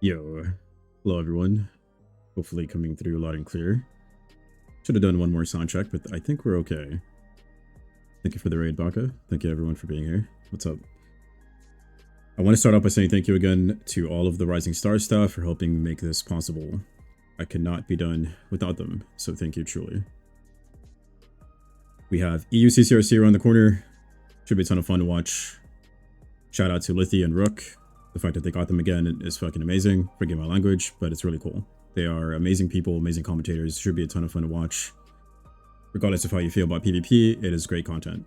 Yo, hello everyone. Hopefully coming through loud and clear. Should have done one more sound check, but I think we're okay. Thank you for the raid, Baka. Thank you everyone for being here. What's up? I want to start off by saying thank you again to all of the Rising Star staff for helping make this possible. I could not be done without them, so thank you truly. We have EU CCRC around the corner. Should be a ton of fun to watch. Shout out to Lithy and Rook. The fact that they got them again is fucking amazing. Forgive my language, but it's really cool. They are amazing people, amazing commentators. Should be a ton of fun to watch. Regardless of how you feel about PvP, it is great content.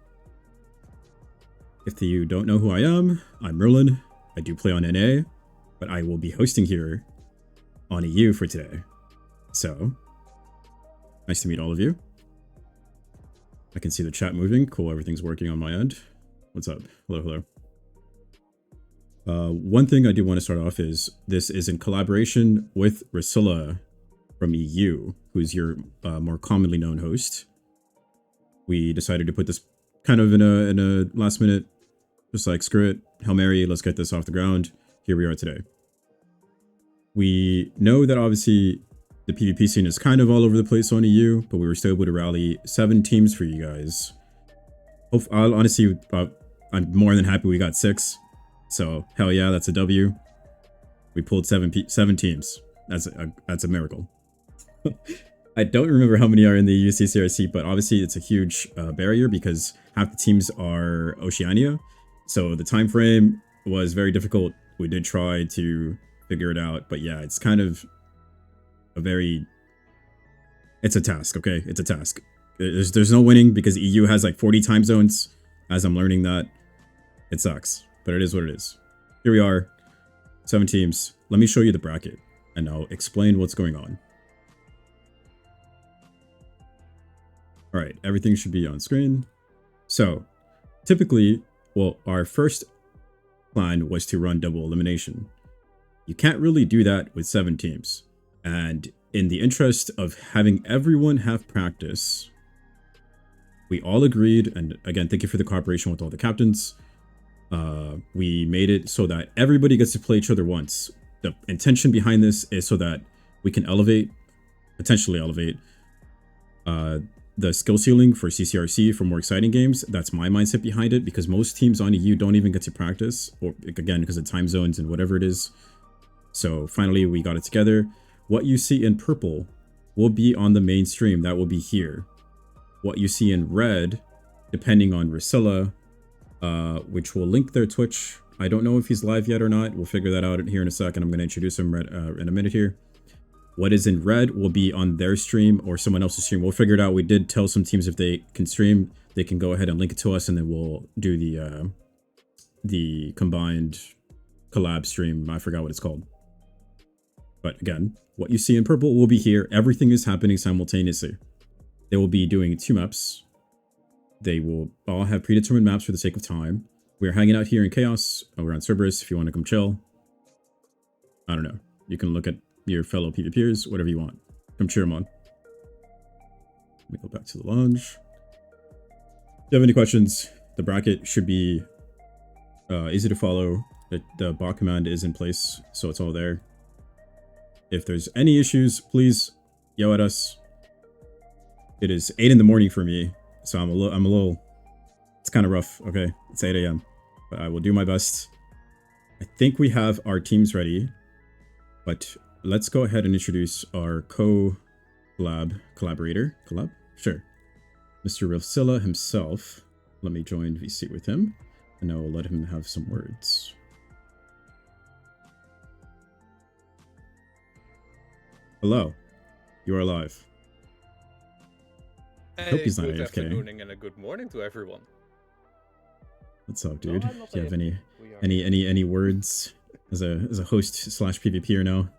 If you don't know who I am, I'm Merlin. I do play on NA, but I will be hosting here on EU for today. So, nice to meet all of you. I can see the chat moving. Cool, everything's working on my end. What's up? Hello, hello. One thing I do want to start off is this is in collaboration with Rusilla from EU, who's your more commonly known host. We decided to put this kind of in a last minute, just like screw it, Hail Mary, let's get this off the ground. Here we are today. We know that obviously the PvP scene is kind of all over the place on EU, but we were still able to rally 7 teams for you guys. Honestly, I'm more than happy we got 6. So hell yeah, that's a W. We pulled 7 teams. That's a miracle. I don't remember how many are in the UCCRC, but obviously it's a huge barrier because half the teams are Oceania. So the time frame was very difficult. We did try to figure it out, but yeah, it's kind of it's a task, okay? It's a task. There's no winning because EU has like 40 time zones. As I'm learning that, it sucks. But it is what it is. Here we are, 7 teams. Let me show you the bracket, and I'll explain what's going on. Alright, everything should be on screen. So, typically, well, our first plan was to run double elimination. You can't really do that with 7 teams. And in the interest of having everyone have practice, we all agreed, and again, thank you for the cooperation with all the captains. We made it so that everybody gets to play each other once. The intention behind this is so that we can potentially elevate the skill ceiling for CCRC for more exciting games. That's my mindset behind it, because most teams on EU don't even get to practice, or again, because of time zones and whatever it is. So finally, we got it together. What you see in purple will be on the main stream. That will be here. What you see in red, depending on Rusilla, which will link their Twitch. I don't know if he's live yet or not. We'll figure that out here in a second. I'm going to introduce him in a minute here. What is in red will be on their stream or someone else's stream. We'll figure it out. We did tell some teams if they can stream, they can go ahead and link it to us, and then we'll do the combined collab stream. I forgot what it's called. But again, what you see in purple will be here. Everything is happening simultaneously. They will be doing 2 maps. They will all have predetermined maps for the sake of time. We're hanging out here in Chaos. We're on Cerberus if you want to come chill. I don't know. You can look at your fellow PvPers, whatever you want. Come cheer them on. Let me go back to the lounge. If you have any questions, the bracket should be easy to follow. The bot command is in place, so it's all there. If there's any issues, please yell at us. It is 8 in the morning for me. So I'm a little, it's kind of rough, okay? It's 8 a.m. But I will do my best. I think we have our teams ready. But let's go ahead and introduce our collaborator. Collab? Sure. Mr. Rusilla himself. Let me join VC with him. And I will let him have some words. Hello. You are live. I hope he's not good AFK. Afternoon and a good morning to everyone. What's up, dude? No, Do you have any words as a host slash PvPer now?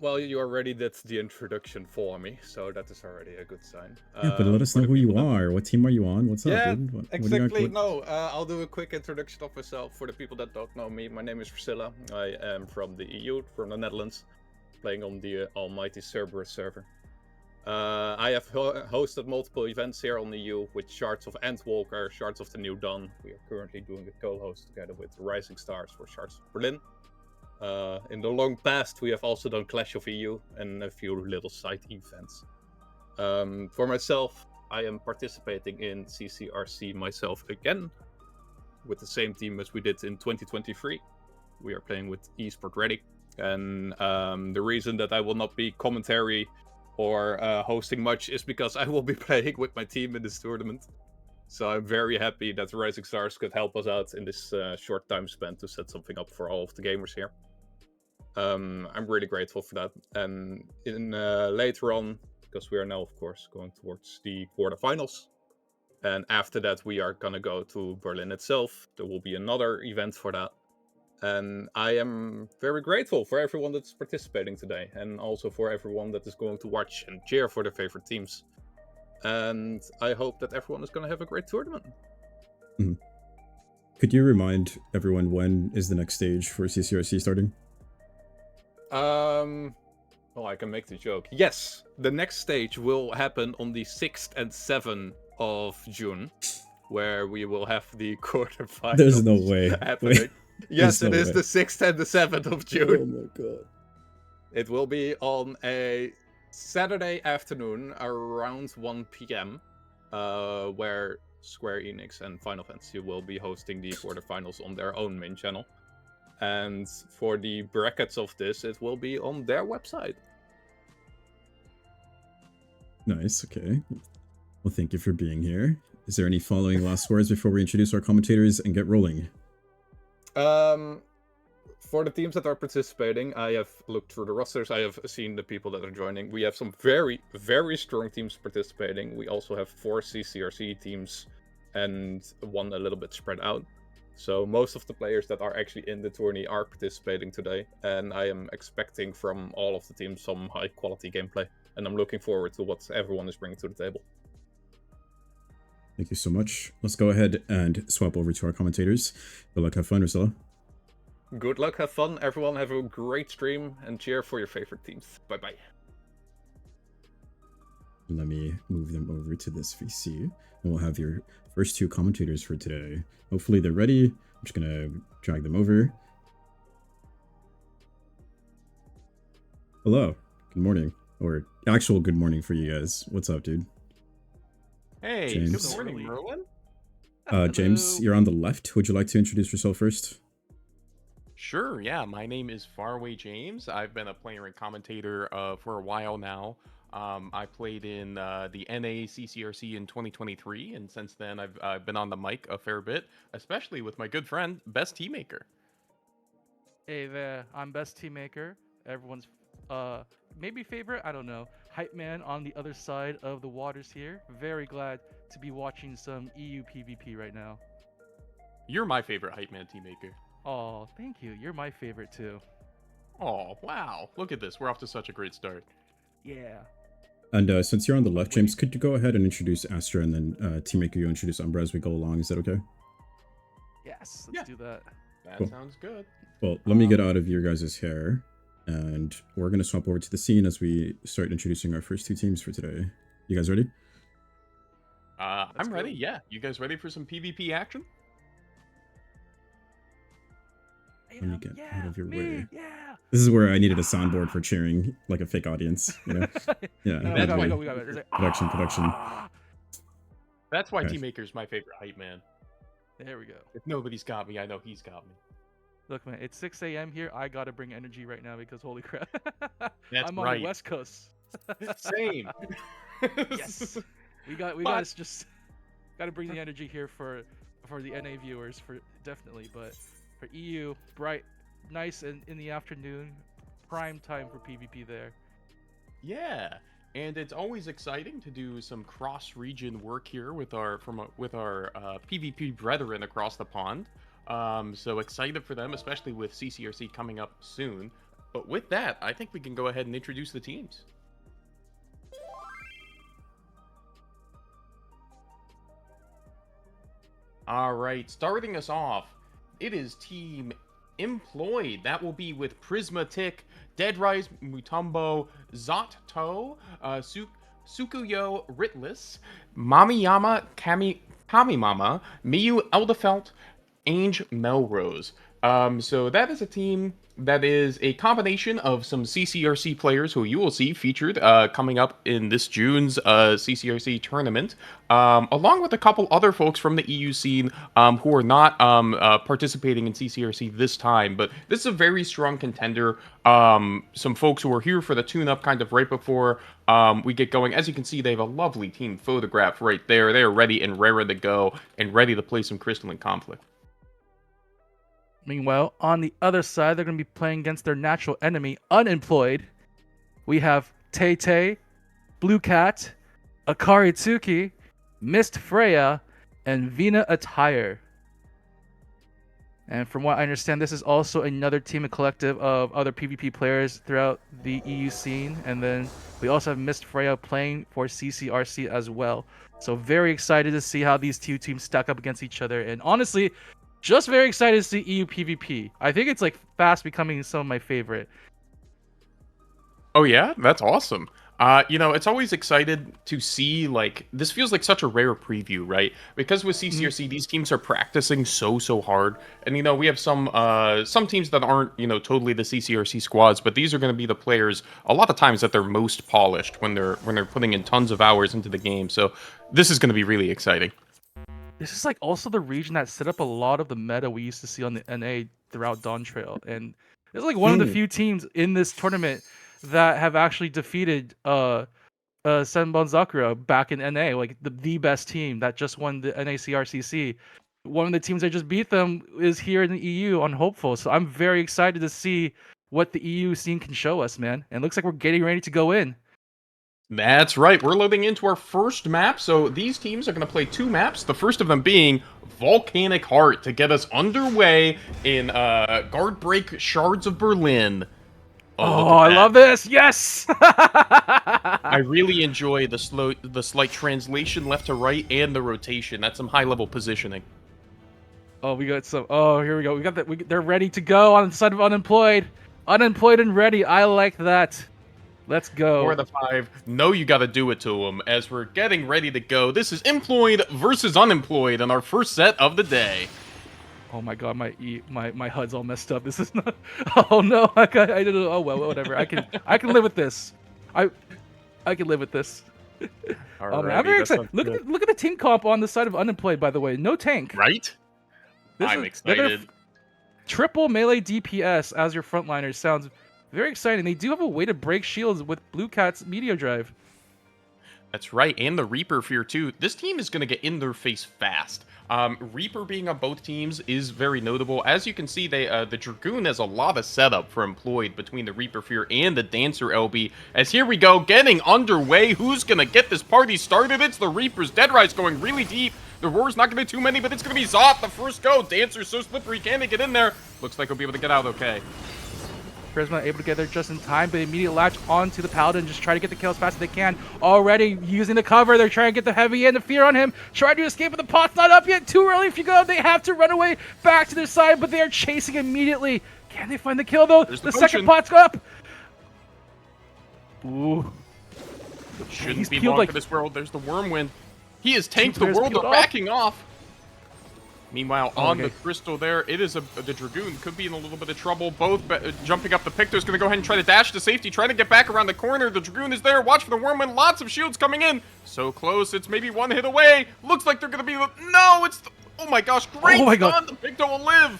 Well, you already did the introduction for me, so that is already a good sign. Yeah, but let us know who you are. What team are you on? What's up, dude? Exactly. I'll do a quick introduction of myself for the people that don't know me. My name is Rusilla. I am from the EU, from the Netherlands, playing on the almighty Cerberus server. I have hosted multiple events here on the EU with Shards of Endwalker, Shards of the New Dawn. We are currently doing a co-host together with Rising Stars for Shards of Berlin. In the long past, we have also done Clash of EU and a few little side events. For myself, I am participating in CCRC myself again, with the same team as we did in 2023. We are playing with eSport Ready, and the reason that I will not be commentary or hosting much is because I will be playing with my team in this tournament. So I'm very happy that Rising Stars could help us out in this short time span to set something up for all of the gamers here. I'm really grateful for that. And in later on, because we are now, of course, going towards the quarterfinals. And after that, we are gonna go to Berlin itself. There will be another event for that. And I am very grateful for everyone that's participating today, and also for everyone that is going to watch and cheer for their favorite teams. And I hope that everyone is going to have a great tournament. Mhm. Could you remind everyone when is the next stage for CCRC starting? Well, I can make the joke. Yes, the next stage will happen on the 6th and 7th of June, where we will have the quarterfinals. There's no way. happening. Wait, Yes, there's it no is way. the 6th and the 7th of June. Oh my god. It will be on a Saturday afternoon around 1 p.m., where Square Enix and Final Fantasy will be hosting the quarterfinals on their own main channel. And for the brackets of this, it will be on their website. Nice, okay. Well, thank you for being here. Is there any following last words before we introduce our commentators and get rolling? For the teams that are participating, I have looked through the rosters. I have seen the people that are joining. We have some very, very strong teams participating. We also have 4 CCRC teams and one a little bit spread out. So most of the players that are actually in the tourney are participating today. And I am expecting from all of the teams some high quality gameplay. And I'm looking forward to what everyone is bringing to the table. Thank you so much. Let's go ahead and swap over to our commentators. Good luck, have fun, Ursula. Good luck, have fun, everyone. Have a great stream and cheer for your favorite teams. Bye bye. Let me move them over to this VC, and we'll have your first 2 commentators for today. Hopefully they're ready. I'm just gonna drag them over. Hello, good morning, or actual good morning for you guys. What's up, dude? Hey, James. good morning, Merlin. James, you're on the left. Would you like to introduce yourself first? Sure, yeah. My name is Faraway James. I've been a player and commentator for a while now. I played in the NA CCRC in 2023, and since then I've been on the mic a fair bit, especially with my good friend Best Teammaker. Hey there, I'm Best Teammaker. Everyone's maybe favorite, I don't know, hype man on the other side of the waters here. Very glad to be watching some EU PvP right now. You're my favorite hype man teammaker. Oh, thank you. You're my favorite too. Oh, wow. Look at this. We're off to such a great start. Yeah. And since you're on the left, James, could you go ahead and introduce Astra, and then Teammaker, you introduce Umbra as we go along. Is that okay? Yes, Yeah. let's do that. That Cool. sounds good. Well, let me get out of your guys' hair, and we're going to swap over to the scene as we start introducing our first 2 teams for today. You guys ready? I'm go. ready. Yeah. You guys ready for some PvP action? Let me get out of your way. Yeah. This is where I needed a soundboard for cheering, like a fake audience, you know? Yeah, No, That's why- we got it. It's like, Production. That's why Okay. Teammaker's my favorite hype man. There we go. If nobody's got me, I know he's got me. Look, man, it's 6 a.m. here. I gotta bring energy right now because holy crap, That's I'm on right. the West Coast. Same. Yes. We got But- to just gotta bring the energy here for the NA viewers for definitely, but for EU, bright, nice and in the afternoon, prime time for PvP there. Yeah, and it's always exciting to do some cross-region work here with our PvP brethren across the pond. So excited for them, especially with CCRC coming up soon. But with that, I think we can go ahead and introduce the teams. All right, starting us off, it is Team Employed. That will be with Prismatic, Deadrise Mutombo, Zotto, Sukuyo Ritless, Mamiyama Kamimama, Miyu Eldefelt, Ange Melrose. So that is a team that is a combination of some CCRC players who you will see featured coming up in this June's CCRC tournament, along with a couple other folks from the EU scene who are not participating in CCRC this time. But this is a very strong contender. Some folks who are here for the tune-up kind of right before we get going. As you can see, they have a lovely team photograph right there. They are ready and raring to go and ready to play some Crystalline Conflict. Meanwhile, on the other side, they're going to be playing against their natural enemy, Unemployed. We have Tay, Blue Cat, Akaritsuki, Mist Freya, and Vina Attire. And from what I understand, this is also another team, a collective of other PvP players throughout the EU scene. And then we also have Mist Freya playing for CCRC as well. So very excited to see how these two teams stack up against each other. And honestly, just very excited to see EU PvP. I think it's like fast becoming some of my favorite. Oh yeah, that's awesome. It's always excited to see, like, this feels like such a rare preview, right? Because with CCRC, these teams are practicing so hard, and we have some teams that aren't totally the CCRC squads, but these are going to be the players a lot of times that they're most polished when they're putting in tons of hours into the game. So this is going to be really exciting. This is like also the region that set up a lot of the meta we used to see on the NA throughout Dawn Trail, and it's like one of the few teams in this tournament that have actually defeated Senbon Sakura back in NA, like the best team that just won the NACRCC. One of the teams that just beat them is here in the EU on Hopeful, so I'm very excited to see what the EU scene can show us, man. And it looks like we're getting ready to go in. That's right. We're loading into our first map. So these teams are going to play 2 maps. The first of them being Volcanic Heart to get us underway in Guard Break Shards of Berlin. Oh, I love this. Yes. I really enjoy the slight translation left to right and the rotation. That's some high-level positioning. Oh, we got some. Oh, here we go. We got that. They're ready to go on the side of Unemployed. Unemployed and ready. I like that. Let's go. 4 of the 5. No, you got to do it to them as we're getting ready to go. This is Employed versus Unemployed in our first set of the day. Oh my god, my HUD's all messed up. This is not. Oh no, I did. Oh well, whatever. I can live with this. I can live with this. I'm very excited. Look at the team comp on the side of Unemployed. By the way, no tank. Right. I'm excited. Triple melee DPS as your frontliners sounds very exciting. They do have a way to break shields with Blue Cat's Meteor Drive. That's right, and the Reaper Fear too. This team is going to get in their face fast. Reaper being on both teams is very notable. As you can see, the Dragoon has a lot of setup for Employed between the Reaper Fear and the Dancer LB. As here we go, getting underway. Who's going to get this party started? It's the Reapers. Deadrise going really deep. The Roar's not going to be too many, but it's going to be Zot, the first go. Dancer's so slippery, can they get in there? Looks like he'll be able to get out okay. Prisma able to get there just in time, but immediate latch onto the Paladin, just try to get the kill as fast as they can. Already using the cover, they're trying to get the heavy and the fear on him. Trying to escape, but the pot's not up yet. Too early if you go. They have to run away back to their side, but they are chasing immediately. Can they find the kill though? The second pot's up. Ooh. Shouldn't be long for this world. There's the Wormwind. He has tanked the world. They're backing off. Meanwhile, on the crystal there, it is the Dragoon could be in a little bit of trouble. Both jumping up. The Picto's going to go ahead and try to dash to safety, trying to get back around the corner. The Dragoon is there. Watch for the Wormwind. Lots of shields coming in. So close. It's maybe one hit away. Looks like they're going to be... No, it's... Oh my gosh, great stun. The Picto will live.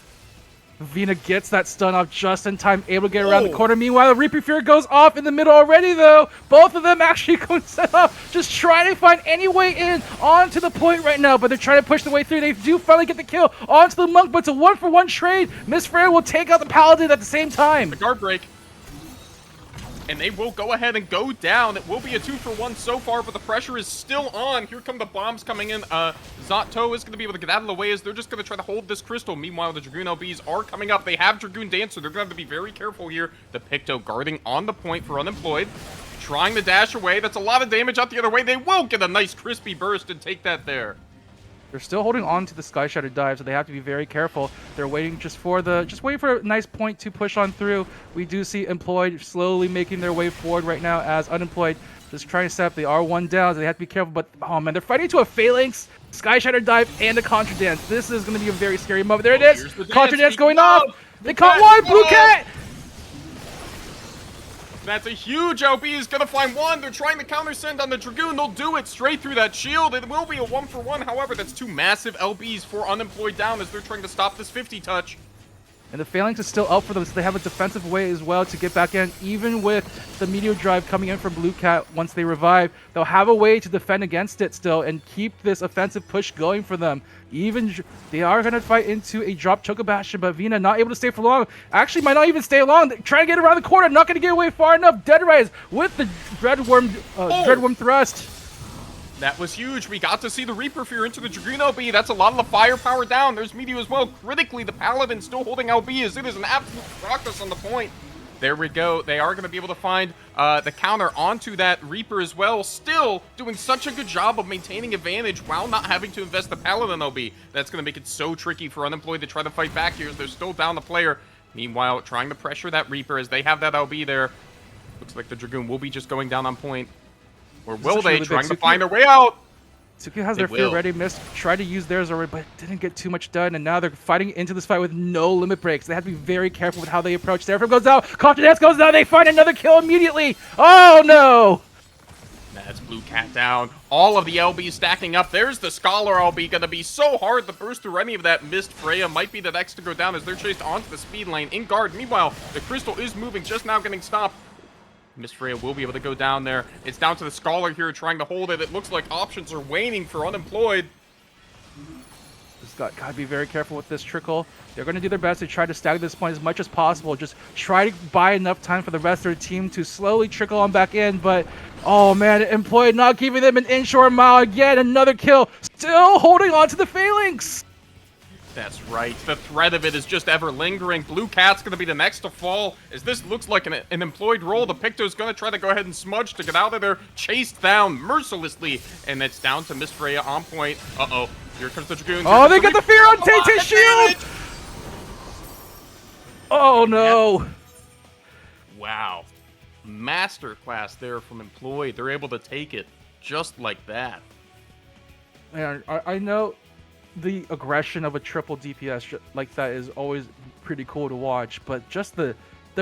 Vina gets that stun off just in time, able to get around the corner. Meanwhile, the Reaper Fear goes off in the middle already, though. Both of them actually going to set off, just trying to find any way in onto the point right now, but they're trying to push their way through. They do finally get the kill onto the Monk, but it's a 1-for-1 trade. Miss Freya will take out the Paladin at the same time. The guard break. And they will go ahead and go down. It will be a 2-for-1 so far, but the pressure is still on. Here come the bombs coming in. Zato is going to be able to get out of the way as they're just going to try to hold this crystal. Meanwhile, the Dragoon LBs are coming up. They have Dragoon Dancer. They're going to have to be very careful here. The Picto guarding on the point for Unemployed. Trying to dash away. That's a lot of damage out the other way. They will get a nice crispy burst and take that there. They're still holding on to the Sky Shatter dive, so they have to be very careful. They're waiting waiting for a nice point to push on through. We do see Employed slowly making their way forward right now as Unemployed Just trying to set up. They are one down, so they have to be careful. But, oh man, they're fighting to a Phalanx, Sky Shatter Dive, and a Contra Dance. This is going to be a very scary moment. There it is. Contra Dance going off. They caught one. Blue Cat. That's a huge LB. Is going to find one. They're trying to counter send on the Dragoon. They'll do it straight through that shield. It will be a 1-for-1. However, that's 2 massive LBs for Unemployed down as they're trying to stop this 50 touch. And the Phalanx is still up for them, so they have a defensive way as well to get back in. Even with the Meteor Drive coming in from Blue Cat once they revive, they'll have a way to defend against it still and keep this offensive push going for them. Even they are going to fight into a drop Choco Bastion, but Vina not able to stay for long. Actually, might not even stay long. They're trying to get around the corner, not going to get away far enough. Dead Rise with the Dreadworm Thrust. That was huge. We got to see the Reaper Fear into the Dragoon LB. That's a lot of the firepower down. There's Meteor as well. Critically, the Paladin still holding LB as it is an absolute progress on the point. There we go. They are going to be able to find the counter onto that Reaper as well. Still doing such a good job of maintaining advantage while not having to invest the Paladin LB. That's going to make it so tricky for Unemployed to try to fight back here as they're still down the player. Meanwhile, trying to pressure that Reaper as they have that LB there. Looks like the Dragoon will be just going down on point. Or will they? Trying to find a way out. Suki has their fear ready. Tried to use theirs already, but didn't get too much done. And now they're fighting into this fight with no limit breaks. They have to be very careful with how they approach. Seraphim goes down. Contra Dance goes down. They find another kill immediately. Oh, no. That's Blue Cat down. All of the LBs stacking up. There's the Scholar LB. Going to be so hard to burst through any of that mist. Freya might be the next to go down as they're chased onto the speed lane in guard. Meanwhile, the Crystal is moving, just now getting stopped. Miss Freya will be able to go down there. It's down to the Scholar here trying to hold it. It looks like options are waning for Unemployed. Just gotta be very careful with this trickle. They're going to do their best to try to stagger this point as much as possible. Just try to buy enough time for the rest of their team to slowly trickle on back in. But, oh man, Employed not giving them an inshore mile again. Another kill. Still holding on to the Phalanx. That's right. The threat of it is just ever lingering. Blue Cat's going to be the next to fall. As this looks like an Employed roll, the Picto's going to try to go ahead and smudge to get out of there. Chased down mercilessly. And it's down to Miss Freya on point. Uh-oh. Here comes the Dragoon. Oh, they get the fear on Tay-Tay's shield! Oh, no. Wow. Masterclass there from Employed. They're able to take it just like that. Man, I know the aggression of a triple DPS like that is always pretty cool to watch, but just the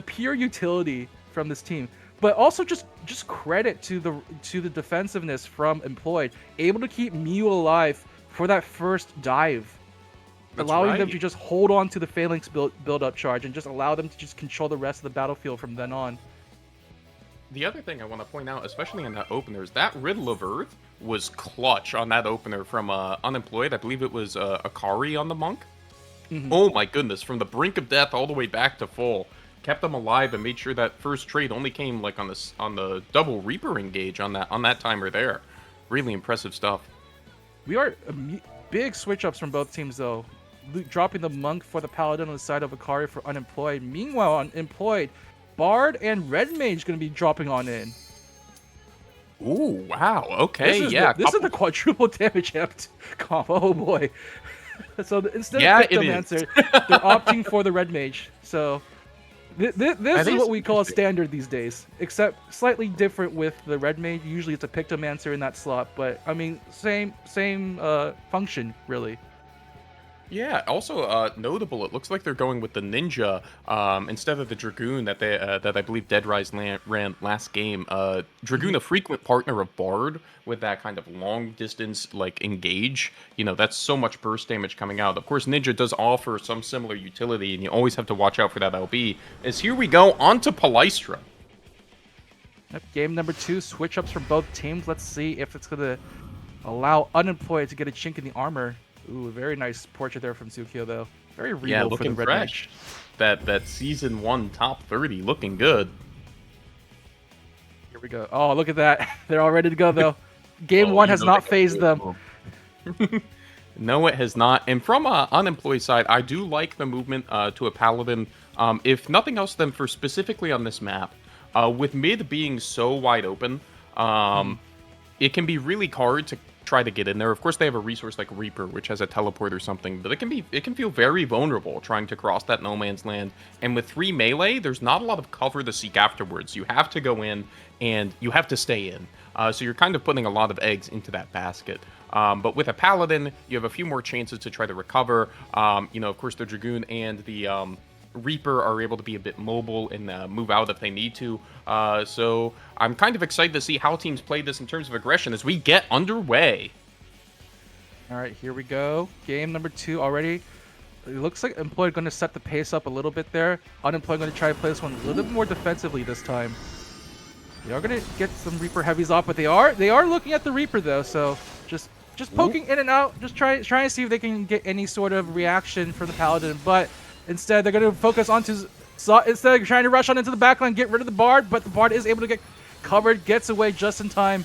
pure utility from this team, but also just credit to the defensiveness from Employed, able to keep Mew alive for that first dive. That's allowing right. them to just hold on to the Phalanx build up charge and just allow them to just control the rest of the battlefield from then on. The other thing I want to point out, especially in that opener, is that Riddle of Earth was clutch on that opener from Unemployed. I believe it was Akari on the Monk. Mm-hmm. Oh my goodness, from the brink of death all the way back to full. Kept them alive and made sure that first trade only came like on the double Reaper engage on that timer there. Really impressive stuff. We are big switch ups from both teams though. Dropping the Monk for the Paladin on the side of Akari for Unemployed. Meanwhile, on Employed, Bard and Red Mage going to be dropping on in. Ooh, wow. Okay, This is the quadruple damage amped combo. Oh boy. So instead of Pictomancer, they're opting for the Red Mage. So this is what we call a standard these days, except slightly different with the Red Mage. Usually it's a Pictomancer in that slot, but I mean same function really. Yeah, also notable, it looks like they're going with the Ninja instead of the Dragoon that I believe Dead Rise ran last game. Dragoon, a frequent partner of Bard with that kind of long distance like engage. You know, that's so much burst damage coming out. Of course, Ninja does offer some similar utility, and you always have to watch out for that LB. As here we go on to Palystra. Yep, game number 2, switch ups from both teams. Let's see if it's gonna allow Unemployed to get a chink in the armor. Ooh, a very nice portrait there from Tsukio, though. Very real for the Red fresh. Mage. That season 1 top 30 looking good. Here we go. Oh, look at that. They're all ready to go, though. Game 1 has not phased them. No, it has not. And from Unemployed side, I do like the movement to a Paladin. If nothing else, then for specifically on this map, with mid being so wide open, it can be really hard to try to get in there. Of course, they have a resource like Reaper, which has a teleport or something, but it can feel very vulnerable trying to cross that no man's land. And with 3 melee, there's not a lot of cover to seek afterwards. You have to go in and you have to stay in. So you're kind of putting a lot of eggs into that basket. But with a Paladin, you have a few more chances to try to recover. Of course, the Dragoon and the Reaper are able to be a bit mobile and move out if they need to. So I'm kind of excited to see how teams play this in terms of aggression as we get underway. All right, here we go. Game number 2 already. It looks like Employed going to set the pace up a little bit there. Unemployed going to try to play this one a little bit more defensively this time. They are going to get some Reaper heavies off, but they are looking at the Reaper though. So just poking in and out, just trying to see if they can get any sort of reaction from the Paladin. But instead, they're going to focus onto instead of trying to rush on into the backline, get rid of the Bard. But the Bard is able to get covered, gets away just in time.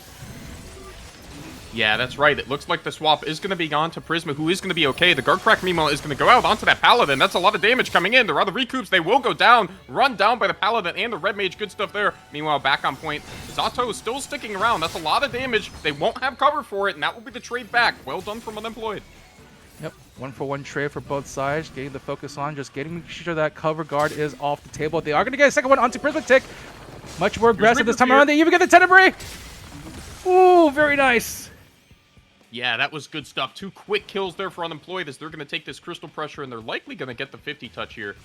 Yeah, that's right. It looks like the swap is going to be gone to Prisma, who is going to be okay. The Guard Crack, meanwhile, is going to go out onto that Paladin. That's a lot of damage coming in. There are the recoups. They will go down, run down by the Paladin and the Red Mage. Good stuff there. Meanwhile, back on point, Zato is still sticking around. That's a lot of damage. They won't have cover for it, and that will be the trade back. Well done from Unemployed. Yep, 1-for-1 trade for both sides. Getting the focus on, just getting sure that cover guard is off the table. They are going to get a second one onto Prismatic. Much more aggressive this time around. They even get the Tenebrae. Ooh, very nice. Yeah, that was good stuff. 2 quick kills there for Unemployed as they're going to take this Crystal Pressure, and they're likely going to get the 50 touch here.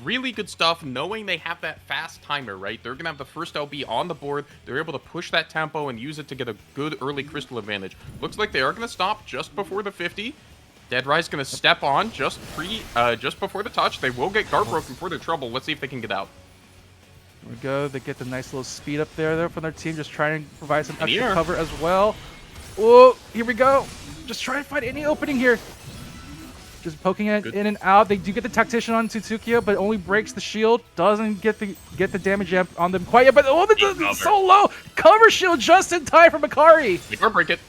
Really good stuff, knowing they have that fast timer, right? They're going to have the first LB on the board. They're able to push that tempo and use it to get a good early Crystal advantage. Looks like they are going to stop just before the 50. Deadrise going to step on just before the touch. They will get guard broken for their trouble. Let's see if they can get out. Here we go. They get the nice little speed up there from their team, just trying to provide some extra cover as well. Oh, here we go. Just try to find any opening here. Just poking it in and out. They do get the Tactician on Tsukio, but only breaks the shield. Doesn't get the damage on them quite yet. But oh, it's so low. Cover shield just in time for Makari. They can't break it.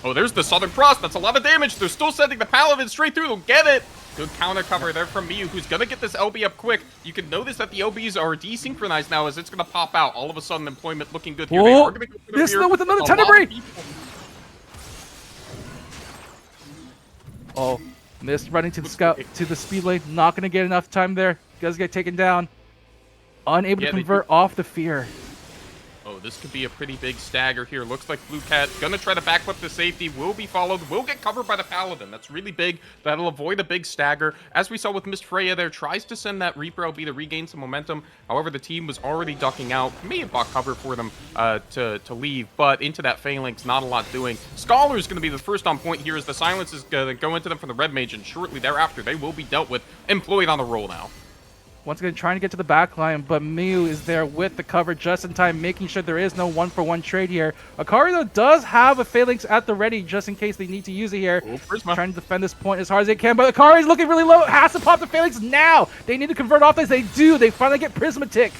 Oh, there's the Southern Cross. That's a lot of damage. They're still sending the Paladin straight through. They'll get it. Good counter cover there from Miyu, who's going to get this LB up quick. You can notice that the LBs are desynchronized now as it's going to pop out. All of a sudden, employment looking good here. They are going to go for this with another Tenebrae. Oh, missed running to the scout to the speed lane. Not going to get enough time there. Does get taken down. Unable to convert off the fear. Oh, this could be a pretty big stagger here. Looks like Blue Cat gonna try to backflip to safety. Will be followed. Will get covered by the Paladin. That's really big. That'll avoid a big stagger. As we saw with Mist Freya there, tries to send that Reaper LB to regain some momentum. However, the team was already ducking out. May have bought cover for them to leave, but into that Phalanx, not a lot doing. Scholar is gonna be the first on point here as the silence is gonna go into them from the Red Mage, and shortly thereafter, they will be dealt with. Employed on the roll now. Once again, trying to get to the back line, but Miyu is there with the cover just in time, making sure there is no 1-for-1 trade here. Akari, though, does have a Phalanx at the ready just in case they need to use it here. Trying to defend this point as hard as they can, but Akari's looking really low. Has to pop the Phalanx now. They need to convert off this. They do. They finally get Prismatic.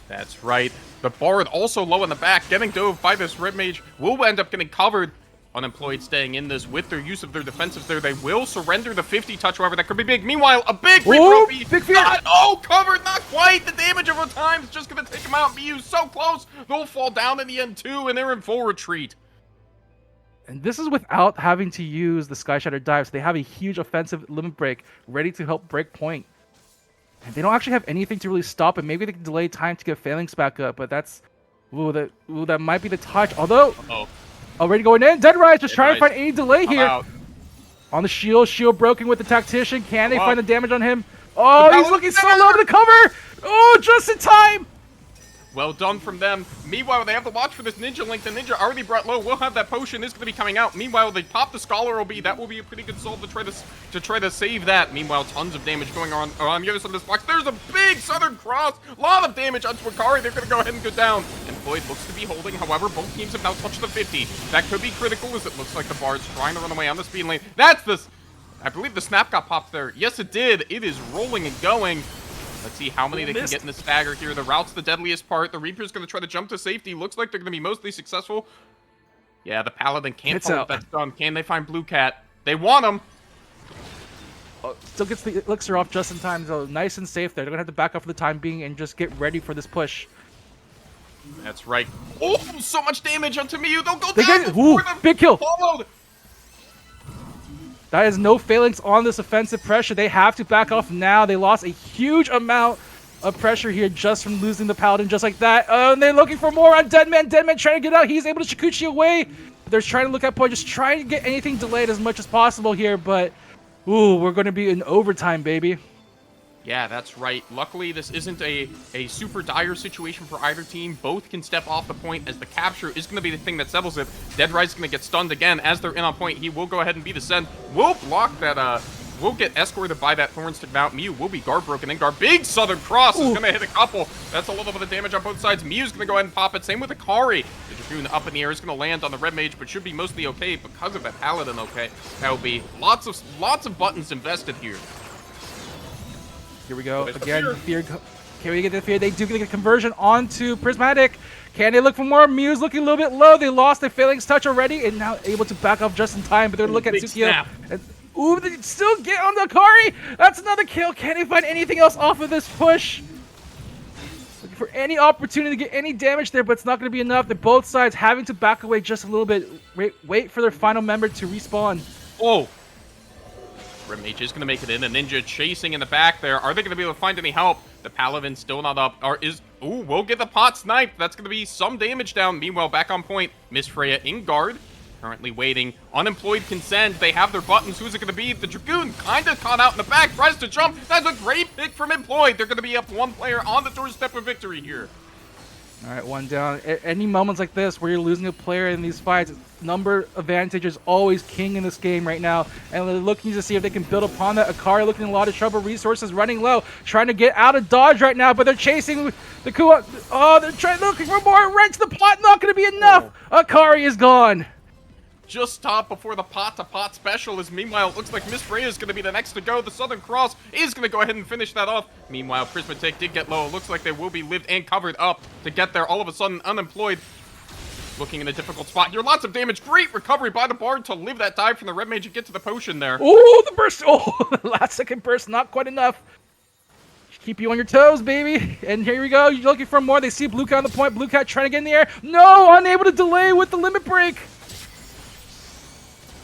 That's right. The Bard also low in the back, getting dove by this Red Mage. Will end up getting covered. Unemployed staying in this with their use of their defensives there. They will surrender the 50 touch, however, that could be big. Meanwhile, a big Reaper big fear. Covered, not quite. The damage over time is just going to take him out. Miyu so close. They'll fall down in the end, too, and they're in full retreat. And this is without having to use the Sky Shatter dive, so they have a huge offensive limit break ready to help break point. And they don't actually have anything to really stop it. Maybe they can delay time to get Phalanx back up, but that's... that might be the touch. Although... Already going in. Deadrise just trying to find any delay here. On the shield broken with the Tactician. Can they find the damage on him? Oh, he's looking so low to the cover. Oh, just in time. Well done from them. Meanwhile, they have to watch for this Ninja Link. The Ninja already brought low. We'll have that potion. Is going to be coming out. Meanwhile, they pop the Scholar OB. That will be a pretty good solve to try to save that. Meanwhile, tons of damage going on the other side of this box. There's a big Southern Cross. A lot of damage onto Akari. They're going to go ahead and go down. And Floyd looks to be holding. However, both teams have now touched the 50. That could be critical as it looks like the Bard's trying to run away on the speed lane. That's this. I believe the snap got popped there. Yes, it did. It is rolling and going. Let's see how many they can get in the stagger here. The route's the deadliest part. The Reaper's going to try to jump to safety. Looks like they're going to be mostly successful. Yeah, the Paladin can't follow that stun. Can they find Blue Cat? They want him. Still gets the elixir off just in time, so nice and safe there. They're going to have to back up for the time being and just get ready for this push. That's right. Oh, so much damage onto Miyu. They'll go They down get- before ooh, the big kill. followed. That is no phalanx on this offensive pressure. They have to back off now. They lost a huge amount of pressure here just from losing the Paladin just like that. And they're looking for more on Deadman. Deadman trying to get out. He's able to Shikuchi away. They're trying to look at point, just trying to get anything delayed as much as possible here. But, ooh, we're going to be in overtime, baby. Yeah, that's right. Luckily, this isn't a super dire situation for either team. Both can step off the point as the capture is going to be the thing that settles it. Dead Rise is going to get stunned again. As they're in on point, he will go ahead and be the send. We'll block that, we'll get escorted by that Thornstick Mount. Miyu will be guard broken in guard. Big Southern Cross is going to hit a couple. That's a little bit of damage on both sides. Miyu's going to go ahead and pop it. Same with Akari. The Dragoon up in the air is going to land on the Red Mage, but should be mostly okay because of that Paladin okay. That will be lots of buttons invested here. Here we go. There's the Again, fear. fear. Can we get the fear? They do get a conversion onto Prismatic. Can they look for more? Mew's looking a little bit low. They lost their Phalanx touch already and now able to back off just in time, but they're looking at Big Sukiyo. snap. And, ooh, they still get on the Akari. That's another kill. Can they find anything else off of this push? Looking for any opportunity to get any damage there, but it's not going to be enough. They're both sides having to back away just a little bit. Wait for their final member to respawn. Oh! Red Mage is going to make it in. The Ninja chasing in the back there. Are they going to be able to find any help? The Paladin still not up. Ooh, we'll get the pot sniped. That's going to be some damage down. Meanwhile, back on point, Miss Freya in guard. Currently waiting. Unemployed can send. They have their buttons. Who's it going to be? The Dragoon kind of caught out in the back. Tries to jump. That's a great pick from Employed. They're going to be up one player on the doorstep of victory here. All right, one down. Any moments like this where you're losing a player in these fights, number advantage is always king in this game right now. And they're looking to see if they can build upon that. Akari looking in a lot of trouble, resources running low, trying to get out of dodge right now, but they're chasing the Kua. Oh, they're looking for more. Right to the pot, not going to be enough. Akari is gone. Just stopped before the pot-to-pot special is meanwhile it looks like Miss Freya is going to be the next to go. The Southern Cross is going to go ahead and finish that off. Meanwhile, Prismatic did get low. It looks like they will be lived and covered up to get there. All of a sudden, Unemployed looking in a difficult spot here. Lots of damage. Great recovery by the Bard to live that dive from the Red Mage and get to the potion there. Oh, the burst. Oh, last second burst, not quite enough. Keep you on your toes, baby. And here we go. You're looking for more. They see Blue Cat on the point. Blue Cat trying to get in the air. No, unable to delay with the limit break.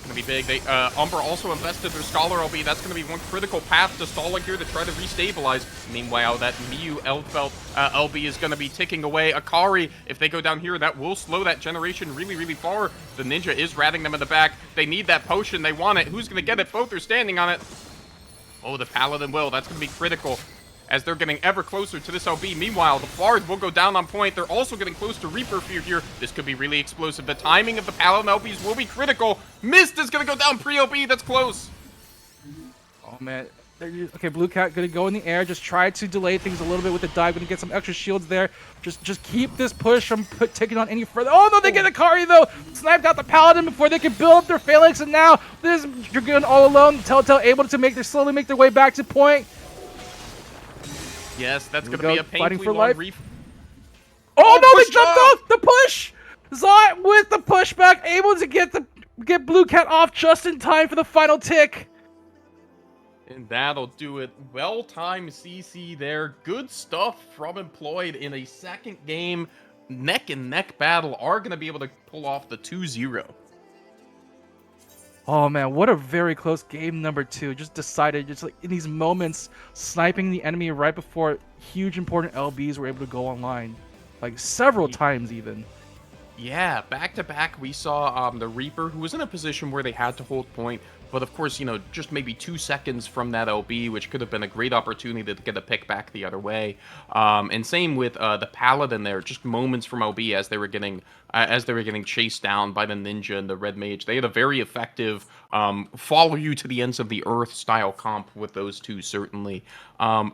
Gonna be big. Umber also invested their Scholar LB. That's gonna be one critical path to stalling here to try to restabilize. Meanwhile, that Miyu Eldfelt LB is gonna be ticking away. Akari, if they go down here, that will slow that generation really, really far. The Ninja is ratting them in the back. They need that potion. They want it. Who's gonna get it? Both are standing on it. Oh, the Paladin will. That's gonna be critical as they're getting ever closer to this LB. Meanwhile, the Bard will go down on point. They're also getting close to Reaper Fear here. This could be really explosive. The timing of the Paladin LBs will be critical. Mist is going to go down pre-LB. That's close. Oh, man. Okay, Blue Cat going to go in the air. Just try to delay things a little bit with the dive. Going to get some extra shields there. Just keep this push from taking on any further. Oh, no, they get Akari, though. Sniped out the Paladin before they could build up their Phalanx. And now this Dragoon all alone. Telltale able to slowly make their way back to point. Yes, that's going to be a fighting painfully for long life. reef. Oh, no, push they jumped off! off the push. Zot with the pushback, able to get Blue Cat off just in time for the final tick. And that'll do it. Well-timed CC there. Good stuff from Employed in a second game. Neck-and-neck battle are going to be able to pull off the 2-0. Oh man, what a very close game number 2. Just decided, just like in these moments, sniping the enemy right before huge important LBs were able to go online. Like several times even. Yeah, back-to-back we saw the Reaper, who was in a position where they had to hold point. But of course, you know, just maybe 2 seconds from that LB, which could have been a great opportunity to get a pick back the other way. And same with the Paladin there, just moments from LB as they were getting chased down by the Ninja and the Red Mage. They had a very effective follow you to the ends of the earth style comp with those two, certainly.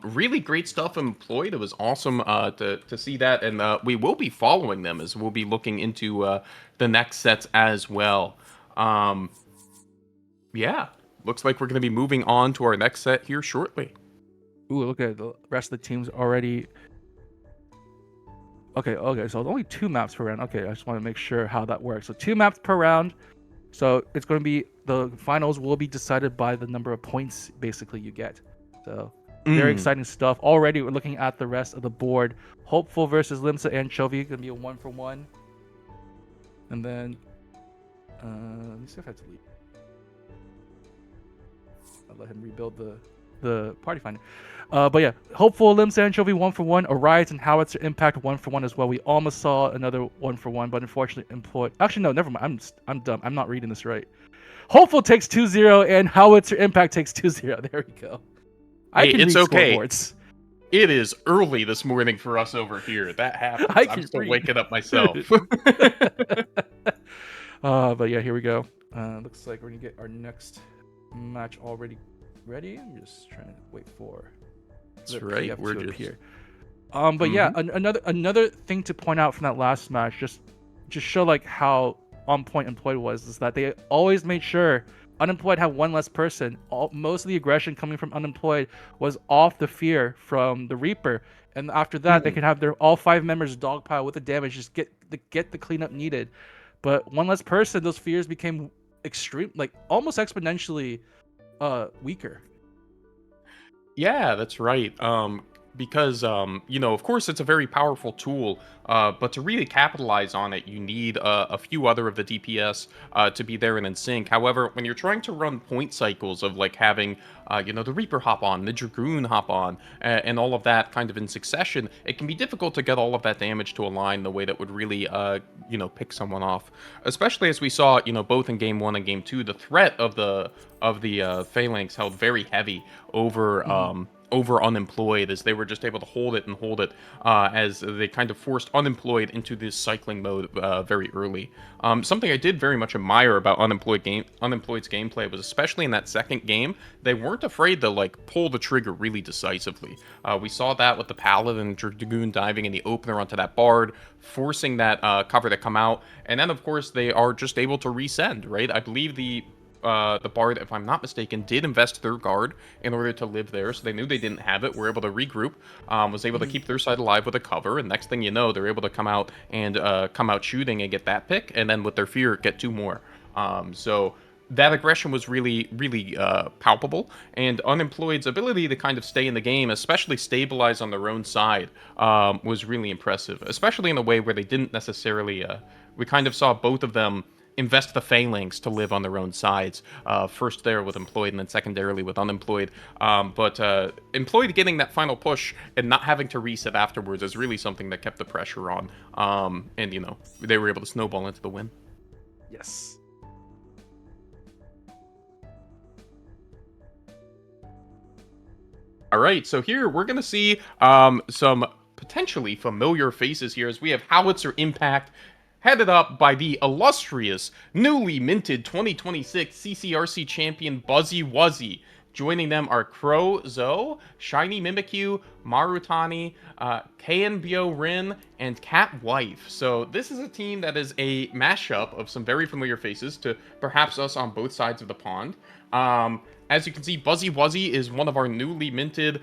Really great stuff Employed. It was awesome to see that, and we will be following them as we'll be looking into the next sets as well. Yeah, looks like we're going to be moving on to our next set here shortly. Ooh, look at the rest of the teams already. Okay, so only 2 maps per round. Okay, I just want to make sure how that works. So 2 maps per round. So it's going to be, the finals will be decided by the number of points basically you get. So Very exciting stuff. Already we're looking at the rest of the board. Hopeful versus Limsa Anchovy, gonna be a 1-for-1. And then let me see if I have to leave. I'll let him rebuild the party finder. But yeah, Hopeful, Limsa Anchovy 1-for-1. Arise and Howitzer Impact 1-for-1 as well. We almost saw another 1-for-1, but unfortunately employed. Actually, no, never mind. I'm dumb. I'm not reading this right. Hopeful takes 2-0 and Howitzer Impact takes 2-0. There we go. I can it's read okay. scoreboards. It is early this morning for us over here. That happens. I'm still waking up myself. But yeah, here we go. Looks like we're gonna get our next match already ready. I'm just trying to wait for That's right. We're just appear. But yeah, another thing to point out from that last match, just show like how on point Employed was, is that they always made sure Unemployed had one less person. Most of the aggression coming from Unemployed was off the fear from the Reaper, and after that they could have all 5 members dogpile with the damage, just get the cleanup needed. But one less person, those fears became extreme, like almost exponentially weaker. Yeah, that's right. Because of course it's a very powerful tool, but to really capitalize on it, you need a few other of the DPS to be there and in sync. However, when you're trying to run point cycles of like having, the Reaper hop on, the Dragoon hop on, and all of that kind of in succession, it can be difficult to get all of that damage to align the way that would really, pick someone off. Especially as we saw, both in Game 1 and Game 2, the threat of the Phalanx held very heavy over Unemployed, as they were just able to hold it as they kind of forced Unemployed into this cycling mode very early. Something I did very much admire about Unemployed's gameplay was, especially in that second game, they weren't afraid to like pull the trigger really decisively. We saw that with the Paladin and Dragoon diving in the opener onto that Bard, forcing that cover to come out, and then of course they are just able to resend, right? I believe the Bard, if I'm not mistaken, did invest their guard in order to live there, so they knew they didn't have it, were able to regroup, was able to keep their side alive with a cover, and next thing you know, they're able to come out shooting and get that pick, and then with their fear, get 2 more. So that aggression was really, really palpable, and Unemployed's ability to kind of stay in the game, especially stabilize on their own side, was really impressive, especially in a way where they didn't necessarily, we kind of saw both of them invest the Phalanx to live on their own sides. First there with Employed, and then secondarily with Unemployed. But Employed getting that final push and not having to reset afterwards is really something that kept the pressure on. And, they were able to snowball into the win. Yes. All right, so here we're going to see some potentially familiar faces here, as we have Howitzer Impact, headed up by the illustrious, newly minted 2026 CCRC champion Buzzy Wuzzy. Joining them are Crow Zoe, Shiny Mimikyu, Marutani, KNBO Rin, and Cat Wife. So this is a team that is a mashup of some very familiar faces to perhaps us on both sides of the pond. As you can see, Buzzy Wuzzy is one of our newly minted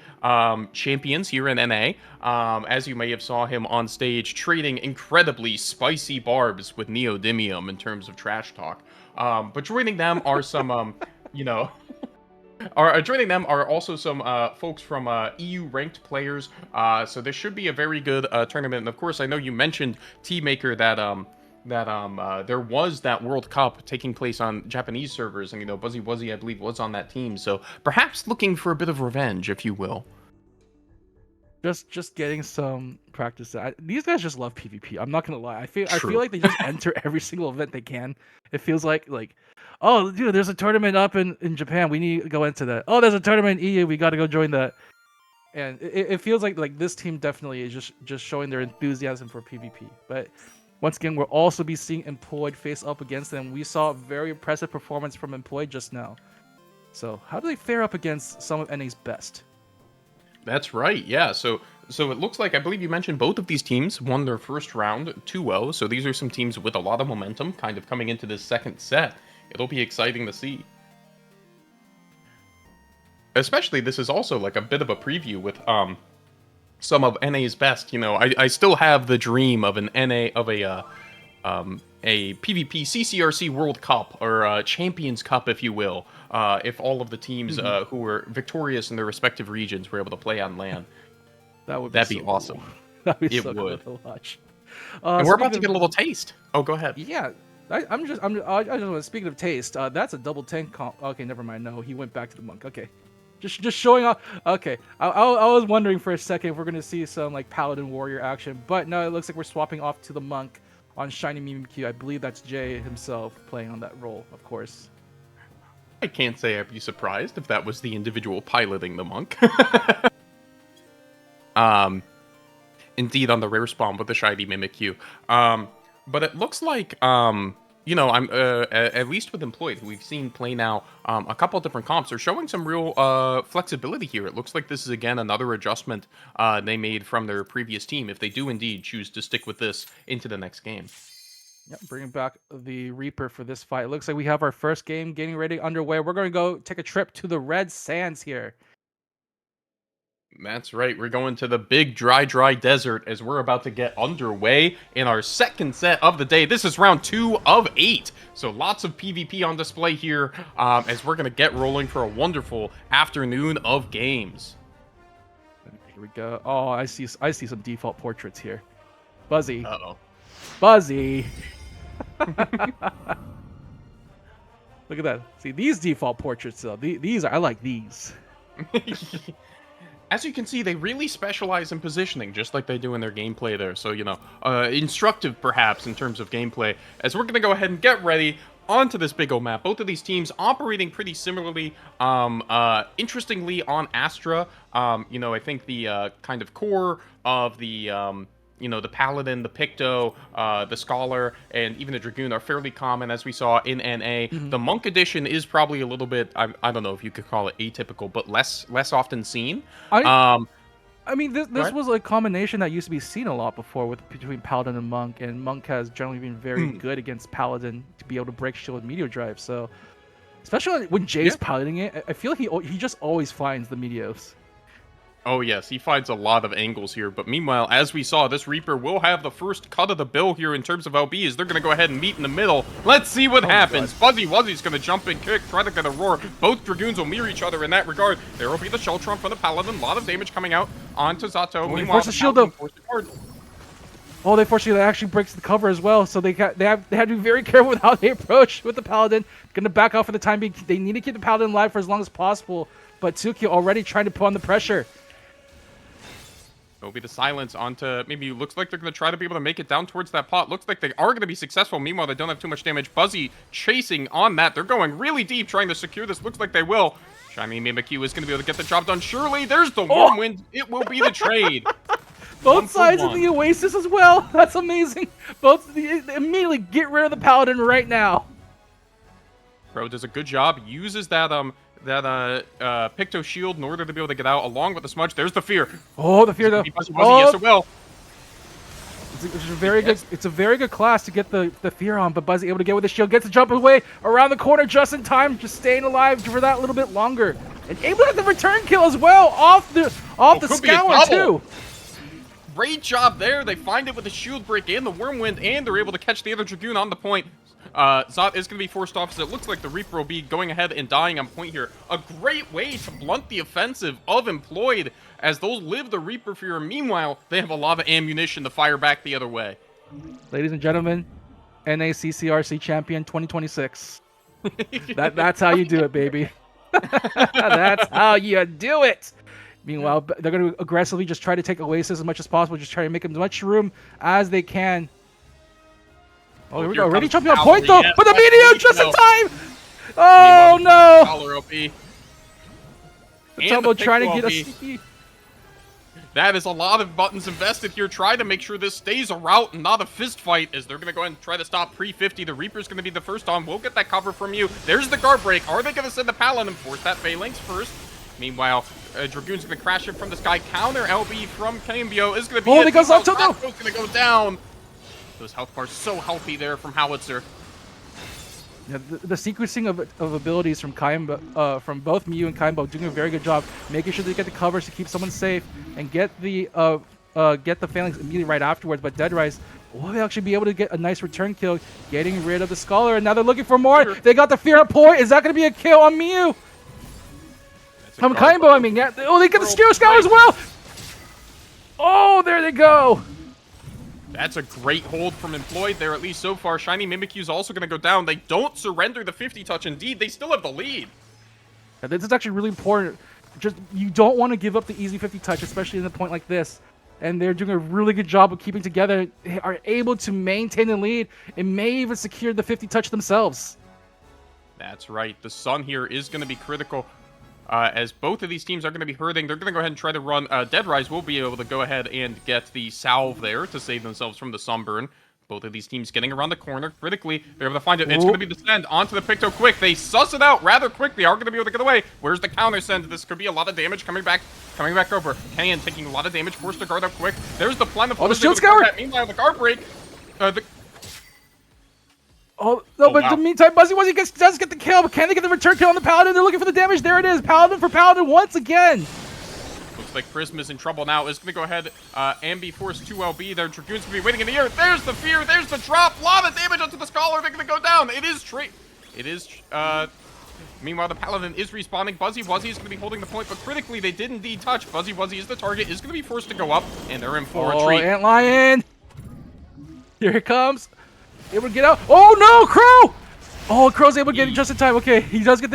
champions here in NA. As you may have saw him on stage trading incredibly spicy barbs with Neodymium in terms of trash talk. But joining them are some, joining them are also some folks from EU ranked players. So this should be a very good tournament. And of course, I know you mentioned T-Maker that there was that World Cup taking place on Japanese servers, and Buzzy Wuzzy, I believe, was on that team, so perhaps looking for a bit of revenge, if you will. Just getting some practice. These guys just love PvP. I'm not gonna lie. I feel like they just enter every single event they can. It feels like, oh, dude, there's a tournament up in Japan. We need to go into that. Oh, there's a tournament in EU. We got to go join that. And it feels like this team definitely is just showing their enthusiasm for PvP. But once again, we'll also be seeing Employed face up against them. We saw a very impressive performance from Employed just now. So how do they fare up against some of NA's best? That's right, yeah. So it looks like, I believe you mentioned both of these teams won their first round 2-0. So these are some teams with a lot of momentum kind of coming into this second set. It'll be exciting to see. Especially, this is also like a bit of a preview with some of NA's best. I still have the dream of an a PvP CCRC World Cup or Champions Cup, if you will, if all of the teams who were victorious in their respective regions were able to play on LAN. That'd be so awesome. Cool. That'd be It so would. cool to watch. And we're about to Speaking get a of- little taste. Oh, go ahead. Yeah, I just want to, speaking of taste, that's a double tank comp. Okay, never mind. No, he went back to the monk. Okay, just showing off. Okay, I was wondering for a second if we're gonna see some like paladin warrior action, but no, it looks like we're swapping off to the monk on Shiny Mimikyu. I believe that's Jay himself playing on that role, of course. I can't say I'd be surprised if that was the individual piloting the monk. Indeed, on the rare spawn with the shiny Mimikyu. But it looks like, you know, I'm at least with Employed, who we've seen play now a couple of different comps, are showing some real flexibility here. It looks like this is, again, another adjustment they made from their previous team, if they do indeed choose to stick with this into the next game. Yep, bringing back the Reaper for this fight. It looks like we have our first game getting ready underway. We're going to go take a trip to the Red Sands here. That's right. We're going to the big dry desert as we're about to get underway in our second set of the day. This is round 2 of 8. So lots of PvP on display here as we're going to get rolling for a wonderful afternoon of games. Here we go. Oh, I see some default portraits here. Buzzy. Uh-oh. Buzzy. Look at that. See, these default portraits, though. These are, I like these. As you can see, they really specialize in positioning, just like they do in their gameplay there. So, you know, instructive, perhaps, in terms of gameplay. As we're going to go ahead and get ready onto this big old map. Both of these teams operating pretty similarly. Interestingly, on Astra, you know, I think the kind of core of the... you know, the Paladin, the Picto, the Scholar, and even the Dragoon are fairly common, as we saw in NA. The Monk Edition is probably a little bit, I don't know if you could call it atypical, but less often seen. I mean, this was a combination that used to be seen a lot before between Paladin and Monk, and Monk has generally been very good against Paladin to be able to break shield with Meteor Drive. So, especially when Jay's piloting it, I feel like he just always finds the Meteos. Oh yes, he finds a lot of angles here, but meanwhile, as we saw, this Reaper will have the first cut of the bill here in terms of LBs. They're going to go ahead and meet in the middle. Let's see what happens. Fuzzy Wuzzy's going to jump and kick, try to get a roar. Both Dragoons will mirror each other in that regard. There will be the Shell Trump from the Paladin. A lot of damage coming out onto Zato. Meanwhile, the shield though. Oh, they fortunately actually breaks the cover as well, so they had to be very careful with how they approach with the Paladin. Going to back off for the time being. They need to keep the Paladin alive for as long as possible, but Tsuki already trying to put on the pressure. It'll be the silence onto, maybe looks like they're going to try to be able to make it down towards that pot. Looks like they are going to be successful. Meanwhile, they don't have too much damage. Buzzy chasing on that. They're going really deep trying to secure this. Looks like they will. Shiny Mimikyu is going to be able to get the job done. Surely, there's the Whirlwind. It will be the trade. Both sides of the Oasis as well. That's amazing. Immediately get rid of the Paladin right now. Pro does a good job. Uses that Picto shield in order to be able to get out along with the smudge. There's the fear. Oh, the fear though. Yes, it will. It's a very good. It's a very good class to get the fear on, but Buzzy able to get with the shield, gets the jump away around the corner just in time, just staying alive for that little bit longer, and able to get the return kill as well off the Scour too. Great job there. They find it with the shield break and the Whirlwind, and they're able to catch the other Dragoon on the point. Zot is going to be forced off, so it looks like the Reaper will be going ahead and dying on point here. A great way to blunt the offensive of Employed, as they'll live the Reaper fear. Meanwhile, they have a lot of ammunition to fire back the other way. Ladies and gentlemen, NACCRC champion 2026. That's how you do it, baby. That's how you do it. Meanwhile, they're going to aggressively just try to take Oasis as much as possible, just try to make as much room as they can. Oh, here we go. Already jumping on point, though, but the Meteor just in time! Oh, no! Tumbo trying to get a sneaky. That is a lot of buttons invested here. Try to make sure this stays a rout and not a fist fight, as they're going to go ahead and try to stop pre-50. The Reaper's going to be the first on. We'll get that cover from you. There's the guard break. Are they going to send the Paladin and force that Phalanx first? Meanwhile, Dragoon's going to crash it from the sky. Counter LB from Cambio is going to be it goes up to going to go down. Those health bars so healthy there from Howitzer. Yeah, the sequencing of abilities from from both Miyu and Kaimbo doing a very good job, making sure they get the covers to keep someone safe and get the phalanx immediately right afterwards. But Dead Rise will they actually be able to get a nice return kill, getting rid of the Scholar? And now they're looking for more. They got the Fear point. Is that going to be a kill on Mew? From Kaimbo, I mean. Yeah. Oh, they get the Steel Scholar as well. Oh, there they go. That's a great hold from Employed there, at least so far. Shiny Mimikyu is also going to go down. They don't surrender the 50 touch. Indeed, they still have the lead. Yeah, this is actually really important. Just you don't want to give up the easy 50 touch, especially in a point like this. And they're doing a really good job of keeping together. They are able to maintain the lead and may even secure the 50 touch themselves. That's right. The Sun here is going to be critical. As both of these teams are going to be hurting, they're going to go ahead and try to run. Dead Rise will be able to go ahead and get the salve there to save themselves from the sunburn. Both of these teams getting around the corner critically. They're able to find it. It's going to be the send onto the Picto quick. They suss it out rather quick. They are going to be able to get away. Where's the counter send? This could be a lot of damage coming back over. Kenyan taking a lot of damage, forced to guard up quick. There's the plentiful. Oh, the shield scour! Meanwhile, the guard break. Oh, no, but wow. in the meantime, Buzzy does get the kill, but can they get the return kill on the Paladin? They're looking for the damage. There it is. Paladin for Paladin once again. Looks like Prism is in trouble now. Is going to go ahead. Ambi force 2LB. Their Dragoon's going to be waiting in the air. There's the fear. There's the drop. A lot of damage onto the Scholar. They're going to go down. It is meanwhile, the Paladin is respawning. Buzzy Wuzzy is going to be holding the point, but critically, they did indeed touch. Buzzy Wuzzy is the target. Is going to be forced to go up, and they're in for a treat. Antlion. Here it comes. Able to get out. Oh, no, Crow. Oh, Crow's able to get it just in time. Okay, he does the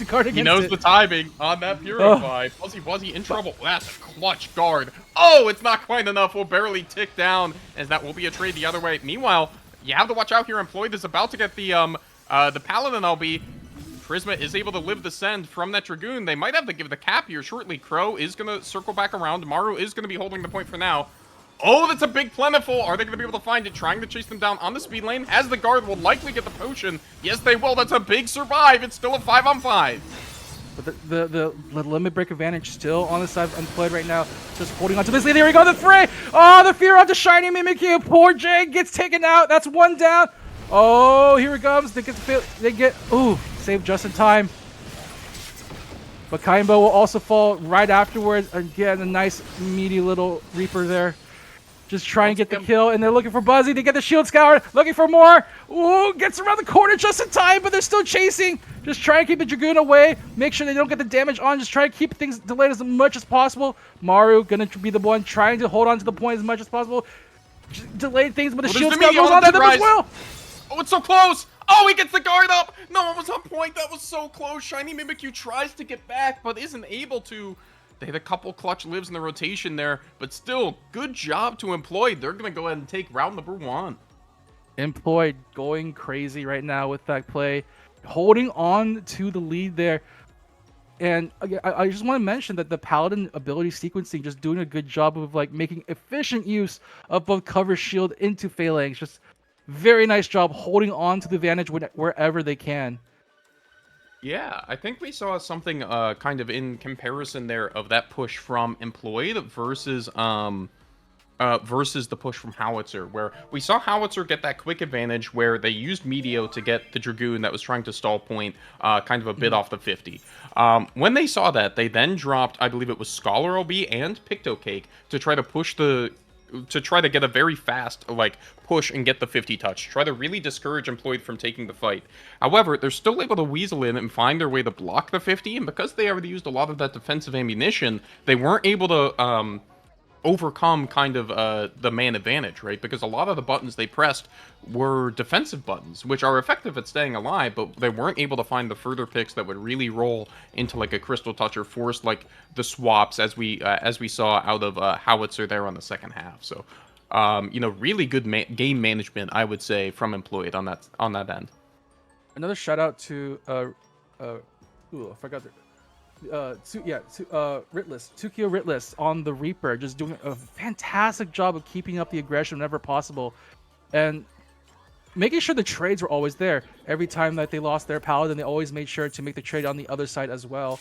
card against it. He knows the timing on that Purify. Buzzy Wuzzy in trouble. That's a clutch guard. Oh, it's not quite enough. We'll barely tick down, as that will be a trade the other way. Meanwhile, you have to watch out here. Employed is about to get the Paladin LB. Prisma is able to live the send from that Dragoon. They might have to give the cap here shortly. Crow is going to circle back around. Maru is going to be holding the point for now. Oh, that's a big plentiful. Are they going to be able to find it? Trying to chase them down on the speed lane. As the guard will likely get the potion. Yes, they will. That's a big survive. It's still a 5-on-5. But the limit break advantage still on the side of Employed right now. Just holding on to this lead. There we go. The fray. Oh, the fear onto Shiny Mimikyu. Poor Jay gets taken out. That's one down. Oh, here it comes. They get. Ooh, saved just in time. But Kaimbo will also fall right afterwards. Again, a nice meaty little Reaper there. Just try and get the kill, and they're looking for Buzzy. They get the shield scour, looking for more. Ooh, gets around the corner just in time, but they're still chasing. Just try and keep the Dragoon away. Make sure they don't get the damage on. Just try to keep things delayed as much as possible. Maru gonna be the one trying to hold on to the point as much as possible. Just delay things, but the shield scour goes on to them as well. Oh, it's so close. Oh, he gets the guard up. No one was on point. That was so close. Shiny Mimikyu tries to get back, but isn't able to. They had a couple clutch lives in the rotation there, but still, good job to Employed. They're going to go ahead and take round number 1. Employed going crazy right now with that play, holding on to the lead there. And I just want to mention that the Paladin ability sequencing, just doing a good job of like making efficient use of both cover, shield into Phalanx. Just very nice job holding on to the advantage wherever they can. Yeah, I think we saw something kind of in comparison there of that push from Employed versus the push from Howitzer, where we saw Howitzer get that quick advantage where they used Meteo to get the Dragoon that was trying to stall point kind of a bit off the 50. When they saw that, they then dropped, I believe it was Scholar LB and Picto Cake to try to push to try to get a very fast, like, push and get the 50 touch. Try to really discourage Employed from taking the fight. However, they're still able to weasel in and find their way to block the 50, and because they already used a lot of that defensive ammunition, they weren't able to overcome kind of the man advantage, right? Because a lot of the buttons they pressed were defensive buttons, which are effective at staying alive, but they weren't able to find the further picks that would really roll into like a Crystal Touch or force like the swaps as we saw out of Howitzer there on the second half. So, really good game management, I would say, from Employed on that end. Another shout out to I forgot the. Ritless, Tukio Ritless on the Reaper, just doing a fantastic job of keeping up the aggression whenever possible, and making sure the trades were always there. Every time that they lost their Paladin, they always made sure to make the trade on the other side as well,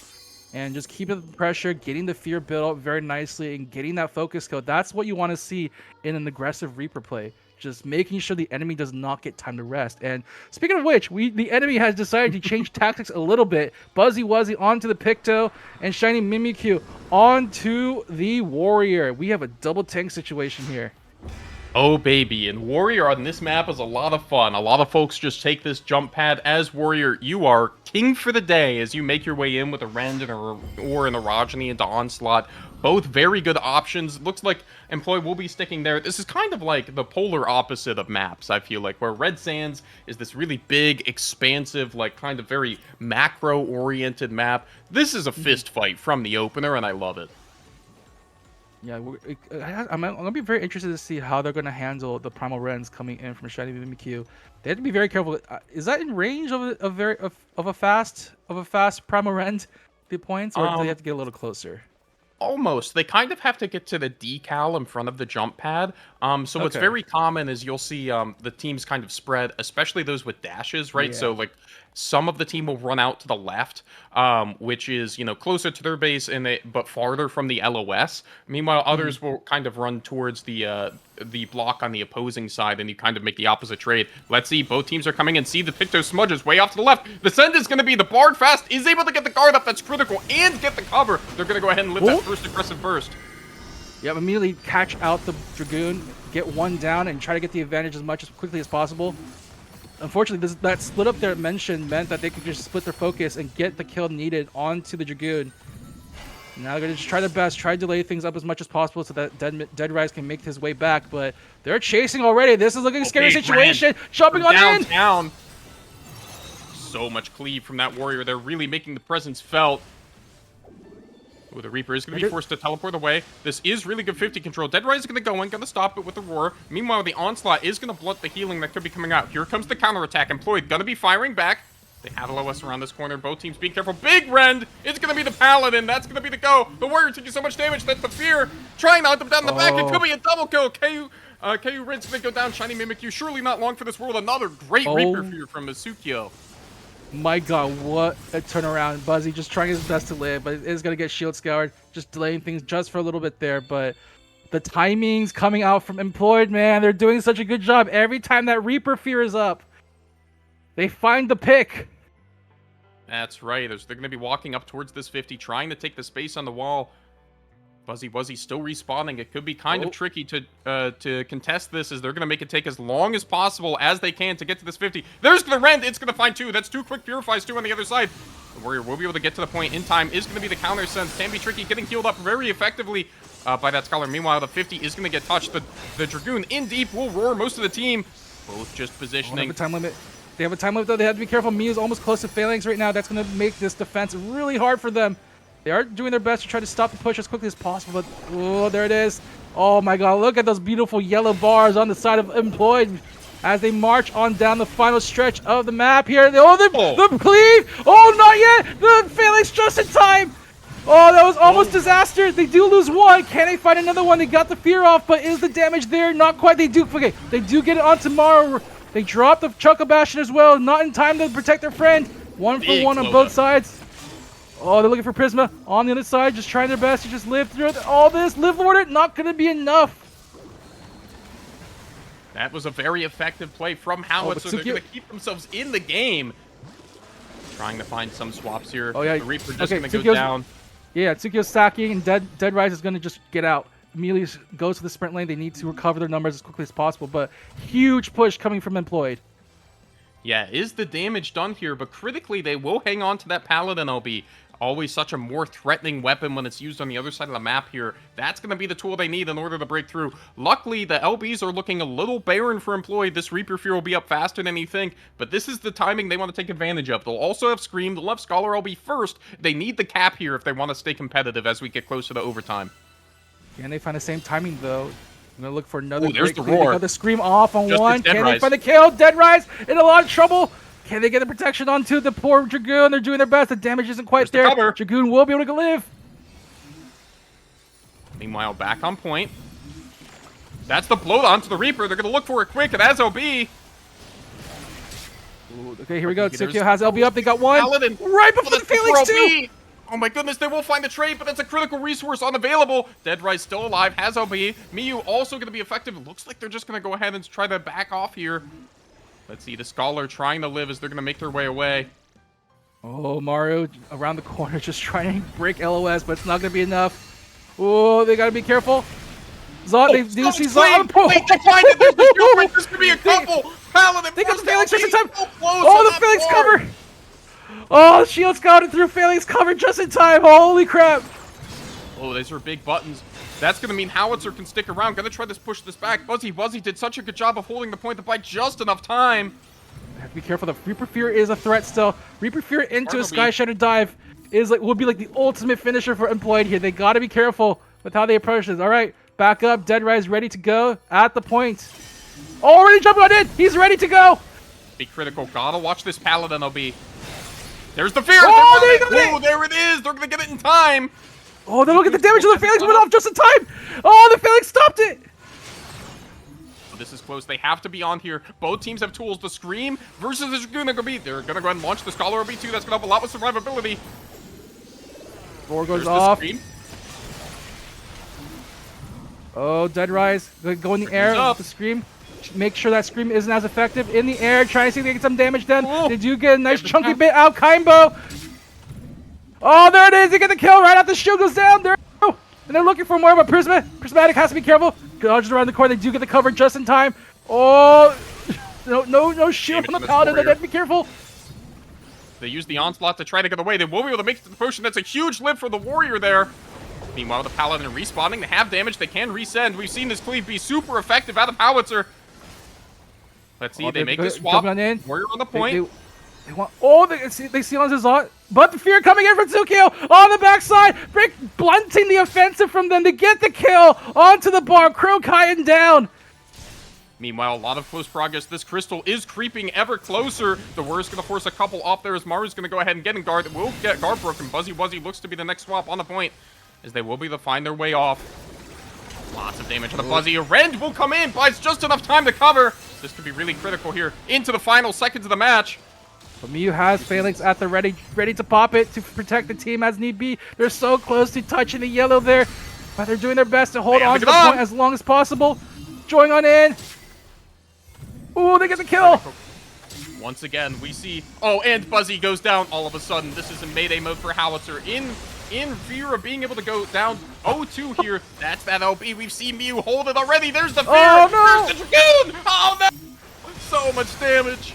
and just keeping the pressure, getting the fear built up very nicely, and getting that focus kill. That's what you want to see in an aggressive Reaper play. Just making sure the enemy does not get time to rest. And speaking of which, the enemy has decided to change tactics a little bit. Buzzy Wuzzy onto the Picto, and Shiny Mimikyu onto the Warrior. We have a double tank situation here. Oh, baby. And Warrior on this map is a lot of fun. A lot of folks just take this jump pad as Warrior. You are king for the day as you make your way in with a Rend or an Orogeny into Onslaught. Both very good options. Looks like Employ will be sticking there. This is kind of like the polar opposite of maps, I feel like, where Red Sands is this really big, expansive, like kind of very macro-oriented map. This is a fist fight from the opener, and I love it. Yeah, I'm gonna be very interested to see how they're gonna handle the primal rends coming in from Shiny Mimikyu. They have to be very careful. Is that in range of a fast primal rend? The points, or do they have to get a little closer? Almost. They kind of have to get to the decal in front of the jump pad. So what's Okay. very common is you'll see the teams kind of spread, especially those with dashes, right? Yeah. So like some of the team will run out to the left, which is, you know, closer to their base but farther from the LOS. Meanwhile, others will kind of run towards the block on the opposing side, and you kind of make the opposite trade. Let's see, both teams are coming in. See the Picto Smudges way off to the left. The send is going to be the Bard fast, is able to get the guard up, that's critical, and get the cover. They're going to go ahead and live that first aggressive burst. Yep, immediately catch out the Dragoon, get one down, and try to get the advantage as quickly as possible. Unfortunately, that split up there mentioned meant that they could just split their focus and get the kill needed onto the Dragoon. Now they're going to just try their best, try to delay things up as much as possible so that Dead Rise can make his way back, but they're chasing already. This is looking a scary situation. Jumping on in! Downtown. So much cleave from that Warrior. They're really making the presence felt. Ooh, the Reaper is going to be forced to teleport away. This is really good 50 control. Dead Rise is going to go in, going to stop it with the Roar. Meanwhile, the Onslaught is going to blunt the healing that could be coming out. Here comes the counterattack. Employed, going to be firing back. They have LOS around this corner. Both teams being careful. Big Rend! It's going to be the Paladin. That's going to be the go. The Warrior taking so much damage. That's the Fear. Trying to hunt them down the back. It could be a double kill. KU Red's going to go down. Shiny Mimikyu. Surely not long for this world. Another great Reaper Fear from Misukyo. My god, what a turnaround. Buzzy just trying his best to live, but is going to get shield scoured. Just delaying things just for a little bit there, but the timings coming out from Employed, man, they're doing such a good job. Every time that Reaper Fear is up, they find the pick. That's right. They're going to be walking up towards this 50, trying to take the space on the wall. Buzzy still respawning. It could be kind of tricky to contest this, as they're going to make it take as long as possible as they can to get to this 50. There's the Rend. It's going to find two. That's two quick Purifies, two on the other side. The Warrior will be able to get to the point in time. Is going to be the counter sense. Can be tricky. Getting healed up very effectively by that Scholar. Meanwhile, the 50 is going to get touched. The Dragoon in deep will roar most of the team. Both just positioning. They have a time limit. They have a time limit, though. They have to be careful. Miu's almost close to phalanx right now. That's going to make this defense really hard for them. They are doing their best to try to stop the push as quickly as possible, but oh, there it is. Oh my god, look at those beautiful yellow bars on the side of Employed as they march on down the final stretch of the map here. The cleave! Oh, not yet! The phalanx just in time! Oh, that was almost disaster. They do lose one. Can they find another one? They got the fear off, but is the damage there? Not quite. They do get it on tomorrow. They drop the Chuckle Bastion as well. Not in time to protect their friend. 1 for 1 on both sides. Oh, they're looking for Prisma on the other side, just trying their best to just live through all this. Live Lord it, not going to be enough. That was a very effective play from Howitzer. They're going to keep themselves in the game. Trying to find some swaps here. Oh, yeah. The Reaper just going to go down. Yeah, Tsukio's stacking, and Dead Rise is going to just get out. Immediately goes to the sprint lane. They need to recover their numbers as quickly as possible, but huge push coming from Employed. Yeah, is the damage done here? But critically, they will hang on to that Paladin LB. Always such a more threatening weapon when it's used on the other side of the map here. That's going to be the tool they need in order to break through. Luckily, the LBs are looking a little barren for Employed. This Reaper Fear will be up faster than you think, but this is the timing they want to take advantage of. They'll also have Scream. They'll have Scholar LB first. They need the cap here if they want to stay competitive as we get closer to overtime. Can they find the same timing, though? I'm going to look for another. Ooh, there's the Roar. The Scream off on Just one. Can they find the kill? Dead Rise in a lot of trouble. Can they get the protection onto the poor Dragoon? They're doing their best. The damage isn't quite there. Dragoon will be able to live. Meanwhile, back on point. That's the blow onto the Reaper. They're going to look for it quick. It has LB. Ooh, okay, here we go. Tsukio has LB up. They got one. Paladin. Right before the Phalanx too. Oh my goodness, they will find the trade, but that's a critical resource unavailable. Dead Rise still alive, has LB. Miu also going to be effective. It looks like they're just going to go ahead and try to back off here. Let's see, the Scholar trying to live as they're going to make their way away. Oh, Mario around the corner just trying to break LOS, but it's not going to be enough. Oh, they got to be careful. Zod, they do see Zod. Wait, they find it. There's the shield break. There's gonna be a couple. Paladin. They got the Phalanx just in time. So Oh, the Phalanx cover. Oh, shield scouted through Phalanx cover just in time. Holy crap. Oh, these are big buttons. That's gonna mean Howitzer can stick around. Gonna try to push this back. Buzzy did such a good job of holding the point to buy just enough time. Have to be careful. The Reaper Fear is a threat still. Reaper Fear into a Bartleby. Sky Shadow dive is would be like the ultimate finisher for Employed here. They gotta be careful with how they approach this. All right, back up. Dead Rise ready to go at the point. Already jumping on in. He's ready to go. Be critical. Gotta watch this Paladin, OB. There's the fear. Oh, there you go. Oh, there it is. They're gonna get it in time. Oh, then look at the damage of the Phalanx went off just in time. Oh, the Phalanx stopped it. This is close. They have to be on here. Both teams have tools. The Scream versus the Dragoon. They're gonna go ahead and launch the Scholar OB2. That's gonna help a lot with survivability. Roar goes There's off. The Scream. Oh, Dead Rise. Go in the air up. with the Scream. Make sure that Scream isn't as effective. In the air, trying to see if they get some damage done. Oh. They do get a nice Get the chunky jump. bit out. Kaimbo. Oh, there it is. They get the kill right after the shield goes down. There. And they're looking for more of a Prismatic has to be careful. Dodges around the corner. They do get the cover just in time. Oh, no shield Damage on the to Paladin. They Warrior. have to be careful. They use the Onslaught to try to get away. They will be able to make it to the potion. That's a huge lift for the Warrior there. Meanwhile, the Paladin respawning. They have damage. They can resend. We've seen this cleave be super effective out of Howitzer. Let's see. Oh, they make they're the swap. jumping on in. Warrior on the point. They want. Oh, they see on his Zod. But the fear coming in from Tsukio on the backside, blunting the offensive from them to get the kill onto the bar. Crow Kayan down. Meanwhile, a lot of close progress. This crystal is creeping ever closer. The Warrior's going to force a couple off there as Maru's going to go ahead and get in guard. It will get guard broken. Buzzy looks to be the next swap on the point as they will be able to find their way off. Lots of damage on the Buzzy. Rend will come in, buys just enough time to cover. This could be really critical here into the final seconds of the match. But Miyu has Phalanx at the ready to pop it to protect the team as need be. They're so close to touching the yellow there, but they're doing their best to hold Man, on to look the at point that. as long as possible. Join on in. Ooh, they get the kill. Once again, we see... Oh, and Buzzy goes down all of a sudden. This is in Mayday mode for Howitzer. In fear of being able to go down 0-2 here. That's that OP. We've seen Miyu hold it already. There's the fear. Oh, no. There's the Dragoon. Oh, no. So much damage.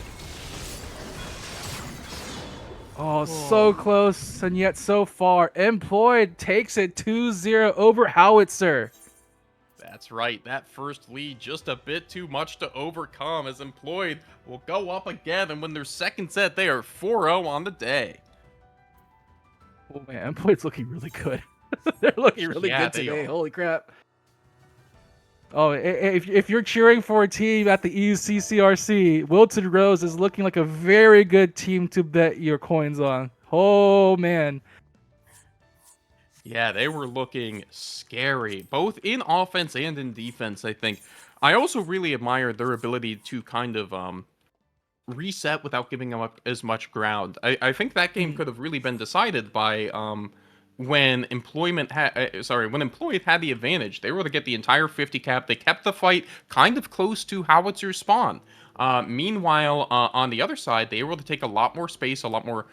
Oh, so close and yet so far. Employed takes it 2-0 over Howitzer. That's right. That first lead just a bit too much to overcome as Employed will go up again. And when their second set, they are 4-0 on the day. Oh man, Employed's looking really good. They're looking really Yeah, good they today. are. Holy crap. Oh, if you're cheering for a team at the EUCCRC, Wilted Rose is looking like a very good team to bet your coins on. Oh man. Yeah, they were looking scary, both in offense and in defense, I think. I also really admire their ability to kind of reset without giving them up as much ground. I think that game could have really been decided by when Employed had the advantage. They were able to get the entire 50 cap. They kept the fight kind of close to Howitzer's spawn. Meanwhile, on the other side, they were able to take a lot more space, a lot more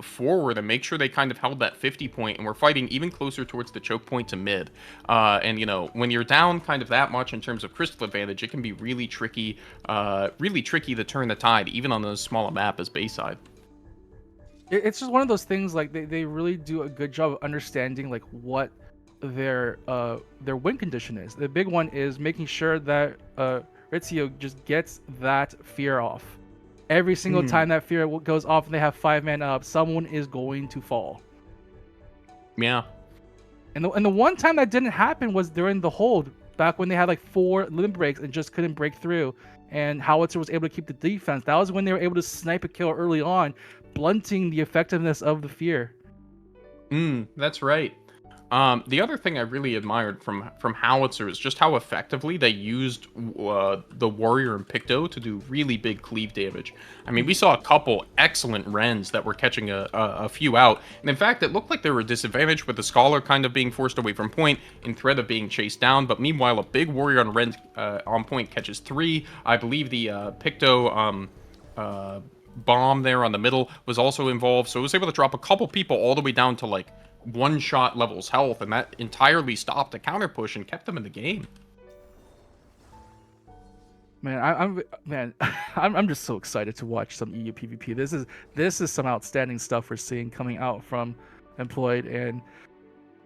forward, and make sure they kind of held that 50 point, and were fighting even closer towards the choke point to mid. And you know, when you're down kind of that much in terms of crystal advantage, it can be really tricky to turn the tide, even on as small a map as Bayside. It's just one of those things, like they really do a good job of understanding like what their win condition is. The big one is making sure that Ritzio just gets that fear off. Every single time that fear goes off and they have 5 men up, someone is going to fall. Yeah. And the one time that didn't happen was during the hold, back when they had like 4 limb breaks and just couldn't break through. And Howitzer was able to keep the defense. That was when they were able to snipe a kill early on, blunting the effectiveness of the fear. That's right. The other thing I really admired from Howitzer is just how effectively they used the Warrior and Picto to do really big cleave damage. I mean, we saw a couple excellent Rens that were catching a few out. And in fact, it looked like they were disadvantaged with the Scholar kind of being forced away from point in threat of being chased down. But meanwhile, a big Warrior on Ren on point catches 3. I believe the Picto bomb there on the middle was also involved. So it was able to drop a couple people all the way down to like one-shot levels health, and that entirely stopped a counter push and kept them in the game. Man, I'm just so excited to watch some EU PvP. This is some outstanding stuff we're seeing coming out from Employed, and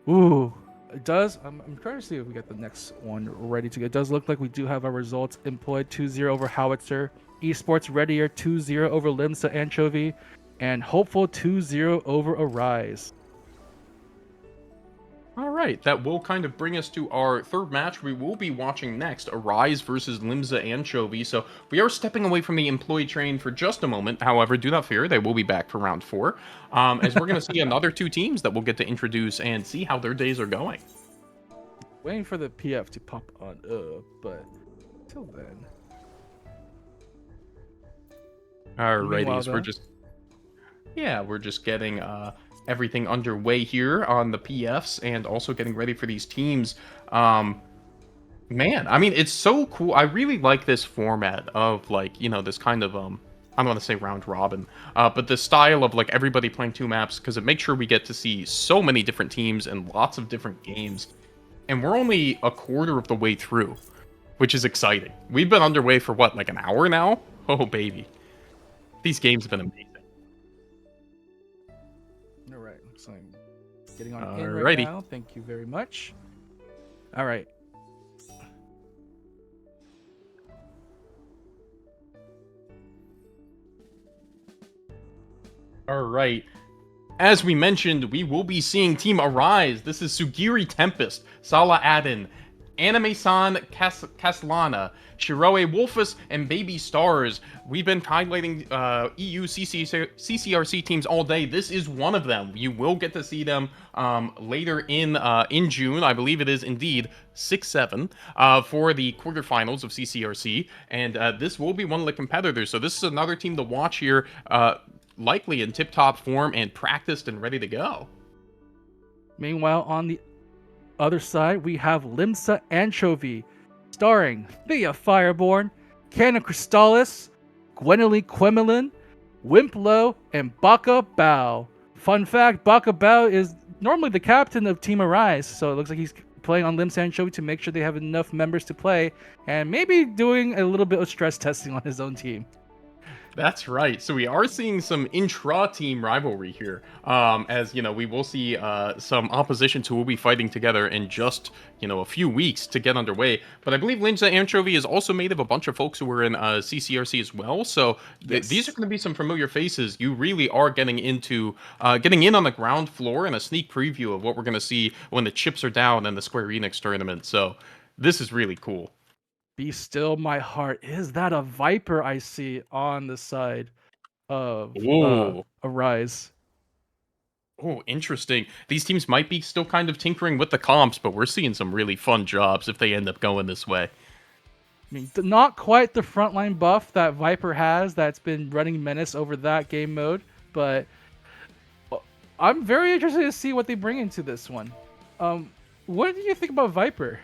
ooh, it does. I'm trying to see if we get the next one ready to go. It does look like we do have our results. Employed 2-0 over Howitzer, Esports Readier 2-0 over Limsa Anchovy, and Hopeful 2-0 over Arise. All right, that will kind of bring us to our third match we will be watching next, Arise versus Limsa Anchovy. So we are stepping away from the employee train for just a moment. However, do not fear, they will be back for round 4, as we're going to see another 2 teams that we'll get to introduce and see how their days are going. Waiting for the PF to pop on up, but till then. Alrighty, so we're just getting everything underway here on the PFs and also getting ready for these teams. Man, I mean, it's so cool. I really like this format of, like, you know, this kind of I don't want to say round robin, but the style of like everybody playing 2 maps, because it makes sure we get to see so many different teams and lots of different games. And we're only a quarter of the way through, which is exciting. We've been underway for what, like an hour now? Oh baby, these games have been amazing. All right, so I'm getting on in right Alrighty. now. Thank you very much. All right. All right. As we mentioned, we will be seeing Team Arise. This is Sugiri Tempest, Sala Adin, Anime-san Caslana, Shiroe Wolfus, and Baby Stars. We've been highlighting EU CCRC teams all day. This is one of them. You will get to see them later in June. I believe it is indeed 6-7 for the quarterfinals of CCRC, and this will be one of the competitors. So this is another team to watch here. Likely in tip-top form and practiced and ready to go. Meanwhile, on the other side, we have Limsa Anchovy, starring Thea Fireborn, Canna Crystallis, Gwendoline Quemelin, Wimplo, and Baka Bao. Fun fact, Baka Bao is normally the captain of Team Arise, so it looks like he's playing on Limsa Anchovy to make sure they have enough members to play, and maybe doing a little bit of stress testing on his own team. That's right. So we are seeing some intra-team rivalry here, as, you know, we will see some oppositions who will be fighting together in just, you know, a few weeks to get underway. But I believe Limsa Anchovy is also made of a bunch of folks who were in CCRC as well. So Yes. these are going to be some familiar faces. You really are getting into getting in on the ground floor and a sneak preview of what we're going to see when the chips are down in the Square Enix tournament. So this is really cool. Be still my heart. Is that a Viper I see on the side of Ooh. Arise? Oh, interesting. These teams might be still kind of tinkering with the comps, but we're seeing some really fun jobs if they end up going this way. I mean, not quite the frontline buff that Viper has that's been running Menace over that game mode, but I'm very interested to see what they bring into this one. What do you think about Viper?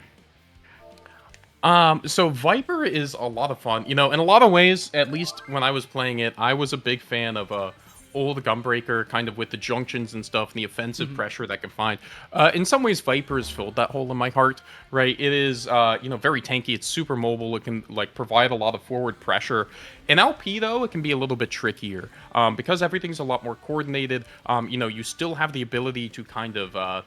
So Viper is a lot of fun. You know, in a lot of ways, at least when I was playing it, I was a big fan of old Gunbreaker, kind of with the junctions and stuff, and the offensive pressure that can find. In some ways, Viper has filled that hole in my heart, right? It is, you know, very tanky. It's super mobile. It can, like, provide a lot of forward pressure. In LP, though, it can be a little bit trickier. Because everything's a lot more coordinated, you know, you still have the ability to kind of...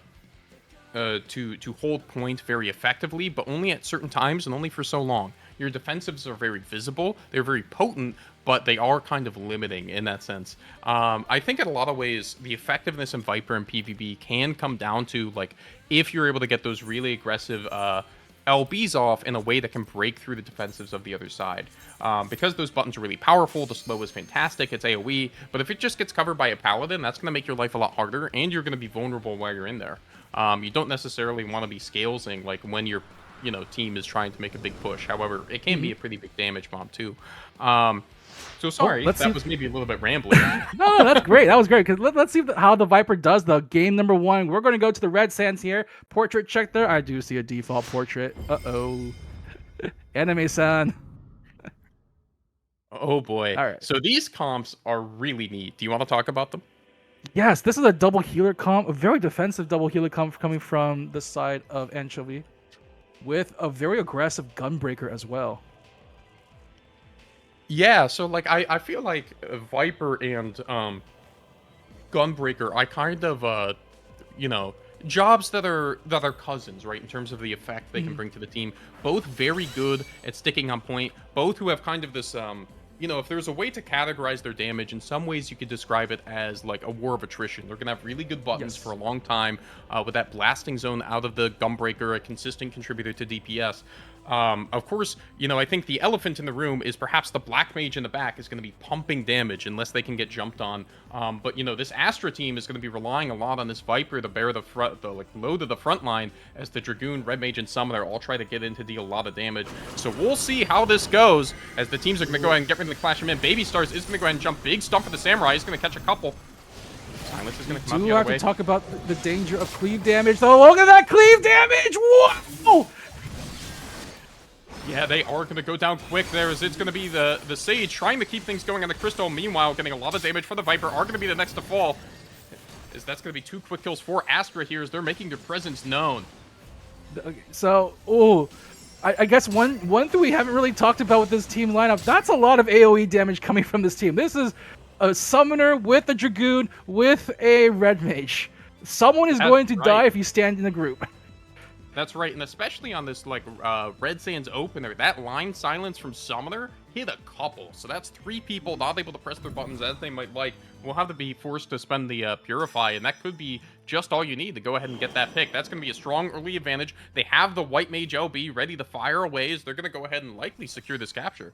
to hold point very effectively, but only at certain times and only for so long. Your defensives are very visible, they're very potent, but they are kind of limiting in that sense. I think in a lot of ways, the effectiveness in Viper and PvP can come down to, like, if you're able to get those really aggressive LBs off in a way that can break through the defensives of the other side. Because those buttons are really powerful, the slow is fantastic, it's AoE, but if it just gets covered by a paladin, that's going to make your life a lot harder, and you're going to be vulnerable while you're in there. You don't necessarily want to be scalesing, like, when your, you know, team is trying to make a big push. However, it can be a pretty big damage bomb, too. So sorry, that was maybe a little bit rambling. No, that's great. That was great. Because let's see how the Viper does, though. Game number 1. We're going to go to the Red Sands here. Portrait check there. I do see a default portrait. Uh-oh. Anime-san. Oh, boy. All right. So these comps are really neat. Do you want to talk about them? Yes, this is a double healer comp. A very defensive double healer comp coming from the side of Anchovy. With a very aggressive Gunbreaker as well. Yeah, so like I feel like Viper and Gunbreaker, I kind of you know, jobs that are cousins, right? In terms of the effect they can Mhm. bring to the team. Both very good at sticking on point. Both who have kind of this if there's a way to categorize their damage, in some ways you could describe it as like a war of attrition. They're gonna have really good buttons for Yes. a long time, with that blasting zone out of the Gunbreaker, a consistent contributor to DPS. Of course, I think the elephant in the room is perhaps the Black Mage in the back is going to be pumping damage unless they can get jumped on. But this Astra team is going to be relying a lot on this Viper to bear the front, the like load of the front line, as the Dragoon, Red Mage, and Summoner all try to get in to deal a lot of damage. So we'll see how this goes as the teams are going to go ahead and get rid of the Clash him in. Baby Stars is going to go ahead and jump. Big stump for the Samurai. He's going to catch a couple. Silence is going to come out Do the have other to way. talk about the danger of cleave damage, though. Look at that cleave damage! Whoa! Yeah, they are going to go down quick there, as it's going to be the Sage trying to keep things going on the Crystal. Meanwhile, getting a lot of damage for the Viper, are going to be the next to fall. As that's going to be 2 quick kills for Astra here, as they're making their presence known. Okay, so, I guess one thing we haven't really talked about with this team lineup, that's a lot of AoE damage coming from this team. This is a Summoner with a Dragoon with a Red Mage. Someone is That's going to right. die if you stand in the group. That's right, and especially on this Red Sands opener, that line silence from Summoner hit a couple. So that's 3 people not able to press their buttons as they might like. Will have to be forced to spend the Purify, and that could be just all you need to go ahead and get that pick. That's going to be a strong early advantage. They have the White Mage LB ready to fire away, as they're going to go ahead and likely secure this capture.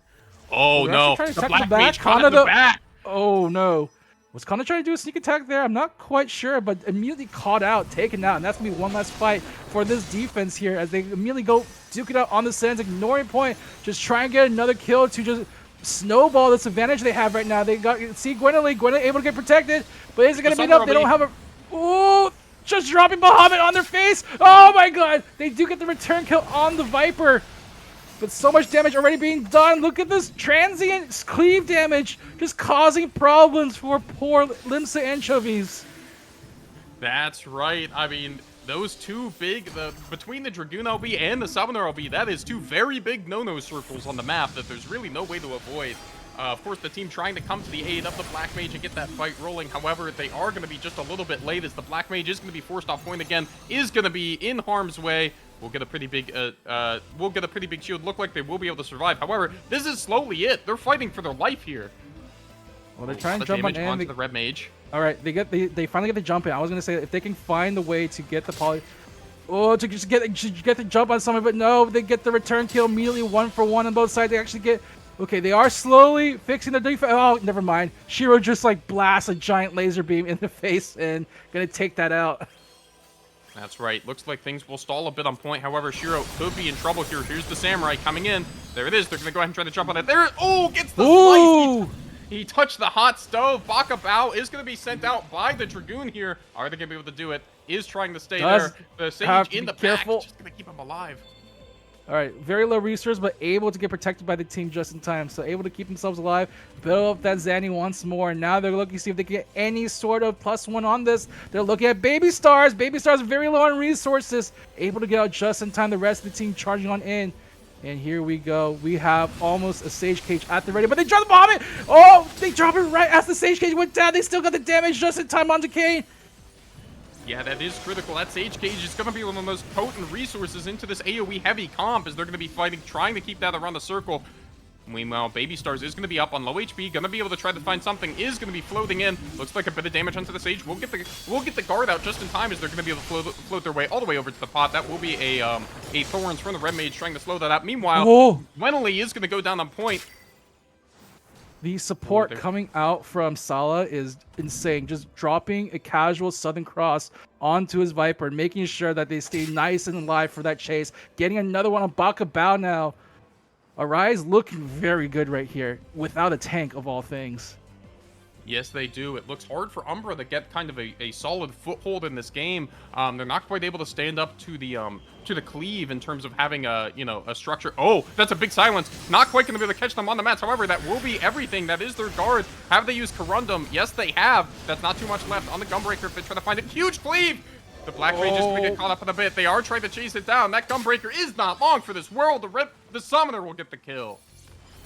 Oh They're no, actually trying to the attack Black the back. Mage caught Kana in the though- back! Oh no. Was Kana trying to do a sneak attack there? I'm not quite sure, but immediately caught out, taken out, and that's going to be one last fight for this defense here as they immediately go duke it out on the Sands, ignoring point, just try and get another kill to just snowball this advantage they have right now. They got, see Gwendolyn able to get protected, but is it going to beat up? They don't have a... Ooh! Just dropping Bahamut on their face! Oh my god! They do get the return kill on the Viper! But so much damage already being done. Look at this transient cleave damage just causing problems for poor Limsa Anchovies. That's right. I mean, those two big, between the Dragoon LB and the Summoner LB, that is 2 very big no-no circles on the map that there's really no way to avoid. Of course, the team trying to come to the aid of the Black Mage and get that fight rolling. However, they are going to be just a little bit late, as the Black Mage is going to be forced off point again, is going to be in harm's way. We'll get a pretty big, shield. Look like they will be able to survive. However, this is slowly it. They're fighting for their life here. Well, they're trying to jump on onto in. the Red Mage. All right, they finally get the jump in. I was gonna say if they can find the way to get the poly, to just get the jump on someone, but no, they get the return kill immediately, 1-for-1 on both sides. They actually get. Okay, they are slowly fixing the defense. Oh, never mind. Shiro just like blasts a giant laser beam in the face and gonna take that out. That's right. Looks like things will stall a bit on point. However, Shiro could be in trouble here. Here's the Samurai coming in. There it is. They're going to go ahead and try to jump on it. There. Oh, gets the slice. He touched the hot stove. Baka Bao is going to be sent out by the Dragoon here. Are they going to be able to do it? Is trying to stay there. The Sage in the back. Just going to keep him alive. All right, very low resource, but able to get protected by the team just in time. So able to keep themselves alive, build up that Zanny once more. And now they're looking to see if they can get any sort of +1 on this. They're looking at Baby Stars. Baby Stars very low on resources, able to get out just in time. The rest of the team charging on in. And here we go. We have almost a Sage Cage at the ready, but they drop the Bahamut. Oh, they drop it right as the Sage Cage went down. They still got the damage just in time onto Kane. Yeah, that is critical. That Sage Cage is going to be one of the most potent resources into this AoE heavy comp, as they're going to be fighting, trying to keep that around the circle. Meanwhile, Baby Stars is going to be up on low HP, going to be able to try to find something, is going to be floating in. Looks like a bit of damage onto the Sage. We'll get the guard out just in time, as they're going to be able to float their way all the way over to the pot. That will be a Thorns from the Red Mage trying to slow that out. Meanwhile, Gwenolyn is going to go down on point. The support coming out from Sala is insane. Just dropping a casual Southern Cross onto his Viper, making sure that they stay nice and alive for that chase. Getting another one on Baka Bao now. Arise looking very good right here, without a tank of all things. Yes, they do. It looks hard for Umbra to get kind of a solid foothold in this game. They're not quite able to stand up to the cleave in terms of having a structure. Oh, that's a big silence. Not quite going to be able to catch them on the mats. However, that will be everything. That is their guard. Have they used Corundum? Yes, they have. That's not too much left on the Gunbreaker if they try to find it. Huge cleave! The Black Mage is going to get caught up in a bit. They are trying to chase it down. That Gunbreaker is not long for this world. The Summoner will get the kill.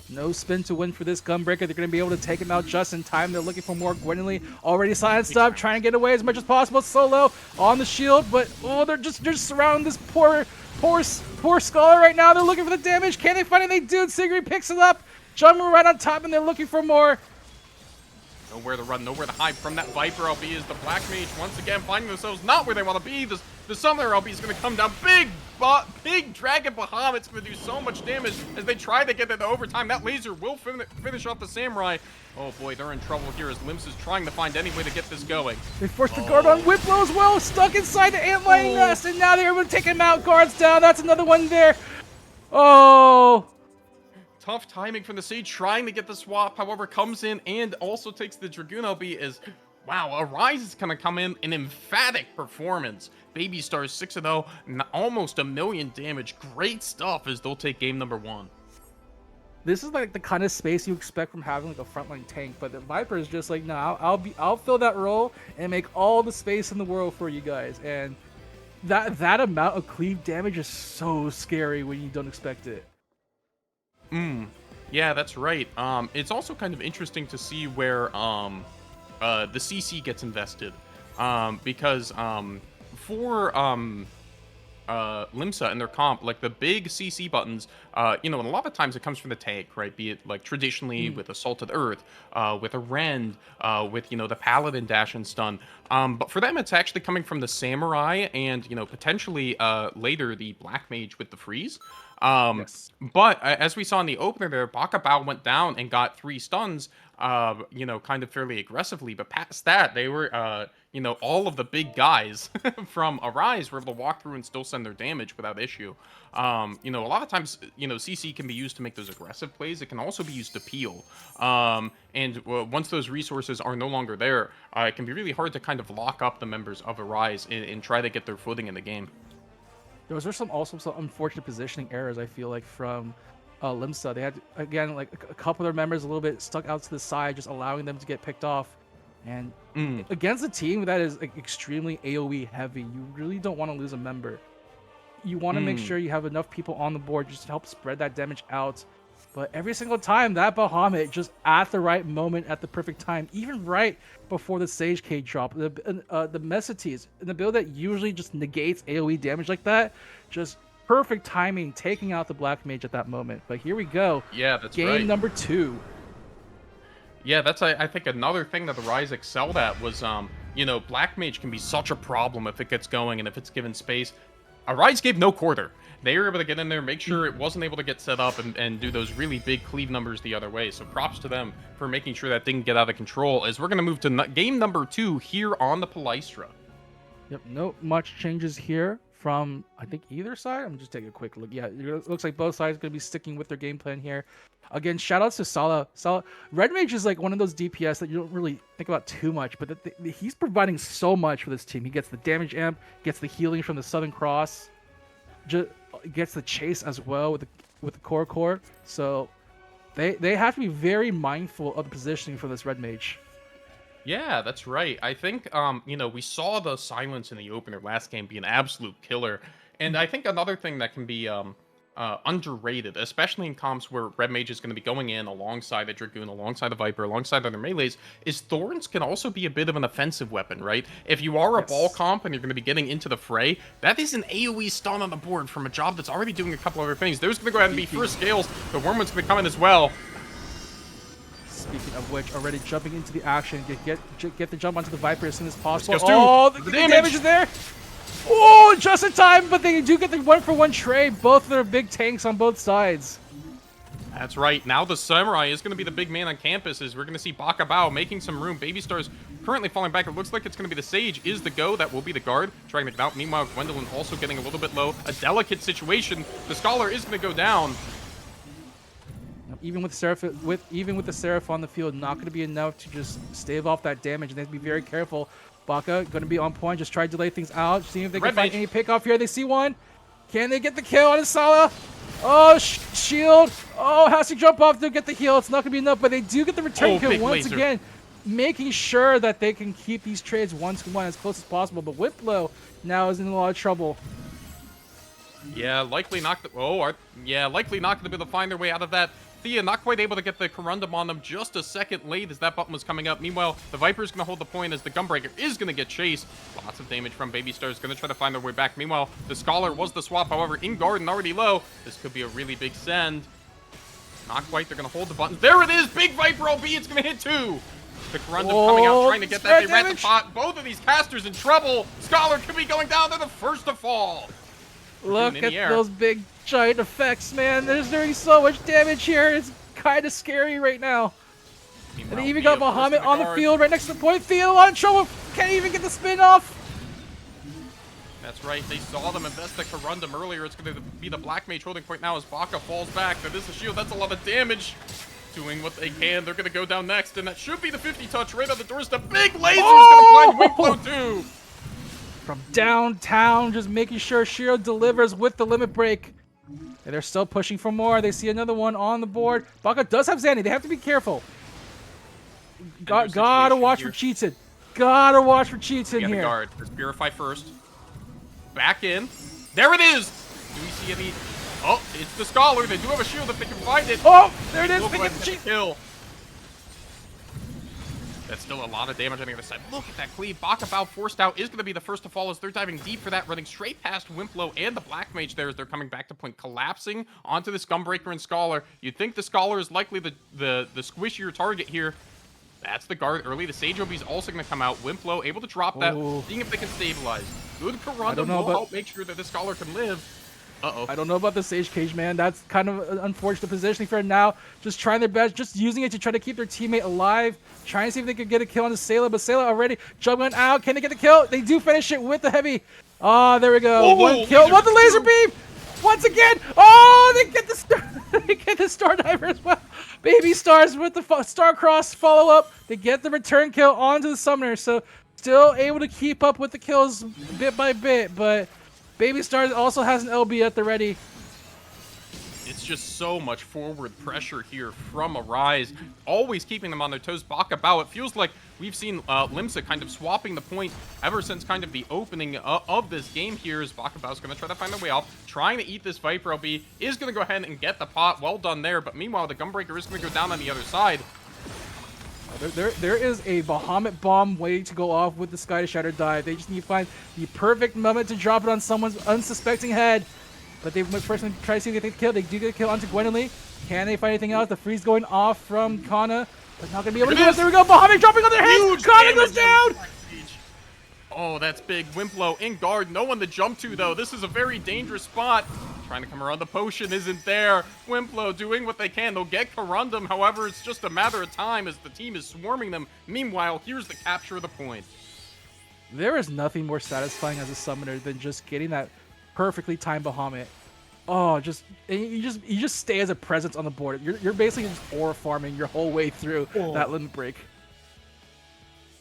No spin to win for this Gunbreaker. They're going to be able to take him out just in time. They're looking for more. Gwendolyn already silenced up, trying to get away as much as possible. Solo on the shield, but oh, they're just surrounding this poor Scholar right now. They're looking for the damage. Can they find it? They do. Sigrid picks it up, jumping right on top, and they're looking for more. Nowhere to run, nowhere to hide from that Viper LB as the Black Mage once again finding themselves not where they want to be. The Summoner LB is going to come down. Big Dragon Bahamut's going to do so much damage as they try to get into overtime. That laser will finish off the Samurai. Oh boy, they're in trouble here as Limps is trying to find any way to get this going. They forced the guard on Whiplow as well, stuck inside the antlion nest, and now they're able to take him out. Guards down, that's another one there. Oh. Tough timing from the Sage trying to get the swap, however, comes in and also takes the Dragoon LB as, wow, Arise is going to come in an emphatic performance. Baby Stars 6-0, almost 1 million damage. Great stuff as they'll take game number 1. This is like the kind of space you expect from having like a frontline tank, but the Viper is just like, no, I'll fill that role and make all the space in the world for you guys. And that amount of cleave damage is so scary when you don't expect it. Yeah, that's right. It's also kind of interesting to see where the CC gets invested, because for Limsa and their comp, like the big CC buttons, and a lot of times it comes from the tank, right? Be it like traditionally with Assaulted Earth, with a Rend, with, the Paladin dash and stun. But for them, it's actually coming from the Samurai and, potentially later the Black Mage with the Freeze. Yes. But as we saw in the opener there, Baka Bao went down and got 3 stuns, kind of fairly aggressively. But past that, they were, all of the big guys from Arise were able to walk through and still send their damage without issue. A lot of times, CC can be used to make those aggressive plays. It can also be used to peel. Once those resources are no longer there, it can be really hard to kind of lock up the members of Arise and try to get their footing in the game. Those are some unfortunate positioning errors, I feel like, from Limsa. They had, again, like a couple of their members a little bit stuck out to the side, just allowing them to get picked off. And against a team that is like extremely AoE heavy, you really don't want to lose a member. You want to make sure you have enough people on the board just to help spread that damage out. But every single time, that Bahamut just at the right moment, at the perfect time, even right before the Sage Cage drop, the Mesites, the build that usually just negates AoE damage like that, just perfect timing, taking out the Black Mage at that moment. But here we go. Yeah, that's Game right. number 2. Yeah, that's, I think, another thing that the Rise excelled at was, Black Mage can be such a problem if it gets going and if it's given space. Arise gave no quarter. They were able to get in there, make sure it wasn't able to get set up and do those really big cleave numbers the other way. So props to them for making sure that didn't get out of control as we're going to move to game number 2 here on the Palestra. Yep, no much changes here from, I think, either side. I'm just taking a quick look. Yeah, it looks like both sides are going to be sticking with their game plan here. Again, shout outs to Sala. Red Mage is like one of those DPS that you don't really think about too much, but he's providing so much for this team. He gets the damage amp, gets the healing from the Southern Cross, gets the chase as well with the core. So they have to be very mindful of the positioning for this Red Mage. Yeah, that's right. I think, we saw the silence in the opener last game be an absolute killer. And I think another thing that can be underrated, especially in comps where Red Mage is going to be going in alongside the Dragoon, alongside the Viper, alongside other melees, is Thorns can also be a bit of an offensive weapon, right? If you are a ball comp and you're going to be getting into the fray, that is an AoE stun on the board from a job that's already doing a couple other things. There's going to go ahead and be first scales, but Wormwood's going to come in as well. Speaking of which, already jumping into the action, get the jump onto the Viper as soon as possible. Let's go, oh, the damage is there. Oh, just in time, but they do get the 1-for-1 trade. Both of their big tanks on both sides. That's right. Now the Samurai is going to be the big man on campus as we're going to see Baka Bao making some room. Baby Star's currently falling back. It looks like it's going to be the Sage is the go. That will be the guard. Trying to get out. Meanwhile, Gwendolyn also getting a little bit low. A delicate situation. The Scholar is going to go down. Even with the Seraph on the field, not going to be enough to just stave off that damage. And they have to be very careful. Baka going to be on point. Just try to delay things out. See if they can find any pickoff here. They see one. Can they get the kill on Isala? Oh, shield. Oh, has to jump off to get the heal. It's not going to be enough, but they do get the return kill once again, making sure that they can keep these trades 1-to-1 as close as possible. But Whiplow now is in a lot of trouble. Yeah, likely not. Likely not going to be able to find their way out of that. Thea not quite able to get the Corundum on them just a second late as that button was coming up. Meanwhile, the Viper's going to hold the point as the Gunbreaker is going to get chased. Lots of damage from Baby Stars, going to try to find their way back. Meanwhile, the Scholar was the swap. However, in Garden already low. This could be a really big send. Not quite. They're going to hold the buttons. There it is! Big Viper OB. It's going to hit 2. The Corundum coming out, trying to get that. They ran the pot. Both of these casters in trouble. Scholar could be going down. They're the first to fall. Look at those big giant effects, man. They're doing so much damage here. It's kind of scary right now. And they even got Bahamut on the field right next to the point. Theo on trouble. Can't even get the spin off. That's right. They saw them invest the Corundum earlier. It's going to be the Black Mage holding point now as Baka falls back. That is a shield. That's a lot of damage. Doing what they can. They're going to go down next. And that should be the 50 touch right on the doorstep. Big laser's going to find Winklow too. From downtown, just making sure Shiro delivers with the limit break. And they're still pushing for more. They see another one on the board. Baka does have Zanny. They have to be careful. Gotta watch for cheats in. Gotta watch for cheats in here. Guard. Let's Purify first. Back in. There it is! Do we see any... Oh, it's the Scholar. They do have a shield if they can find it. Oh, there it is. They get the cheat. Kill. That's still a lot of damage on the other side. Look at that cleave. Bakabao forced out is going to be the first to fall as they're diving deep for that, running straight past Wimplo and the Black Mage there as they're coming back to point, collapsing onto the Gunbreaker and Scholar. You'd think the Scholar is likely the squishier target here. That's the guard early. The Sage OB is also going to come out. Wimplo able to drop that, seeing if they can stabilize. Good Corundum will help make sure that the Scholar can live. Uh-oh. I don't know about the Sage Cage, man. That's kind of an unfortunate positioning for it now. Just trying their best, just using it to try to keep their teammate alive. Trying to see if they could get a kill on the Sailor, but Sailor already jumping out. Can they get the kill? They do finish it with the heavy. Oh, there we go. Whoa, one kill. What, the laser beam? Once again. Oh, they get the star. They get the Star Diver as well. Baby Stars with the Star Cross follow up. They get the return kill onto the Summoner. So still able to keep up with the kills bit by bit, but Baby Stars also has an LB at the ready. It's just so much forward pressure here from Arise, always keeping them on their toes. Bakabao, it feels like we've seen Limsa kind of swapping the point ever since kind of the opening of this game here as Bakabao's going to try to find a way off, trying to eat this Viper LB, is going to go ahead and get the pot. Well done there, but meanwhile, the Gunbreaker is going to go down on the other side. There is a Bahamut bomb waiting to go off with the Sky to Shatter dive. They just need to find the perfect moment to drop it on someone's unsuspecting head. But they first try to see if they get the kill. They do get a kill onto Gwendolyn. Can they find anything else? The freeze going off from Kana, but not going to be able to do it. There we go. Bahamut dropping on their heads. Kana goes down. Oh, that's big. Wimplo in guard. No one to jump to, though. This is a very dangerous spot. Trying to come around. The potion isn't there. Wimplo doing what they can. They'll get Corundum. However, it's just a matter of time as the team is swarming them. Meanwhile, here's the capture of the point. There is nothing more satisfying as a summoner than just getting that perfectly timed Bahamut. Oh, you just stay as a presence on the board. You're basically just aura farming your whole way through that limit break.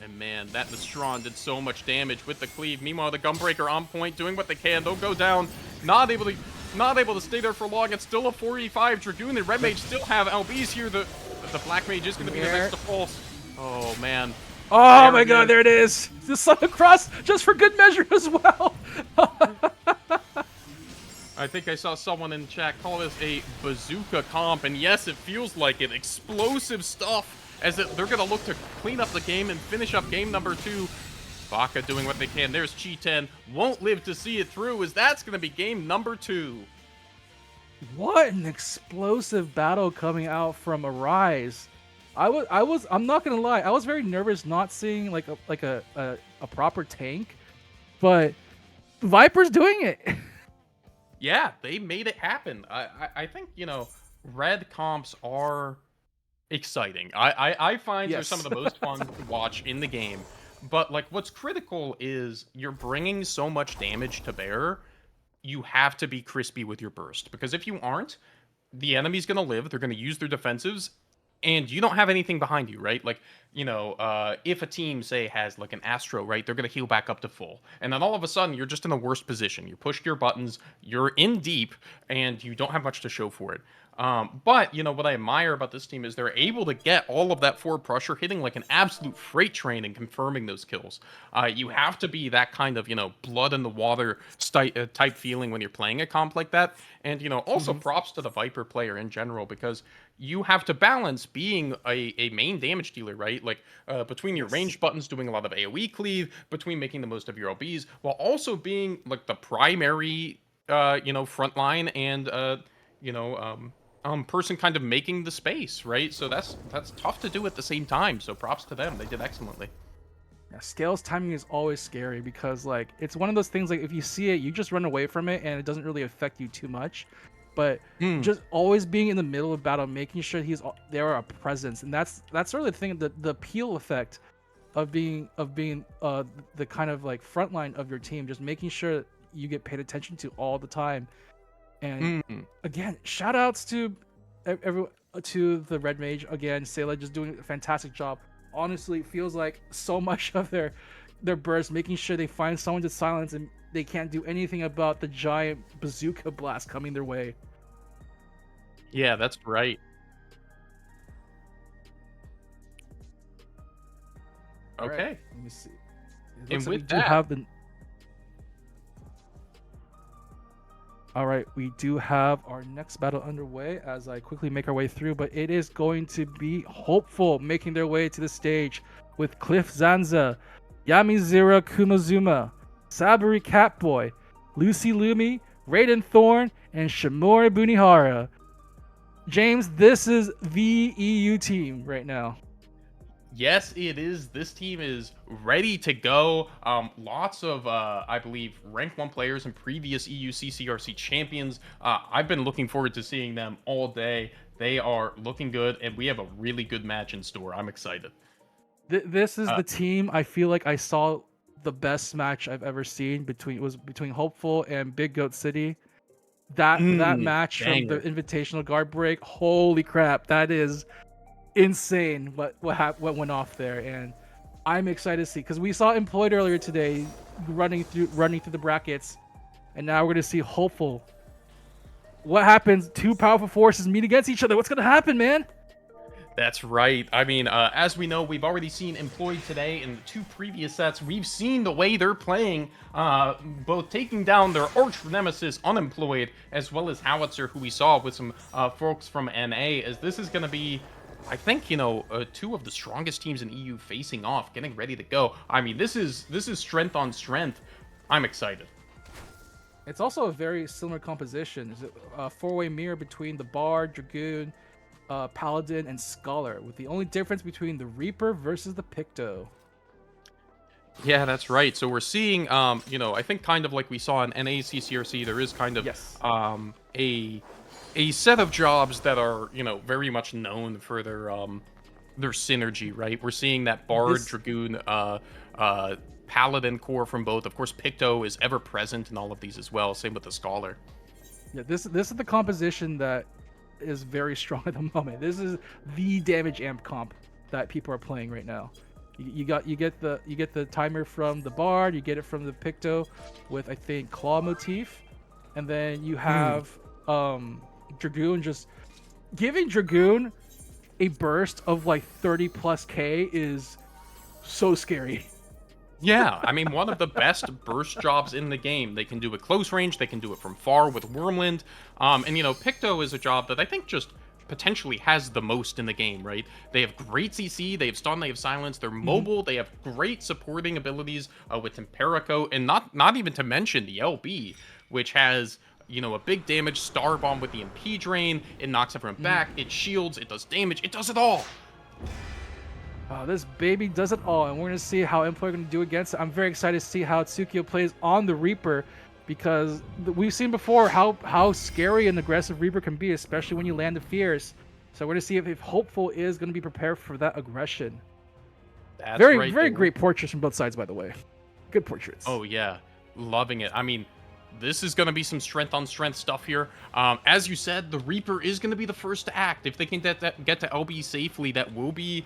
And man, that Mistron did so much damage with the cleave. Meanwhile, the Gunbreaker on point, doing what they can. They'll go down, not able to stay there for long. It's still a 4v5 Dragoon. The Red Mage still have LBs here. The Black Mage is going to be the next to pulse. Oh man. Oh my God, there it is. The Sun across just for good measure as well. I think I saw someone in chat call this a bazooka comp, and yes, it feels like it. Explosive stuff, as they're going to look to clean up the game and finish up game number 2. Baka doing what they can. There's Chi-10. Won't live to see it through, as that's going to be game number 2. What an explosive battle coming out from Arise. I'm not going to lie, I was very nervous not seeing like a proper tank, but Viper's doing it. Yeah, they made it happen. I think, red comps are exciting. I find they're some of the most fun to watch in the game. But, like, what's critical is you're bringing so much damage to bear, you have to be crispy with your burst. Because if you aren't, the enemy's going to live, they're going to use their defensives, and you don't have anything behind you, right? Like, if a team, say, has, like, an Astro, right, they're going to heal back up to full. And then all of a sudden, you're just in the worst position. You pushed your buttons, you're in deep, and you don't have much to show for it. But, what I admire about this team is they're able to get all of that forward pressure, hitting like an absolute freight train and confirming those kills. You have to be that kind of, blood in the water type feeling when you're playing a comp like that. And, also props to the Viper player in general, because you have to balance being a main damage dealer, right? Like between your Yes. ranged buttons doing a lot of AoE cleave, between making the most of your LBs, while also being like the primary, front line and person kind of making the space, right? So that's tough to do at the same time. So props to them; they did excellently. Yeah, Scales timing is always scary because like it's one of those things like if you see it, you just run away from it and it doesn't really affect you too much. But Mm, just always being in the middle of battle, making sure there a presence, and that's sort of the thing, the peel effect of being the kind of like front line of your team, just making sure you get paid attention to all the time. And mm. again, shout outs to every to the Red Mage again, Sayla just doing a fantastic job. Honestly, it feels like so much of their bursts, making sure they find someone to silence and they can't do anything about the giant bazooka blast coming their way. Yeah, that's right. All right, Okay. let me see. It And looks like we with do that, have the. All right, we do have our next battle underway as I quickly make our way through, but it is going to be Hopeful making their way to the stage with Cliff Zanza, Yamizura Kumazuma, Saburi Catboy, Lucy Lumi, Raiden Thorn, and Shimori Bunihara. James, this is the EU team right now. yes, it is. This team is ready to go. Lots of, I believe, rank 1 players and previous EU CCRC champions. I've been looking forward to seeing them all day. They are looking good, and we have a really good match in store. I'm excited. This is Uh, the team I feel like I saw the best match I've ever seen between Hopeful and Big Goat City. That match from the Banger. Invitational Guard break, holy crap, that is insane what went off there, and I'm excited to see because we saw Employed earlier today running through the brackets, and now we're gonna see Hopeful. What happens? Two powerful forces meet against each other. What's gonna happen, man? That's right. I mean, as we know, we've already seen Employed today in the 2 previous sets. We've seen the way they're playing, both taking down their arch nemesis, Unemployed, as well as Howitzer, who we saw with some folks from NA, as this is going to be, I think, 2 of the strongest teams in EU facing off, getting ready to go. I mean, this is strength on strength. I'm excited. It's also a very similar composition. It's a four-way mirror between the Bard, Dragoon, Paladin, and Scholar, with the only difference between the Reaper versus the Picto. Yeah, that's right. So we're seeing, I think kind of like we saw in NACCRC, there is kind of Yes. A set of jobs that are, very much known for their synergy, right? We're seeing that Bard, This- Dragoon, Paladin core from both. Of course, Picto is ever present in all of these as well. Same with the Scholar. Yeah, this is the composition that is very strong at the moment. This is the damage amp comp that people are playing right now. You get the timer from the Bard, you get it from the Picto with I think claw motif, and then you have Dragoon. Just giving Dragoon a burst of like 30 plus K is so scary. Yeah, I mean, one of the best burst jobs in the game. They can do it close range, they can do it from far with Wormland. And, Picto is a job that I think just potentially has the most in the game, right? They have great CC, they have stun, they have silence, they're mobile, they have great supporting abilities with Temperico, and not even to mention the LB, which has, a big damage star bomb with the MP drain, it knocks everyone back, it shields, it does damage, it does it all! This baby does it all, and we're going to see how Employer going to do against it. I'm very excited to see how Tsukio plays on the Reaper, because we've seen before how scary and aggressive Reaper can be, especially when you land the Fears. So we're going to see if Hopeful is going to be prepared for that aggression. That's Very right, very they great portraits from both sides, by the way. Good portraits. Oh yeah, loving it. I mean, this is going to be some strength on strength stuff here. As you said, the Reaper is going to be the first to act. If they can get to LB safely, that will be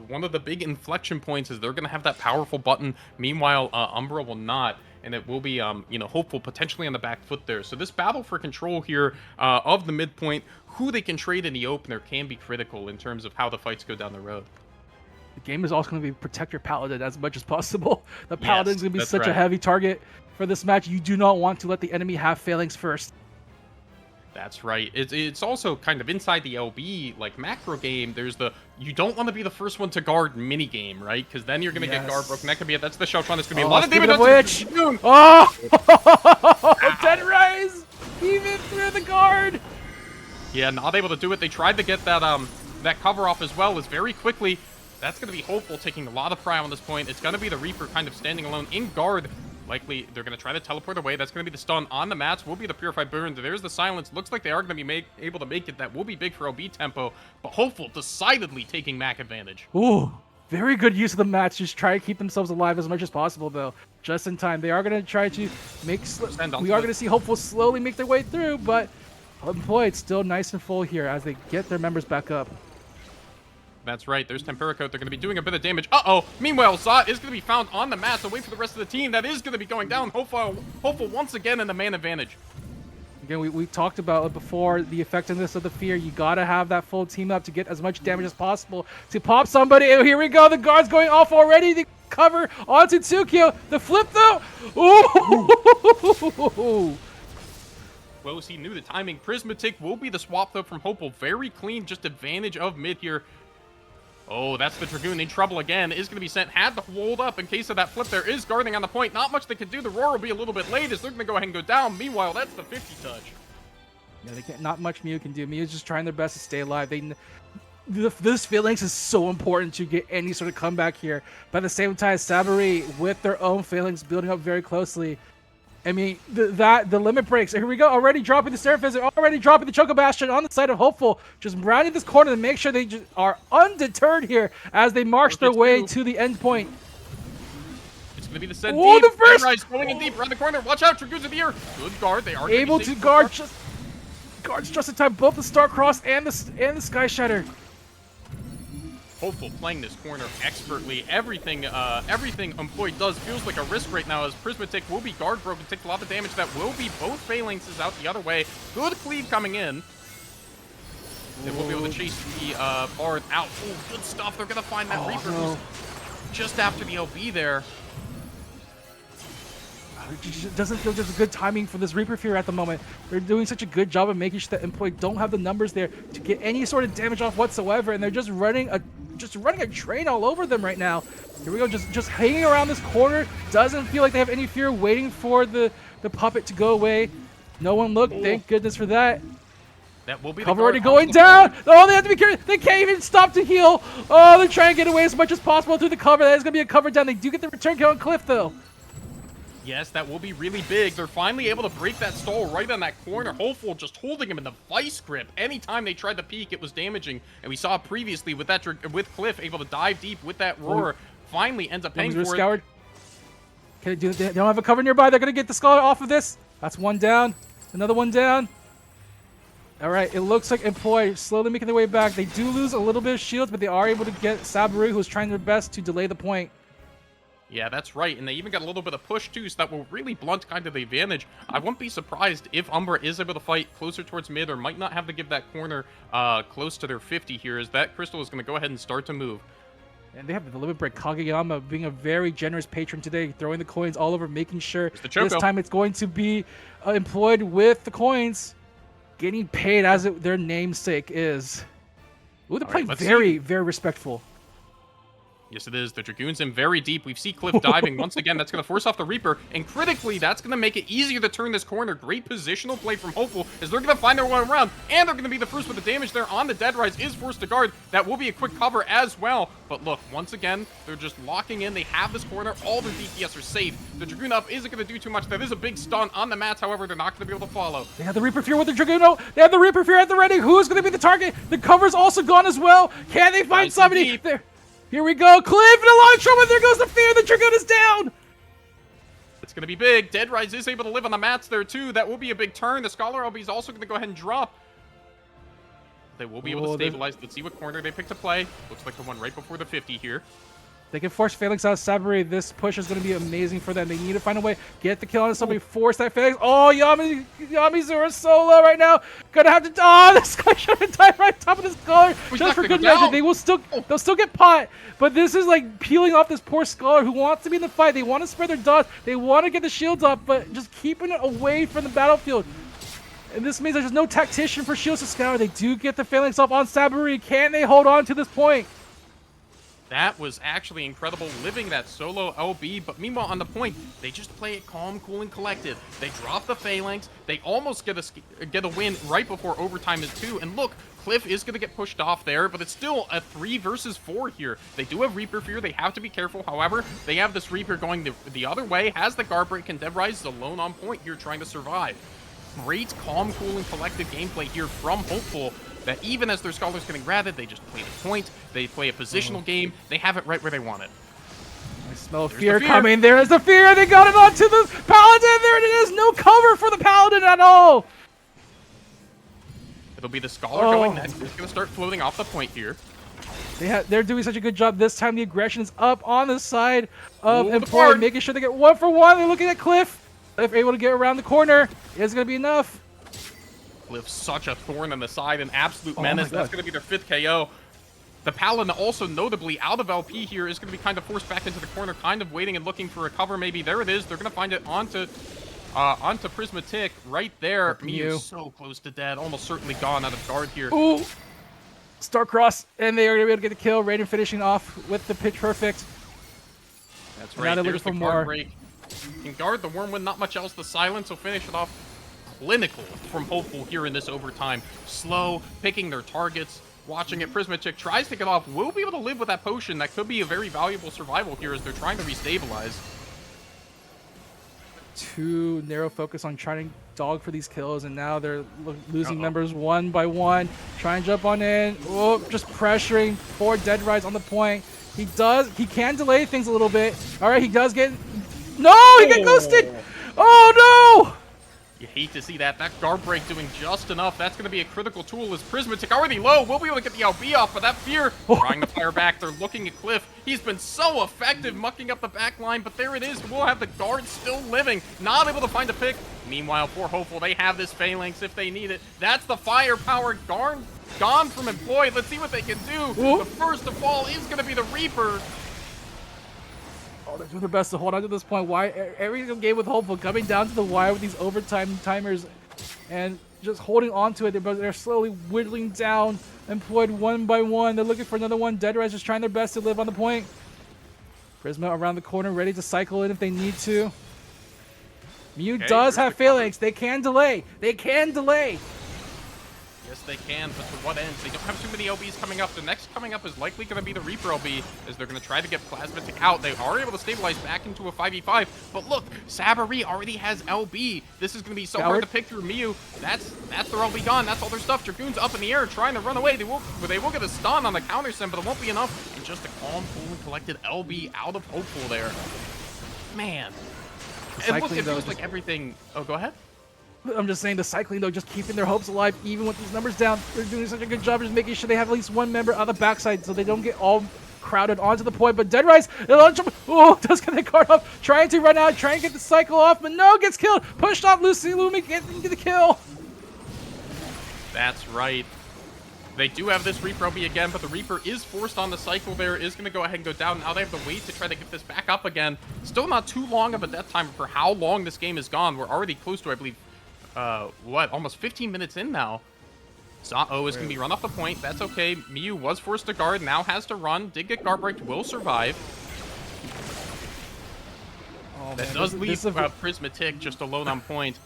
one of the big inflection points. Is they're going to have that powerful button. Meanwhile, Umbra will not, and it will be Hopeful potentially on the back foot there. So this battle for control here of the midpoint, who they can trade in the opener, can be critical in terms of how the fights go down the road. The game is also going to be protect your Paladin as much as possible. The Paladin's going to be that's such a right. heavy target for this match. You do not want to let the enemy have phalanx first. That's right. It's also kind of inside the LB, like, macro game, there's the, you don't want to be the first one to guard mini game, right? Because then you're going to get guard broken. That could be, that's the Sheltron. There's going to be a lot of damage. Which? Oh! Dead Rise! Even through the guard! Yeah, not able to do it. They tried to get that that cover off as well, as very quickly. That's going to be Hopeful taking a lot of prio on this point. It's going to be the Reaper kind of standing alone in guard. Likely, they're going to try to teleport away. That's going to be the stun on the mats. Will be the Purified Burn. There's the Silence. Looks like they are going to be able to make it. That will be big for OB tempo. But Hopeful decidedly taking Mac advantage. Ooh, very good use of the mats. Just try to keep themselves alive as much as possible, though. Just in time. They are going to try to make... We are going to see Hopeful slowly make their way through, but... Employed still nice and full here as they get their members back up. That's right. There's Tempera Coat. They're going to be doing a bit of damage. Uh-oh. Meanwhile, Zot is going to be found on the mat, so wait for the rest of the team. That is going to be going down. Hopeful once again in the man advantage. Again, we talked about it before, the effectiveness of the Fear. You got to have that full team up to get as much damage as possible to pop somebody. And here we go. The guard's going off already. The cover onto Tsukio. The flip, though. Ooh. Close. He knew the timing. Prismatic will be the swap, though, from Hopeful. Very clean. Just advantage of mid here. Oh, that's the Dragoon in trouble again. Is going to be sent. Had to hold up in case of that flip. There is guarding on the point. Not much they can do. The Roar will be a little bit late as they're going to go ahead and go down. Meanwhile, that's the 50 touch. Yeah, they can't, not much Mew can do. Mew's just trying their best to stay alive. This Phalanx is so important to get any sort of comeback here. But at the same time, Sabari with their own Phalanx building up very closely. I mean, the limit breaks. Here we go. Already dropping the Seraph Visit. Already dropping the Choco Bastion on the side of Hopeful. Just rounding this corner to make sure they just are undeterred here as they march their way to the end point. It's going to be the send deep. The first! Rise going in deep around the corner. Watch out. Dragoons in the air. Good guard. They are able to guard guards just in time. Both the Star-Cross and the Sky Shatter. Hopeful playing this corner expertly. Everything Employed does feels like a risk right now as Prismatic will be guard broken, takes a lot of damage. That will be both Phalanxes out the other way. Good cleave coming in. They will be able to chase the Bard out. Oh, good stuff. They're going to find that Reaper who's just after the LB there. It doesn't feel just good timing for this Reaper Fear at the moment. They're doing such a good job of making sure that Employed don't have the numbers there to get any sort of damage off whatsoever, and they're just running a train all over them right now. Here we go, just hanging around this corner. Doesn't feel like they have any fear, waiting for the puppet to go away. No one looked, thank goodness for that. That will be cover already going down. Oh, they have to be careful. They can't even stop to heal. Oh, they're trying to get away as much as possible through the cover. That is going to be a cover down. They do get the return kill on Cliff, though. Yes, that will be really big. They're finally able to break that stall right on that corner. Hopeful just holding him in the vice grip. Anytime they tried to peek, it was damaging. And we saw previously with Cliff able to dive deep with that Roar. Finally ends up paying for it. Okay, they don't have a cover nearby. They're going to get the Scholar off of this. That's one down. Another one down. All right, it looks like Employ slowly making their way back. They do lose a little bit of shields, but they are able to get Sabaru, who's trying their best to delay the point. Yeah, that's right, and they even got a little bit of push too, so that will really blunt kind of the advantage. I wouldn't be surprised if Umbra is able to fight closer towards mid, or might not have to give that corner close to their 50 here, as that Crystal is going to go ahead and start to move. And they have the limit break. Kageyama being a very generous patron today, throwing the coins all over, making sure this time it's going to be Employed with the coins, getting paid as their namesake is. Ooh, they're playing very, very respectful. Yes, it is. The Dragoon's in very deep. We see Cliff diving. Once again, that's going to force off the Reaper. And critically, that's going to make it easier to turn this corner. Great positional play from Hopeful as they're going to find their way around. And they're going to be the first with the damage there on the Dead Rise. Is forced to guard. That will be a quick cover as well. But look, once again, they're just locking in. They have this corner. All their DPS are safe. The Dragoon up isn't going to do too much. That is a big stun on the mats. However, they're not going to be able to follow. They have the Reaper Fear with the Dragoon. Oh, they have the Reaper Fear at the ready. Who's going to be the target? The cover's also gone as well. Can they find somebody? There. Here we go. Cliff in a lot of trouble. There goes the Fear. The Dragoon is down. It's going to be big. Dead Rise is able to live on the mats there, too. That will be a big turn. The Scholar LB is also going to go ahead and drop. They will be able to stabilize. Let's see what corner they pick to play. Looks like the one right before the 50 here. They can force Phalanx out of Sabari. This push is going to be amazing for them. They need to find a way. Get the kill on somebody. Force that Phalanx. Oh, Yamizura solo right now. Gonna have to. Oh, this guy should have died right on top of the Scholar. Just for good measure. They'll still get pot. But this is like peeling off this poor Scholar who wants to be in the fight. They want to spread their dust. They want to get the shields up, but just keeping it away from the battlefield. And this means there's no tactician for Shields to scour. They do get the phalanx off on Saburi. Can they hold on to this point? That was actually incredible, living that solo LB, but meanwhile on the point, they just play it calm, cool, and collected. They drop the phalanx, they almost get a win right before overtime is 2, and look, Cliff is going to get pushed off there, but it's still a 3 versus 4 here. They do have Reaper Fear, they have to be careful, however, they have this Reaper going the other way, has the guard break, and Dead Rise is alone on point here trying to survive. Great, calm, cool, and collected gameplay here from Hopeful, that even as their Scholars getting ratted, they just play the point, they play a positional game, they have it right where they want it. I smell fear coming. There is the fear. They got it onto the Paladin. There it is. No cover for the Paladin at all. It'll be the Scholar going next. He's going to start floating off the point here. They're doing such a good job this time. The aggression is up on the side of Employed, making sure they get 1 for 1. They're looking at Cliff. If able to get around the corner, it's going to be enough. Cliff, such a thorn in the side, an absolute menace. That's going to be their 5th KO. The Paladin, also notably out of LP here, is going to be kind of forced back into the corner, kind of waiting and looking for a cover maybe. There it is. They're going to find it onto Prismatic right there. Mew so close to dead, almost certainly gone out of guard here. Ooh! Starcross, and they are going to be able to get the kill. Raiden finishing off with the pitch perfect. That's right. There's the guard break. Can guard the Wormwind, not much else. The silence will finish it off. Clinical from Hopeful here in this overtime. Slow, picking their targets, watching it. Prismatic tries to get off. Will be able to live with that potion. That could be a very valuable survival here as they're trying to restabilize. Too narrow focus on trying to dog for these kills, and now they're losing members 1 by 1. Try and jump on in. Oh, just pressuring for Dead Rise on the point. He can delay things a little bit. All right, he does get... No, he got ghosted! Oh, no! You hate to see that. That guard break doing just enough. That's going to be a critical tool as Prismatic already low. We'll be able to get the LB off, but that Fear trying to fire back. They're looking at Cliff. He's been so effective mucking up the back line, but there it is. We'll have the guard still living. Not able to find a pick. Meanwhile, for Hopeful, they have this Phalanx if they need it. That's the firepower gone from Employed. Let's see what they can do. The first to fall is going to be the Reaper. Oh, they're doing their best to hold on to this point. Why every game with Hopeful coming down to the wire with these overtime timers and just holding on to it. They're slowly whittling down. Employed 1 by 1. They're looking for another one. Dead Rise just trying their best to live on the point. Prisma around the corner, ready to cycle in if they need to. Mew does have Phalanx. They can delay. They can delay. Yes, they can, but to what ends? They don't have too many LBs coming up. The next coming up is likely going to be the Reaper LB, as they're going to try to get Plasmatic out. They are able to stabilize back into a 5v5, but look, Saburi already has LB. This is going to be so hard to pick through Mew. That's their LB gone. That's all their stuff. Dragoon's up in the air trying to run away. They will get a stun on the counter sim, but it won't be enough. And just a calm, cool, and collected LB out of Hopeful there. Man. And look, it feels like everything... Oh, go ahead. I'm just saying the cycling, though, just keeping their hopes alive, even with these numbers down. They're doing such a good job just making sure they have at least one member on the backside so they don't get all crowded onto the point. But Dead Rise, does get the card off, trying to run out, trying to get the cycle off, but no, gets killed. Pushed off Lucy Lumi, getting the kill. That's right. They do have this Reaper LB again, but the Reaper is forced on the cycle there, is going to go ahead and go down. Now they have to wait to try to get this back up again. Still not too long of a death time for how long this game has gone. We're already close to, I believe, almost 15 minutes in now. Zao is going to be run off the point. That's okay. Mew was forced to guard, now has to run. Did get guard breaked, will survive. Oh, that does leave Prismatic just alone on point.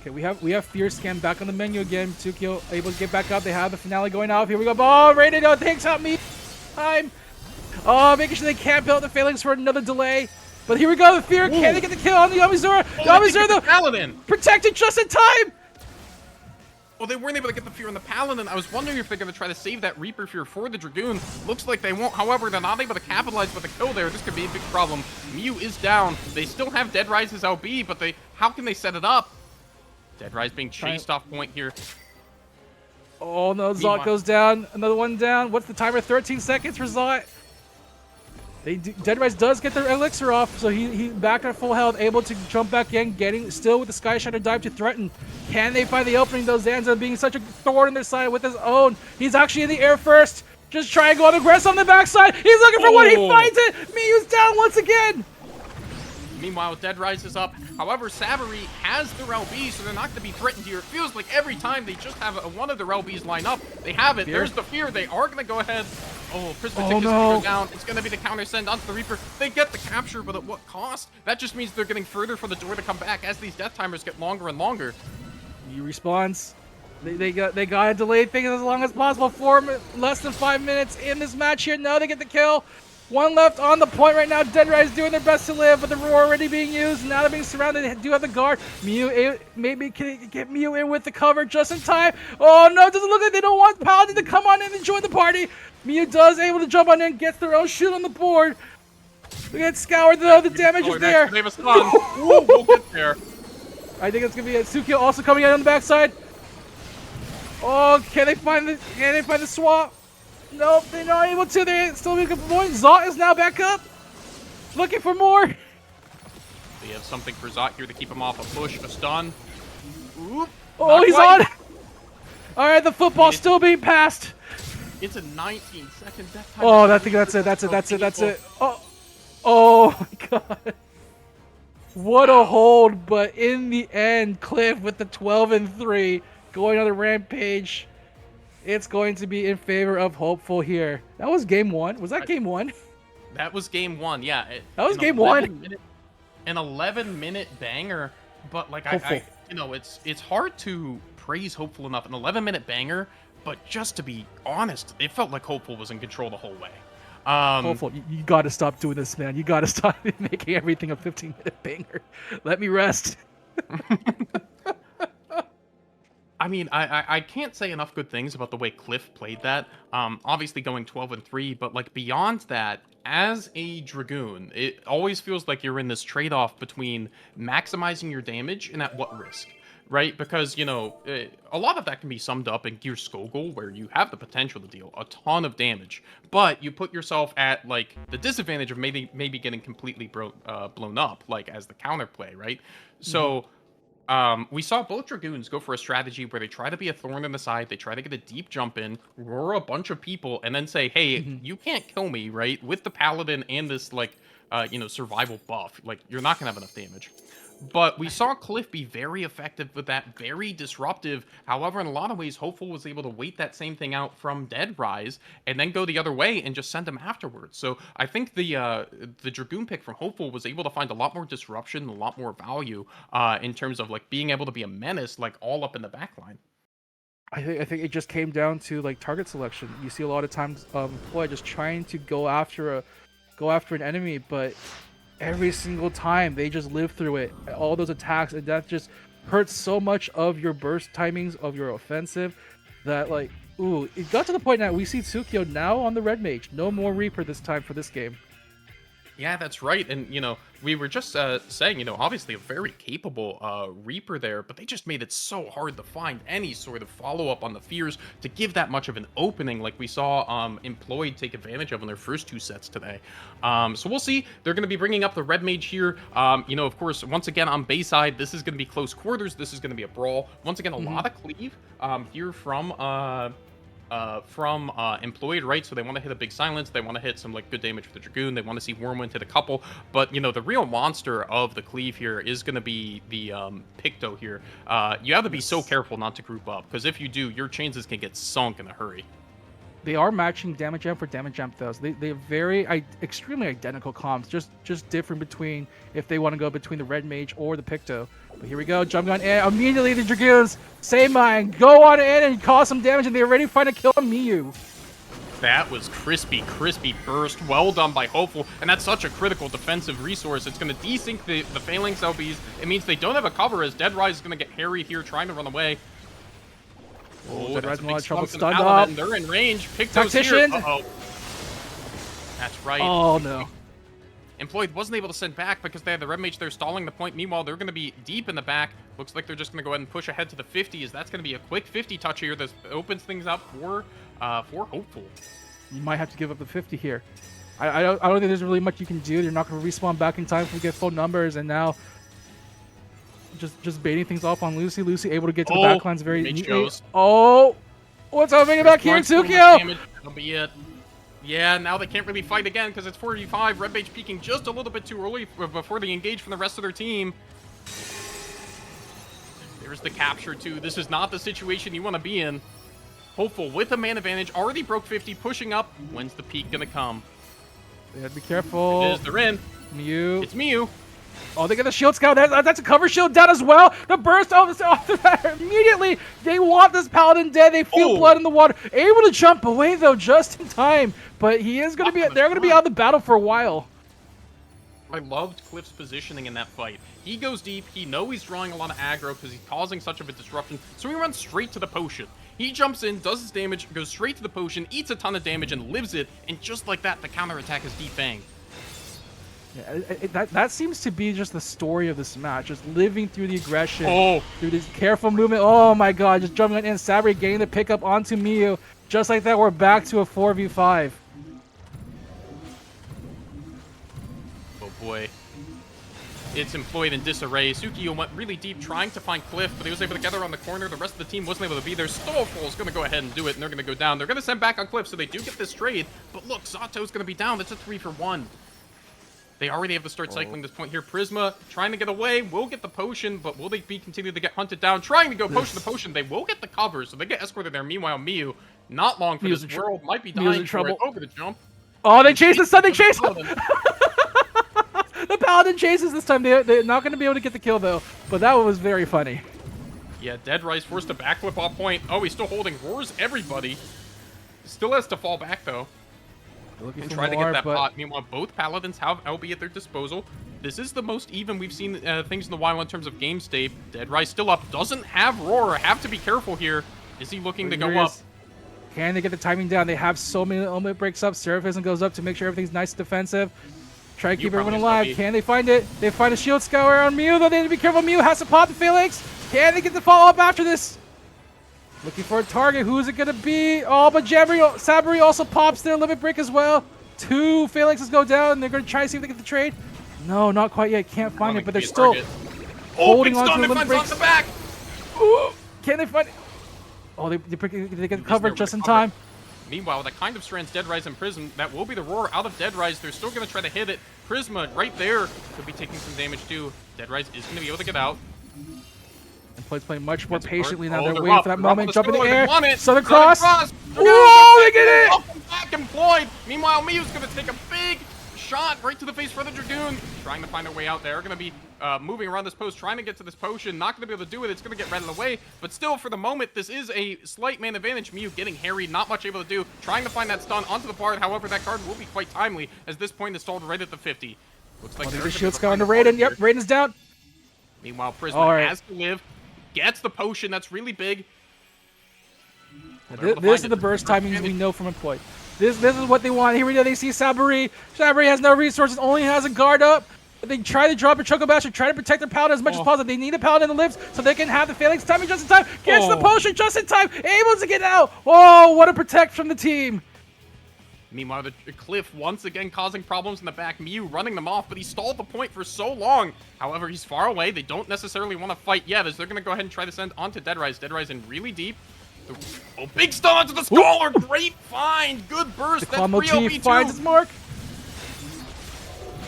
Okay, we have Fear Scan back on the menu again. Tsukio able to get back up. They have the finale going off. Here we go. Oh, Raiden takes out me. Time. Oh, making sure they can't build the Phalanx for another delay. But here we go, the Fear. Can they get the kill on the Yamazura? Yamazura, the Paladin. Protected just in time. Well, they weren't able to get the Fear on the Paladin. I was wondering if they're going to try to save that Reaper Fear for the Dragoon. Looks like they won't. However, they're not able to capitalize with the kill there. This could be a big problem. Mew is down. They still have Dead Rise's LB, but how can they set it up? Dead Rise being chased off point here. Oh no, Zot goes down. Another one down. What's the timer? 13 seconds for Zot. Dead Rise does get their elixir off, so he back at full health, able to jump back in, getting still with the Sky Shatter dive to threaten. Can they find the opening, though? Zanza being such a thorn in their side with his own. He's actually in the air first. Just try and go on aggressive on the backside. He's looking for one. He finds it. Miyu's down once again. Meanwhile, Dead Rise is up. However, Savary has their LB, so they're not going to be threatened here. It feels like every time they just have one of their LBs line up, they have it. Fear. There's the fear. They are going to go ahead. Oh, Prismatic Oh, is going to no. go down. It's going to be the counter send onto the Reaper. They get the capture, but at what cost? That just means they're getting further from the door to come back as these death timers get longer and longer. He responds. They gotta delay things as long as possible. Less than 5 minutes in this match here. Now they get the kill. One left on the point right now. Dead Rise doing their best to live, but the roar already being used. Now they're being surrounded. They do have the guard. Mew maybe can get Mew in with the cover just in time. Oh no, it doesn't look like they don't want Paladin to come on in and join the party. Mew does able to jump on in, gets their own shoot on the board. They get scoured though. The damage is there. They have a stun. We'll get there. I think it's gonna be a Tsukio also coming out on the backside. Oh, can they find the swap? Nope, they're not able to. They're still making a point. Zot is now back up, looking for more. They have something for Zot here to keep him off a push, a stun. Oop, Oh, he's quite. on. All right, the football's still being passed. It's a 19-second death time. Oh, I think that's it. That's it. Oh my God. What a hold, but in the end, Cliff with the 12-3 going on the rampage. It's going to be in favor of Hopeful here. That was game one. Was that game one? That was game one, yeah. That was game one. An 11-minute banger, but like Hopeful. you know, it's hard to praise Hopeful enough. An 11-minute banger, but just to be honest, it felt like Hopeful was in control the whole way. Hopeful, you got to stop doing this, man. You got to stop making everything a 15-minute banger. Let me rest. I mean, I can't say enough good things about the way Cliff played that. Obviously going 12-3, but like beyond that, as a Dragoon, it always feels like you're in this trade-off between maximizing your damage and at what risk, right? Because, you know, a lot of that can be summed up in Gear Skogul, where you have the potential to deal a ton of damage, but you put yourself at like the disadvantage of maybe getting completely blown up, like as the counterplay, right? So. We saw both Dragoons go for a strategy where they try to be a thorn in the side, they try to get a deep jump in, roar a bunch of people, and then say, hey, you can't kill me, right? With the Paladin and this, like, you know, survival buff. Like, you're not going to have enough damage. But we saw Cliff be very effective with that, very disruptive. However, in a lot of ways, Hopeful was able to wait that same thing out from Dead Rise and then go the other way and just send him afterwards. So I think the Dragoon pick from Hopeful was able to find a lot more disruption, a lot more value in terms of like being able to be a menace, like all up in the backline. I think it just came down to like target selection. You see a lot of times Ploy just trying to go after an enemy, but every single time they just live through it, all those attacks, and that just hurts so much of your burst timings of your offensive that like, ooh, it got to the point now we see Tsukio now on the red mage. No more Reaper this time for this game. Yeah, that's right. And, you know, we were just saying, you know, obviously a very capable Reaper there, but they just made it so hard to find any sort of follow-up on the fears to give that much of an opening like we saw Employed take advantage of in their first two sets today. So we'll see. They're going to be bringing up the Red Mage here. You know, of course, once again, on Bayside, this is going to be close quarters. This is going to be a brawl. Once again, a lot of cleave here from Employed, right? So they want to hit a big silence, they want to hit some like good damage for the Dragoon, they want to see Wormwind hit a couple, but you know, the real monster of the cleave here is going to be the Picto here. You have to be so careful not to group up, because if you do, your chances can get sunk in a hurry. They are matching damage amp for damage amp though. So they have very extremely identical comps, just different between if they want to go between the Red Mage or the Picto. But here we go, jump gun in. Immediately the Dragoons, same mind, go on in and cause some damage, and they already find a kill on Miyu. That was crispy burst. Well done by Hopeful, and that's such a critical defensive resource. It's going to desync the Phalanx LBs. It means they don't have a cover, as Dead Rise is going to get harried here trying to run away. Oh, Dead Rise in a lot of trouble, stunned stunned up. They're in range. Picto's Tactician. here. Uh-oh. That's right. Oh no. Employed wasn't able to send back because they had the Red Mage there stalling the point. Meanwhile, they're going to be deep in the back. Looks like they're just going to go ahead and push ahead to the 50s. That's going to be a quick 50 touch here. This opens things up for Hopeful. You might have to give up the 50 here. I don't think there's really much you can do. You're not going to respawn back in time to get full numbers, and now just baiting things off on Lucy. Lucy able to get to the backlines very neatly. Oh, what's happening back here, Tsukio? That'll be it. Yeah, now they can't really fight again because it's 4v5. Red Mage peeking just a little bit too early before they engage from the rest of their team. There's the capture, too. This is not the situation you want to be in. Hopeful with a man advantage. Already broke 50, pushing up. When's the peak going to come? They have to be careful. It is. They're in. Mew. It's Mew. Oh, they get the shield scout. That's a cover shield down as well. The burst off the immediately. They want this paladin dead. They feel blood in the water. Able to jump away though, just in time. But he is going to be. They're going to be out of the battle for a while. I loved Cliff's positioning in that fight. He goes deep. He knows he's drawing a lot of aggro because he's causing such of a disruption. So he runs straight to the potion. He jumps in, does his damage, goes straight to the potion, eats a ton of damage, and lives it. And just like that, the counterattack is Deep Fang. Yeah, that seems to be just the story of this match. Just living through the aggression, through this careful movement. Oh my god, just jumping in. Sabri getting the pickup onto Mew. Just like that, we're back to a 4v5. Oh boy. It's employed in disarray. Sukiyo went really deep trying to find Cliff, but he was able to get her on the corner. The rest of the team wasn't able to be there. Stowful is going to go ahead and do it, and they're going to go down. They're going to send back on Cliff, so they do get this trade. But look, Zato's going to be down. That's a 3-for-1. They already have to start cycling this point here. Prisma trying to get away, will get the potion, but will they be continue to get hunted down? Trying to go potion to potion. They will get the cover, so they get escorted there. Meanwhile, Miyu, not long for this world, might be dying in trouble. over the jump. Oh, they chase the sun. They chase him. The paladin chases this time. They're not going to be able to get the kill though, but that was very funny. Yeah, Dead Rice forced a backflip off point. Oh, he's still holding. Roars everybody. Still has to fall back though. And try to get that pot. Meanwhile, both paladins have LB at their disposal. This is the most even we've seen things in the wild in terms of game state. Dead Rice still up. Doesn't have Roar. Have to be careful here. Is he looking to go up? Can they get the timing down? They have so many element breaks up. Seraphim goes up to make sure everything's nice and defensive. Try to keep everyone alive. Can they find it? They find a shield scour on Mew, though they need to be careful. Mew has to pop the Phalanx. Can they get the follow-up after this? Looking for a target. Who is it going to be? Oh, but Sabri also pops their limit break as well. 2 Phalanxes go down. They're going to try to see if they get the trade. No, not quite yet. Can't find it, but they're still holding on to the limit breaks. Ooh, can they find it? Oh, they get covered just in time. Meanwhile, that kind of strands Dead Rise and Prism. That will be the Roar out of Dead Rise. They're still going to try to hit it. Prisma right there could be taking some damage too. Dead Rise is going to be able to get out. And playing much more patiently now. They're waiting for that moment. Jump in the air. Southern Cross. Whoa, they get it! Back employed. Meanwhile, Miyu's going to take a big shot right to the face for the Dragoon. Trying to find their way out. They're going to be moving around this post, trying to get to this potion. Not going to be able to do it. It's going to get rattled away. But still, for the moment, this is a slight man advantage. Miyu getting harried, not much able to do. Trying to find that stun onto the Bard. However, that card will be quite timely as this point is stalled right at the 50. Looks like the shield's going to Raiden. Yep, Raiden's down. Meanwhile, Prisma has to live. Gets the potion. That's really big. This is the burst timings we know from Employed. This is what they want. Here we go. They see Sabri. Sabri has no resources, only has a guard up. They try to drop a Choco Bash and try to protect their paladin as much as possible. They need a paladin in the lips so they can have the Phalanx timing just in time. Gets the potion just in time. Able to get out. Oh, what a protect from the team. Meanwhile, the Cliff once again causing problems in the back. Mew running them off, but he stalled the point for so long. However, he's far away. They don't necessarily want to fight yet as they're going to go ahead and try to send onto Dead Rise. Dead Rise in really deep. Oh, big stun onto the Scholar. Great find. Good burst. The combo T finds its mark.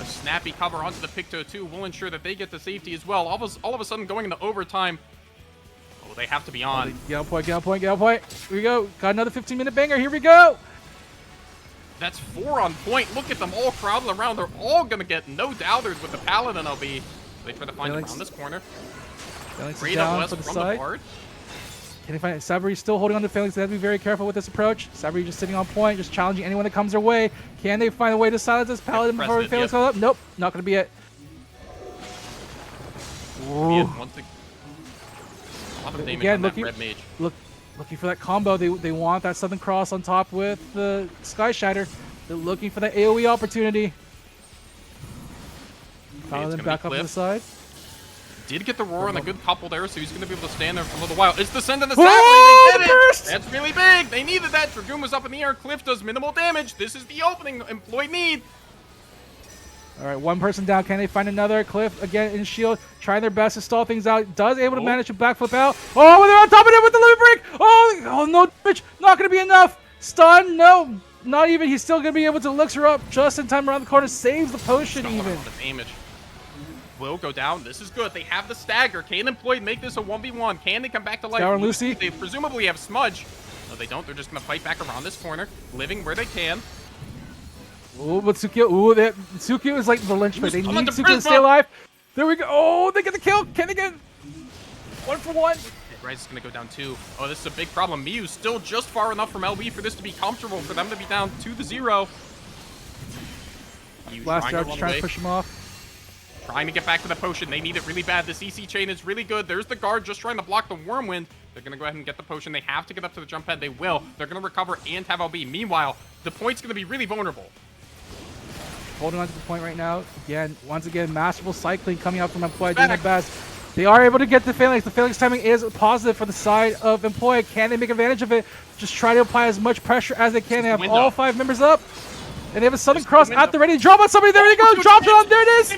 A snappy cover onto the Picto 2 will ensure that they get the safety as well. All of a sudden going into overtime. Oh, they have to be on. Get on point, get on point, get on point. Here we go. Got another 15-minute banger. Here we go. That's 4 on point. Look at them all crowding around. They're all going to get no doubters with the Paladin LB. They try to find him around this corner. Great down for the side. Can they find it? Sabri's still holding on to Phalanx. They have to be very careful with this approach. Sabri just sitting on point, just challenging anyone that comes their way. Can they find a way to silence this Paladin before Phalanx goes up? Nope, not going to be it. Again, looking for that combo. They want that Southern Cross on top with the Sky Shatter. They're looking for that AoE opportunity. Paladin back up to the side. Did get the Roar on a good couple there, so he's going to be able to stand there for a little while. It's the send of the Sabri. They get it. That's really big. They needed that. Dragoon was up in the air. Cliff does minimal damage. This is the opening Employed need. All right, one person down. Can they find another? Cliff again in shield, trying their best to stall things out. Does able to manage to backflip out. Oh, they're on top of it with the limit break. Oh, no damage. Not going to be enough. Stun, no. not even. He's still gonna be able to elixir up just in time around the corner. Saves the potion Still even. a lot of damage. Will go down. This is good. They have the stagger. Can Employed make this a 1v1? Can they come back to life? Scour and Lucy. They presumably have Smudge. No, they don't. They're just going to fight back around this corner, living where they can. Oh, but Tsukio. Ooh, Tsukio is like the linchpin. They need Tsukio to stay Prisma. alive. There we go. Oh, they get the kill. Can they get 1 for 1? Rise is going to go down 2. Oh, this is a big problem. Miyu's still just far enough from LB for this to be comfortable, for them to be down 2-0. Last charge trying to push him off. Trying to get back to the potion. They need it really bad. This EC chain is really good. There's the guard just trying to block the Wormwind. They're going to go ahead and get the potion. They have to get up to the jump pad. They will. They're going to recover and have LB. Meanwhile, the point's going to be really vulnerable. Holding on to the point right now. Once again, masterful cycling coming out from Employ, doing their best. They are able to get the Phalanx. The Phalanx timing is positive for the side of Employ. Can they make advantage of it? Just try to apply as much pressure as they can. They have all 5 members up. And they have a Southern Cross at the ready. Drop on somebody. There you go. Dropped it on. There it is.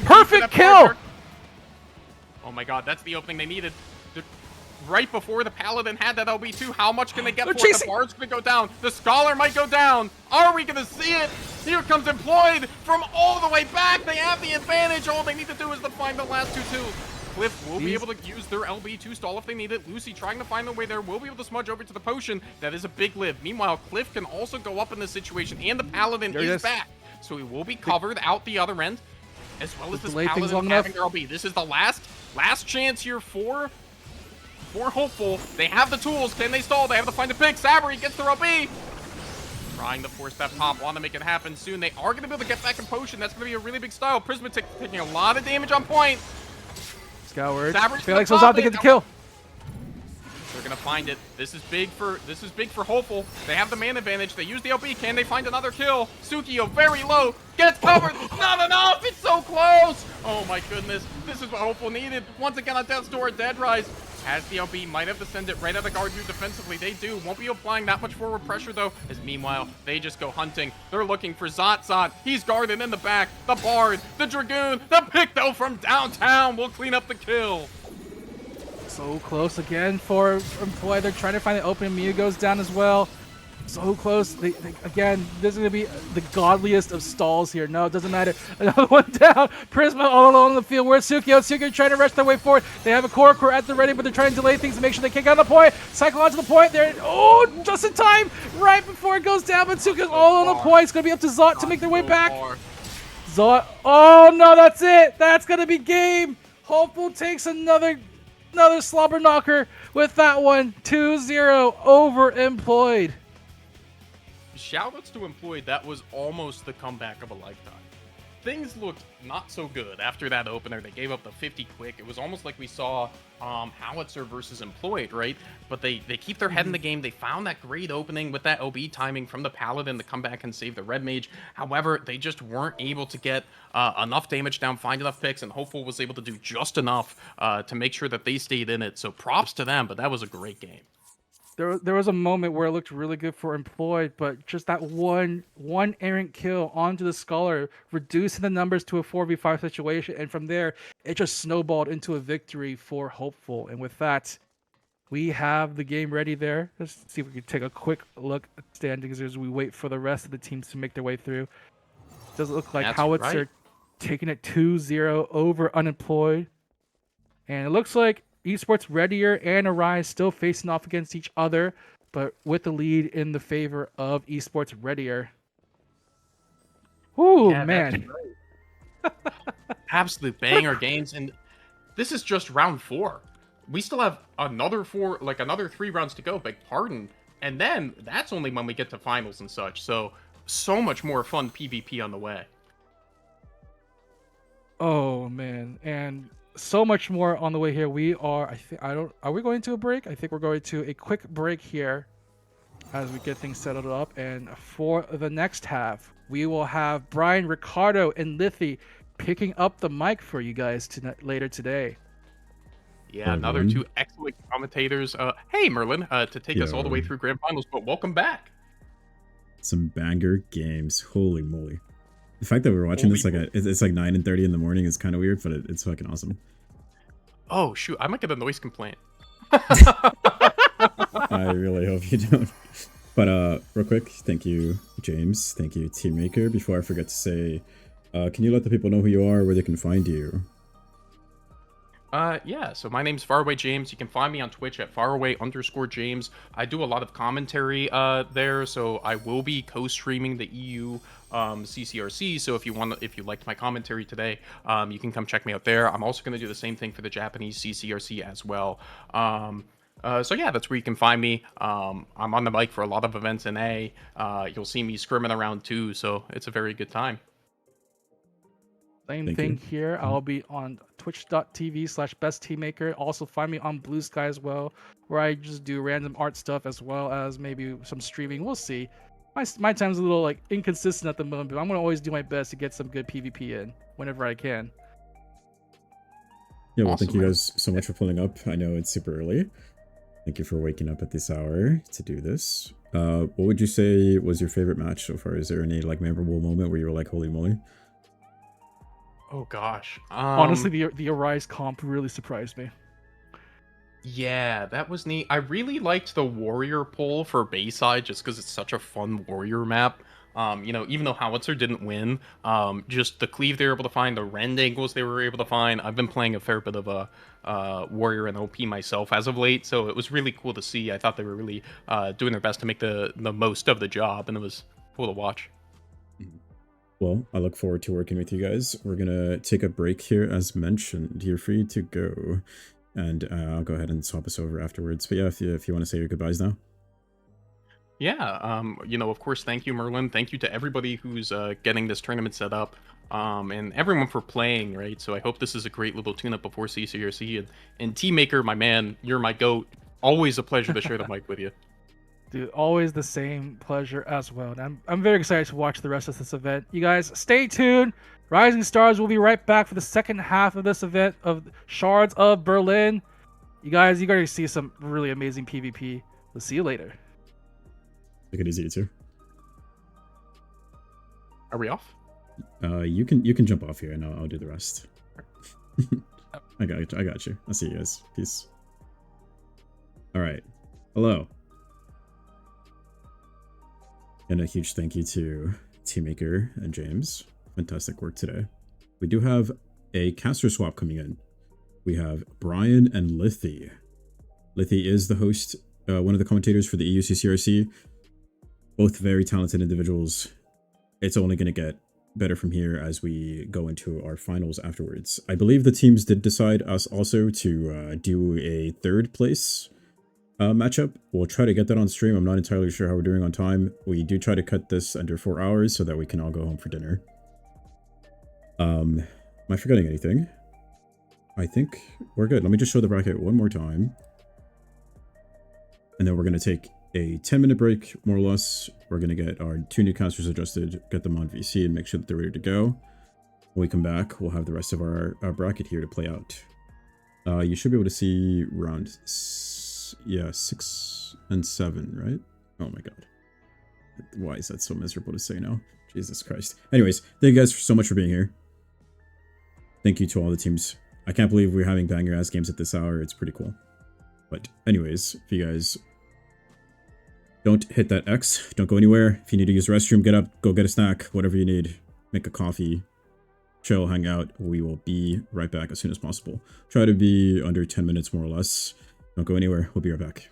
Perfect kill. Oh my god, that's the opening they needed. Right before the Paladin had that LB2, how much can they get for it? The Bard's going to go down. The Scholar might go down. Are we going to see it? Here comes Employed from all the way back. They have the advantage. All they need to do is to find the last 2-2. Cliff will be able to use their LB2 stall if they need it. Lucy trying to find their way there will be able to smudge over to the potion. That is a big live. Meanwhile, Cliff can also go up in this situation, and the Paladin is back. So he will be covered out the other end, as well as this Paladin having their LB. This is the last chance here for Hopeful. They have the tools. Can they stall? They have to find a pick. Sabri gets their LB. Trying to force that pop. Want to make it happen soon. They are going to be able to get back in potion. That's going to be a really big style. Prisma taking a lot of damage on point. Scoured. Felix goes out to get the kill. They're gonna find it. This is big for Hopeful. They have the man advantage. They use the LB. Can they find another kill? Tsukio very low. Gets covered. Not enough. It's so close. Oh my goodness. This is what Hopeful needed. Once again on Death's Door, Dead Rise. Has the LB, might have to send it right at the guard view defensively. They do. Won't be applying that much forward pressure, though, as meanwhile, they just go hunting. They're looking for Zot. He's guarded in the back. The Bard, the Dragoon, the Picto from downtown will clean up the kill. So close again for Employ. They're trying to find the opening. Miyu goes down as well. So close. Again, this is going to be the godliest of stalls here. No, it doesn't matter. Another one down. Prisma all alone on the field. Where's Tsukio? Tsukio trying to rush their way forward. They have a core at the ready, but they're trying to delay things to make sure they can't get on the point. Cycle onto the point. There. Oh, just in time. Right before it goes down, but Tsukio's all on the point. It's going to be up to Zot to make their way back. Zot. Oh, no, that's it. That's going to be game. Hopeful takes another slobber knocker with that one. 2-0 over Employed. Shoutouts to Employed. That was almost the comeback of a lifetime. Things looked not so good after that opener. They gave up the 50 quick. It was almost like we saw Howitzer versus Employed, right? But they keep their head in the game. They found that great opening with that OB timing from the Paladin to come back and save the Red Mage. However, they just weren't able to get enough damage down, find enough picks, and Hopeful was able to do just enough to make sure that they stayed in it. So props to them, but that was a great game. There was a moment where it looked really good for Employed, but just that one errant kill onto the Scholar, reducing the numbers to a 4v5 situation, and from there, it just snowballed into a victory for Hopeful. And with that, we have the game ready there. Let's see if we can take a quick look at standings as we wait for the rest of the teams to make their way through. Does it look like Howitzer taking it 2-0 over Unemployed? And it looks like Esports Readier and Arise still facing off against each other, but with the lead in the favor of Esports Readier. Ooh, yeah, man. Right. Absolute banger games, and this is just round 4. We still have another 3 rounds to go, beg pardon. And then that's only when we get to finals and such. So much more fun PvP on the way. Oh man, and so much more on the way here. We are, are we going to a break? I think we're going to a quick break here as we get things settled up. And for the next half, we will have Brian, Ricardo, and Lithi picking up the mic for you guys later today. Yeah, another 2 excellent commentators. Hey, Merlin, to take us all the way through Grand Finals, but welcome back. Some banger games. Holy moly. The fact that we're watching this it's like 9:30 in the morning is kind of weird, but it's fucking awesome. Oh shoot, I might get a noise complaint. I really hope you don't. But real quick, thank you, James. Thank you, Team Maker. Before I forget to say, can you let the people know who you are, where they can find you? Yeah, so my name's Faraway James. You can find me on Twitch at faraway_James. I do a lot of commentary there, so I will be co-streaming the EU CCRC. So if you liked my commentary today, you can come check me out there. I'm also going to do the same thing for the Japanese CCRC as well. So yeah, that's where you can find me. I'm on the mic for a lot of events in A. You'll see me scrimming around too, so it's a very good time. Same Thank thing you. here. I'll be on twitch.tv/bestteammaker. Also find me on Blue Sky as well, where I just do random art stuff as well as maybe some streaming. We'll see. My time's a little like inconsistent at the moment, but I'm gonna always do my best to get some good PvP in whenever I can. Yeah, well, Awesome, thank you man. guys so much for pulling up. I know it's super early. Thank you for waking up at this hour to do this. What would you say was your favorite match so far? Is there any like memorable moment where you were like, holy moly? Oh gosh. Honestly, the Arise comp really surprised me. Yeah, that was neat. I really liked the warrior pull for Bayside just because it's such a fun warrior map. Even though Howitzer didn't win, just the cleave they were able to find, the rend angles they were able to find. I've been playing a fair bit of a warrior and OP myself as of late, so it was really cool to see. I thought they were really doing their best to make the most of the job, and it was cool to watch. Well, I look forward to working with you guys. We're gonna take a break here, as mentioned. You're free to go, and I'll go ahead and swap us over afterwards. But yeah, if you want to say your goodbyes now. Yeah, of course, thank you, Merlin. Thank you to everybody who's getting this tournament set up, and everyone for playing, right? So I hope this is a great little tune-up before CCRC. And Team Maker, my man, you're my goat. Always a pleasure to share the mic with you. Dude, always the same pleasure as well. And I'm very excited to watch the rest of this event. You guys, stay tuned. Rising Stars will be right back for the second half of this event of Shards of Berlin. You guys, you're going to see some really amazing PvP. We'll see you later. Take it easy, you two. Are we off? You can jump off here, and I'll do the rest. I got you. I'll see you guys. Peace. All right. Hello. And a huge thank you to Teammaker and James. Fantastic work today. We do have a caster swap coming in. We have Brian and Lithy. Lithy is the host, one of the commentators for the EUCCRC. Both very talented individuals. It's only going to get better from here as we go into our finals afterwards. I believe the teams did decide us also to do a third place matchup. We'll try to get that on stream. I'm not entirely sure how we're doing on time. We do try to cut this under 4 hours so that we can all go home for dinner. Am I forgetting anything? I think we're good. Let me just show the bracket one more time. And then we're going to take a 10-minute break, more or less. We're going to get our 2 new casters adjusted, get them on VC, and make sure that they're ready to go. When we come back, we'll have the rest of our bracket here to play out. You should be able to see round 6 and 7, right? Oh my god. Why is that so miserable to say now? Jesus Christ. Anyways, thank you guys so much for being here. Thank you to all the teams. I can't believe we're having banger ass games at this hour. It's pretty cool. But anyways, if you guys don't hit that X, don't go anywhere. If you need to use the restroom, get up, go get a snack, whatever you need. Make a coffee, chill, hang out. We will be right back as soon as possible. Try to be under 10 minutes more or less. Don't go anywhere. We'll be right back.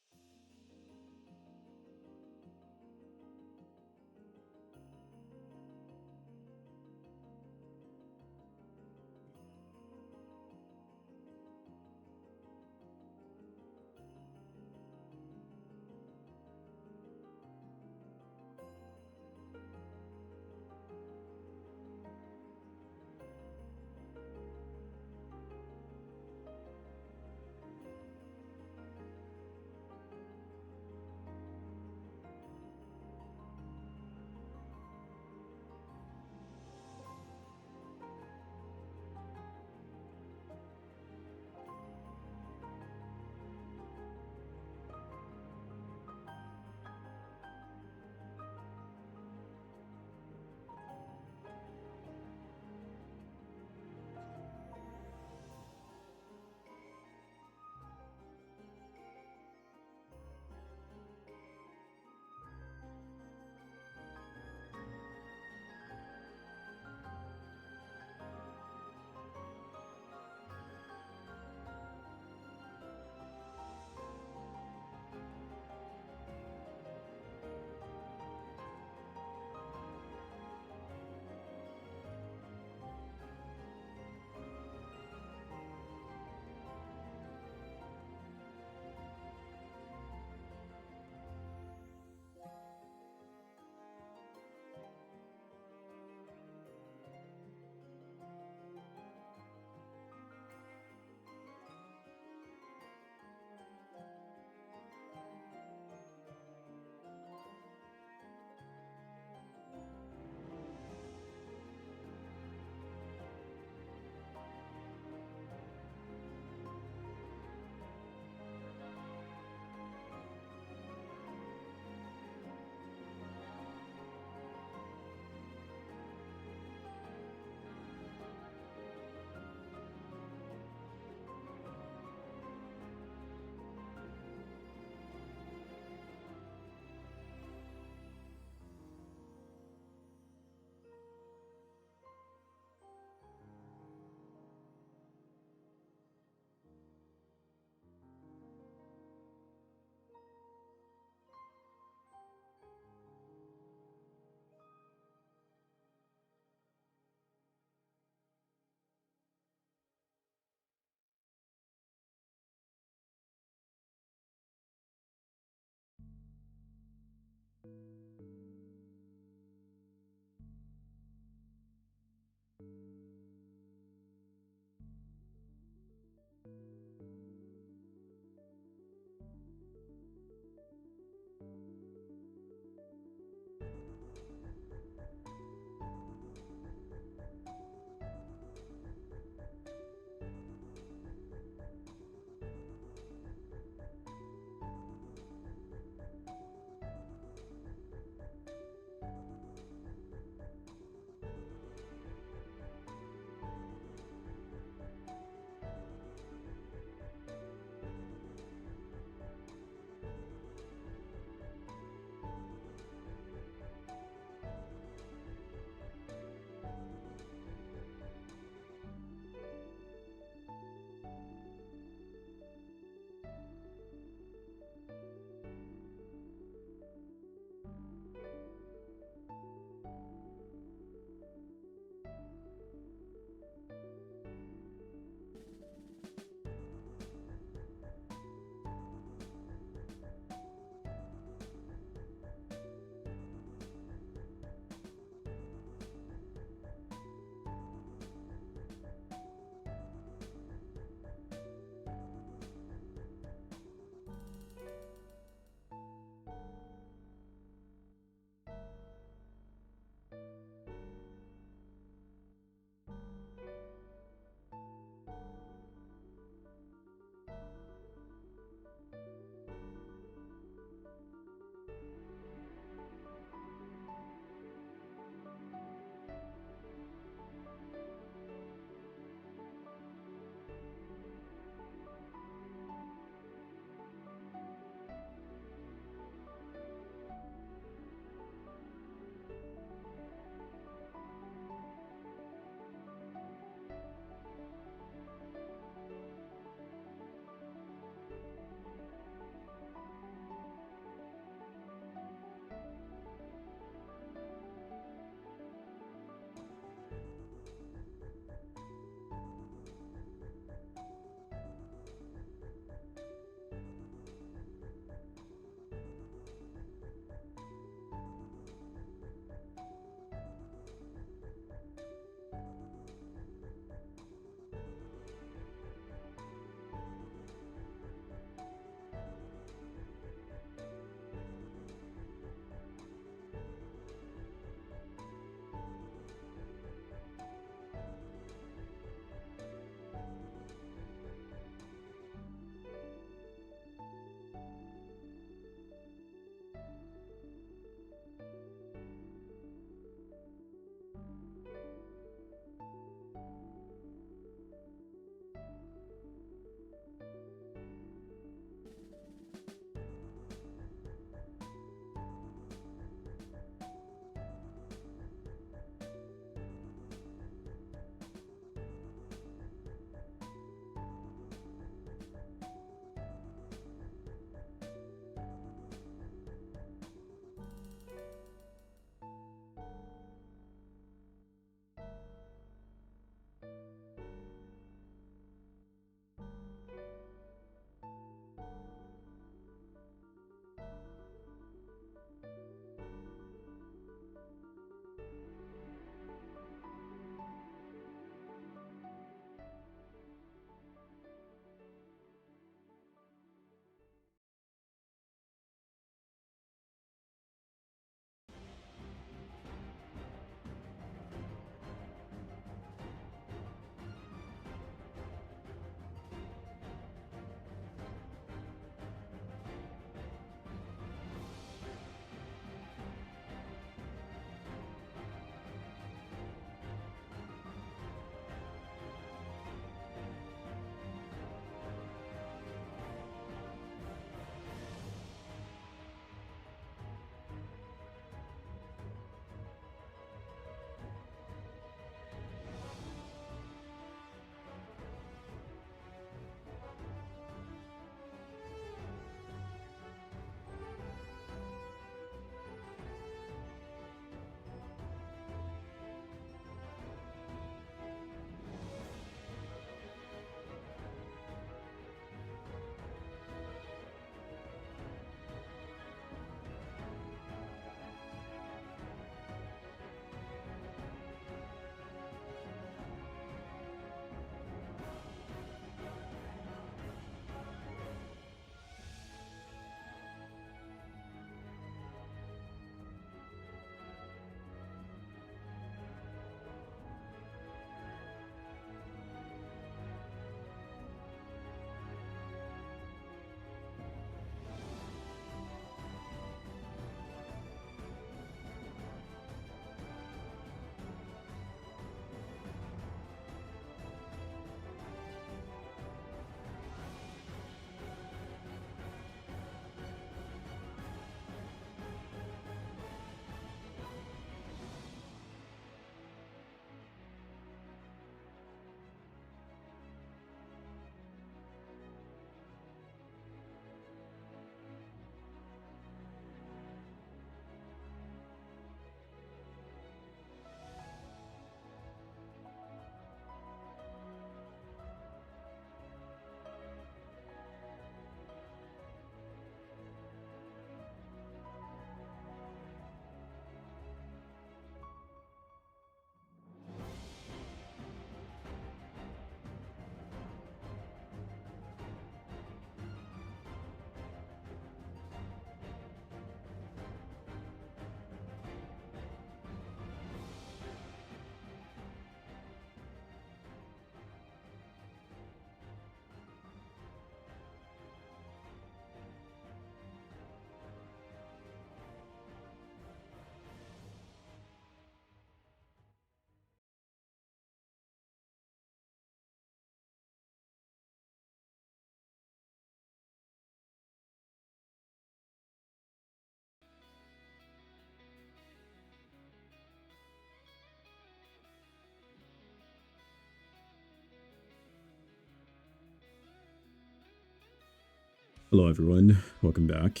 Hello, everyone. Welcome back.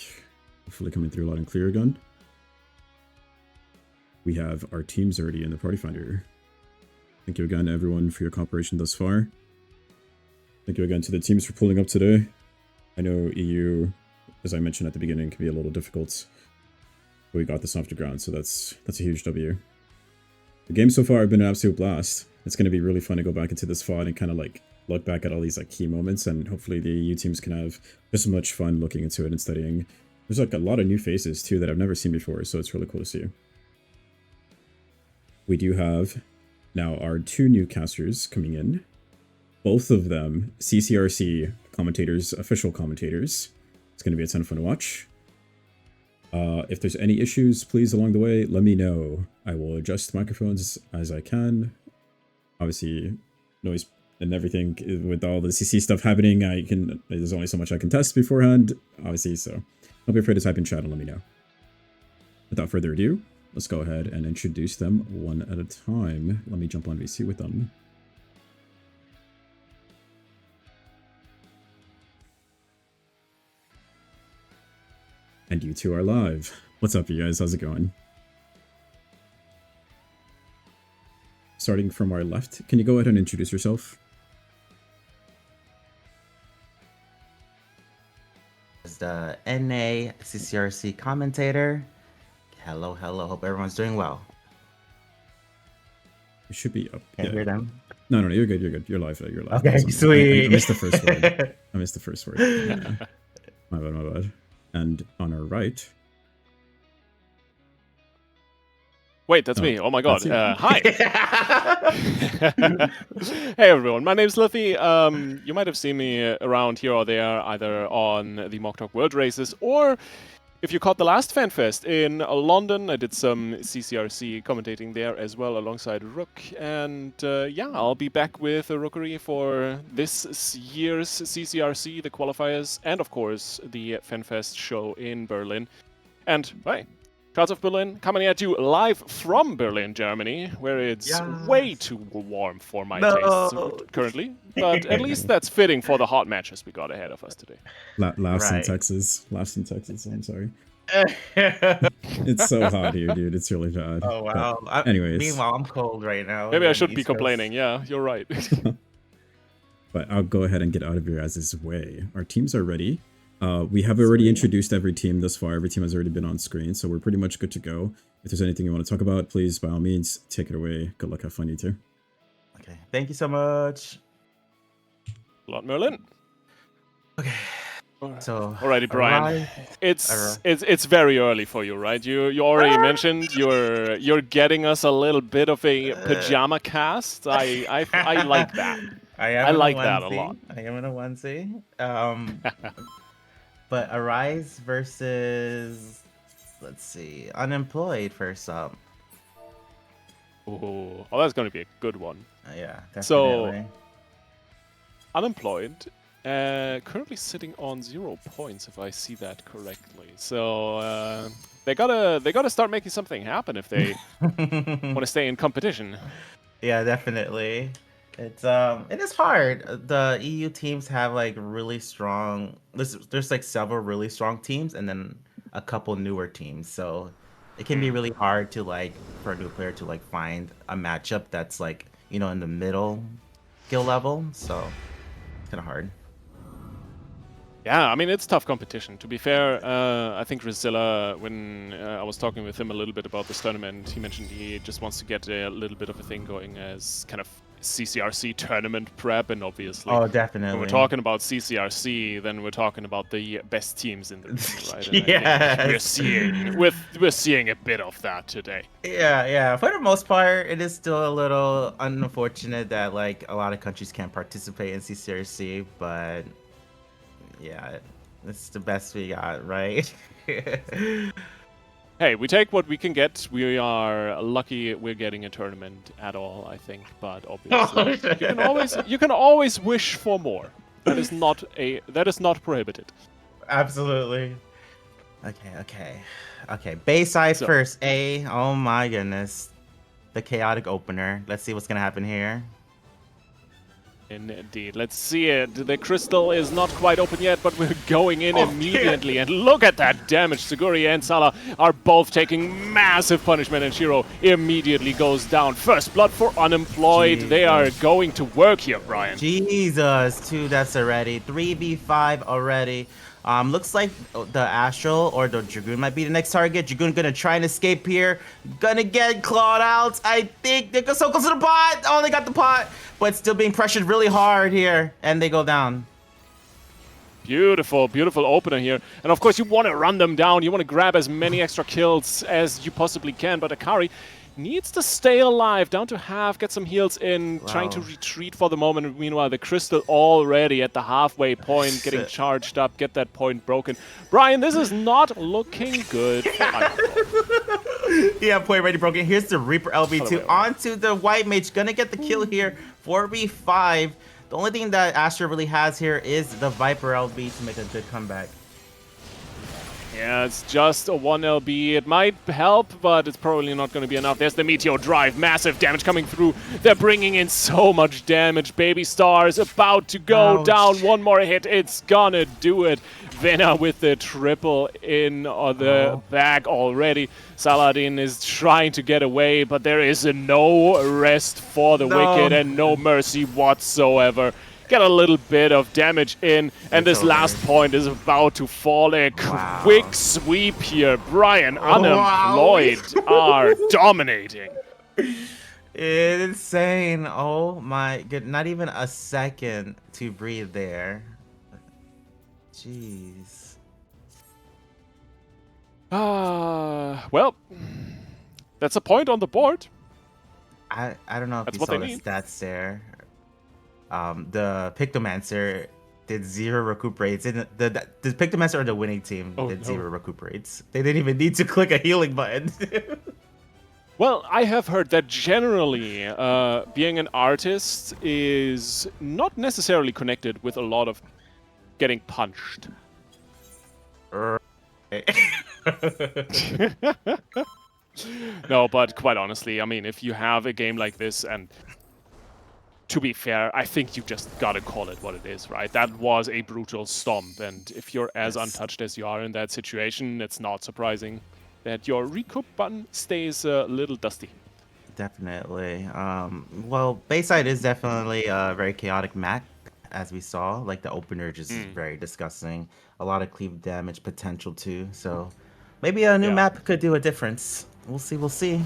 Hopefully coming through loud and clear again. We have our teams already in the party finder. Thank you again, everyone, for your cooperation thus far. Thank you again to the teams for pulling up today. I know EU, as I mentioned at the beginning, can be a little difficult. But we got this off the ground, so that's a huge W. The game so far has been an absolute blast. It's going to be really fun to go back into this VOD and kind of like look back at all these like key moments, and hopefully the EU teams can have just as much fun looking into it and studying. There's like a lot of new faces too that I've never seen before, so it's really cool to see. We do have now our 2 new casters coming in. Both of them CCRC commentators, official commentators. It's going to be a ton of fun to watch. If there's any issues, please along the way, let me know. I will adjust microphones as I can. Obviously, noise and everything with all the CC stuff happening, there's only so much I can test beforehand, obviously, so don't be afraid to type in chat and let me know. Without further ado, let's go ahead and introduce them one at a time. Let me jump on VC with them. And you two are live. What's up, you guys? How's it going? Starting from our left, can you go ahead and introduce yourself? The NA CCRC commentator. Hello, hope everyone's doing well. You should be up. Can't hear them. No, you're good, you're live. Okay, sweet. I missed the first word. Yeah. My bad. And on our right... Wait, that's me. Oh my god. Hi. Hey everyone, my name's Liffy. You might have seen me around here or there, either on the Mock Talk World Races, or if you caught the last FanFest in London, I did some CCRC commentating there as well alongside Rook. And yeah, I'll be back with a Rookery for this year's CCRC, the qualifiers, and of course the FanFest show in Berlin. And hey, Shards of Berlin coming at you live from Berlin, Germany, where it's way too warm for my tastes currently. But at least that's fitting for the hot matches we got ahead of us today. Laughs in Texas. I'm sorry. It's so hot here, dude. It's really bad. Oh, wow. Anyways. Meanwhile, I'm cold right now. Maybe I should be complaining. Yeah, you're right. But I'll go ahead and get out of your guys' way. Our teams are ready. We have already introduced every team thus far. Every team has already been on screen, so we're pretty much good to go. If there's anything you want to talk about, please, by all means, take it away. Good luck, have fun, you two. Okay, thank you so much. Lord Merlin. Okay. So, alrighty, Brian. It's very early for you, right? You already mentioned you're getting us a little bit of a pajama cast. I like that. I like that a lot. I am in a onesie. But Arise versus, let's see, Unemployed first up. Oh, that's going to be a good one. Yeah, definitely. So, Unemployed, currently sitting on 0 points, if I see that correctly. So they gotta start making something happen if they want to stay in competition. Yeah, definitely. It is hard. The EU teams have like really strong. There's like several really strong teams, and then a couple newer teams. So it can be really hard to like for a new player to like find a matchup that's like in the middle skill level. So it's kind of hard. Yeah, I mean, it's tough competition. To be fair, I think Rizilla, when I was talking with him a little bit about this tournament, he mentioned he just wants to get a little bit of a thing going as kind of CCRC tournament prep, and obviously, definitely. when we're talking about CCRC, then we're talking about the best teams in the region, right? And Yeah, we're seeing a bit of that today. Yeah. For the most part, it is still a little unfortunate that like a lot of countries can't participate in CCRC, but yeah, it's the best we got, right? Hey, we take what we can get. We are lucky we're getting a tournament at all, I think. But obviously, you can always wish for more. That is not prohibited. Absolutely. Okay. Bayside first. Oh my goodness, the chaotic opener. Let's see what's gonna happen here. Indeed. Let's see it. The crystal is not quite open yet, but we're going in immediately. And look at that damage. Suguri and Salah are both taking massive punishment, and Shiro immediately goes down. First blood for Unemployed. They are going to work here, Brian. Jesus, 2 deaths already. 3v5 already. Looks like the Astral or the Dragoon might be the next target. Dragoon gonna try and escape here. Gonna get clawed out. I think they're so close to the pot. Oh, they got the pot, but still being pressured really hard here, and they go down. Beautiful, beautiful opener here. And of course, you want to run them down. You want to grab as many extra kills as you possibly can. But Akari needs to stay alive, down to half, get some heals in, trying to retreat for the moment. Meanwhile, the crystal already at the halfway point, getting charged up, get that point broken. Brian, this is not looking good. Yeah, point already broken. Here's the Reaper LB2 onto the White Mage. Gonna get the kill here. 4v5. The only thing that Astra really has here is the Viper LB to make a good comeback. Yeah, it's just a 1 LB. It might help, but it's probably not going to be enough. There's the Meteor Drive. Massive damage coming through. They're bringing in so much damage. Baby Star is about to go down. One more hit. It's gonna do it. Vena with the triple in the bag already. Saladin is trying to get away, but there is no rest for the Wicked and no mercy whatsoever. Get a little bit of damage in, and this last point is about to fall. A quick sweep here. Brian, Unemployed are dominating. Insane. Oh my god. Not even a second to breathe there. Jeez. Well, that's a point on the board. I don't know if That's you what saw they the need. stats there. The Pictomancer did 0 recuperates. The Pictomancer or the winning team did 0 recuperates. They didn't even need to click a healing button. Well, I have heard that generally being an artist is not necessarily connected with a lot of getting punched. No, but quite honestly, I mean, if you have a game like this, and to be fair, I think you just gotta call it what it is, right? That was a brutal stomp, and if you're as untouched as you are in that situation, it's not surprising that your recoup button stays a little dusty. Definitely. Well, Bayside is definitely a very chaotic map, as we saw. Like, the opener just is very disgusting. A lot of cleave damage potential, too. So, maybe a new map could do a difference. We'll see, we'll see.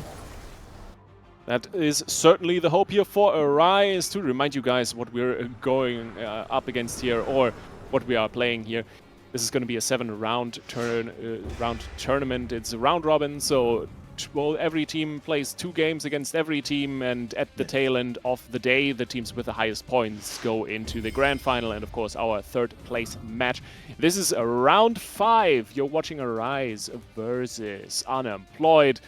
That is certainly the hope here for Arise. To remind you guys what we're going up against here, or what we are playing here. This is going to be a 7-round tournament. It's a round robin, so every team plays 2 games against every team, and at the tail end of the day, the teams with the highest points go into the grand final, and of course our 3rd place match. This is a round 5. You're watching Arise versus Unemployed.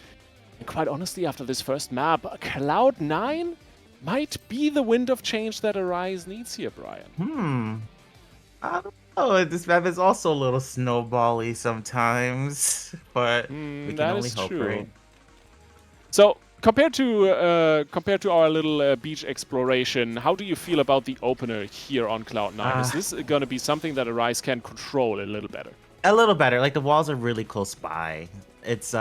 And quite honestly, after this first map, Cloud9 might be the wind of change that Arise needs here, Brian. I don't know. This map is also a little snowbally sometimes, but we can only hope, right? So, compared to our little beach exploration, how do you feel about the opener here on Cloud9? Is this going to be something that Arise can control a little better? A little better. Like, the walls are really close by. It's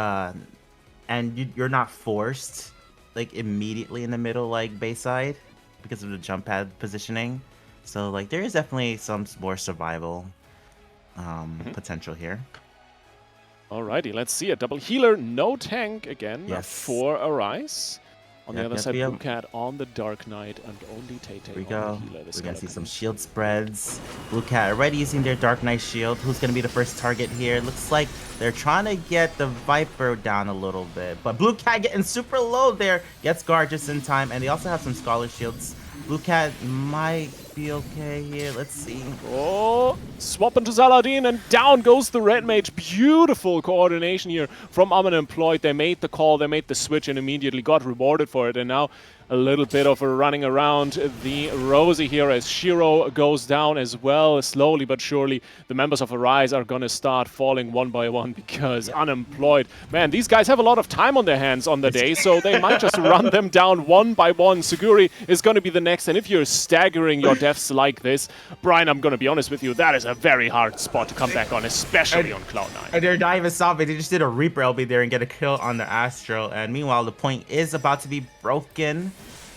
and you're not forced like immediately in the middle like Bayside because of the jump pad positioning. So like there is definitely some more survival potential here. Alrighty, let's see it. Double healer, no tank again for Arise. On the other side, Blue Cat on the Dark Knight, and only Tay-Tay Here we on go. the healer. We're going to see some shield spreads. Blue Cat already using their Dark Knight shield. Who's going to be the first target here? Looks like they're trying to get the Viper down a little bit. But Blue Cat getting super low there. Gets guard just in time. And they also have some Scholar shields. Blue Cat might be okay here. Let's see. Oh, swap into Saladin, and down goes the Red Mage. Beautiful coordination here from Unemployed. They made the call, they made the switch, and immediately got rewarded for it. And now a little bit of a running around the Rosie here as Shiro goes down as well. Slowly but surely, the members of Arise are going to start falling one by one because Unemployed, man, these guys have a lot of time on their hands on the day, so they might just run them down one by one. Suguri is going to be the next, and if you're staggering your deaths like this, Brian, I'm going to be honest with you, that is a very hard spot to come back on, especially on Cloud9. And they're not even stopping. They just did a Reaper LB there and get a kill on the Astro. And meanwhile, the point is about to be broken.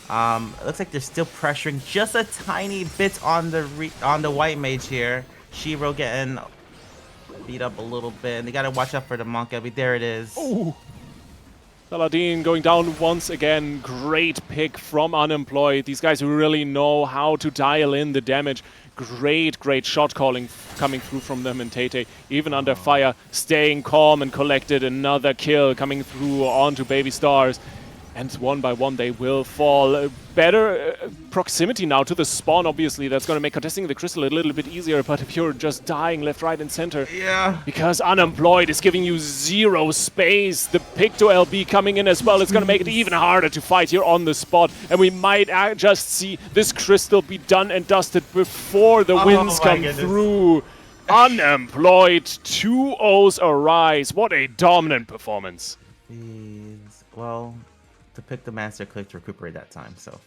Looks like they're still pressuring just a tiny bit on the White Mage here. Shiro getting beat up a little bit. And they got to watch out for the Monk LB. There it is. Oh. Saladin going down once again. Great pick from Unemployed. These guys really know how to dial in the damage. Great shot calling coming through from them, and Tate, even under fire, staying calm and collected. Another kill coming through onto Baby Stars. And one by one, they will fall. Better proximity now to the spawn, obviously. That's going to make contesting the crystal a little bit easier. But if you're just dying left, right, and center, yeah, because Unemployed is giving you zero space. The Picto LB coming in as well. It's going to make it even harder to fight here on the spot. And we might just see this crystal be done and dusted before the winds come through. Unemployed, 2-0s Arise. What a dominant performance. Well, to pick the master click to recuperate that time, so.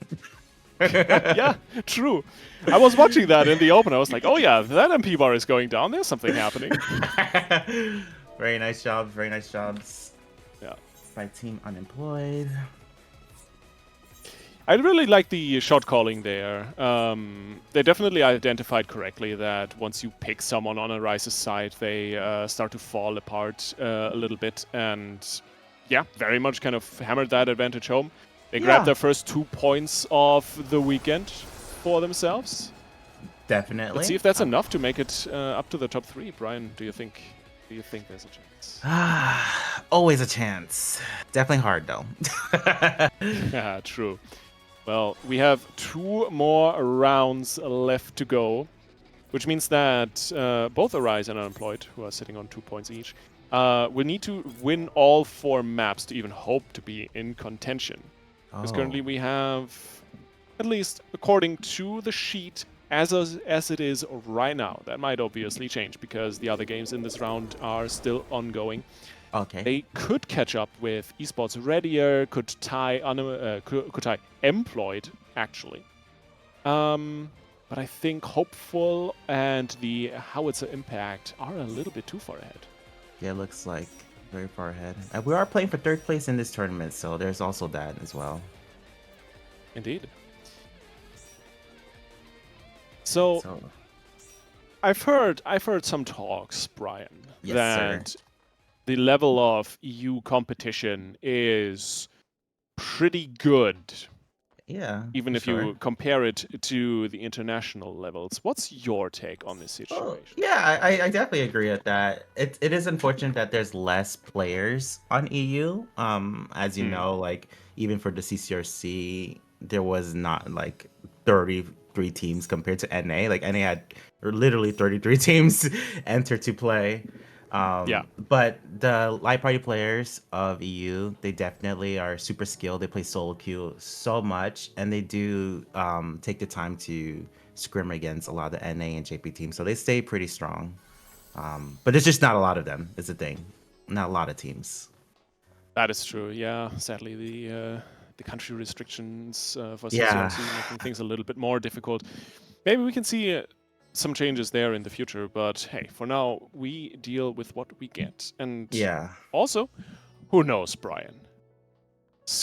Yeah, true. I was watching that in the open. I was like, oh yeah, that MP bar is going down. There's something happening. Very nice jobs. Very nice jobs. Yeah. By Team Unemployed. I really like the shot calling there. They definitely identified correctly that once you pick someone on Arise's side, they start to fall apart a little bit. And yeah, very much kind of hammered that advantage home. They grabbed their first 2 points of the weekend for themselves. Definitely. Let's see if that's enough to make it up to the top 3. Brian, do you think there's a chance? Always a chance. Definitely hard though. Yeah, true. Well, we have 2 more rounds left to go, which means that both Arise and Unemployed, who are sitting on 2 points each, will need to win all 4 maps to even hope to be in contention. Because currently we have, at least according to the sheet, as it is right now. That might obviously change because the other games in this round are still ongoing. Okay. They could catch up with Esports Readier, could tie Employed, actually. But I think Hopeful and the Howitzer Impact are a little bit too far ahead. Yeah, looks like very far ahead. And we are playing for 3rd place in this tournament, so there's also that as well. Indeed. So I've heard some talks, Brian, that the level of EU competition is pretty good. Yeah. Even if you compare it to the international levels. What's your take on this situation? Yeah, I definitely agree with that. It is unfortunate that there's less players on EU. As you know, like even for the CCRC, there was not like 33 teams compared to NA. Like NA had literally 33 teams enter to play. But the light party players of EU, they definitely are super skilled. They play solo queue so much, and they do take the time to scrim against a lot of the NA and JP teams, so they stay pretty strong. But there's just not a lot of them, is the thing. Not a lot of teams. That is true, yeah. Sadly, the country restrictions for CCRC making things a little bit more difficult. Maybe we can see some changes there in the future, but hey, for now we deal with what we get. And also, who knows, Brian?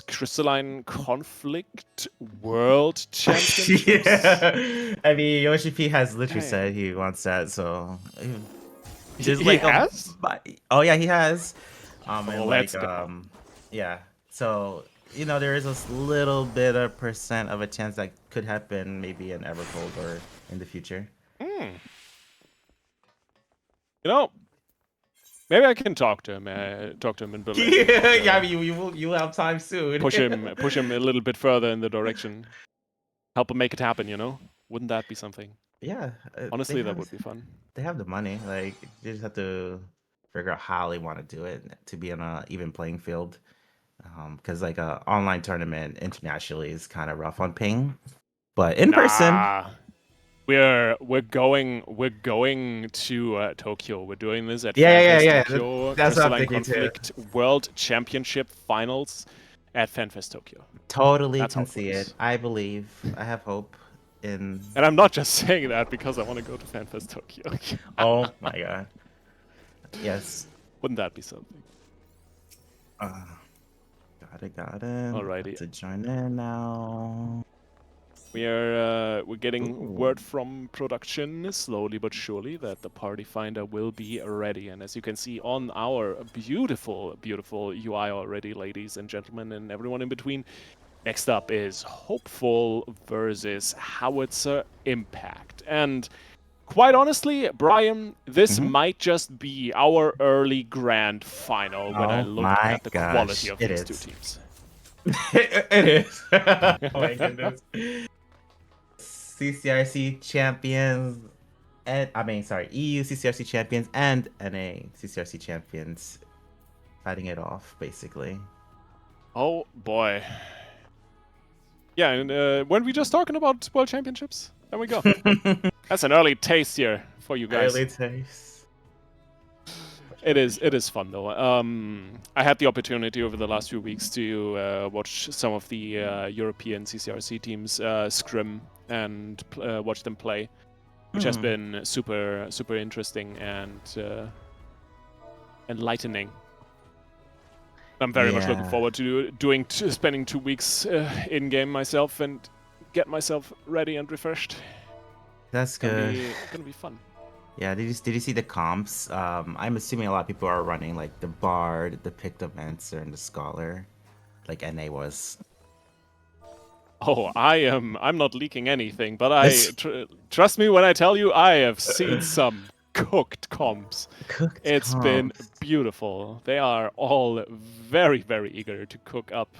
Crystalline Conflict World Championships? I mean, Yoshi P has literally said he wants that, so just he has? Oh yeah, he has. Yeah. So there is a little bit of percent of a chance that could happen, maybe in Evercold or in the future. Maybe I can talk to him in Berlin. I mean, you will have time soon. push him a little bit further in the direction. Help him make it happen, Wouldn't that be something? Yeah, Honestly, that would be fun. they have the money. Like, they just have to figure out how they want to do it to be on a even playing field. Because like a online tournament internationally is kind of rough on ping, but in person, Nah, we're going to Tokyo. We're doing this at FanFest Tokyo, That's what I'm Crystalline thinking too. Conflict World Championship Finals at FanFest Tokyo. Totally That's how can it see it. works. I believe. I have hope in. And I'm not just saying that because I want to go to FanFest Tokyo. Oh my god. Yes. Wouldn't that be something? Got it. About Alrighty. to join in now. We're getting Ooh. word from production slowly but surely that the party finder will be ready. And as you can see on our beautiful, beautiful UI already, ladies and gentlemen, and everyone in between, next up is Hopeful versus Howitzer Impact. And quite honestly, Brian, this might just be our early grand final when I Oh look my at the gosh, quality of it these is. two teams. It is. Oh my goodness. CCRC champions, and EU CCRC champions and NA CCRC champions fighting it off, basically. Oh boy. Yeah, and weren't we just talking about World Championships? There we go. That's an early taste here for you guys. Early taste. It is fun though. I had the opportunity over the last few weeks to watch some of the European CCRC teams scrim and watch them play, which has been super interesting and enlightening. I'm very much looking forward to spending 2 weeks in game myself and get myself ready and refreshed. That's good. Gonna be fun. Yeah, did you see the comps? I'm assuming a lot of people are running like the Bard, the Pictomancer, and the Scholar, like NA was. Oh, I'm not leaking anything, but trust me when I tell you I have seen some cooked comps. It's been beautiful. They are all very eager to cook up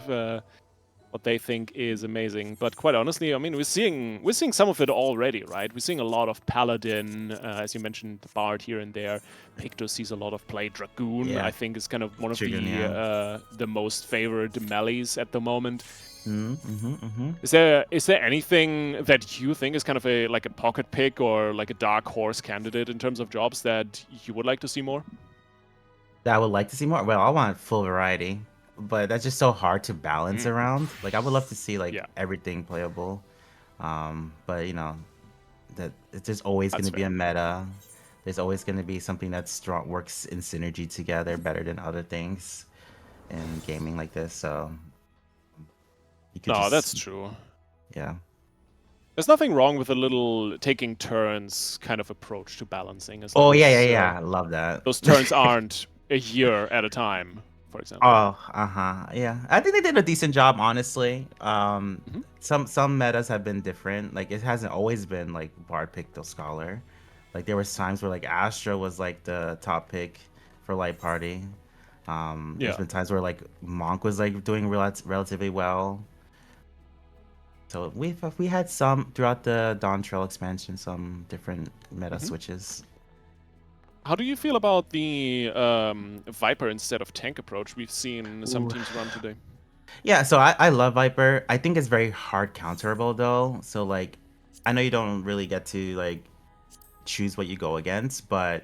what they think is amazing. But quite honestly, I mean, we're seeing some of it already, right? We're seeing a lot of Paladin, as you mentioned, the Bard here and there. Picto sees a lot of play. Dragoon, I think, is kind of one of the most favored melees at the moment. Is there anything that you think is kind of a pocket pick or like a dark horse candidate in terms of jobs that you would like to see more? That I would like to see more. Well, I want full variety, but that's just so hard to balance around. Like, I would love to see everything playable, but you know, that there's always going to be a meta. There's always going to be something that works in synergy together better than other things in gaming like this. So. No, that's true. Yeah. There's nothing wrong with a little taking turns kind of approach to balancing. Yeah. I love that. Those turns aren't a year at a time, for example. Oh, yeah. I think they did a decent job, honestly. Some metas have been different. Like, it hasn't always been like Bard Picto Scholar. Like, there was times where like Astra was like the top pick for Light Party. There's been times where like Monk was like doing relatively well. So we had some throughout the Dawn Trail expansion, some different meta switches. How do you feel about the Viper instead of tank approach we've seen some teams run today? Yeah, so I love Viper. I think it's very hard counterable though. So like, I know you don't really get to like choose what you go against, but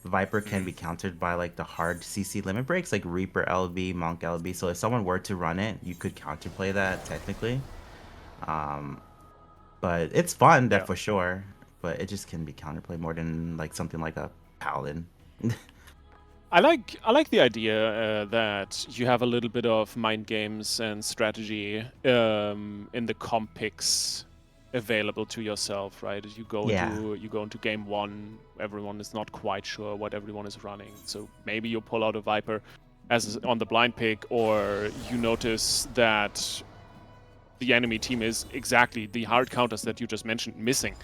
Viper can be countered by like the hard CC limit breaks, like Reaper LB, Monk LB. So if someone were to run it, you could counterplay that technically. But it's fun, that for sure. But it just can be counterplayed more than like something like a Paladin. I like the idea that you have a little bit of mind games and strategy in the comp picks available to yourself, right? As you go into game one, everyone is not quite sure what everyone is running. So maybe you pull out a Viper as on the blind pick, or you notice that the enemy team is exactly the hard counters that you just mentioned missing.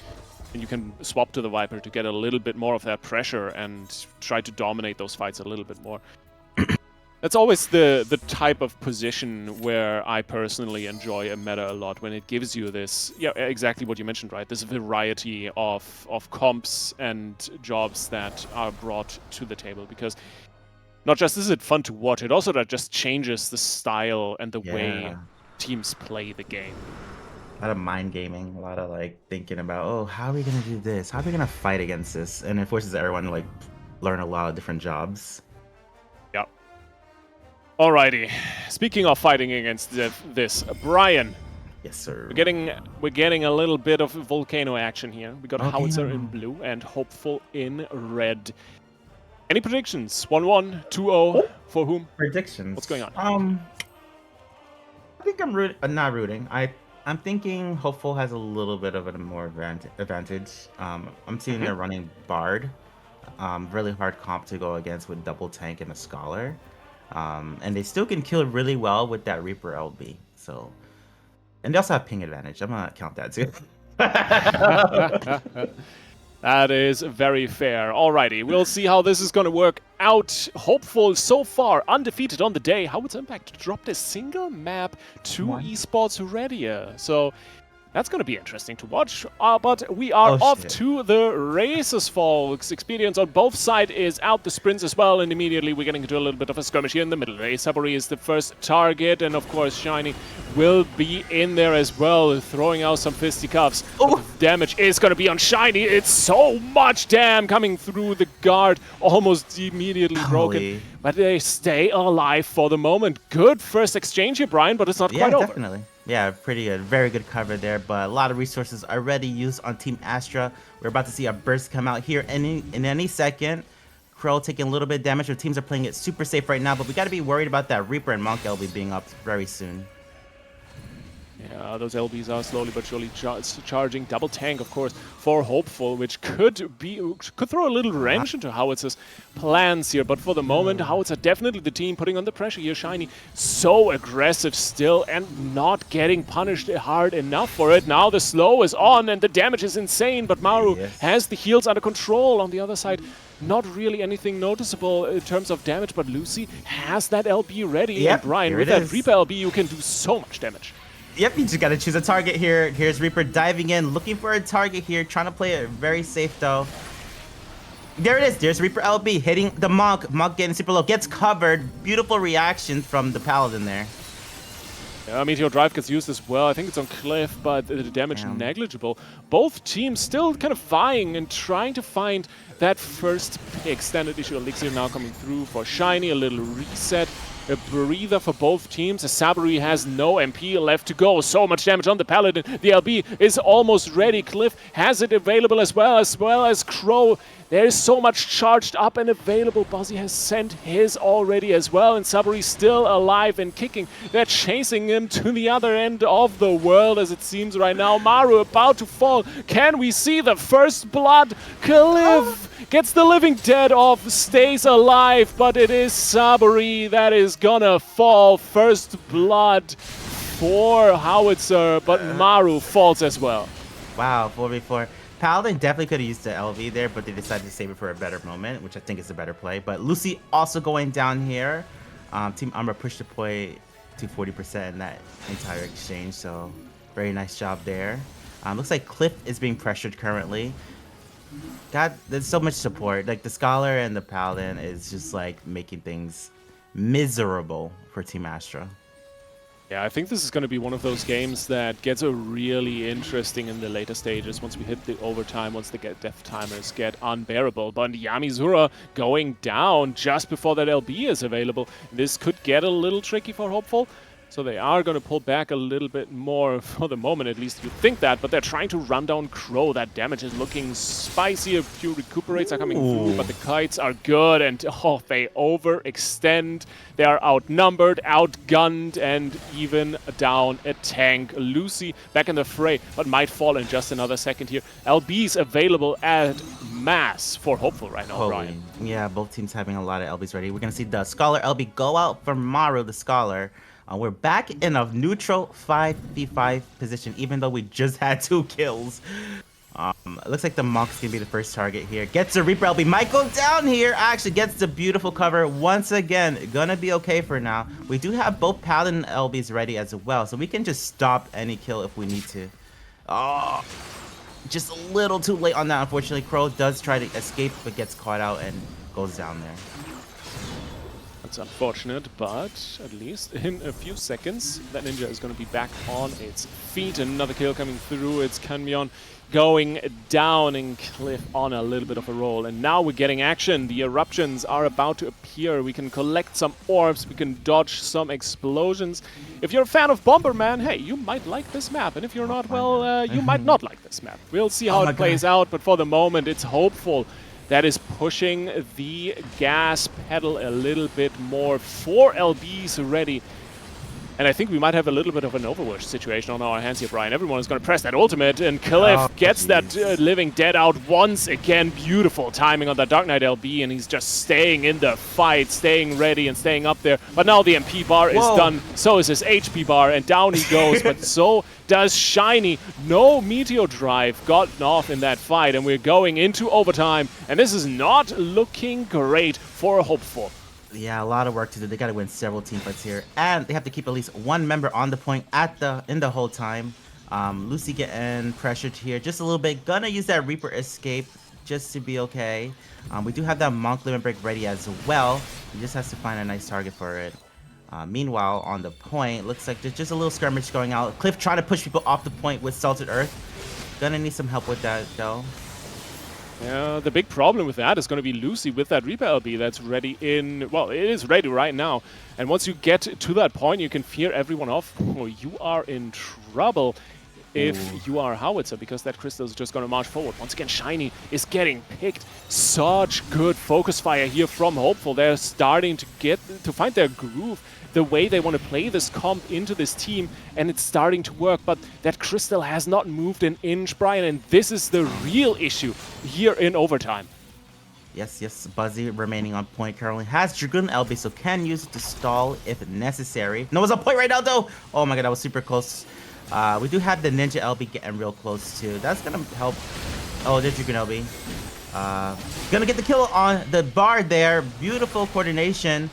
And you can swap to the Viper to get a little bit more of that pressure and try to dominate those fights a little bit more. That's always the type of position where I personally enjoy a meta a lot, when it gives you this, yeah, exactly what you mentioned, right? This variety of comps and jobs that are brought to the table, because not just is it fun to watch, it also that just changes the style and the way Yeah. teams play the game. A lot of mind gaming, a lot of like thinking about, oh, how are we gonna do this? How are we gonna fight against this? And it forces everyone to like learn a lot of different jobs. Yep. Alrighty. Speaking of fighting against this, Brian, Yes, sir. we're getting a little bit of volcano action here. We got Howitzer in Volcano. blue and Hopeful in red. Any predictions? 1-1, 2-0 for whom? Predictions. What's going on? I think I'm not rooting. I'm thinking Hopeful has a little bit of a more advantage. I'm seeing they're running Bard. Really hard comp to go against with double tank and a Scholar. And they still can kill really well with that Reaper LB. So, and they also have ping advantage. I'm gonna count that too. That is very fair. Alrighty, we'll see how this is going to work out. Hopeful so far, undefeated on the day. How its Impact dropped a single map to esports Redia. So that's going to be interesting to watch. But we are off to the races, folks. Experience on both sides is out, the sprints as well, and immediately we're getting into a little bit of a skirmish here in the middle. Saburi is the first target, and of course Shiny will be in there as well, throwing out some fisticuffs. Oh. Damage is going to be on Shiny. It's so much damn coming through the guard, almost immediately broken. But they stay alive for the moment. Good first exchange here, Brian, but it's not quite over. Definitely. Yeah, pretty good. Very good cover there, but a lot of resources already used on Team Astra. We're about to see a burst come out here in any second. Crow taking a little bit of damage. Our teams are playing it super safe right now, but we got to be worried about that Reaper and Monk LB being up very soon. Yeah, those LBs are slowly but surely charging. Double tank, of course, for Hopeful, which could throw a little wrench into Howitzer's plans here. But for the moment, Howitzer definitely the team putting on the pressure here. Shiny so aggressive still and not getting punished hard enough for it. Now the slow is on and the damage is insane, but Maru has the heals under control. On the other side, not really anything noticeable in terms of damage, but Lucy has that LB ready. Yep, and Brian, with that Reaper LB, you can do so much damage. Yep, you just got to choose a target here. Here's Reaper diving in, looking for a target here, trying to play it very safe though. There it is. There's Reaper LB hitting the Monk. Monk getting super low, gets covered. Beautiful reaction from the Paladin there. Yeah, Meteor Drive gets used as well. I think it's on Cliff, but the damage negligible. Both teams still kind of vying and trying to find that first pick. Standard issue Elixir now coming through for Shiny. A little reset. A breather for both teams. Saburi has no MP left to go. So much damage on the Paladin. The LB is almost ready. Cliff has it available as well as Crow. There is so much charged up and available. Bozzy has sent his already as well, and Saburi still alive and kicking. They're chasing him to the other end of the world as it seems right now. Maru about to fall. Can we see the first blood? Cliff gets the living dead off, stays alive, but it is Saburi that is gonna fall. First blood for Howitzer, but Maru falls as well. Wow, 4v4. Paladin definitely could have used the LV there, but they decided to save it for a better moment, which I think is a better play. But Lucy also going down here. Team Umbra pushed the play to 40% in that entire exchange, so very nice job there. Looks like Cliff is being pressured currently. God, there's so much support. Like the Scholar and the Paladin is just like making things miserable for Team Astra. Yeah, I think this is going to be one of those games that gets really interesting in the later stages once we hit the overtime, once the death timers get unbearable. But Yamizura going down just before that LB is available. This could get a little tricky for Hopeful. So they are going to pull back a little bit more for the moment, at least you think that, but they're trying to run down Crow. That damage is looking spicy. A few recuperates are coming through, but the kites are good, and they overextend. They are outnumbered, outgunned, and even down a tank. Lucy back in the fray, but might fall in just another second here. LB's available at mass for Hopeful right now, Brian. Yeah, both teams having a lot of LBs ready. We're going to see the Scholar LB go out for Maru, the Scholar. We're back in a neutral 5v5 position, even though we just had 2 kills. It looks like the Monk's gonna be the first target here. Gets the Reaper LB. Might go down here. Actually gets the beautiful cover once again. Gonna be okay for now. We do have both Paladin LBs ready as well, so we can just stop any kill if we need to. Oh, just a little too late on that, unfortunately. Crow does try to escape, but gets caught out and goes down there. That's unfortunate, but at least in a few seconds, that ninja is going to be back on its feet. Another kill coming through. It's Kanmyeon going down, and Cliff on a little bit of a roll. And now we're getting action. The eruptions are about to appear. We can collect some orbs. We can dodge some explosions. If you're a fan of Bomberman, hey, you might like this map. And if you're not, well, you might not like this map. We'll see how it plays out, but for the moment, it's hopeful. That is pushing the gas pedal a little bit more. 4 LBs ready. And I think we might have a little bit of an Overwatch situation on our hands here, Brian. Everyone is going to press that ultimate, and Cliff gets that Living Dead out once again. Beautiful timing on that Dark Knight LB, and he's just staying in the fight, staying ready and staying up there. But now the MP bar is done, so is his HP bar, and down he goes. But so does Shiny. No Meteor Drive gotten off in that fight, and we're going into overtime. And this is not looking great for Hopeful. Yeah, a lot of work to do. They got to win several team fights here, and they have to keep at least one member on the point in the whole time. Lucy getting pressured here just a little bit. Gonna use that Reaper escape just to be okay. We do have that Monk limit break ready as well. He just has to find a nice target for it. Meanwhile, on the point, looks like there's just a little skirmish going out. Cliff trying to push people off the point with Salted Earth. Gonna need some help with that though. Yeah, the big problem with that is going to be Lucy with that Reaper LB that's ready in... Well, it is ready right now. And once you get to that point, you can fear everyone off. Oh, you are in trouble if you are Howitzer, because that crystal is just going to march forward. Once again, Shiny is getting picked. Such good focus fire here from Hopeful. They're starting to find their groove, the way they want to play this comp into this team, and it's starting to work. But that crystal has not moved an inch, Brian, and this is the real issue here in overtime. Yes, Buzzy remaining on point currently. Has Dragoon LB, so can use it to stall if necessary. No one's on point right now, though. Oh my god, that was super close. We do have the Ninja LB getting real close, too. That's going to help. Oh, there's Dragoon LB. Gonna get the kill on the bar there. Beautiful coordination.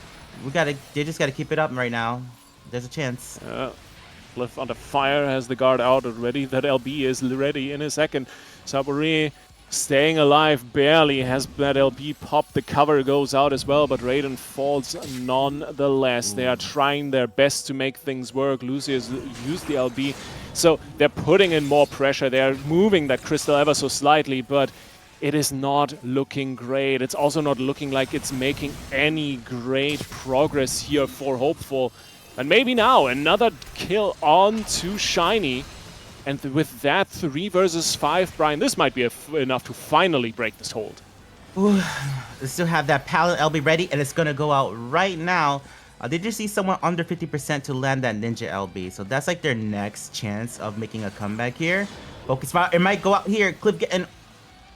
They just gotta keep it up right now. There's a chance. Cliff under fire, has the guard out already. That LB is ready in a second. Saburi staying alive barely, has that LB popped. The cover goes out as well, but Raiden falls nonetheless. They are trying their best to make things work. Lucy has used the LB, so they're putting in more pressure. They are moving that crystal ever so slightly, but it is not looking great. It's also not looking like it's making any great progress here for Hopeful. And maybe now another kill on to Shiny. And with that 3 versus 5, Brian, this might be enough to finally break this hold. Ooh, they still have that Paladin LB ready, and it's gonna go out right now. They just see someone under 50% to land that Ninja LB. So that's like their next chance of making a comeback here. Focus fire, it might go out here. Cliff getting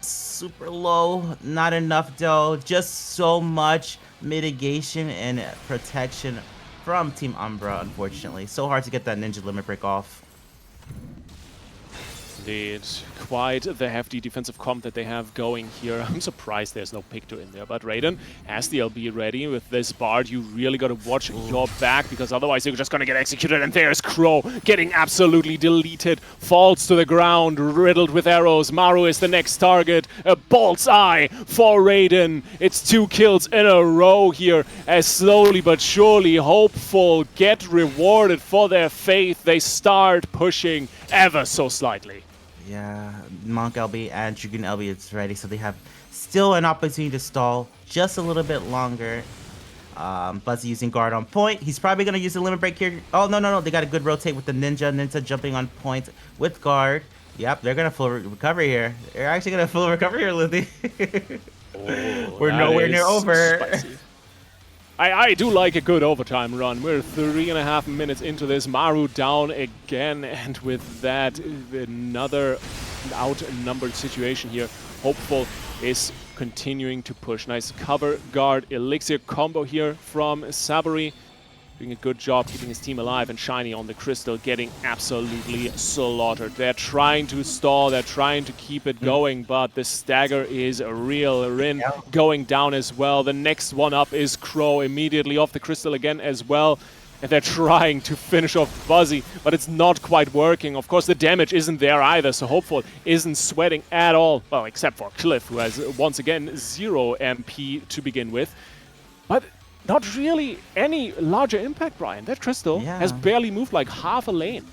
super low, not enough though. Just so much mitigation and protection from Team Umbra, unfortunately. So hard to get that Ninja limit break off. Indeed, quite the hefty defensive comp that they have going here. I'm surprised there's no Picto in there, but Raiden has the LB ready. With this Bard, you really got to watch your back, because otherwise you're just going to get executed. And there's Crow getting absolutely deleted, falls to the ground, riddled with arrows. Maru is the next target. A bullseye for Raiden. It's 2 kills in a row here, as slowly but surely Hopeful get rewarded for their faith. They start pushing ever so slightly. Yeah, Monk LB and Dragoon LB is ready, so they have still an opportunity to stall just a little bit longer. Buzzy using guard on point. He's probably going to use the limit break here. Oh, no. They got a good rotate with the Ninja jumping on point with guard. Yep, they're going to full recover here. They're actually going to full recover here, Lily. We're nowhere near over. Spicy. I do like a good overtime run. We're 3.5 minutes into this. Maru down again, and with that, another outnumbered situation here. Hopeful is continuing to push. Nice cover guard elixir combo here from Saburi. doing a good job keeping his team alive, and Shiny on the Crystal getting absolutely slaughtered. They're trying to stall, they're trying to keep it going, but the stagger is real. Rin going down as well. The next one up is Crow, immediately off the Crystal again as well. And they're trying to finish off Buzzy, but it's not quite working. Of course, the damage isn't there either, so Hopeful isn't sweating at all. Well, except for Cliff, who has, once again, 0 MP to begin with. But not really any larger impact, Brian. That Crystal has barely moved like half a lane.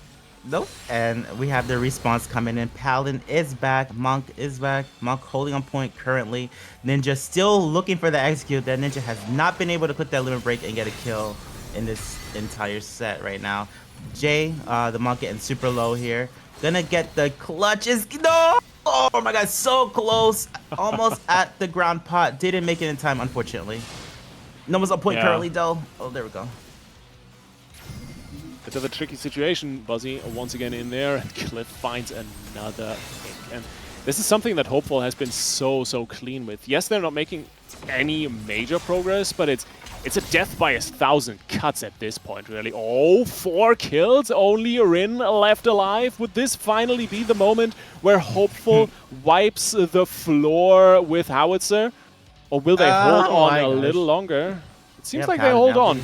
Nope. And we have the response coming in. Paladin is back. Monk is back. Monk holding on point currently. Ninja still looking for the execute. That Ninja has not been able to put that limit break and get a kill in this entire set right now. Jay, the Monk getting super low here. Gonna get the clutches. No! Oh my god, so close. Almost at the ground pot. Didn't make it in time, unfortunately. No one's on point currently, though. Oh, there we go. Bit of a tricky situation. Buzzy once again in there, and Cliff finds another pick. And this is something that Hopeful has been so clean with. Yes, they're not making any major progress, but it's a death by 1,000 cuts at this point, really. Oh, 4 kills, only Rin left alive. Would this finally be the moment where Hopeful wipes the floor with Howitzer? Or will they hold on a little longer? It seems like they hold on.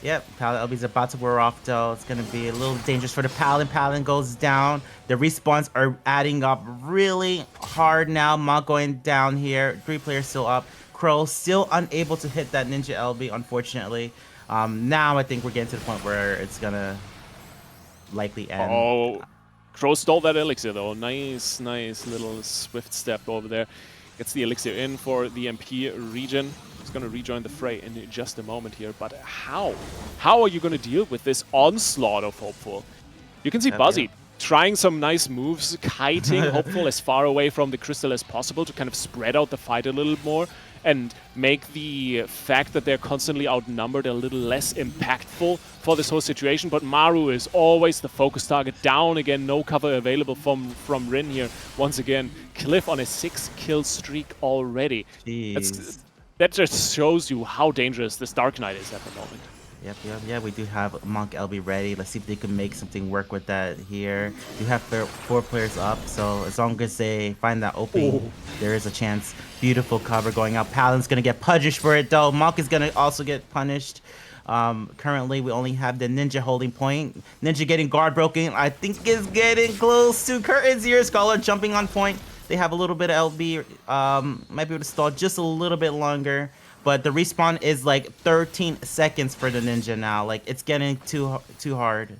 Yep, Paladin LB's about to wear off though. It's going to be a little dangerous for the Paladin. Paladin goes down. The respawns are adding up really hard now. Monk going down here. 3 players still up. Crow still unable to hit that Ninja LB, unfortunately. Now I think we're getting to the point where it's going to likely end. Oh, Crow stole that elixir though. Nice little swift step over there. Gets the elixir in for the MP region. He's going to rejoin the fray in just a moment here. But how? How are you going to deal with this onslaught of Hopeful? You can see Buzzy trying some nice moves, kiting Hopeful as far away from the Crystal as possible to kind of spread out the fight a little more and make the fact that they're constantly outnumbered a little less impactful for this whole situation. But Maru is always the focus target. Down again, no cover available from Rin here. Once again, Cliff on a 6-kill streak already. That just shows you how dangerous this Dark Knight is at the moment. Yep, we do have Monk LB ready. Let's see if they can make something work with that here. We have 4 players up, so as long as they find that opening, there is a chance. Beautiful cover going out. Paladin's gonna get punished for it though. Monk is gonna also get punished. Currently, we only have the Ninja holding point. Ninja getting guard broken. I think is getting close to Curtains here. Scholar jumping on point. They have a little bit of LB. Might be able to stall just a little bit longer. But the respawn is like 13 seconds for the Ninja now. Like, it's getting too hard.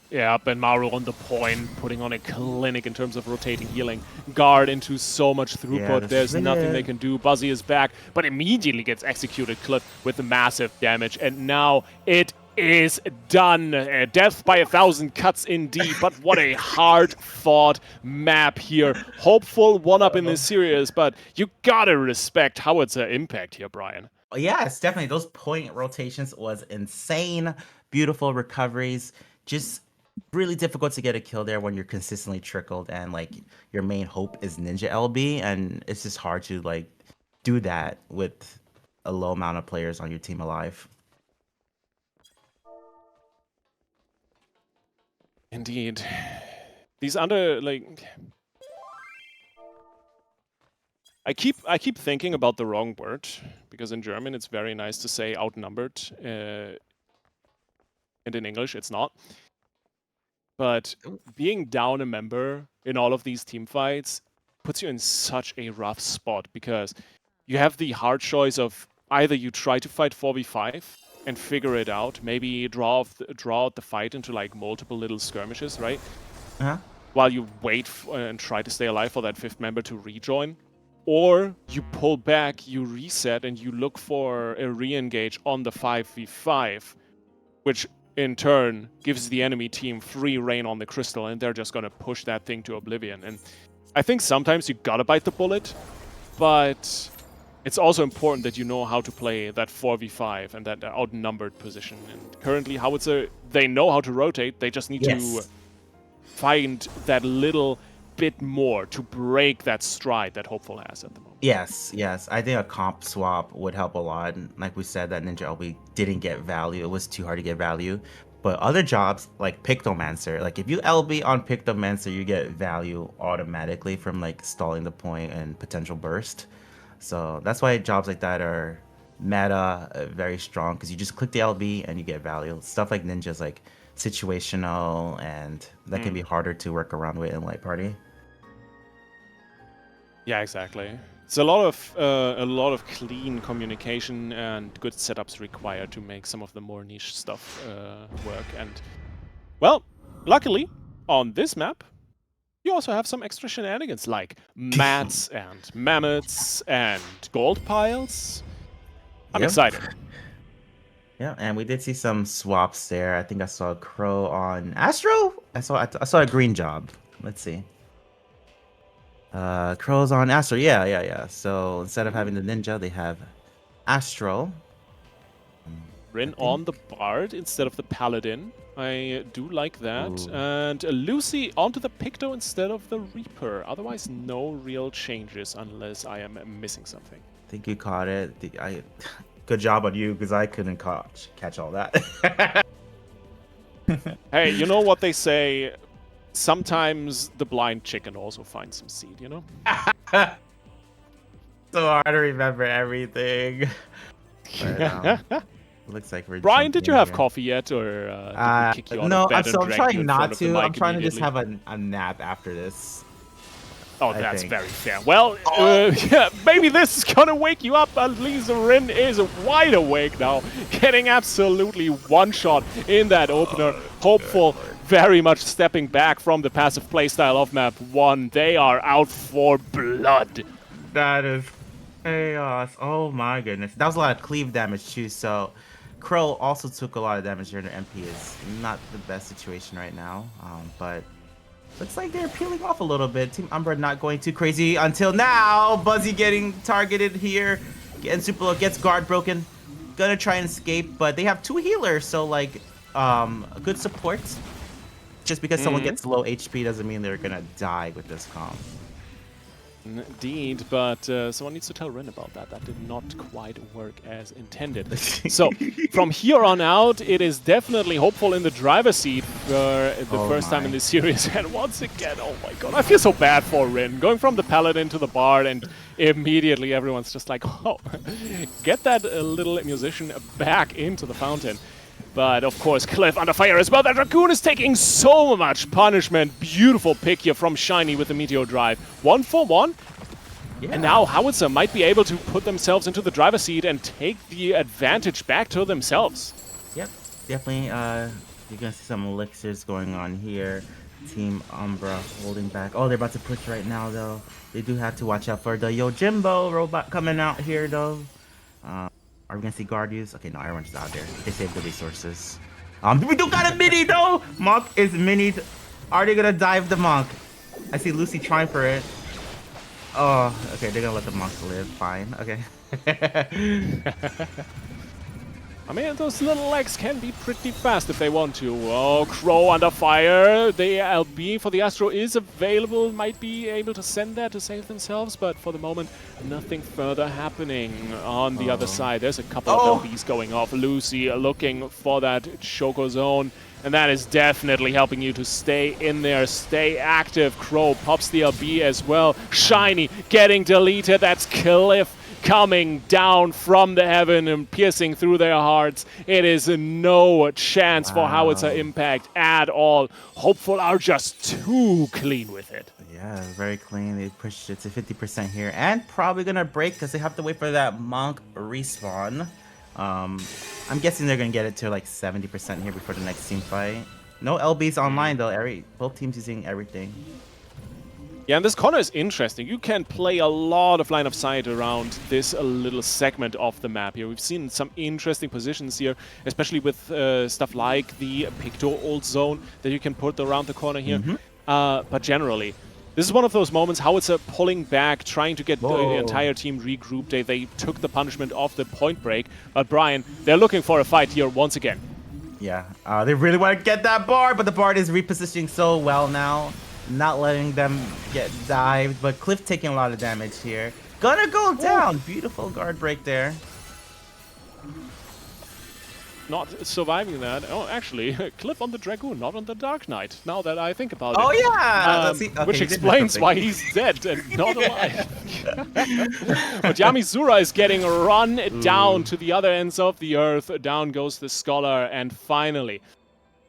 Yeah, and Maru on the point, putting on a clinic in terms of rotating healing. Guard into so much throughput. There's nothing they can do. Buzzy is back, but immediately gets executed. Cliff with the massive damage. And now it is done. Death by 1,000 cuts indeed, but what a hard-fought map here. Hopeful one-up in this series, but you gotta respect Howitzer impact here, Brian. Yes, definitely. Those point rotations was insane. Beautiful recoveries. Just really difficult to get a kill there when you're consistently trickled and like your main hope is Ninja LB, and it's just hard to like do that with a low amount of players on your team alive. Indeed. These under like I keep thinking about the wrong word because in German it's very nice to say outnumbered, and in English it's not. But being down a member in all of these team fights puts you in such a rough spot because you have the hard choice of either you try to fight 4v5 and figure it out, maybe draw out the fight into like multiple little skirmishes, right? While you wait and try to stay alive for that 5th member to rejoin. Or you pull back, you reset, and you look for a re-engage on the 5v5, which in turn gives the enemy team free reign on the Crystal, and they're just gonna push that thing to oblivion. And I think sometimes you gotta bite the bullet, but it's also important that you know how to play that 4v5 and that outnumbered position. And currently, Howitzer, they know how to rotate. They just need to find that little bit more to break that stride that Hopeful has at the moment. Yes. I think a comp swap would help a lot. And like we said, that Ninja LB didn't get value. It was too hard to get value. But other jobs like Pictomancer, like if you LB on Pictomancer, you get value automatically from like stalling the point and potential burst. So that's why jobs like that are meta, very strong, because you just click the LB and you get value. Stuff like Ninja's like situational, and that can be harder to work around with in Light Party. Yeah, exactly. It's a lot of clean communication and good setups required to make some of the more niche stuff work. And well, luckily on this map, you also have some extra shenanigans like mats and mammoths and gold piles. I'm excited. Yeah, and we did see some swaps there. I think I saw a Crow on Astro. I saw a green job. Let's see. Crow's on Astro. Yeah. So instead of having the Ninja, they have Astro. Rin on the Bard instead of the Paladin. I do like that. Ooh. And Lucy onto the Picto instead of the Reaper. Otherwise, no real changes unless I am missing something. I think you caught it. Good job on you, because I couldn't catch all that. Hey, you know what they say? Sometimes the blind chicken also finds some seed, you know? So hard to remember everything. But, looks like we're Brian, did you have here. coffee yet, or did we kick you out No, of bed and I'm drag you trying in not front of the to. mic I'm trying to just immediately? have a nap after this. Oh, I that's think. very fair. Well, yeah, maybe this is gonna wake you up. At least Rin is wide awake now, getting absolutely one shot in that opener. Hopeful, very much stepping back from the passive playstyle of map 1. They are out for blood. That is chaos. Oh my goodness. That was a lot of cleave damage too, so Crow also took a lot of damage here. Their MP is not the best situation right now, but looks like they're peeling off a little bit. Team Umbra not going too crazy until now. Buzzy getting targeted here. Getting super low, gets guard broken. Gonna try and escape, but they have 2 healers, so like good support. Just because someone gets low HP doesn't mean they're gonna die with this comp. Indeed, but someone needs to tell Rin about that. That did not quite work as intended. So, from here on out, it is definitely Hopeful in the driver's seat for the first time in this series. And once again, oh my god, I feel so bad for Rin. Going from the Paladin to the Bard, and immediately everyone's just like, oh, get that little musician back into the fountain. But of course, Cliff under fire as well. That Raccoon is taking so much punishment. Beautiful pick here from Shiny with the Meteor Drive. 1 for 1. Yeah. And now Howitzer might be able to put themselves into the driver's seat and take the advantage back to themselves. Yep, definitely. You're gonna see some elixirs going on here. Team Umbra holding back. Oh, they're about to push right now, though. They do have to watch out for the Yojimbo robot coming out here, though. Are we gonna see guard use? Okay, no, everyone's out there. They saved the resources. We do got a mini though! Monk is minied. Are they gonna dive the Monk? I see Lucy trying for it. Oh, okay, they're gonna let the Monk live. Fine, okay. I mean, those little legs can be pretty fast if they want to. Oh, Crow under fire. The LB for the Astro is available. Might be able to send that to save themselves, but for the moment, nothing further happening on the other side. There's a couple of LBs going off. Lucy looking for that Choco Zone, and that is definitely helping you to stay in there, stay active. Crow pops the LB as well. Shiny getting deleted. That's Cliff coming down from the heaven and piercing through their hearts. It is no chance for Howitzer impact at all. Hopeful are just too clean with it. Yeah, very clean. They pushed it to 50% here, and probably gonna break because they have to wait for that Monk respawn. I'm guessing they're gonna get it to like 70% here before the next team fight. No LBs online though. Both teams using everything. Yeah, and this corner is interesting. You can play a lot of line of sight around this little segment of the map here. We've seen some interesting positions here, especially with stuff like the Picto ult zone that you can put around the corner here. But generally, this is one of those moments how it's pulling back, trying to get the entire team regrouped. They took the punishment off the point break. But Brian, they're looking for a fight here once again. Yeah, they really want to get that Bard, but the Bard is repositioning so well now. not letting them get dived, but Cliff taking a lot of damage here. Gonna go down. Beautiful guard break there. Not surviving that. Oh, actually, Cliff on the Dragoon, not on the Dark Knight, now that I think about Oh it. yeah! See, okay, Which he did explains something. why he's dead and not alive. But Yamizura is getting run down to the other ends of the earth. Down goes the Scholar, and finally...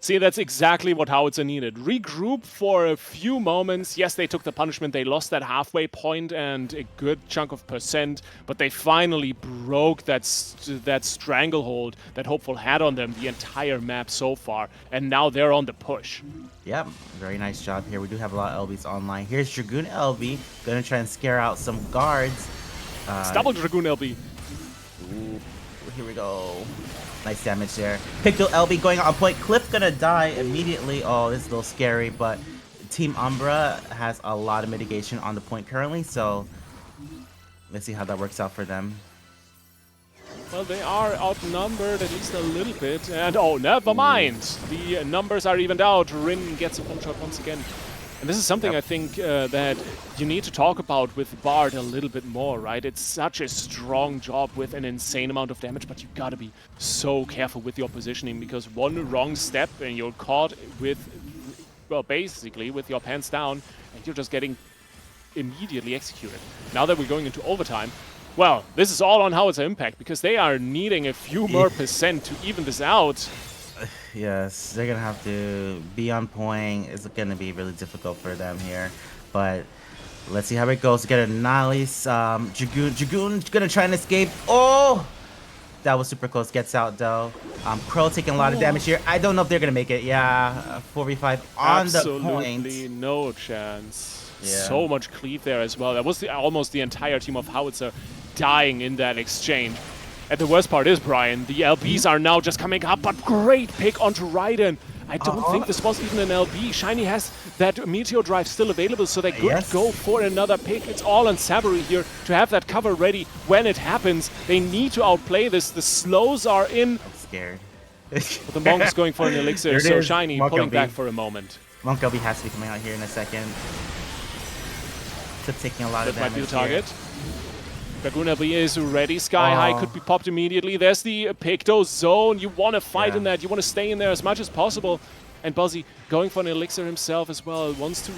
See, that's exactly what Howitzer needed. Regroup for a few moments. Yes, they took the punishment. They lost that halfway point and a good chunk of percent, but they finally broke that stranglehold that Hopeful had on them the entire map so far, and now they're on the push. Yep, very nice job here. We do have a lot of LBs online. Here's Dragoon LB, gonna try and scare out some guards. It's double Dragoon LB. Ooh, here we go. Nice damage there. Picto LB going on point. Cliff gonna die immediately. Oh, this is a little scary, but Team Umbra has a lot of mitigation on the point currently, so let's see how that works out for them. Well, they are outnumbered at least a little bit, and oh, never mind. The numbers are evened out. Rin gets a one shot once again. And this is something I think that you need to talk about with Bard a little bit more, right? It's such a strong job with an insane amount of damage, but you gotta be so careful with your positioning, because one wrong step and you're caught with, well, basically with your pants down, and you're just getting immediately executed. Now that we're going into overtime, well, this is all on Howitzer Impact, because they are needing a few more percent to even this out. Yes, they're gonna have to be on point. It's gonna be really difficult for them here, but let's see how it goes. Get a nice Dragoon gonna try and escape. Oh, that was super close. Gets out though. Crow taking a lot of damage here. I don't know if they're gonna make it. Yeah, 4v5 on the point. Absolutely no chance. Yeah. So much cleave there as well. That was almost the entire team of Howitzer dying in that exchange. And the worst part is, Brian, the LBs are now just coming up, but great pick onto Raiden. I don't think this was even an LB. Shiny has that Meteor Drive still available, so they could go for another pick. It's all on Saburi here to have that cover ready when it happens. They need to outplay this. The slows are in. I'm scared. But the Monk's going for an elixir, so Shiny Monk pulling LB. back for a moment. Monk LB has to be coming out here in a second. Clip taking a lot of That might damage be the target. here. Dragoon LB is ready. Sky High could be popped immediately. There's the Picto zone. You want to fight in that. You want to stay in there as much as possible. And Buzzy going for an elixir himself as well. Wants to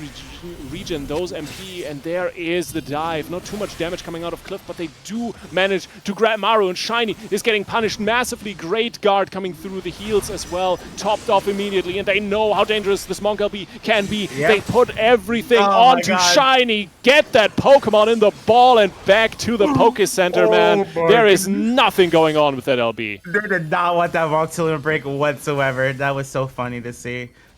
regen those MP. And there is the dive. Not too much damage coming out of Cliff, but they do manage to grab Maru. And Shiny is getting punished massively. Great guard coming through the heals as well. Topped off immediately. And they know how dangerous this Monk LB can be. They put everything onto Shiny. Get that Pokemon in the ball and back to the Poke Center, man. There is nothing going on with that LB. They did not want that Monk to break whatsoever. That was so funny to see.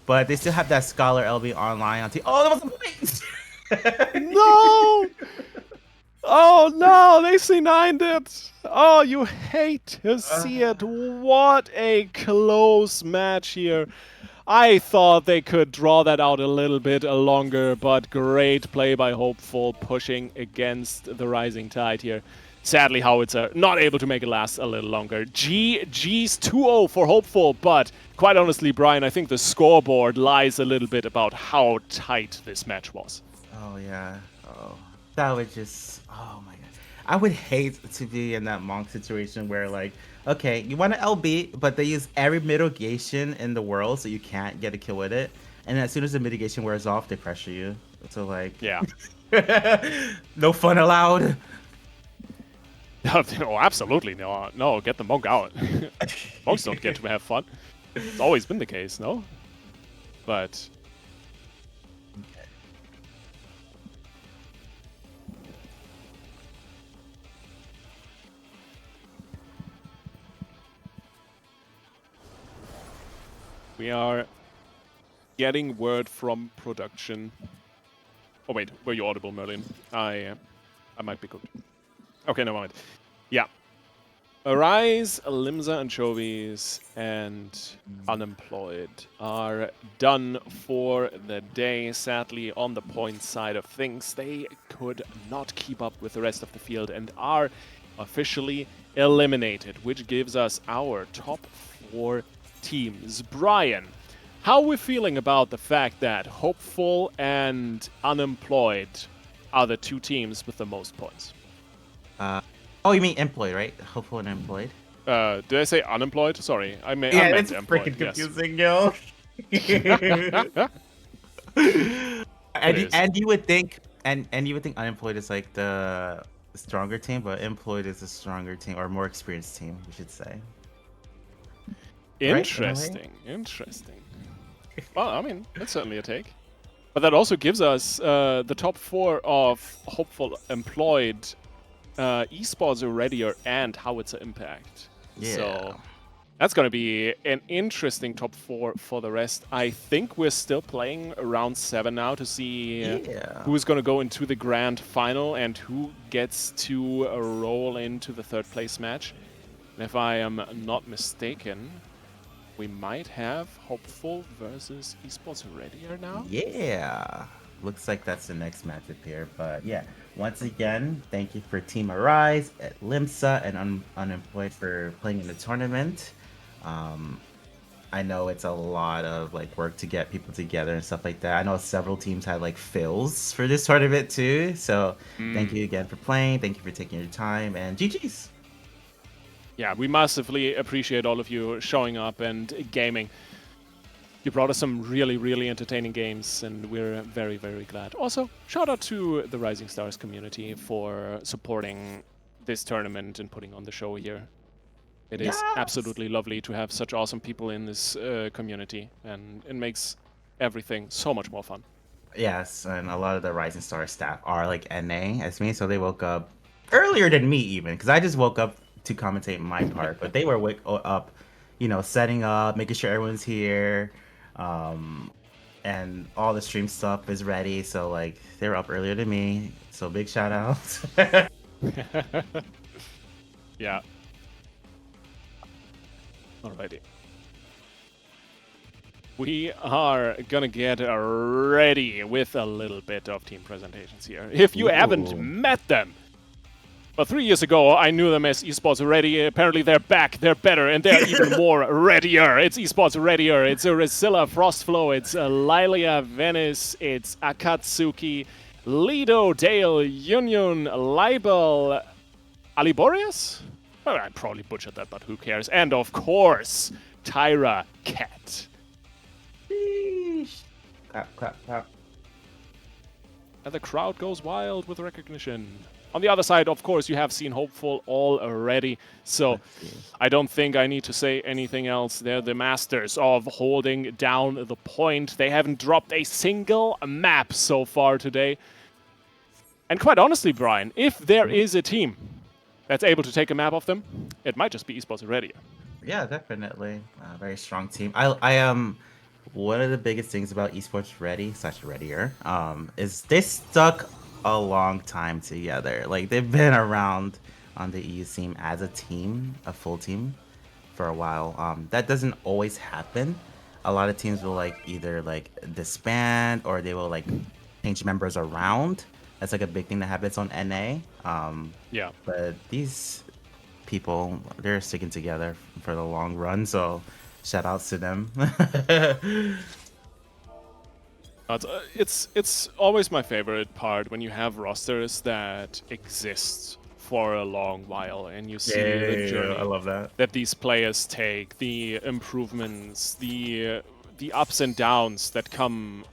But they still have that Scholar LB online on team. Oh, that was a point! No! Oh no, they C9'd it! Oh, you hate to see it. What a close match here. I thought they could draw that out a little bit longer, but great play by Hopeful, pushing against the rising tide here. Sadly, Howitzer not able to make it last a little longer. GG's 2-0 for Hopeful, but quite honestly, Brian, I think the scoreboard lies a little bit about how tight this match was. Oh, yeah. Oh, that would just... Oh, my God. I would hate to be in that Monk situation where, like, okay, you want an LB, but they use every mitigation in the world, so you can't get a kill with it. And as soon as the mitigation wears off, they pressure you. So, like... Yeah. No fun allowed. Oh, absolutely no. No, get the Monk out. Monks don't get to have fun. It's always been the case, no? But... we are getting word from production. Oh wait, were you audible, Merlin? I might be good. Okay, never mind. Yeah. Arise, Limsa, Anchovies, and Unemployed are done for the day. Sadly, on the point side of things, they could not keep up with the rest of the field and are officially eliminated, which gives us our top 4 teams. Brian, how we're feeling about the fact that Hopeful and Unemployed are the two teams with the most points. Oh, you mean employed, right? Hopeful and employed. Did I say unemployed? Sorry, I meant It's employed. freaking confusing, yo. It is. And you would think you would think unemployed is like the stronger team, but employed is a stronger team or more experienced team, we should say. Interesting. Interesting. Well, I mean, that's certainly a take. But that also gives us the top 4 of Hopeful, Employed, Esports Readier, and Howitzer Impact. Yeah. So that's going to be an interesting top 4 for the rest. I think we're still playing round 7 now to see who's going to go into the grand final and who gets to roll into the 3rd place match. And if I am not mistaken, we might have Hopeful versus Esports Readier now. Yeah. Looks like that's the next matchup here. But yeah, once again, thank you for Team Arise, at Limsa, and Unemployed for playing in the tournament. I know it's a lot of like work to get people together and stuff like that. I know several teams had like fills for this tournament too. So thank you again for playing. Thank you for taking your time, and GG's. Yeah, we massively appreciate all of you showing up and gaming. You brought us some really, really entertaining games, and we're very, very glad. Also, shout out to the Rising Stars community for supporting this tournament and putting on the show here. It is absolutely lovely to have such awesome people in this community, and it makes everything so much more fun. Yes, and a lot of the Rising Star staff are like NA as me, so they woke up earlier than me even, because I just woke up to commentate my part, but they were up, you know, setting up, making sure everyone's here, and all the stream stuff is ready. So like they were up earlier than me. So big shout out. Yeah. Alrighty. We are gonna get ready with a little bit of team presentations here. If you haven't met them, well, 3 years ago, I knew them as Esports Ready. Apparently, they're back, they're better, and they're even more readier. It's Esports Readier. It's Resilla Frostflow. It's Lilia Venice. It's Akatsuki, Lido, Dale, Union, Libel, Aliborius? Well, I probably butchered that, but who cares? And of course, Tyra Cat. Clap, clap, clap. And the crowd goes wild with recognition. On the other side, of course, you have seen Hopeful already, so I don't think I need to say anything else. They're the masters of holding down the point. They haven't dropped a single map so far today. And quite honestly, Brian, if there is a team that's able to take a map off them, it might just be Esports Ready. Yeah, definitely. Very strong team. I am one of the biggest things about Esports Ready/Readier is they stuck a long time together. Like they've been around on the EU scene as a team, a full team, for a while. That doesn't always happen. A lot of teams will like either like disband or they will like change members around. That's like a big thing that happens on NA. Yeah. But these people, they're sticking together for the long run. So shout outs to them. It's always my favorite part when you have rosters that exist for a long while and you see the journey I love that these players take, the improvements, the ups and downs that come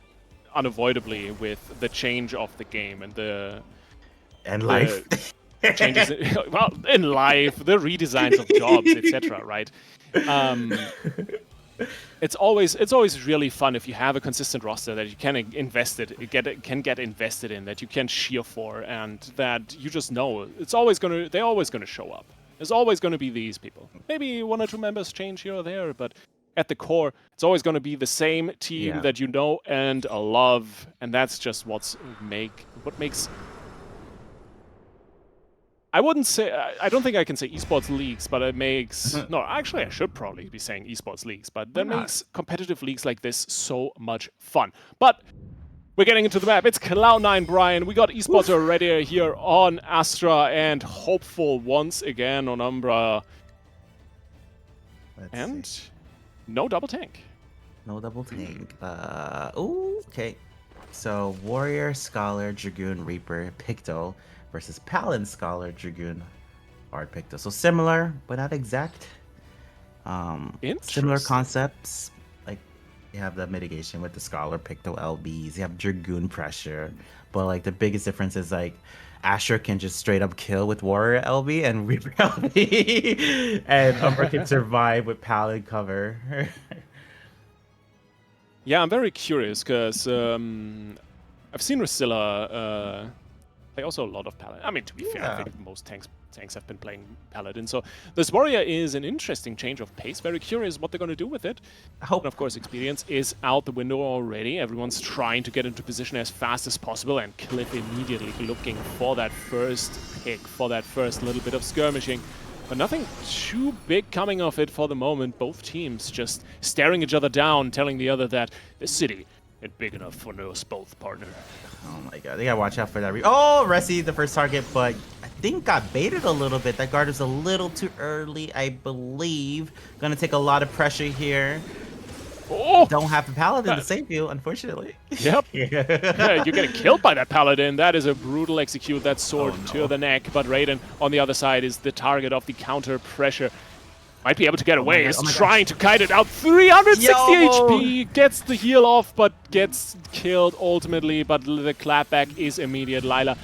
unavoidably with the change of the game and the life. Changes in life, the redesigns of jobs, etc. Right? It's always really fun if you have a consistent roster that you can get invested in, that you can cheer for, and that you just know they're always gonna show up. There's always gonna be these people. Maybe 1 or 2 members change here or there, but at the core, it's always gonna be the same team that you know and love, and that's just what makes. I wouldn't say, I don't think I can say esports leagues, but it makes, no, actually I should probably be saying esports leagues, but that makes competitive leagues like this so much fun. But we're getting into the map. It's Cloud9, Brian. We got esports already here on Astra and Hopeful once again on Umbra. And no double tank. No double tank. Ooh, okay. So Warrior, Scholar, Dragoon, Reaper, Picto versus Paladin, Scholar, Dragoon, Bard, Picto. So similar, but not exact. Similar Interesting. concepts. Like you have the mitigation with the Scholar, Picto, LBs. You have Dragoon pressure, but like the biggest difference is like Asher can just straight up kill with Warrior LB and Reaper LB, and Umber can survive with Paladin cover. Yeah, I'm very curious because I've seen Rusilla play also a lot of Paladin. I mean, to be fair, I Yeah. think most tanks have been playing Paladin. So this Warrior is an interesting change of pace. Very curious what they're going to do with it. I hope And of course, experience is out the window already. Everyone's trying to get into position as fast as possible, and Cliff immediately looking for that first pick, for that first little bit of skirmishing. But nothing too big coming of it for the moment. Both teams just staring each other down, telling the other that the city ain't big enough for us both, partner. Oh my god, they gotta watch out for that. Oh, Resi, the first target, but I think got baited a little bit. That guard was a little too early, I believe. Gonna take a lot of pressure here. Oh! Don't have a paladin to save you, unfortunately. Yep. Yeah. Yeah, you're getting killed by that paladin. That is a brutal execute. That sword Oh, to no. the neck. But Raiden on the other side is the target of the counter pressure. Might be able to get away. God, Is oh my trying to kite it out. 360 Yo! HP. Gets the heal off, but gets killed ultimately. But the clapback is immediate. Lila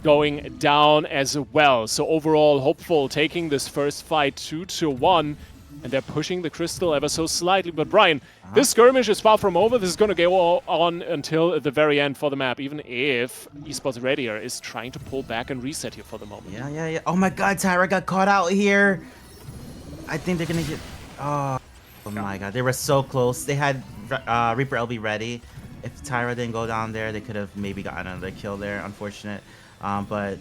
going down as well. So overall, hopeful taking this first fight 2-1. And they're pushing the crystal ever so slightly. But Brian, this skirmish is far from over. This is going to go on until the very end for the map, even if Esports Radier is trying to pull back and reset here for the moment. Yeah. Oh my god, Tyra got caught out here. I think they're gonna get... Oh my god, they were so close. They had Reaper LB ready. If Tyra didn't go down there, they could have maybe gotten another kill there. Unfortunate. But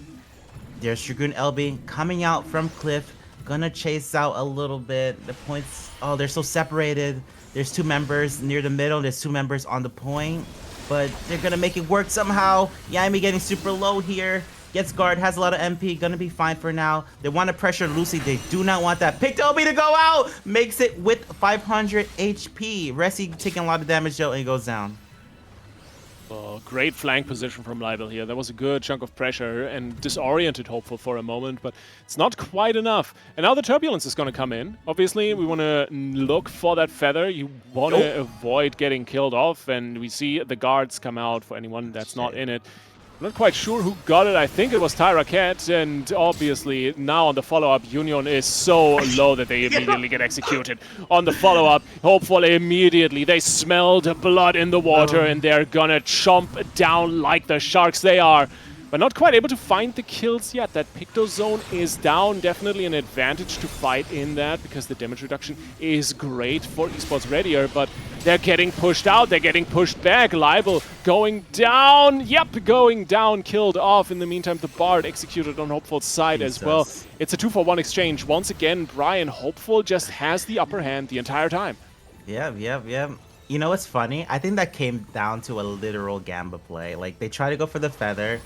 there's Dragoon LB coming out from Cliff. Gonna chase out a little bit. The points... Oh, they're so separated. There's two members near the middle. There's two members on the point. But they're gonna make it work somehow. Yaimi getting super low here. Gets guard, has a lot of MP, gonna be fine for now. They want to pressure Lucy, they do not want that. Picked LB to go out! Makes it with 500 HP. Resi taking a lot of damage though, and he goes down. Well, great flank position from Libel here. That was a good chunk of pressure and disoriented Hopeful for a moment, but it's not quite enough. And now the Turbulence is going to come in. Obviously, we want to look for that feather. You want to avoid getting killed off, and we see the guards come out for anyone that's not in it. I'm not quite sure who got it. I think it was Tyra Cat, and obviously now on the follow-up, Union is so low that they immediately get executed. On the follow-up, hopefully immediately they smelled blood in the water and they're gonna chomp down like the sharks they are. But not quite able to find the kills yet. That Picto zone is down. Definitely an advantage to fight in that because the damage reduction is great for Esports Radier, but they're getting pushed out. They're getting pushed back. Libel going down. Yep, going down. Killed off. In the meantime, the Bard executed on Hopeful's side as well. It's a 2-for-1 exchange. Once again, Brian, Hopeful just has the upper hand the entire time. Yeah. You know what's funny? I think that came down to a literal Gamba play. Like, they tried to go for the feather.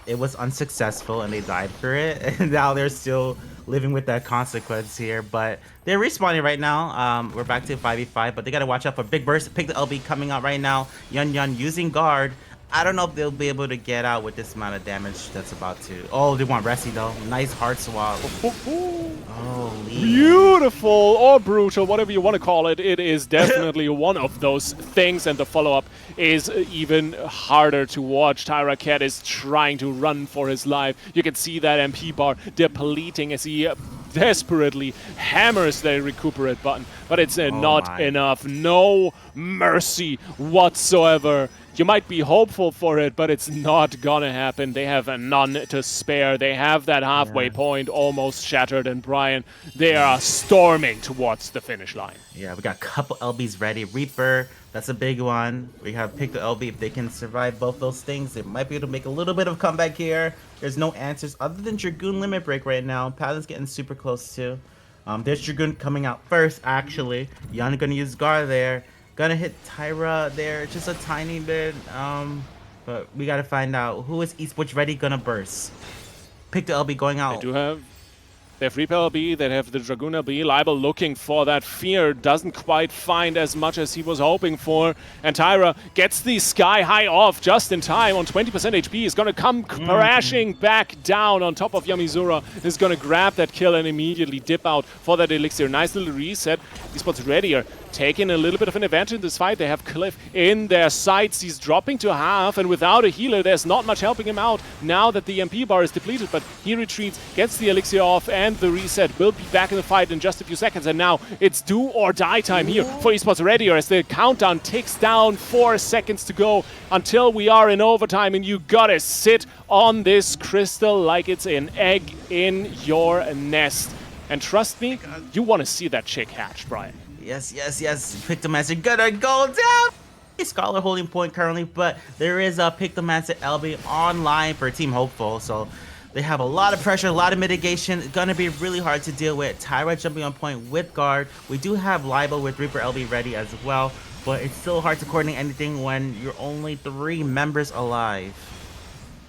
It was unsuccessful and they died for it, and now they're still living with that consequence here. But they're respawning right now. We're back to 5v5, but they gotta watch out for big burst. Pick the LB coming out right now. Yun using guard. I don't know if they'll be able to get out with this amount of damage that's about to... Oh, they want Resi though. Nice hard swap. Holy. Beautiful or brutal, whatever you want to call it. It is definitely one of those things, and the follow-up is even harder to watch. Tyra Cat is trying to run for his life. You can see that MP bar depleting as he desperately hammers the recuperate button, but it's not enough. No mercy whatsoever. You might be hopeful for it, but it's not gonna happen. They have none to spare. They have that halfway point almost shattered, and Brian, they are storming towards the finish line. Yeah, we got a couple LBs ready. Reaper, that's a big one. We have picked the LB. If they can survive both those things, they might be able to make a little bit of comeback here. There's no answers other than Dragoon limit break right now. Paladin's getting super close too. There's Dragoon coming out first, actually. Yana gonna use Gar there. Gonna hit Tyra there, just a tiny bit. But we gotta find out who is Esports Ready gonna burst. Pick the LB going out. They do have They have Reaper LB, they have the Dragoon LB. Libel looking for that fear, doesn't quite find as much as he was hoping for. And Tyra gets the Sky High off just in time on 20% HP. Is going to come crashing back down on top of Yamizura. Is going to grab that kill and immediately dip out for that elixir. Nice little reset. Esports ready are taking a little bit of an advantage in this fight. They have Cliff in their sights. He's dropping to half, and without a healer, there's not much helping him out now that the MP bar is depleted. But he retreats, gets the elixir off, and the reset will be back in the fight in just a few seconds. And now it's do or die time here for Esports Readier as the countdown ticks down. 4 seconds to go until we are in overtime, and you gotta sit on this crystal like it's an egg in your nest. And trust me, you want to see that chick hatch, Brian. Yes. Pictomancer gonna go down. Scholar holding point currently, but there is a Pictomancer LB online for Team Hopeful, so they have a lot of pressure, a lot of mitigation. It's gonna be really hard to deal with. Tyra jumping on point with guard. We do have Libel with Reaper LB ready as well, but it's still hard to coordinate anything when you're only 3 members alive.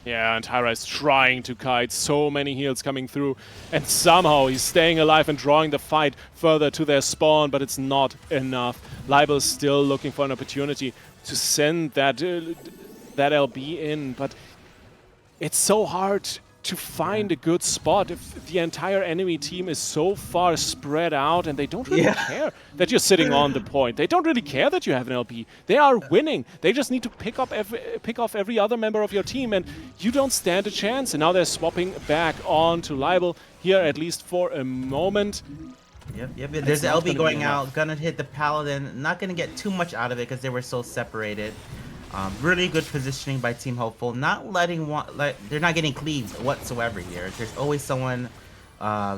Yeah, and Tyra is trying to kite so many heals coming through, and somehow he's staying alive and drawing the fight further to their spawn, but it's not enough. Libel is still looking for an opportunity to send that LB in, but it's so hard to find a good spot if the entire enemy team is so far spread out and they don't really care that you're sitting on the point. They don't really care that you have an LP. They are winning. They just need to pick off every other member of your team, and you don't stand a chance. And now they're swapping back on to Libel here, at least for a moment. Yep. There's the LB going out, gonna hit the Paladin. Not gonna get too much out of it because they were so separated. Really good positioning by Team Hopeful. Not letting they're not getting cleaved whatsoever here. There's always someone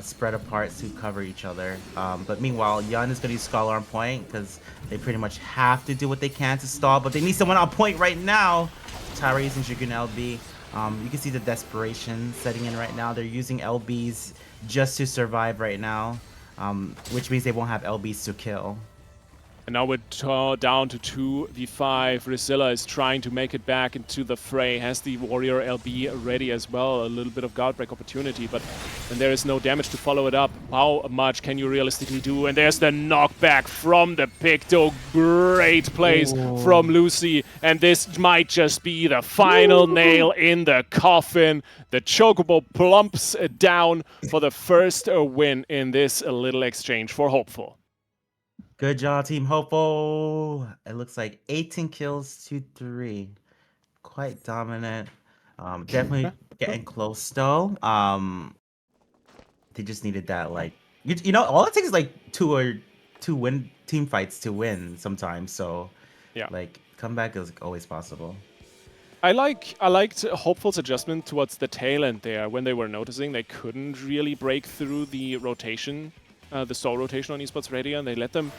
spread apart to cover each other. But meanwhile, Yun is going to use Scholar on point because they pretty much have to do what they can to stall. But they need someone on point right now. Tyra using Dragoon LB. You can see the desperation setting in right now. They're using LBs just to survive right now, which means they won't have LBs to kill. And now we're down to 2v5. Rizilla is trying to make it back into the fray. Has the Warrior LB ready as well. A little bit of guard break opportunity, but when there is no damage to follow it up, how much can you realistically do? And there's the knockback from the Picto. Great plays from Lucy. And this might just be the final nail in the coffin. The Chocobo plumps down for the first win in this little exchange for Hopeful. Good job, Team Hopeful. It looks like 18 kills to 3. Quite dominant. Definitely getting close though. They just needed that, like, you know, all it takes is like two win team fights to win sometimes. So yeah, like comeback is always possible. I liked Hopeful's adjustment towards the tail end there when they were noticing they couldn't really break through the rotation. The soul rotation on Esports Radio, and they let them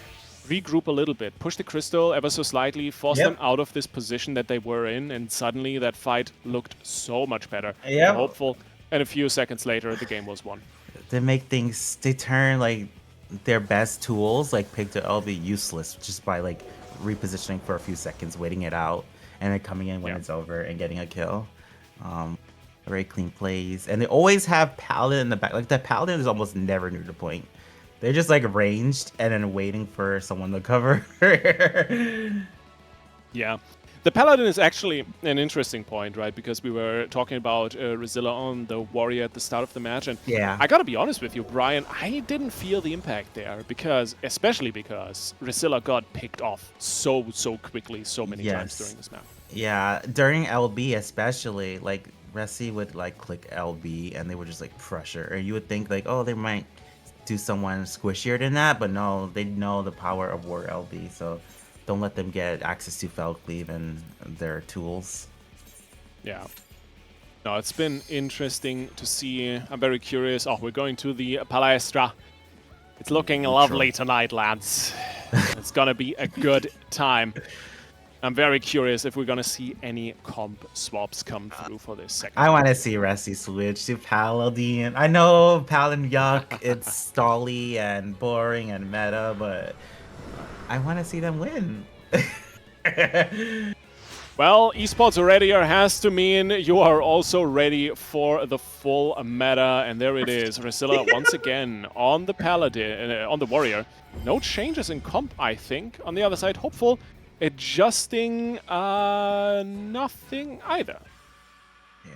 regroup a little bit, push the crystal ever so slightly, force them out of this position that they were in, and suddenly that fight looked so much better. Hopeful, and a few seconds later, the game was won. They make things, they turn like their best tools, like pick to LB, useless just by like repositioning for a few seconds, waiting it out, and then coming in when it's over and getting a kill. Very clean plays, and they always have Paladin in the back. Like the Paladin is almost never near the point. They're just like ranged and then waiting for someone to cover. Yeah. The Paladin is actually an interesting point, right? Because we were talking about Rizilla on the Warrior at the start of the match. And I gotta be honest with you, Brian, I didn't feel the impact there. Especially because Rizilla got picked off so quickly, so many times during this map. Yeah, during LB especially, like Resi would like click LB and they would just like pressure. And you would think like, oh, they might do someone squishier than that, but no, they know the power of War LB, so don't let them get access to Fell Cleave and their tools. Yeah. No, it's been interesting to see. I'm very curious. Oh, we're going to the Palestra. It's looking lovely tonight, lads. It's gonna be a good time. I'm very curious if we're gonna see any comp swaps come through for this second. I want to see Resi switch to Paladin. I know Paladin yuck, it's stally and boring and meta, but I want to see them win. Well, esports already has to mean you are also ready for the full meta, and there it is. Resilla once again on the Paladin, on the Warrior. No changes in comp, I think. On the other side, Hopeful adjusting nothing either. Yeah.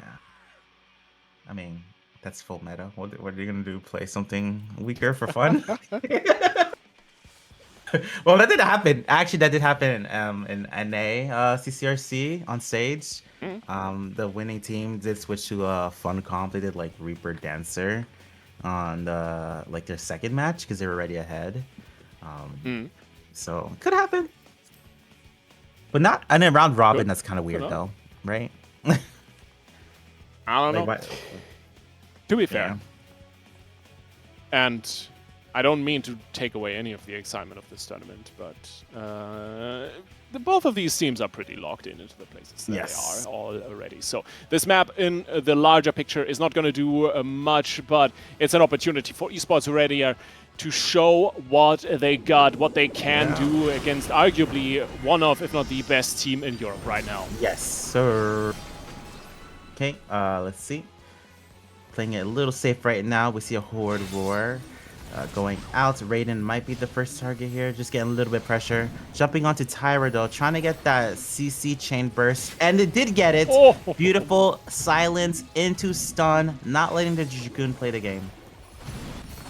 I mean, that's full meta. What are you gonna do? Play something weaker for fun? Well, that did happen. Actually, that did happen in NA CCRC on stage. The winning team did switch to a fun comp. They did like Reaper Dancer on like their second match because they were already ahead. So could happen, but not. And then round robin, that's kind of weird though, right? I don't know. To be fair, and I don't mean to take away any of the excitement of this tournament, but both of these teams are pretty locked into the places that they are already. So this map in the larger picture is not going to do much, but it's an opportunity for esports already to show what they got, what they can do against arguably one of, if not the best team in Europe right now. Yes, sir. Okay, let's see. Playing it a little safe right now. We see a Horde Roar going out. Raiden might be the first target here. Just getting a little bit of pressure. Jumping onto Tyra though. Trying to get that CC chain burst. And it did get it. Oh. Beautiful silence into stun. Not letting the Dragoon play the game.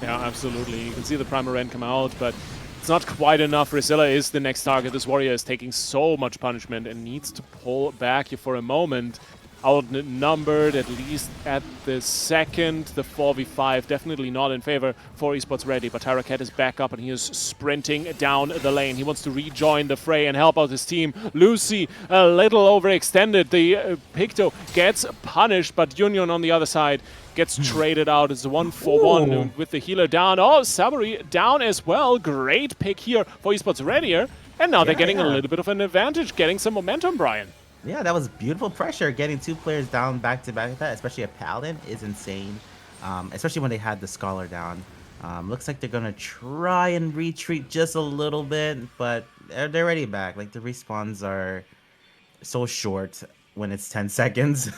Yeah, absolutely. You can see the Primarend come out, but it's not quite enough. Resilla is the next target. This Warrior is taking so much punishment and needs to pull back here for a moment. Outnumbered, at least at the second. The 4v5 definitely not in favor for esports ready, but Tyracat is back up and he is sprinting down the lane. He wants to rejoin the fray and help out his team. Lucy a little overextended. The Picto gets punished, but Union on the other side gets traded out. It's a 1-for-1 with the healer down. Oh, Saburi down as well. Great pick here for esports ready. And now they're getting a little bit of an advantage, getting some momentum, Brian. Yeah, that was beautiful pressure. Getting two players down back-to-back like that, especially a Paladin, is insane. Especially when they had the Scholar down. Looks like they're going to try and retreat just a little bit, but they're already back. Like, the respawns are so short when it's 10 seconds.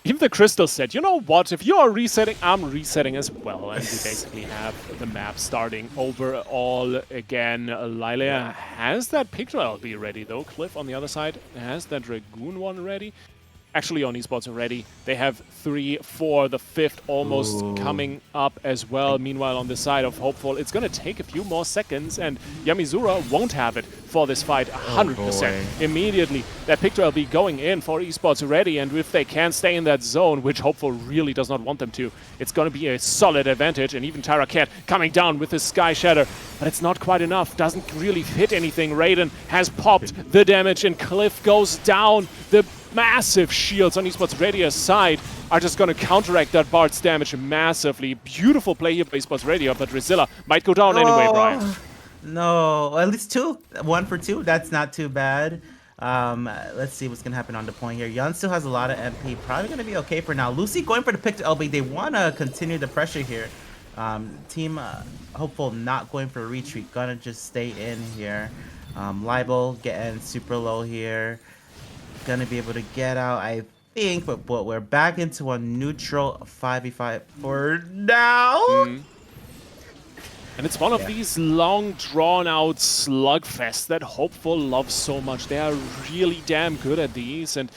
Even the Crystal said, you know what, if you are resetting, I'm resetting as well. And we basically have the map starting over all again. Lilia has that Picto LB ready though. Cliff on the other side has that Dragoon one ready. Actually on esports already. They have 3, 4, the 5th almost coming up as well. Meanwhile on the side of Hopeful, it's going to take a few more seconds and Yamizura won't have it for this fight 100%. Immediately, that Picto LB going in for esports already, and if they can stay in that zone, which Hopeful really does not want them to, it's going to be a solid advantage. And even Tyracat coming down with his Sky Shatter, but it's not quite enough. Doesn't really hit anything. Raiden has popped the damage and Cliff goes down. The massive shields on esports radio's side are just going to counteract that Bard's damage massively. Beautiful play here by esports radio, but Resilla might go down anyway, Brian. No, at least 2. 1 for 2. That's not too bad. Let's see what's going to happen on the point here. Yun still has a lot of MP. Probably going to be okay for now. Lucy going for the pick to LB. They want to continue the pressure here. Team Hopeful not going for a retreat. Gonna just stay in here. Libel getting super low here. Gonna be able to get out, I think, but we're back into a neutral 5v5 for now. And it's one of these long, drawn-out slugfests that Hopeful loves so much. They are really damn good at these, and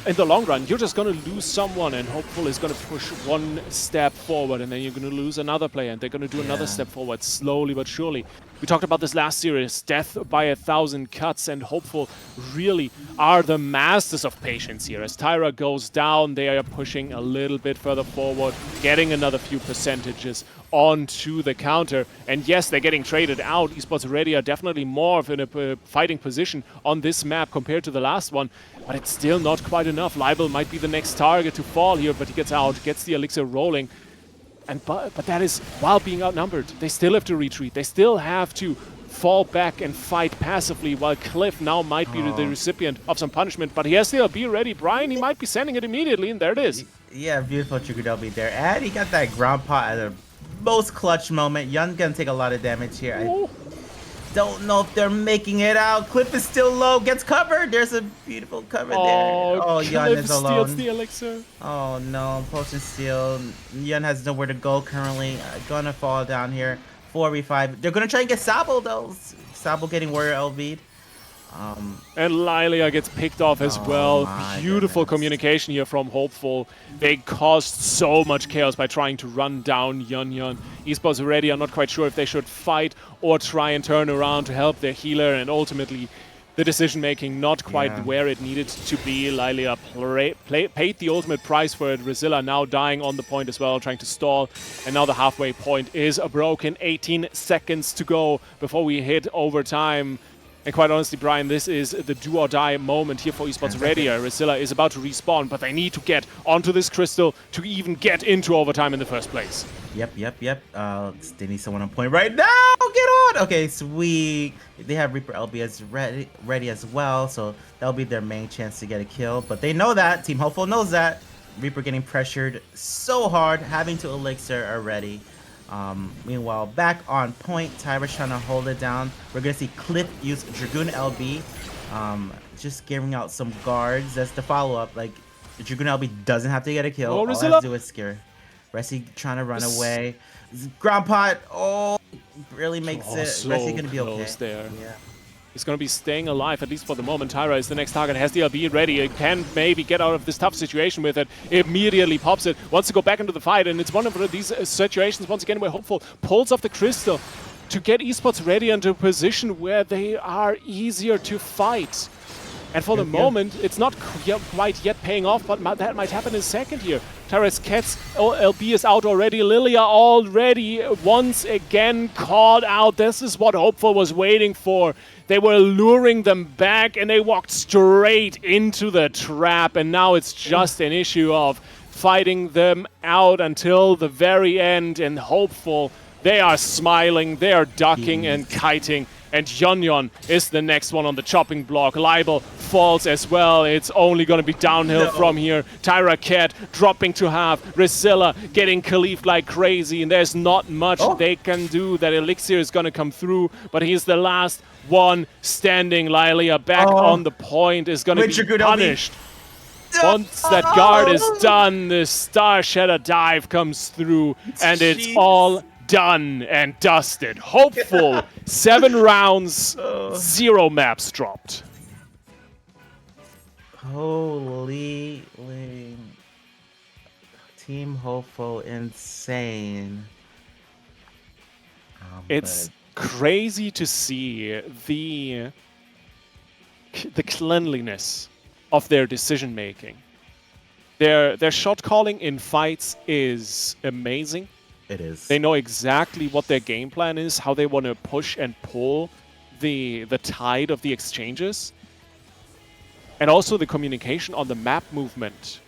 in the long run, you're just going to lose someone, and Hopeful is going to push one step forward, and then you're going to lose another player, and they're going to do another step forward, slowly but surely. We talked about this last series, death by 1,000 cuts, and Hopeful really are the masters of patience here. As Tyra goes down, they are pushing a little bit further forward, getting another few percentages onto the counter. And yes, they're getting traded out. Esports already are definitely more in a fighting position on this map compared to the last one, but it's still not quite enough. Libel might be the next target to fall here, but he gets out, gets the elixir rolling. But that is while being outnumbered. They still have to retreat. They still have to fall back and fight passively, while Cliff now might be the recipient of some punishment. But he has the LB ready. Brian, he might be sending it immediately, and there it is. Yeah, beautiful triggered LB there. And he got that ground pot at the most clutch moment. Yun gonna take a lot of damage here. Don't know if they're making it out. Cliff is still low. Gets covered. There's a beautiful cover there. Oh, Yun Cliff is steals alone. the elixir. Oh no, potion steal. Yun has nowhere to go currently. Gonna fall down here. 4v5. They're gonna try and get Sabo though. Sabo getting warrior LV'd. And Lilia gets picked off as Oh well. my Beautiful goodness. communication here from Hopeful. They caused so much chaos by trying to run down Yun. Esports already are not quite sure if they should fight or try and turn around to help their healer, and ultimately the decision-making not quite Yeah. where it needed to be. Lilia paid the ultimate price for it. Rizilla now dying on the point as well, trying to stall. And now the halfway point is broken. 18 seconds to go before we hit overtime. And quite honestly, Brian, this is the do-or-die moment here for Esports Redia. Rizilla is about to respawn, but they need to get onto this crystal to even get into overtime in the first place. Yep. They need someone on point right now. Get on. Okay, sweet. They have Reaper LB as ready as well, so that'll be their main chance to get a kill. But they know that. Team Hopeful knows that. Reaper getting pressured so hard, having to elixir already. Meanwhile, back on point, Tyra's trying to hold it down. We're gonna see Cliff use Dragoon LB, just giving out some guards. That's the follow-up. Like, the Dragoon LB doesn't have to get a kill. Oh, All it has Rizilla. to do is scare. Resi trying to run away. Ground pot. Oh, really makes it. So Resi gonna be okay. close there. Yeah. He's going to be staying alive, at least for the moment. Tyra is the next target, has the LB ready. It can maybe get out of this tough situation with it. Immediately pops it, wants to go back into the fight, and it's one of these situations, once again, where Hopeful pulls off the crystal to get Esports ready into a position where they are easier to fight. And for the moment, it's not quite yet paying off, but that might happen in a second here. Tyra's Cats LB is out already. Lilia already once again called out. This is what Hopeful was waiting for. They were luring them back, and they walked straight into the trap. And now it's just an issue of fighting them out until the very end. And Hopeful, they are smiling, they are ducking and kiting. And Yun is the next one on the chopping block. Libel falls as well. It's only going to be downhill from here. Tyra Cat dropping to half. Rizilla getting Khalif like crazy. And there's not much they can do. That elixir is going to come through. But he's the last one standing. Lilia back on the point is going to be punished. Once that guard is done, the Star Shatter dive comes through. And it's all done and dusted. Hopeful. 7 rounds, 0 maps dropped. Holy Team Hopeful, insane. It's crazy to see the cleanliness of their decision making. Their shot calling in fights is amazing. It is. They know exactly what their game plan is, how they want to push and pull the tide of the exchanges. And also the communication on the map movement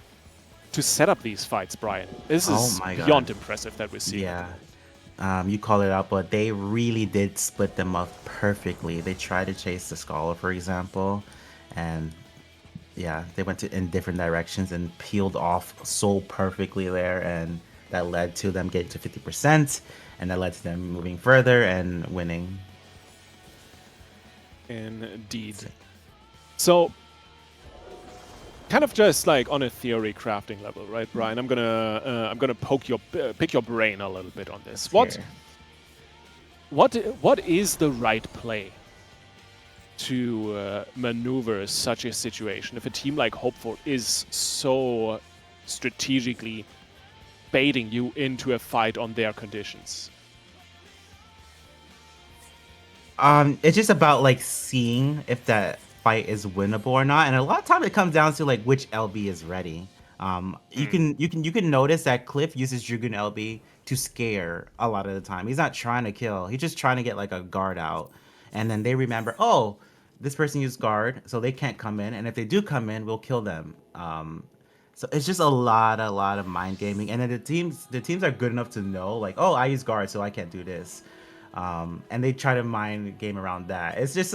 to set up these fights, Brian. This is beyond impressive that we're seeing. Yeah. You call it out, but they really did split them up perfectly. They tried to chase the Scholar, for example, and yeah, they went in different directions and peeled off so perfectly there, and that led to them getting to 50%, and that led to them moving further and winning. Indeed. So, kind of just like on a theory crafting level, right, Brian? I'm gonna pick your brain a little bit on this. What is the right play to maneuver such a situation if a team like Hopeful is so strategically baiting you into a fight on their conditions? It's just about like seeing if that fight is winnable or not, and a lot of time it comes down to like which LB is ready. You can notice that Cliff uses Dragoon LB to scare a lot of the time. He's not trying to kill. He's just trying to get like a guard out, and then they remember, oh, this person used guard, so they can't come in, and if they do come in, we'll kill them. So it's just a lot of mind gaming, and then the teams are good enough to know, like, oh, I use guard, so I can't do this, and they try to mind game around that. It's just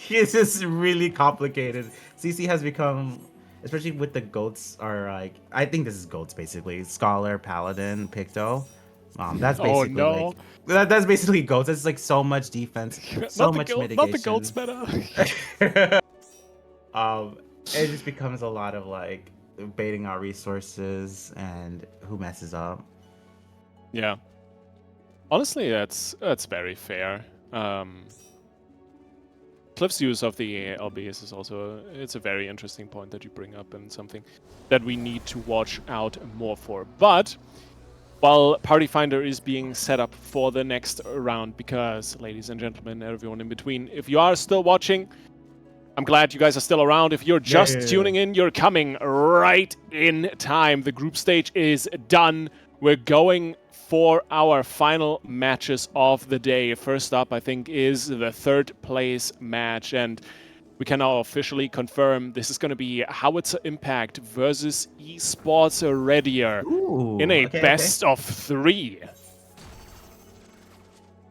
it's just really complicated. CC has become, especially with the goats, are like, I think this is goats basically, Scholar, Paladin, Picto. That's Oh basically no, that's basically goats. It's like so much defense, so much mitigation. not the goats meta. It just becomes a lot of like baiting our resources and who messes up. Yeah. Honestly, that's very fair. Cliff's use of the LBS is also it's a very interesting point that you bring up and something that we need to watch out more for. But while Party Finder is being set up for the next round, because ladies and gentlemen, everyone in between, if you are still watching, I'm glad you guys are still around. If you're just tuning in, you're coming right in time. The group stage is done. We're going for our final matches of the day. First up, I think, is the third place match. And we can now officially confirm this is going to be Howitzer Impact versus Esports Redier in a best of 3.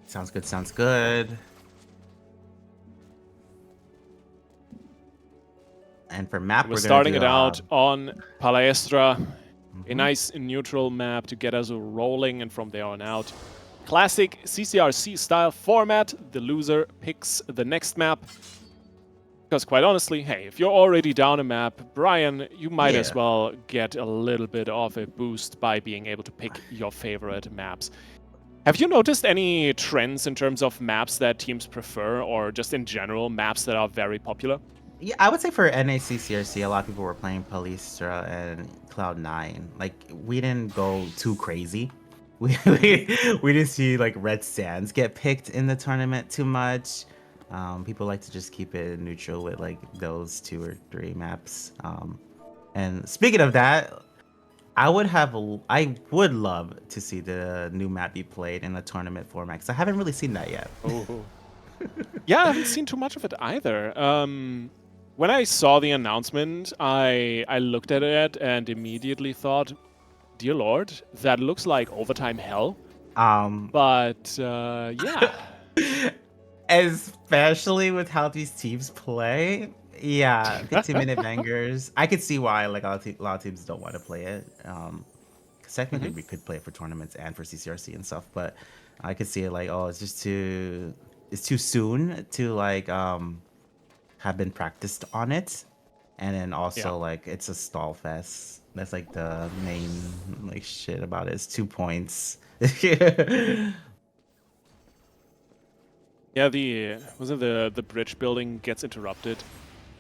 Sounds good, sounds good. And for map, we're starting it out on Palestra. A nice neutral map to get us rolling, and from there on out, classic CCRC style format. The loser picks the next map. Because quite honestly, hey, if you're already down a map, Brian, you might as well get a little bit of a boost by being able to pick your favorite maps. Have you noticed any trends in terms of maps that teams prefer, or just in general, maps that are very popular? Yeah, I would say for NACCRC, a lot of people were playing Palestra and Cloud9. Like, we didn't go too crazy. We didn't see, like, Red Sands get picked in the tournament too much. People like to just keep it neutral with, like, those 2 or 3 maps. And speaking of that, I would love to see the new map be played in a tournament format, because I haven't really seen that yet. Oh. Yeah, I haven't seen too much of it either. When I saw the announcement, I looked at it and immediately thought, dear lord, that looks like overtime hell. But yeah. Especially with how these teams play. Yeah, 15-minute bangers. I could see why like a lot of teams don't want to play it. Because technically we could play it for tournaments and for CCRC and stuff, but I could see it like, oh, it's too soon to like have been practiced on it. And then also like it's a stall fest. That's like the main like shit about it. It's 2 points. Yeah, the bridge building gets interrupted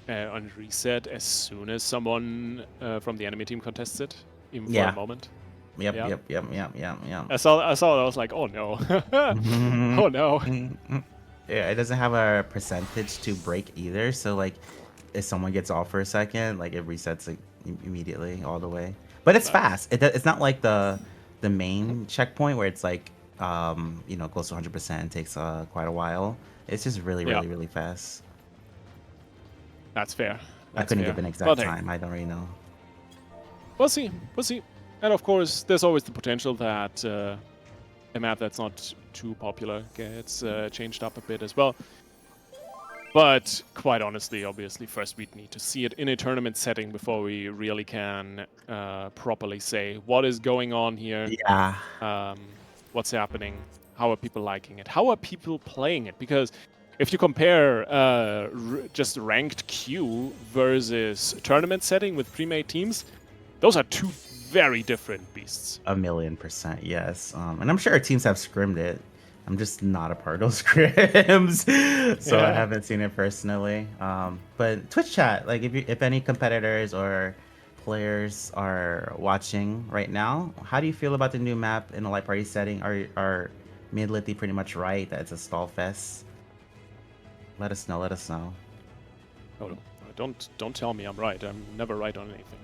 on reset as soon as someone from the enemy team contests it, even for a moment. Yep. I saw it, I was like, oh no. Oh no. Yeah, it doesn't have a percentage to break either, so like if someone gets off for a second, like it resets like immediately all the way. But it's fast. It's not like the main checkpoint where it's like you know, goes to 100% and takes quite a while. It's just really fast. That's fair. I couldn't give an exact time. I don't really know. We'll see. And of course, there's always the potential that a map that's not too popular gets changed up a bit as well. But quite honestly, obviously, first we'd need to see it in a tournament setting before we really can properly say what is going on here. Yeah. What's happening? How are people liking it? How are people playing it? Because if you compare just ranked queue versus tournament setting with pre-made teams, those are 2 very different beasts. 1,000,000%, yes. And I'm sure our teams have scrimmed it. I'm just not a part of those scrims, so I haven't seen it personally. But Twitch chat, like if any competitors or players are watching right now, how do you feel about the new map in a light party setting? Are Mid-Lithy pretty much right that it's a stall fest? Let us know. Oh, don't tell me I'm right. I'm never right on anything.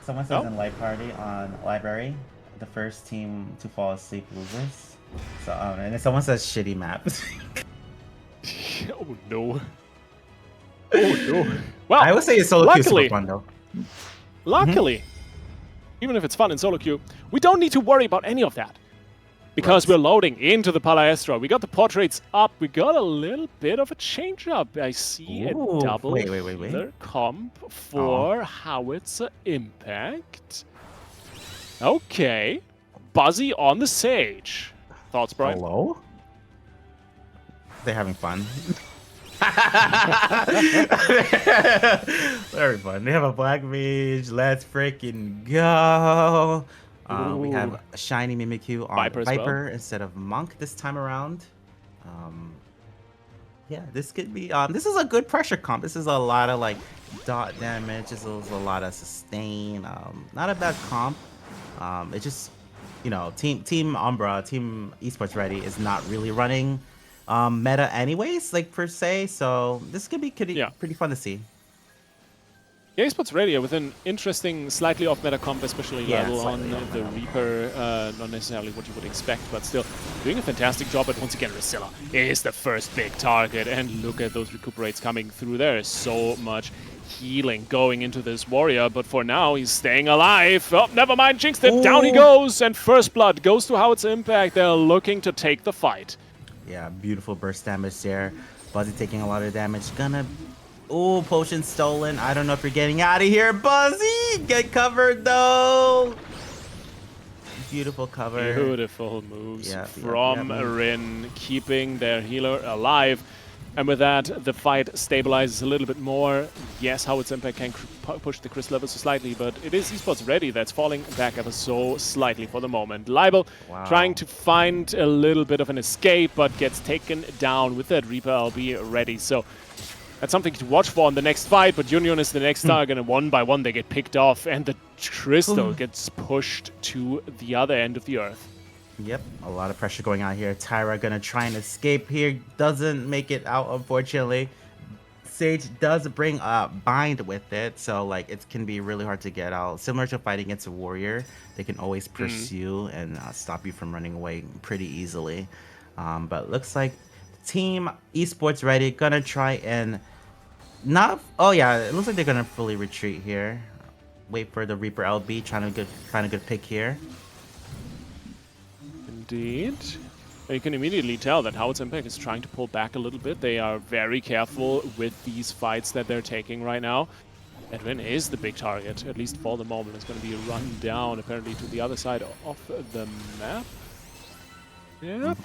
Someone says in light party on library, the first team to fall asleep loses. So and then someone says shitty maps. Oh no. Oh no. Well, I would say it's solo queue super fun though. Luckily, even if it's fun in solo queue, we don't need to worry about any of that. because Right. we're loading into the Palestra. We got the portraits up. We got a little bit of a change up. I see a Ooh, double wait. healer comp for Howitzer Impact. Okay. Buzzy on the Sage. Thoughts, Brian? Hello? They're having fun. Very fun. They have a Black Mage. Let's freaking go. We have Ooh. a shiny Mimikyu on Viper as Viper well. instead of Monk this time around. Yeah, this could be. This is a good pressure comp. This is a lot of like dot damage. This is a lot of sustain. Not a bad comp. It's just, Team Umbra, Team Esports Ready is not really running meta anyways, like per se. So this could be pretty fun to see. Yeah, Esports Ready with an interesting, slightly off-meta comp, especially level on slightly the Reaper. Not necessarily what you would expect, but still doing a fantastic job. But once again, Rusilla is the first big target. And look at those recuperates coming through. There is so much healing going into this warrior. But for now, he's staying alive. Oh, never mind, jinxed it. Down he goes. And first blood goes to Howitzer Impact. They're looking to take the fight. Yeah, beautiful burst damage there. Buzzy taking a lot of damage. Ooh, potion stolen. I don't know if you're getting out of here, Buzzy. Get covered though. Beautiful cover. Beautiful moves Yeah, from Rin, keeping their healer alive. And with that, the fight stabilizes a little bit more. Yes, Howitzer Impact can push the Chris levels slightly, but it is Esports Ready that's falling back ever so slightly for the moment. Libel trying to find a little bit of an escape, but gets taken down with that Reaper LB ready. So that's something to watch for in the next fight, but Union is the next target, and one by one they get picked off, and the Crystal gets pushed to the other end of the earth. Yep, a lot of pressure going on here. Tyra gonna try and escape here. Doesn't make it out, unfortunately. Sage does bring a bind with it, so like it can be really hard to get out. Similar to fighting against a warrior, they can always pursue and stop you from running away pretty easily. But looks like Team Esports Ready gonna try and it looks like they're gonna fully retreat here. Wait for the Reaper LB, trying a good pick here. Indeed. You can immediately tell that Howitzer Impact is trying to pull back a little bit. They are very careful with these fights that they're taking right now. Edwin is the big target, at least for the moment. It's going to be a run down, apparently, to the other side of the map. Yep.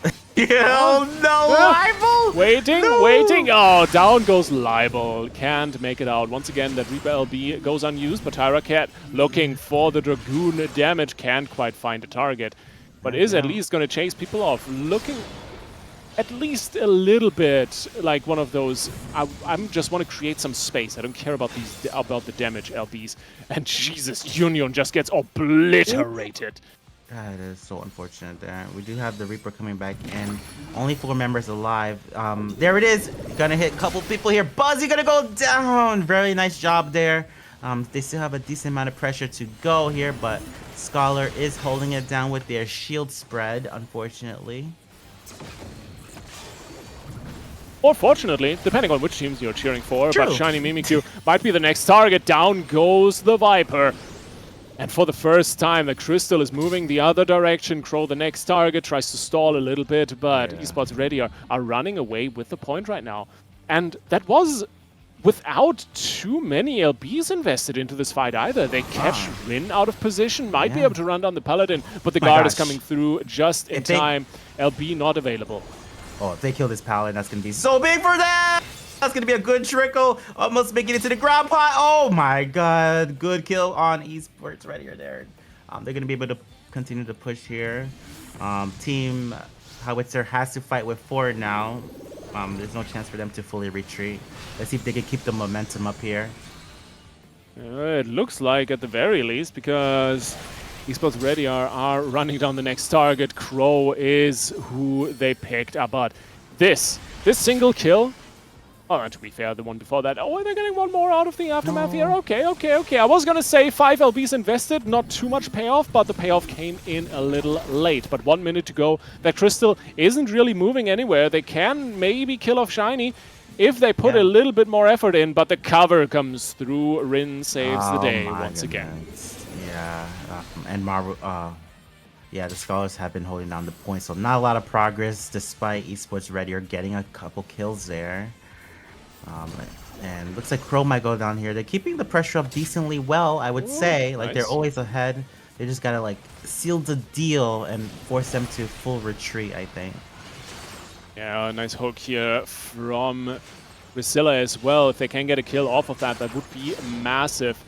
Libel! Waiting. Oh, down goes Libel. Can't make it out. Once again, that Reaper LB goes unused, but Tyra Cat looking for the Dragoon damage. Can't quite find a target, but is at least going to chase people off. Looking at least a little bit like one of those, I just want to create some space. I don't care about the damage LBs. And Jesus, Union just gets obliterated. That is so unfortunate there. We do have the Reaper coming back in. Only 4 members alive. There it is. Gonna hit a couple people here. Buzzy gonna go down. Very nice job there. They still have a decent amount of pressure to go here, but Scholar is holding it down with their shield spread, unfortunately. Or fortunately, depending on which teams you're cheering for. True. But Shiny Mimikyu might be the next target. Down goes the Viper. And for the first time, the Crystal is moving the other direction. Crow, the next target, tries to stall a little bit, but Esports Ready are running away with the point right now. And that was without too many LBs invested into this fight either. They catch Rin out of position, might be able to run down the Paladin, but the guard is coming through just in time. LB not available. Oh, if they kill this Paladin, that's going to be so big for them! That's going to be a good trickle. Almost making it to the ground pot. Oh my god. Good kill on Esports Ready there. They're going to be able to continue to push here. Team Howitzer has to fight with 4 now. There's no chance for them to fully retreat. Let's see if they can keep the momentum up here. It looks like at the very least, because Esports Ready are running down the next target. Crow is who they picked up, but this single kill. Oh, and to be fair, the one before that. Oh, they're getting one more out of the aftermath here. Okay. I was gonna say 5 LBs invested, not too much payoff, but the payoff came in a little late. But 1 minute to go. That Crystal isn't really moving anywhere. They can maybe kill off Shiny if they put a little bit more effort in, but the cover comes through. Rin saves the day once again. Yeah, and Maru, yeah, the Scholars have been holding down the point, so not a lot of progress despite Esports Ready are getting a couple kills there. And looks like Crow might go down here. They're keeping the pressure up decently well, I would say. Like, they're nice. always ahead. They just gotta, like, seal the deal and force them to full retreat, I think. Yeah, a nice hook here from Priscilla as well. If they can get a kill off of that, that would be massive.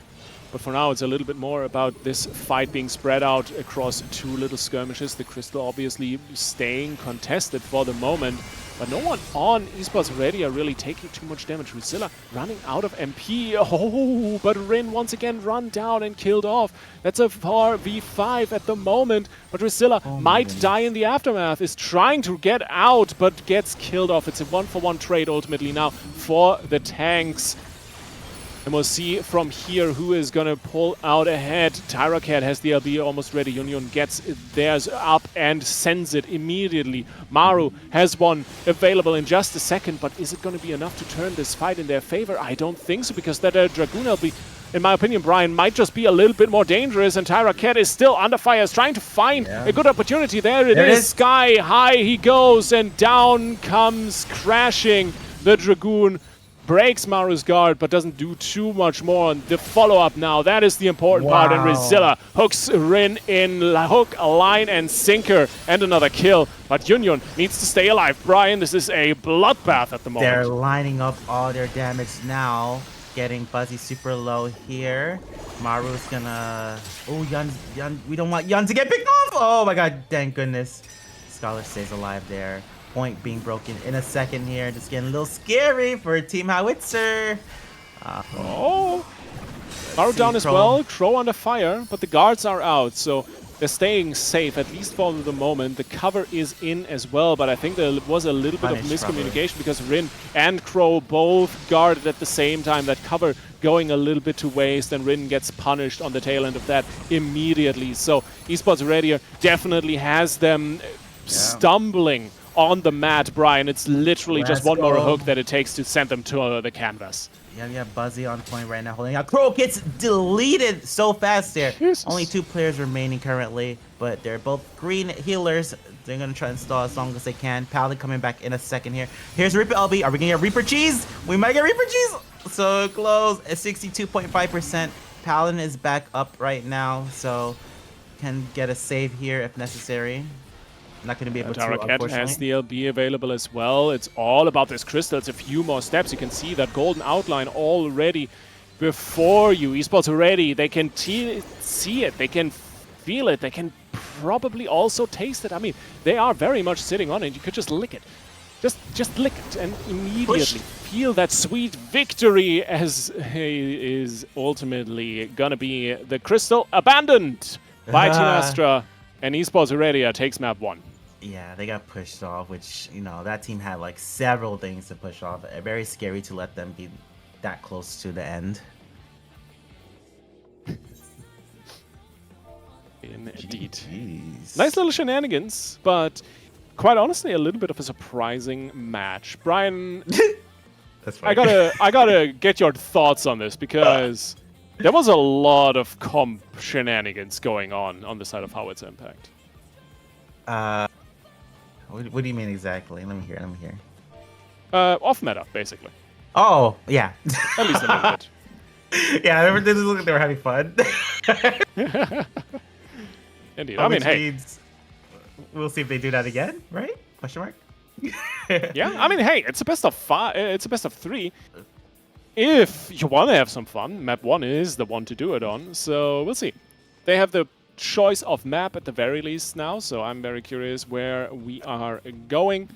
But for now, it's a little bit more about this fight being spread out across 2 little skirmishes. The Crystal obviously staying contested for the moment, but no one on Esports Ready are really taking too much damage. Priscilla running out of MP. Oh, but Rin once again run down and killed off. That's a 4v5 at the moment, but Priscilla might die in the aftermath. Is trying to get out, but gets killed off. It's a 1-for-1 trade ultimately now for the tanks. And we'll see from here who is going to pull out ahead. Tyracat has the LB almost ready. Union gets theirs up and sends it immediately. Maru has one available in just a second, but is it going to be enough to turn this fight in their favor? I don't think so, because that Dragoon LB, in my opinion, Brian, might just be a little bit more dangerous, and Tyracat is still under fire, is trying to find a good opportunity. There it is. Sky high he goes, and down comes crashing the Dragoon. Breaks Maru's guard, but doesn't do too much more on the follow-up now. That is the important part, and Rizilla hooks Rin in hook, line, and sinker, and another kill. But Union needs to stay alive. Brian, this is a bloodbath at the moment. They're lining up all their damage now, getting Buzzy super low here. Maru's gonna... Oh, Yun, we don't want Yun to get picked off! Oh my god, thank goodness. Scholar stays alive there. Point being broken in a second here. Just getting a little scary for Team Howitzer. Maru down as well. Crow under fire, but the guards are out, so they're staying safe, at least for the moment. The cover is in as well, but I think there was a little bit of miscommunication because Rin and Crow both guarded at the same time. That cover going a little bit to waste, and Rin gets punished on the tail end of that immediately. So Esports Radio definitely has them stumbling on the mat, Brian. It's literally just one more hook that it takes to send them to the canvas. Yeah, we have Buzzy on point right now holding out. Crow gets deleted so fast there. Jesus. Only 2 players remaining currently, but they're both green healers. They're going to try and stall as long as they can. Paladin coming back in a second here. Here's Reaper LB. Are we going to get Reaper Cheese? We might get Reaper Cheese. So close at 62.5%. Paladin is back up right now, so can get a save here if necessary. Not going to be able to, unfortunately. Has the LB available as well. It's all about this crystal. It's a few more steps. You can see that golden outline already before you. Esports already. They can see it. They can feel it. They can probably also taste it. I mean, they are very much sitting on it. You could just lick it. Just lick it and immediately feel that sweet victory as he is ultimately going to be the crystal abandoned by Team Astra. And Esports Heredia takes map 1. Yeah, they got pushed off, which, you know, that team had like several things to push off. Very scary to let them be that close to the end. Indeed. Jeez. Nice little shenanigans, but quite honestly, a little bit of a surprising match. Brian, That's right. I gotta get your thoughts on this, because there was a lot of comp shenanigans going on the side of Howard's Impact. What do you mean exactly? Let me hear. Off meta, basically. Oh, yeah. At least a little bit. Yeah, they just look like they were having fun. Indeed. I mean, hey. We'll see if they do that again, right? Question mark? Yeah, I mean, hey, it's a best of 5. It's a best of 3. If you want to have some fun, map 1 is the one to do it on, so we'll see. They have the choice of map at the very least now, so I'm very curious where we are going.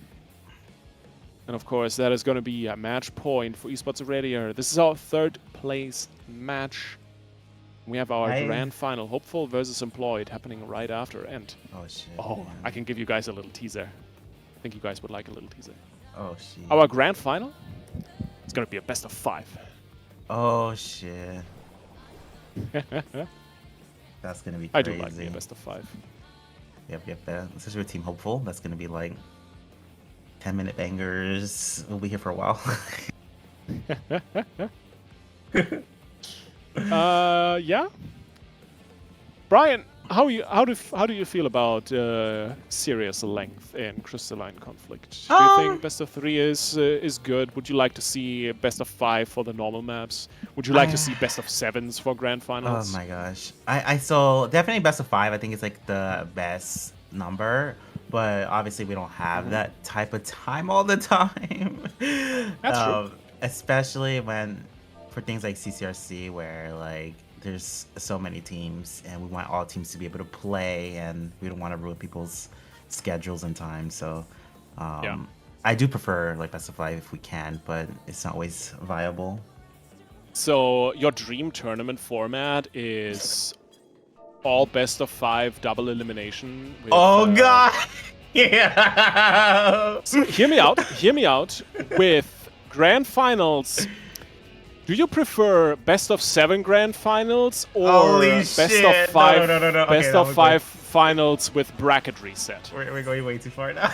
And of course, that is going to be a match point for Esports Radio. This is our 3rd place match. We have our grand final, Hopeful versus Employed, happening right after end. Oh, shit. Oh, man. I can give you guys a little teaser. I think you guys would like a little teaser. Oh, shit. Our grand final? It's going to be a best of 5. Oh, shit. That's going to be crazy. I do like the best of 5. Yep. Especially with Team Hopeful. That's going to be like 10-minute bangers. We'll be here for a while. Yeah. Brian, how do you feel about serious length in Crystalline Conflict? Do you think best of 3 is good? Would you like to see best of 5 for the normal maps? Would you like to see best of 7s for grand Oh finals? my gosh. I so definitely best of 5. I think it's like the best number, but obviously we don't have that type of time all the time. That's true. Especially when for things like CCRC where like there's so many teams and we want all teams to be able to play and we don't want to ruin people's schedules and time. So Yeah. I do prefer like best of 5 if we can, but it's not always viable. So your dream tournament format is all best of 5 double elimination. With, God. Yeah. So hear me out. Hear me out. With grand finals, do you prefer best of 7 grand finals or Holy best shit. of 5 No. best Okay, of that was 5 finals with bracket reset? We're going way too far now.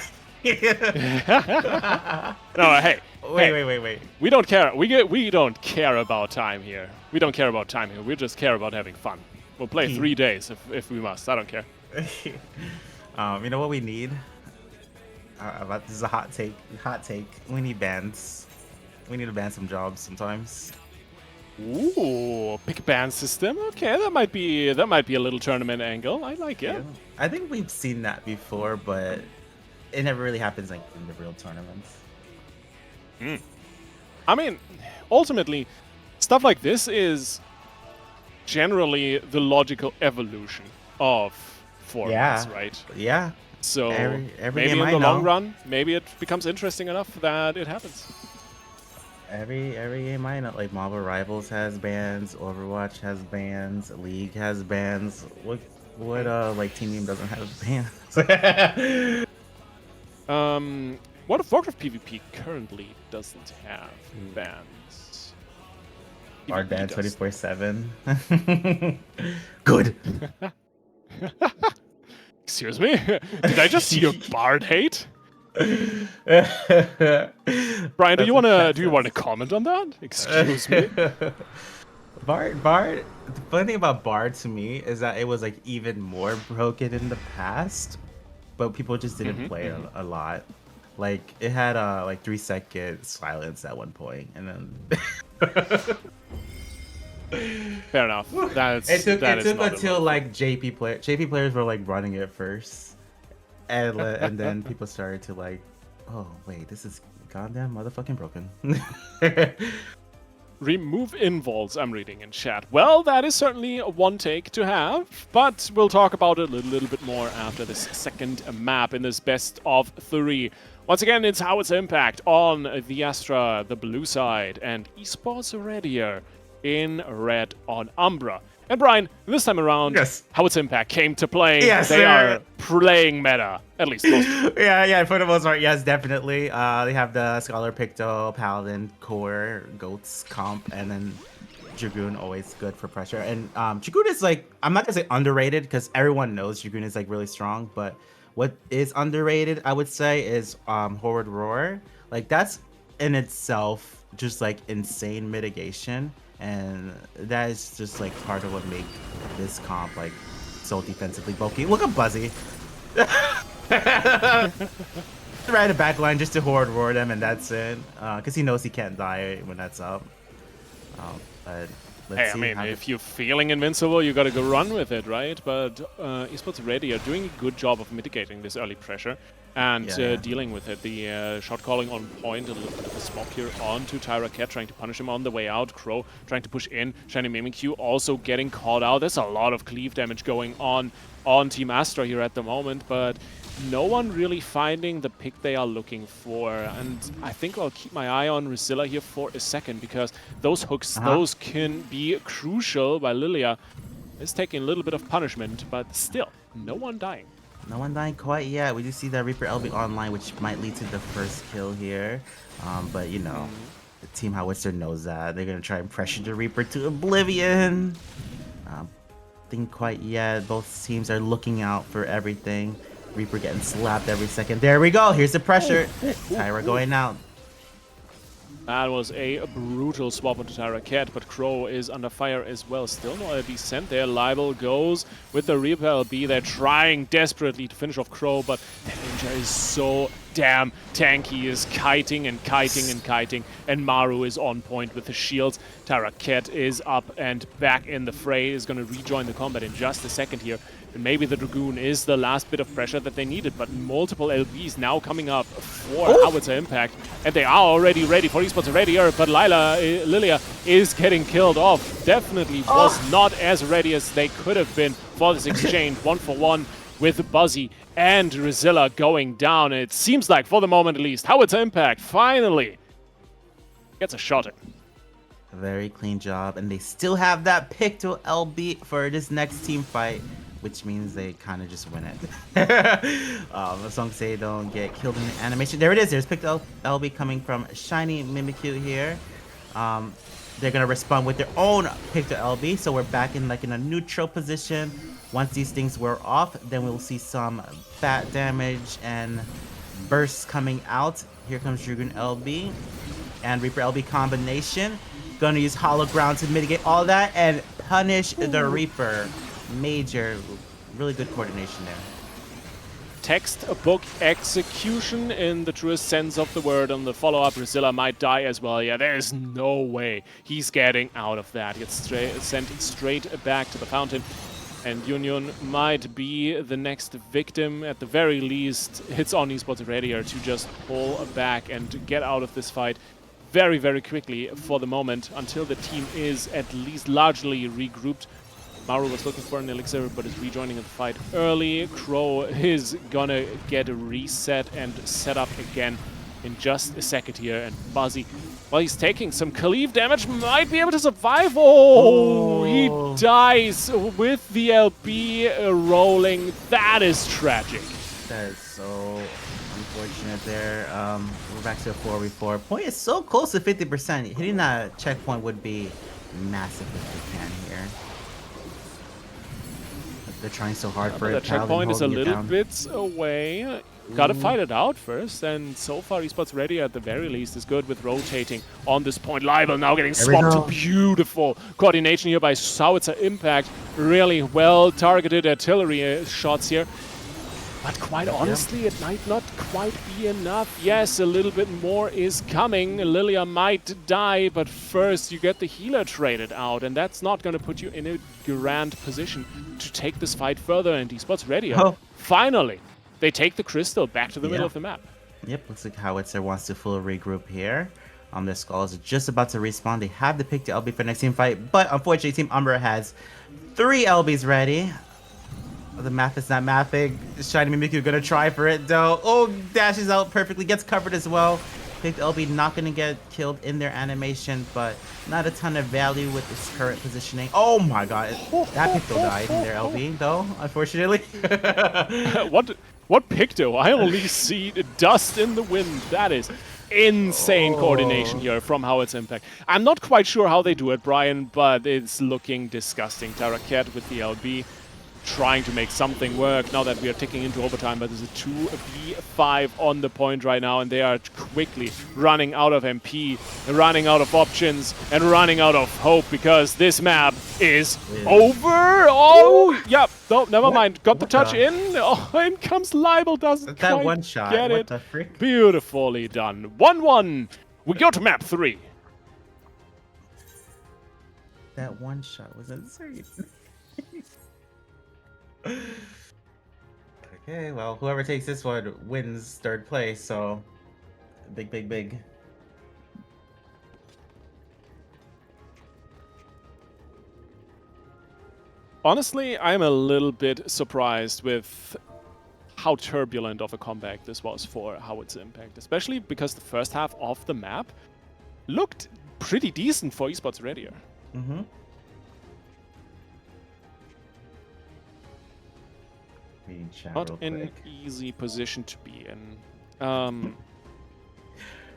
No, hey. Wait. We don't care. We don't care about time here. We don't care about time here. We just care about having fun. We'll play 3 days if we must. I don't care. You know what we need? This is a hot take. Hot take. We need bans. We need to ban some jobs sometimes. Ooh, pick ban system. Okay, that might be a little tournament angle. I like it. Yeah. I think we've seen that before, but it never really happens like in the real tournaments. I mean, ultimately, stuff like this is generally the logical evolution of formats, right? Yeah. So every maybe game in I the long know. run, maybe it becomes interesting enough that it happens. Every game I know, like Marvel Rivals has bans, Overwatch has bans, League has bans. What like team name doesn't have bans? What if Warcraft PvP currently doesn't have bans? Bard ban PvP does. 24/7. Good. Excuse me? Did I just see your Bard hate? Brian, do you wanna comment on that? Excuse me. Bard. The funny thing about Bard to me is that it was like even more broken in the past, but people just didn't play it a lot. Like it had like 3-second silence at one point, and then. Fair enough. It took not until like JP players were like running it first, and then people started to like, oh wait, this is goddamn motherfucking broken. Remove involves, I'm reading in chat. Well, that is certainly one take to have, but we'll talk about it a little bit more after this second map in this best of 3. Once again, it's Howard's Impact on the Astra, the blue side, and Esports Radio in red on Umbra. And Brian, this time around, Yes. Howard's Impact came to play. Yes, They are playing meta, at least most. yeah, for the most part, yes, definitely. They have the Scholar, Picto, Paladin, Core, Goats, Comp, and then Dragoon, always good for pressure. And Dragoon is like, I'm not gonna say underrated because everyone knows Dragoon is like really strong, but what is underrated, I would say, is Horrid Roar. Like that's in itself just like insane mitigation. And that is just like part of what makes this comp like so defensively bulky. Look at Buzzy. Right a backline just to horde roar them, and that's it. Because he knows he can't die when that's up. But let's see. Hey, I mean, if you're feeling invincible, you gotta go run with it, right? But Esports Ready are doing a good job of mitigating this early pressure and dealing with it. The shot calling on point, a little bit of a smoke here onto Tyra Cat, trying to punish him on the way out. Crow trying to push in. Shiny Mimikyu also getting caught out. There's a lot of cleave damage going on Team Astra here at the moment, but no one really finding the pick they are looking for. And I think I'll keep my eye on Rosilla here for a second, because those hooks, those can be crucial. By Lilia is taking a little bit of punishment, but still, no one dying. No one dying quite yet. We do see that Reaper LB online, which might lead to the first kill here. But you know, the Team Howitzer knows that. They're gonna try and pressure the Reaper to oblivion. Think quite yet. Both teams are looking out for everything. Reaper getting slapped every second. There we go. Here's the pressure. Tyra going out. That was a brutal swap onto Cat, but Crow is under fire as well. Still no LB sent there. Libel goes with the Reaper LB. They're trying desperately to finish off Crow, but that Ninja is so damn tanky. He is kiting and kiting and kiting, and Maru is on point with the shields. Cat is up and back in the fray, is going to rejoin the combat in just a second here. And maybe the Dragoon is the last bit of pressure that they needed, but multiple LBs now coming up for Howitzer Impact, and they are already ready for esports Radier, but Lilia is getting killed off. Definitely was not as ready as they could have been for this exchange. 1-for-1 with Buzzy and Rizilla going down. It seems like, for the moment at least, Howitzer Impact finally gets a shot in. A very clean job, and they still have that pick to LB for this next team fight, which means they kind of just win it. As long as they don't get killed in the animation. There it is. There's picked LB coming from Shiny Mimikyu here. They're going to respond with their own pick to LB, so we're back in like in a neutral position. Once these things wear off, then we'll see some fat damage and bursts coming out. Here comes Dragoon LB and Reaper LB combination. Gonna use Hollow Ground to mitigate all that and punish the Reaper. Major, really good coordination there. Textbook execution in the truest sense of the word. On the follow-up, Rizilla might die as well. Yeah, there's no way he's getting out of that. He gets sent straight back to the fountain. And Union might be the next victim. At the very least, it's on esports Radier to just pull back and get out of this fight very, very quickly for the moment, until the team is at least largely regrouped. Maru was looking for an elixir, but is rejoining the fight early. Crow is gonna get a reset and set up again in just a second here. And Buzzy, well, he's taking some cleave damage, might be able to survive. Oh, he dies with the LB rolling. That is tragic. That is so unfortunate there. We're back to a 4v4. Point is so close to 50%. Hitting that checkpoint would be massive if they can here. They're trying so hard for it. The checkpoint is a little bit away. Gotta fight it out first, and so far esports Ready at the very least is good with rotating on this point. Libel now getting swamped. Beautiful coordination here by Howitzer Impact. Really well targeted artillery shots here. But quite honestly, it might not quite be enough. Yes, a little bit more is coming. Lilia might die, but first you get the healer traded out, and that's not going to put you in a grand position to take this fight further. And esports Ready. Finally, they take the crystal back to the middle of the map. Yep, looks like Howitzer wants to full regroup here. Their skulls are just about to respawn. They have the pick to LB for next team fight, but unfortunately Team Umbra has 3 LBs ready. The math is not mathing. Shiny Mimikyu gonna try for it though. Oh, dashes out perfectly, gets covered as well. Picked LB not gonna get killed in their animation, but not a ton of value with its current positioning. Oh my god, that Picto died in their LB though, unfortunately. What Picto? I only see dust in the wind. That is insane coordination here from Howitzer Impact. I'm not quite sure how they do it, Brian, but it's looking disgusting. Cat with the LB trying to make something work now that we are ticking into overtime, but there's a 2v5 on the point right now, and they are quickly running out of MP, running out of options, and running out of hope, because this map is over. Oh, yep. No, never mind. Got the touch in. Oh, in comes Libel. Doesn't that quite one shot. get What it. the frick? Beautifully done. 1-1. We go to map 3. That one shot was insane. Okay, well, whoever takes this one wins 3rd place, so big. Honestly, I'm a little bit surprised with how turbulent of a comeback this was for Howitzer Impact, especially because the first half of the map looked pretty decent for esports Radier. Mm-hmm. Not an easy position to be in.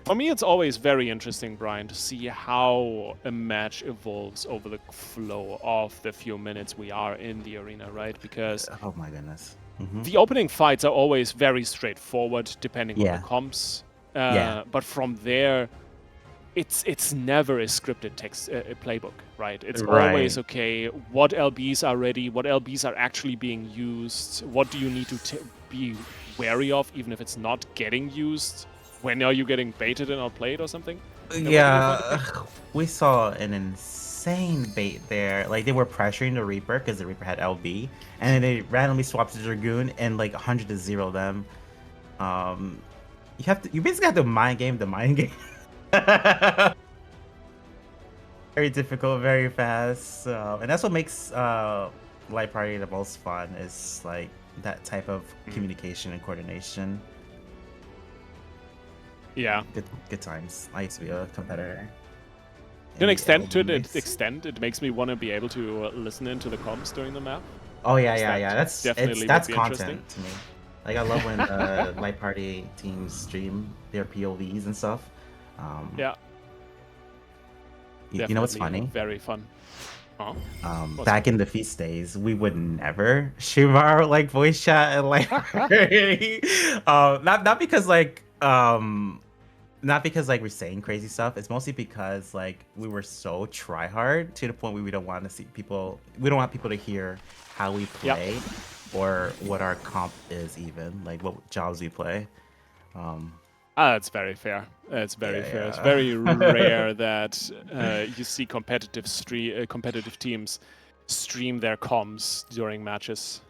For me, it's always very interesting, Brian, to see how a match evolves over the flow of the few minutes we are in the arena, right? Because oh my goodness, the opening fights are always very straightforward, depending on the comps. But from there, it's never a scripted text playbook, right? It's Right. always okay. What LBs are ready? What LBs are actually being used? What do you need to be wary of, even if it's not getting used? When are you getting baited and outplayed or something? That would be fun to pick. Yeah, we saw an insane bait there. Like they were pressuring the Reaper because the Reaper had LB, and then they randomly swapped to Dragoon and like 100 to 0 them. You basically have to mind game the mind game. Very difficult, very fast, and that's what makes Light Party the most fun. Is like that type of communication and coordination. Yeah. Good times. I used to be a competitor. To an extent, Extent. it makes me want to be able to listen into the comms during the map. Oh yeah, That yeah. That's definitely that's would be interesting. content to me. Like I love when Light Party teams stream their POVs and stuff. Yeah. You know what's Definitely funny? Very fun. Oh. What's Back in the feast days, we would never stream our like voice chat and like not because like not because like we're saying crazy stuff. It's mostly because like we were so try hard to the point where we don't want to see people. We don't want people to hear how we play or what our comp is, even like what jobs we play. That's very fair. It's very fair. It's Yeah. very rare that you see competitive teams stream their comms during matches.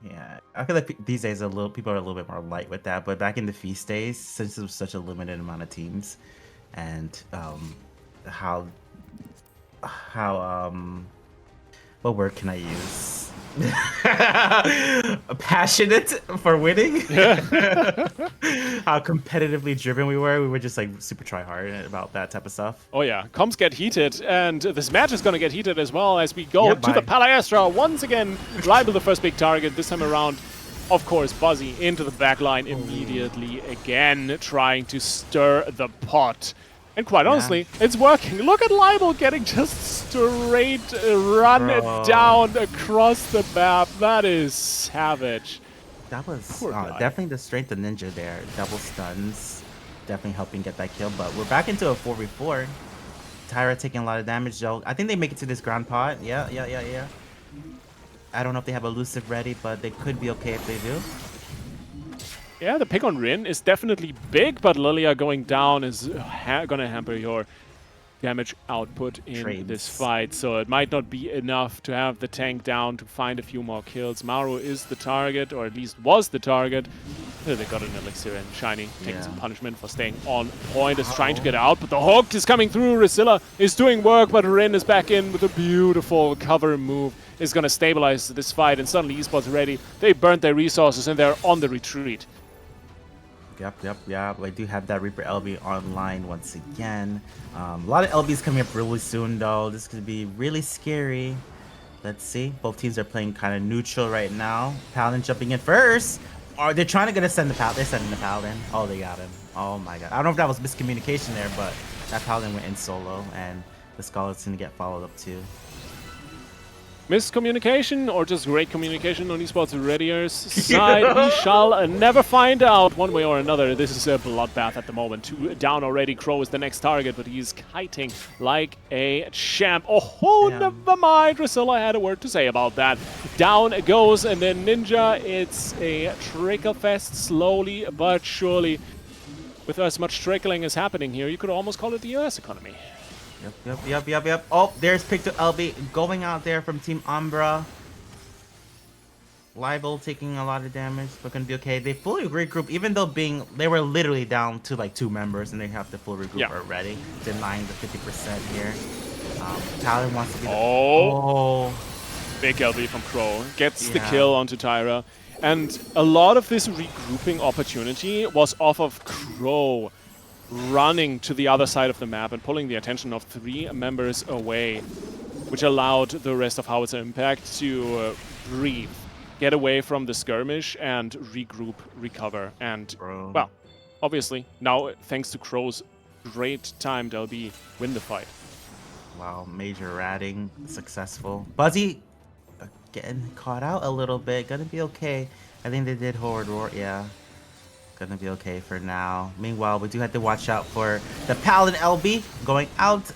Yeah, I feel like these days people are a little bit more light with that. But back in the feast days, since it was such a limited amount of teams, and how what word can I use? Passionate for winning. How competitively driven we were. We were just like super try hard about that type of stuff. Oh yeah, comms get heated, and this match is gonna get heated as well as we go Yep, to the bye. Palestra once again. Libel the first big target this time around. Of course, Buzzy into the back line immediately again, trying to stir the pot. And quite honestly, it's working. Look at Libel getting just straight run Bro. down across the map. That is savage. That was Poor guy. definitely the strength of Ninja there. Double stuns, definitely helping get that kill. But we're back into a 4v4. Tyra taking a lot of damage though. I think they make it to this ground pot. Yeah. I don't know if they have elusive ready, but they could be okay if they do. Yeah, the pick on Rin is definitely big, but Lilia going down is gonna hamper your damage output in this fight. So it might not be enough to have the tank down to find a few more kills. Maru is the target, or at least was the target. They got an elixir and Shiny taking some punishment for staying on point, is trying to get out, but the hook is coming through. Risilla is doing work, but Rin is back in with a beautiful cover move. Is gonna stabilize this fight, and suddenly Esports ready. They burnt their resources and they're on the retreat. Yep. I do have that Reaper LB online once again. A lot of LBs coming up really soon, though. This could be really scary. Let's see. Both teams are playing kind of neutral right now. Paladin jumping in first. Are they trying to send the Paladin? They're sending the Paladin. Oh, they got him. Oh my god. I don't know if that was miscommunication there, but that Paladin went in solo, and the Scholar's gonna get followed up too. Miscommunication or just great communication on Esports Radio's side? We shall never find out one way or another. This is a bloodbath at the moment. 2 down already. Crow is the next target, but he's kiting like a champ. Oh, never mind. Drusilla had a word to say about that. Down it goes, and then Ninja, it's a trickle fest slowly but surely. With as much trickling as happening here, you could almost call it the US economy. Yep. Oh, there's pick to LB going out there from Team Umbra. Libel taking a lot of damage, but gonna be okay. They fully regroup, even though they were literally down to like 2 members, and they have to full regroup already, denying the 50% here. Paladin wants to be the Big LB from Crow gets the kill onto Tyra, and a lot of this regrouping opportunity was off of Crow running to the other side of the map and pulling the attention of 3 members away, which allowed the rest of Howitzer Impact to breathe, get away from the skirmish, and regroup, recover. And, well, obviously, now, thanks to Crow's great timed LB, win the fight. Wow, major ratting, successful. Buzzy getting caught out a little bit, gonna be okay. I think they did Horde Roar, yeah. Gonna be okay for now. Meanwhile, we do have to watch out for the Paladin LB going out.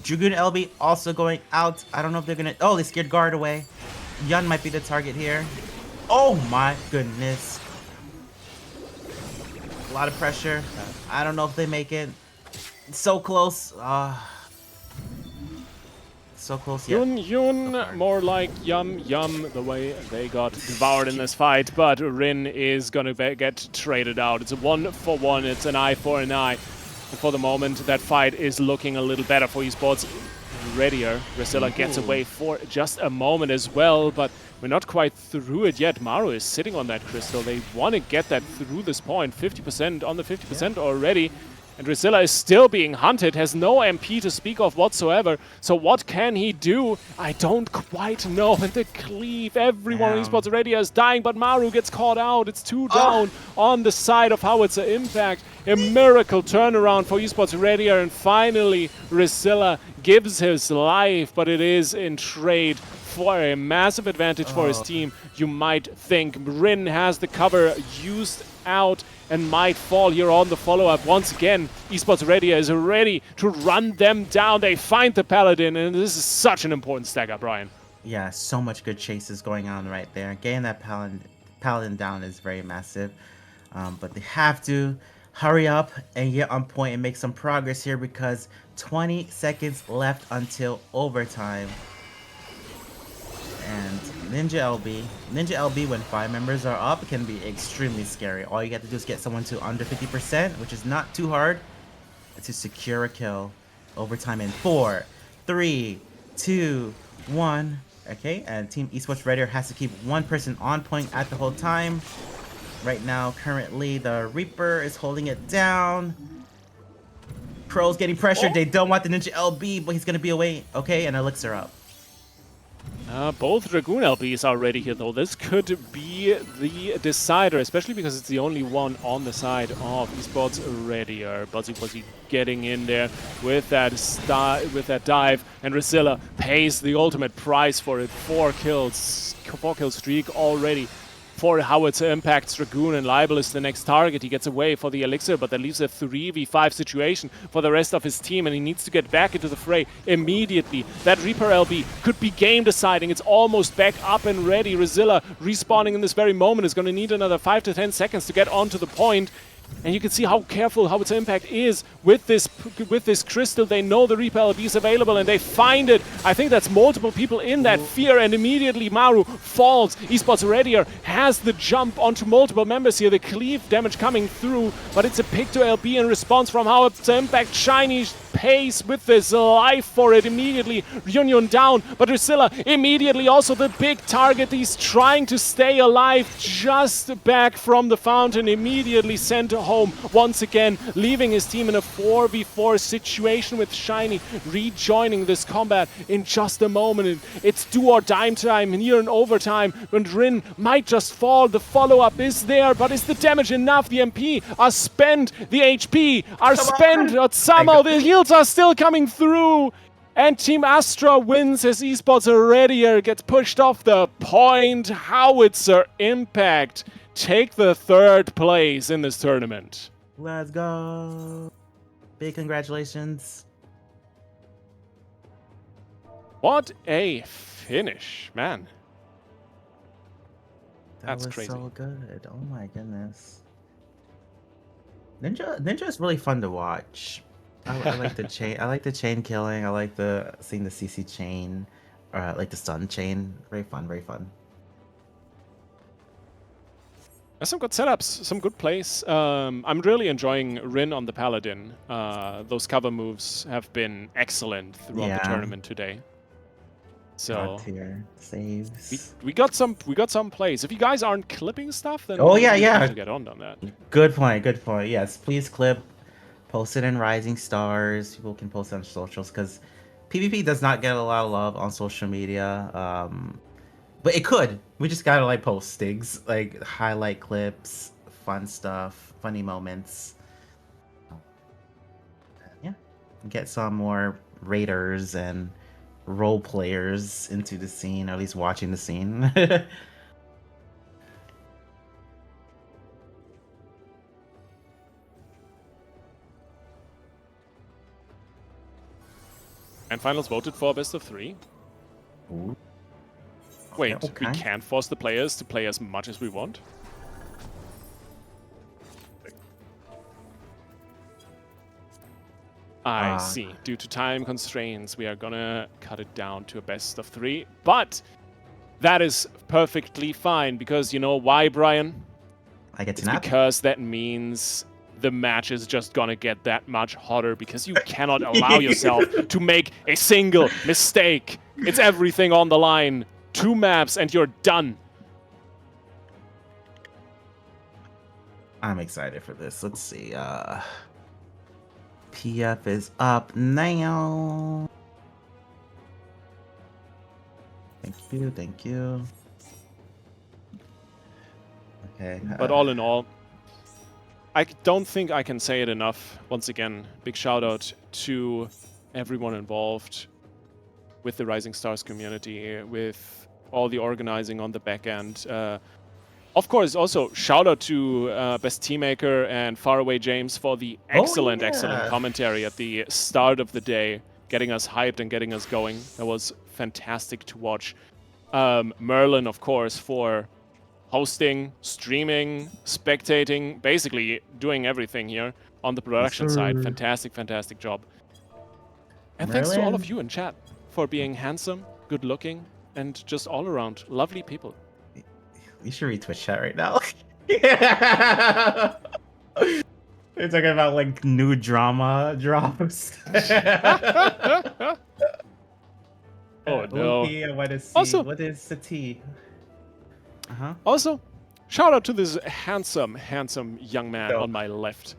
Dragoon LB also going out. I don't know if they're gonna... Oh, they scared guard away. Yun might be the target here. Oh my goodness. A lot of pressure. I don't know if they make it. So close. So close. Yeah. Yun, more like Yum, the way they got devoured in this fight, but Rin is gonna get traded out. It's a 1-for-1, it's an eye for an eye. And for the moment, that fight is looking a little better for esports. Readier, Resilla gets away for just a moment as well, but we're not quite through it yet. Maru is sitting on that crystal. They want to get that through this point. 50% on the 50% already. And Resilla is still being hunted, has no MP to speak of whatsoever. So what can he do? I don't quite know. And the cleave, everyone on esports already is dying, but Maru gets caught out. It's 2 down on the side of Howitzer Impact. A miracle turnaround for esports Radier, and finally Resilla gives his life, but it is in trade for a massive advantage for his team. You might think Rin has the cover used out and might fall here on the follow-up. Once again, esports Radier is ready to run them down. They find the Paladin, and this is such an important stack up, Brian. Yeah, so much good chases going on right there. Getting that Paladin down is very massive. But they have to hurry up and get on point and make some progress here because 20 seconds left until overtime. And Ninja LB when 5 members are up can be extremely scary. All you have to do is get someone to under 50%, which is not too hard, to secure a kill. Overtime in 4, 3, 2, 1. Okay, and Team Esports Radier has to keep one person on point at the whole time. Right now, currently, the Reaper is holding it down. Pro's getting pressured. They don't want the Ninja LB, but he's going to be away. Okay, and Elixir up. Both Dragoon LBs are ready here, though. This could be the decider, especially because it's the only one on the side of esports Radier. Buzzy getting in there with that dive, and Resilla pays the ultimate price for it. 4 kill streak already for Howitzer Impact's Dragoon, and Libel is the next target. He gets away for the Elixir, but that leaves a 3v5 situation for the rest of his team, and he needs to get back into the fray immediately. That Reaper LB could be game deciding. It's almost back up and ready. Resilla respawning in this very moment is going to need another 5 to 10 seconds to get onto the point. And you can see how careful Howitzer Impact is with this crystal. They know the Reaper LB is available and they find it. I think that's multiple people in that fear, and immediately Maru falls. Esports Radier has the jump onto multiple members here. The cleave damage coming through, but it's a pick to LB in response from Howitzer Impact. Shiny pays with this life for it immediately. Union down, but Resilla immediately also the big target. He's trying to stay alive, just back from the fountain, immediately sent home once again, leaving his team in a 4v4 situation with Shiny rejoining this combat in just a moment. It's do or die time here in overtime, and Rin might just fall. The follow-up is there, but is the damage enough? The MP are spent, the HP are spent, but somehow the heals are still coming through. And Team Astra wins as esports Radier gets pushed off the point. Howitzer Impact take the 3rd place in this tournament. Let's go. Big congratulations. What a finish, man. That was crazy. So good. Oh my goodness. Ninja is really fun to watch. I like the chain. I like the chain killing. I like seeing the CC chain, like the stun chain. Very fun. Very fun. Some good setups, some good plays. I'm really enjoying Rin on the Paladin. Those cover moves have been excellent throughout the tournament today. So saves. We got some plays. If you guys aren't clipping stuff, then we need yeah. to get on that. Good point. Good point. Yes, please clip. Post it in Rising Stars. People can post it on socials because PvP does not get a lot of love on social media. But it could. We just gotta like post things, like highlight clips, fun stuff, funny moments. Yeah, get some more raiders and role players into the scene, or at least watching the scene. And finals voted for best of 3. Ooh. Wait, Okay. we can't force the players to play as much as we want? I see. Due to time constraints, we are gonna cut it down to a best of 3. But that is perfectly fine, because you know why, Brian? I get to It's nap. because that means the match is just gonna get that much hotter, because you cannot allow yourself to make a single mistake. It's everything on the line. 2 maps and you're done. I'm excited for this. Let's see. PF is up now. Thank you. Okay. But all in all, I don't think I can say it enough. Once again, big shout out to everyone involved with the Rising Stars community, with all the organizing on the back end. Of course, also shout out to Best Teammaker and Faraway James for the excellent commentary at the start of the day, getting us hyped and getting us going. That was fantastic to watch. Merlin, of course, for hosting, streaming, spectating, basically doing everything here on the production side. Fantastic, fantastic job. And thanks to all of you in chat for being handsome, good looking, and just all around lovely people. You should read Twitch chat right now. Yeah. They're talking about like new drama drops. Oh no. Okay, I want to see. Also- what is the T? Also, shout out to this handsome, handsome young man No. on my left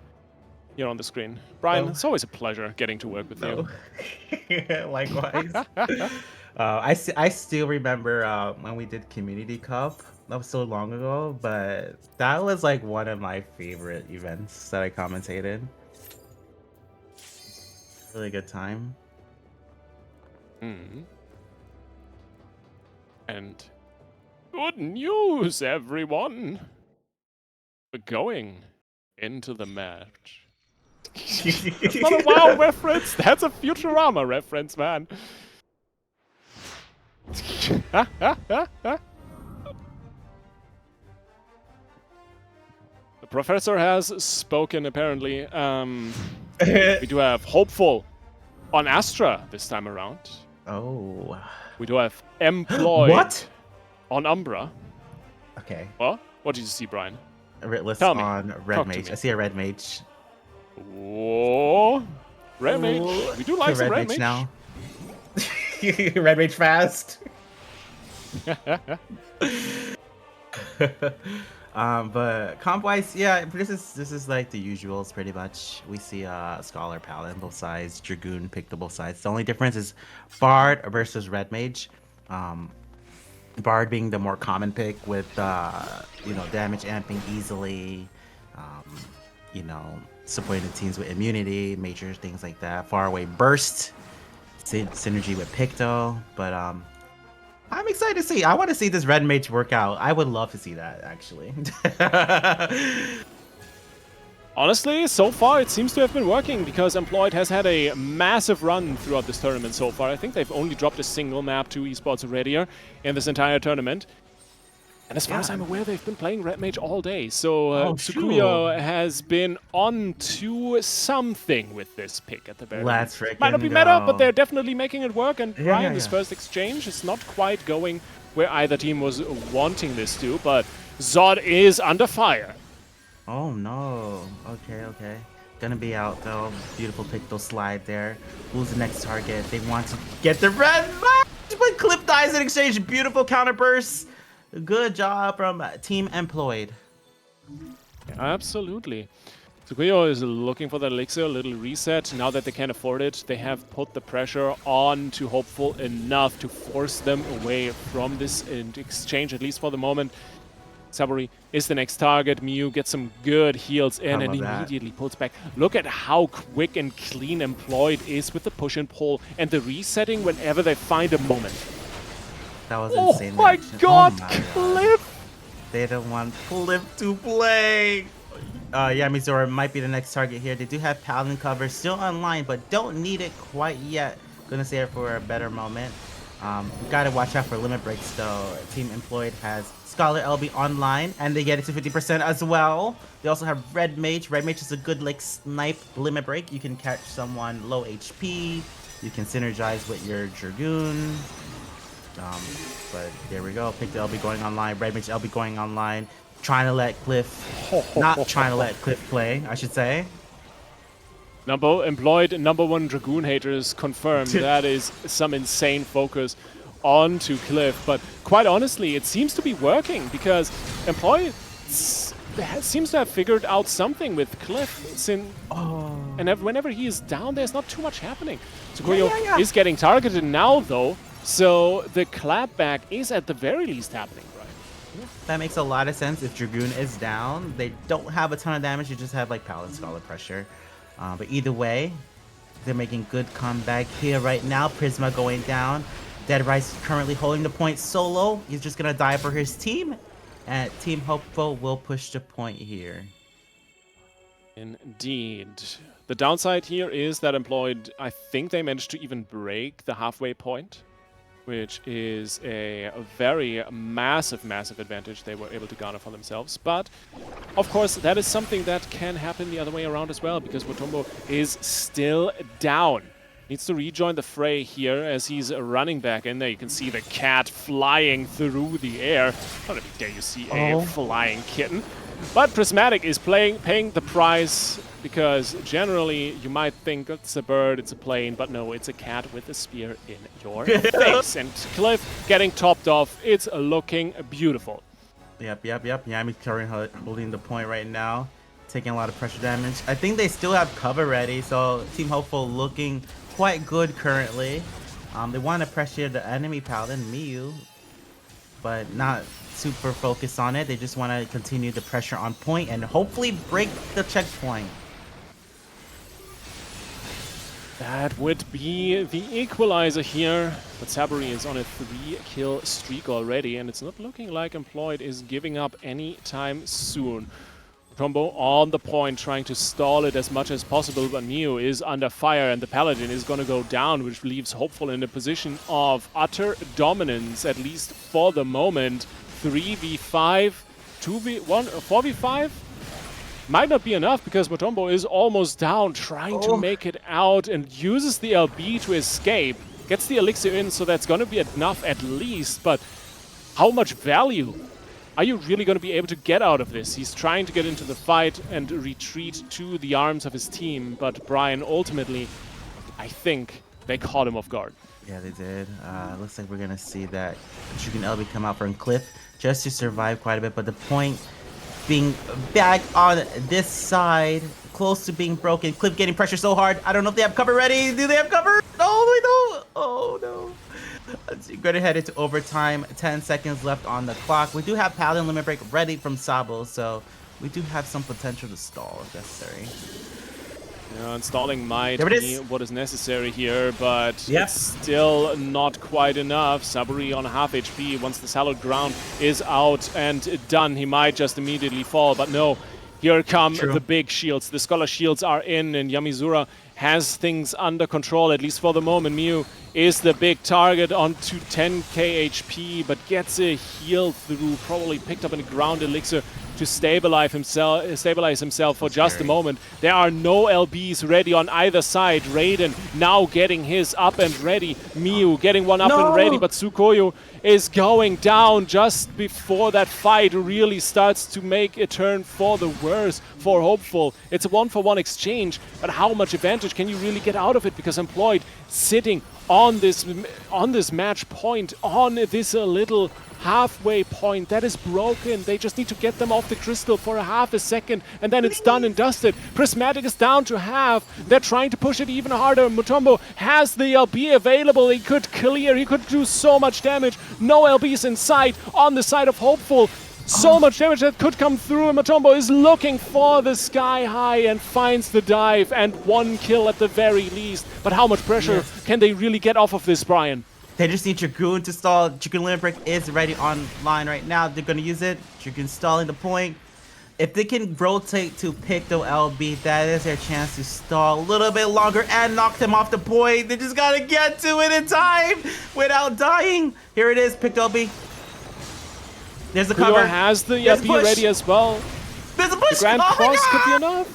here on the screen. Brian, No. it's always a pleasure getting to work with you. Likewise. I still remember when we did Community Cup. That was so long ago, but that was like one of my favorite events that I commentated. Really good time. And good news, everyone. We're going into the match. That's not a WoW reference. That's a Futurama reference, man. The professor has spoken, apparently. We do have Hopeful on Astra this time around. Oh. We do have Employed What? on Umbra. Okay. What? What did you see, Brian? Ritless Tell me. on Red Talk to Mage. me. I see a Red Mage. Oh, Red Mage. Oh, We do like some Red Mage. now. Red Mage fast. But comp wise, yeah, this is like the usuals pretty much. We see Scholar Paladin both sides, Dragoon picked up both sides. The only difference is Bard versus Red Mage. Bard being the more common pick with damage amping easily, supporting the teams with immunity, major things like that. Faraway burst, synergy with Picto, but I'm excited to see. I want to see this Red Mage work out. I would love to see that, actually. Honestly, so far it seems to have been working, because Employed has had a massive run throughout this tournament so far. I think they've only dropped a single map to esports already in this entire tournament. And as far as I'm aware, they've been playing Red Mage all day. So Tsukuyo has been on to something with this pick at the very Let's least. Might not be frickin' meta, go. but they're definitely making it work. And Brian, this yeah. first exchange is not quite going where either team was wanting this to, but Zod is under fire. Oh no. Okay. Gonna be out though. Beautiful Picto slide there. Who's the next target? They want to get the Red Mage, but Clip dies in exchange. Beautiful counter burst. Good job from Team Employed. Absolutely. Tsukuyo is looking for the elixir, a little reset. Now that they can afford it, they have put the pressure on to Hopeful enough to force them away from this exchange, at least for the moment. Sabori is the next target. Mew gets some good heals in and immediately pulls back. Look at how quick and clean Employed is with the push and pull and the resetting whenever they find a moment. That was insane. Oh my god, Oh my Clip! They don't want Clip to play. Mizora might be the next target here. They do have Paladin cover still online, but don't need it quite yet. Gonna save it for a better moment. We gotta watch out for limit breaks though. Team Employed has Scholar LB online, and they get it to 50% as well. They also have Red Mage. Red Mage is a good like snipe limit break. You can catch someone low HP. You can synergize with your Dragoon. But there we go. Pick the LB going online. Red Mage LB going online. Trying to let Cliff, not trying to let Cliff play, I should say. Employed #1 Dragoon haters confirmed that is some insane focus onto Cliff. But quite honestly, it seems to be working because Employed seems to have figured out something with Cliff. And whenever he is down, there's not too much happening. Tsukuyo is getting targeted now, though. So the clapback is at the very least happening, right? That makes a lot of sense. If Dragoon is down, they don't have a ton of damage. You just have like Paladin Scholar pressure. But either way, they're making good comeback here right now. Prisma going down. Dead Rice currently holding the point solo. He's just gonna die for his team. And Team Hopeful will push the point here. Indeed. The downside here is that Employed, I think they managed to even break the halfway point, which is a very massive advantage they were able to garner for themselves. But, of course, that is something that can happen the other way around as well, because Mutombo is still down. Needs to rejoin the fray here as he's running back in there. You can see the cat flying through the air. Not every day you see a flying kitten. But Prismatic is paying the price, because generally you might think it's a bird, it's a plane, but no, it's a cat with a spear in your face. And Cliff getting topped off. It's looking beautiful. Yep. Yami's currently holding the point right now, taking a lot of pressure damage. I think they still have cover ready, so Team Hopeful looking quite good currently. They want to pressure the enemy Paladin, Miyu, but not super focused on it. They just want to continue the pressure on point and hopefully break the checkpoint. That would be the equalizer here, but Saburi is on a 3-kill streak already, and it's not looking like Employed is giving up anytime soon. Mutombo on the point, trying to stall it as much as possible, but Miyu is under fire, and the Paladin is going to go down, which leaves Hopeful in a position of utter dominance, at least for the moment. 3v5, 2v1, 4v5? Might not be enough, because Mutombo is almost down, trying to make it out, and uses the LB to escape. Gets the elixir in, so that's going to be enough at least, but how much value are you really going to be able to get out of this? He's trying to get into the fight and retreat to the arms of his team, but Brian, ultimately, I think they caught him off guard. Yeah, they did. Looks like we're going to see that Dragoon LB come out from Cliff just to survive quite a bit, but the point being back on this side, close to being broken. Cliff getting pressure so hard. I don't know if they have cover ready. Do they have cover? No, they don't. Oh, no. Let's go ahead into overtime. 10 seconds left on the clock. We do have Paladin limit break ready from Sabo, so we do have some potential to stall if necessary. Yeah, installing might be what is necessary here, but it's still not quite enough. Saburi on half HP. Once the Hallowed Ground is out and done, he might just immediately fall, but no. Here come the big shields. The Scholar shields are in, and Yamizura has things under control, at least for the moment. Miyu is the big target onto 10k HP, but gets a heal through, probably picked up a ground elixir to stabilize himself for just a moment. There are no LBs ready on either side. Raiden now getting his up and ready. Miyu getting one up and ready, but Tsukuyo is going down just before that fight really starts to make a turn for the worse for Hopeful. It's a 1-for-1 exchange, but how much advantage can you really get out of it? Because Employed sitting on this match point, on this little halfway point that is broken. They just need to get them off the crystal for a half a second, and then it's done and dusted. Prismatic is down to half. They're trying to push it even harder. Mutombo has the LB available. He could clear. He could do so much damage. No LBs in sight on the side of Hopeful. So much damage that could come through, and Mutombo is looking for the sky high and finds the dive, and 1 kill at the very least. But how much pressure can they really get off of this, Brian? They just need Dragoon to stall. Dragoon limit break is ready online right now. They're going to use it. Dragoon stalling the point. If they can rotate to Picto LB, that is their chance to stall a little bit longer and knock them off the point. They just gotta get to it in time without dying. Here it is, Picto LB. There's the cover. Kuyo has the There's LB ready as well. There's a push. The Grand Oh my Cross could be God! enough.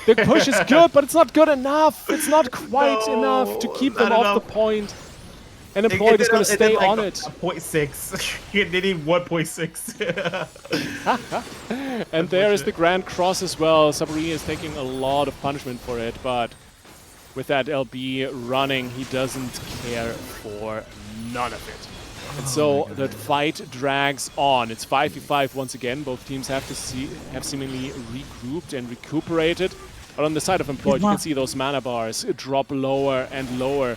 The push is good, but it's not good enough. It's not quite No, enough to keep them not off enough. the point. And Employed is going to stay on it. 0.6. They need 1.6. And there is the Grand Cross as well. Sabri is taking a lot of punishment for it, but with that LB running, he doesn't care for none of it. And so the fight drags on. It's 5v5 once again. Both teams have seemingly regrouped and recuperated. But on the side of Employed, you can see those mana bars drop lower and lower.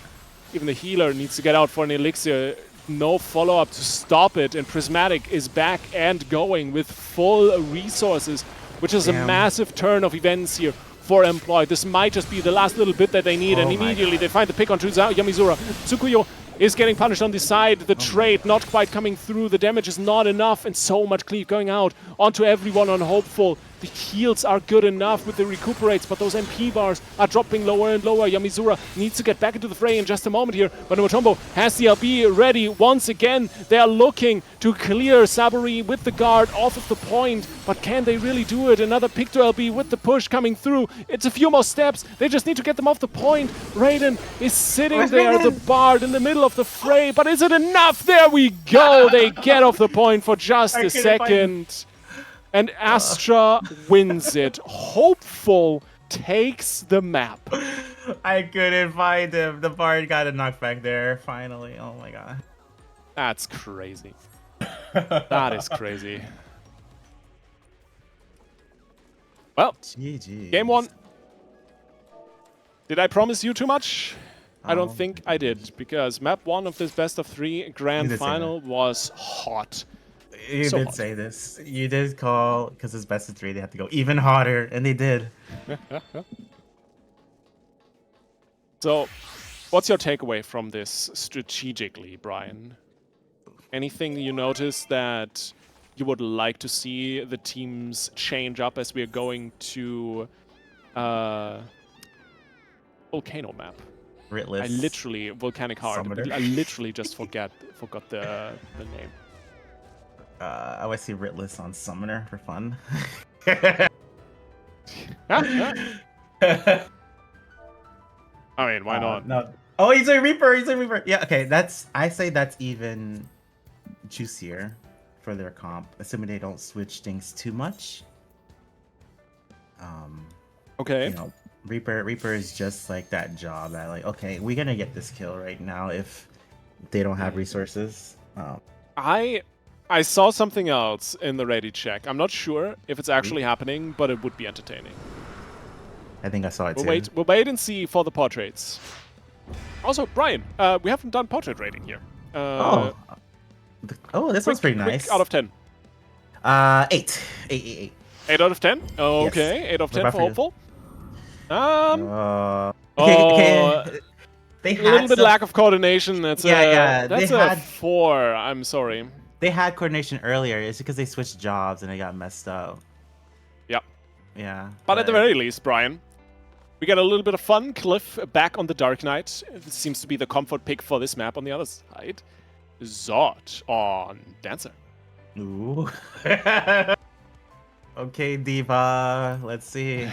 Even the healer needs to get out for an elixir. No follow-up to stop it. And Prismatic is back and going with full resources, which is a massive turn of events here for Employed. This might just be the last little bit that they need. And immediately they find the pick onto Yamizura. Tsukuyo is getting punished on the side. The trade not quite coming through. The damage is not enough. And so much cleave going out onto everyone on Hopeful. The heals are good enough with the recuperates, but those MP bars are dropping lower and lower. Yamizura needs to get back into the fray in just a moment here, but Mutombo has the LB ready once again. They are looking to clear Saburi with the guard off of the point, but can they really do it? Another Picto LB with the push coming through. It's a few more steps. They just need to get them off the point. Raiden is sitting there, the Bard in the middle of the fray, but is it enough? There we go. They get off the point for just a second. And Astra wins it. Hopeful takes the map. I couldn't find him. The Bard got a knockback there, finally. Oh my god. That's crazy. That is crazy. Well, GG. game one. Did I promise you too much? I don't think I did, because map one of this best of 3 grand final was hot. You did say this. You did call, because it's best of 3, they have to go even hotter, and they did. So, what's your takeaway from this strategically, Brian? Anything you notice that you would like to see the teams change up as we're going to volcano map? Ritless. I literally volcanic heart. Summoner. I literally just forgot the name. I always see Ritless on Summoner for fun. I mean, why not? No. Oh, he's a Reaper. He's a Reaper. Yeah. Okay. I say that's even juicier for their comp, assuming they don't switch things too much. Okay. You know, Reaper is just like that job that, like, okay, we're gonna get this kill right now if they don't have resources. I saw something else in the ready check. I'm not sure if it's actually happening, but it would be entertaining. I think I saw it too. We'll wait and see for the portraits. Also, Brian, we haven't done portrait rating here. This one's pretty nice. Out of 10. 8. 8. 8 out of 10? Okay, Yes. 8 out of 10 What for about hopeful. Okay. They A little had bit lack of coordination. That's they a had 4. I'm sorry. They had coordination earlier. It's because they switched jobs and they got messed up. Yep. Yeah. But at the very least, Brian, we get a little bit of fun. Cliff back on the Dark Knight. It seems to be the comfort pick for this map. On the other side, Zod on Dancer. Ooh. Okay, Diva. Let's see.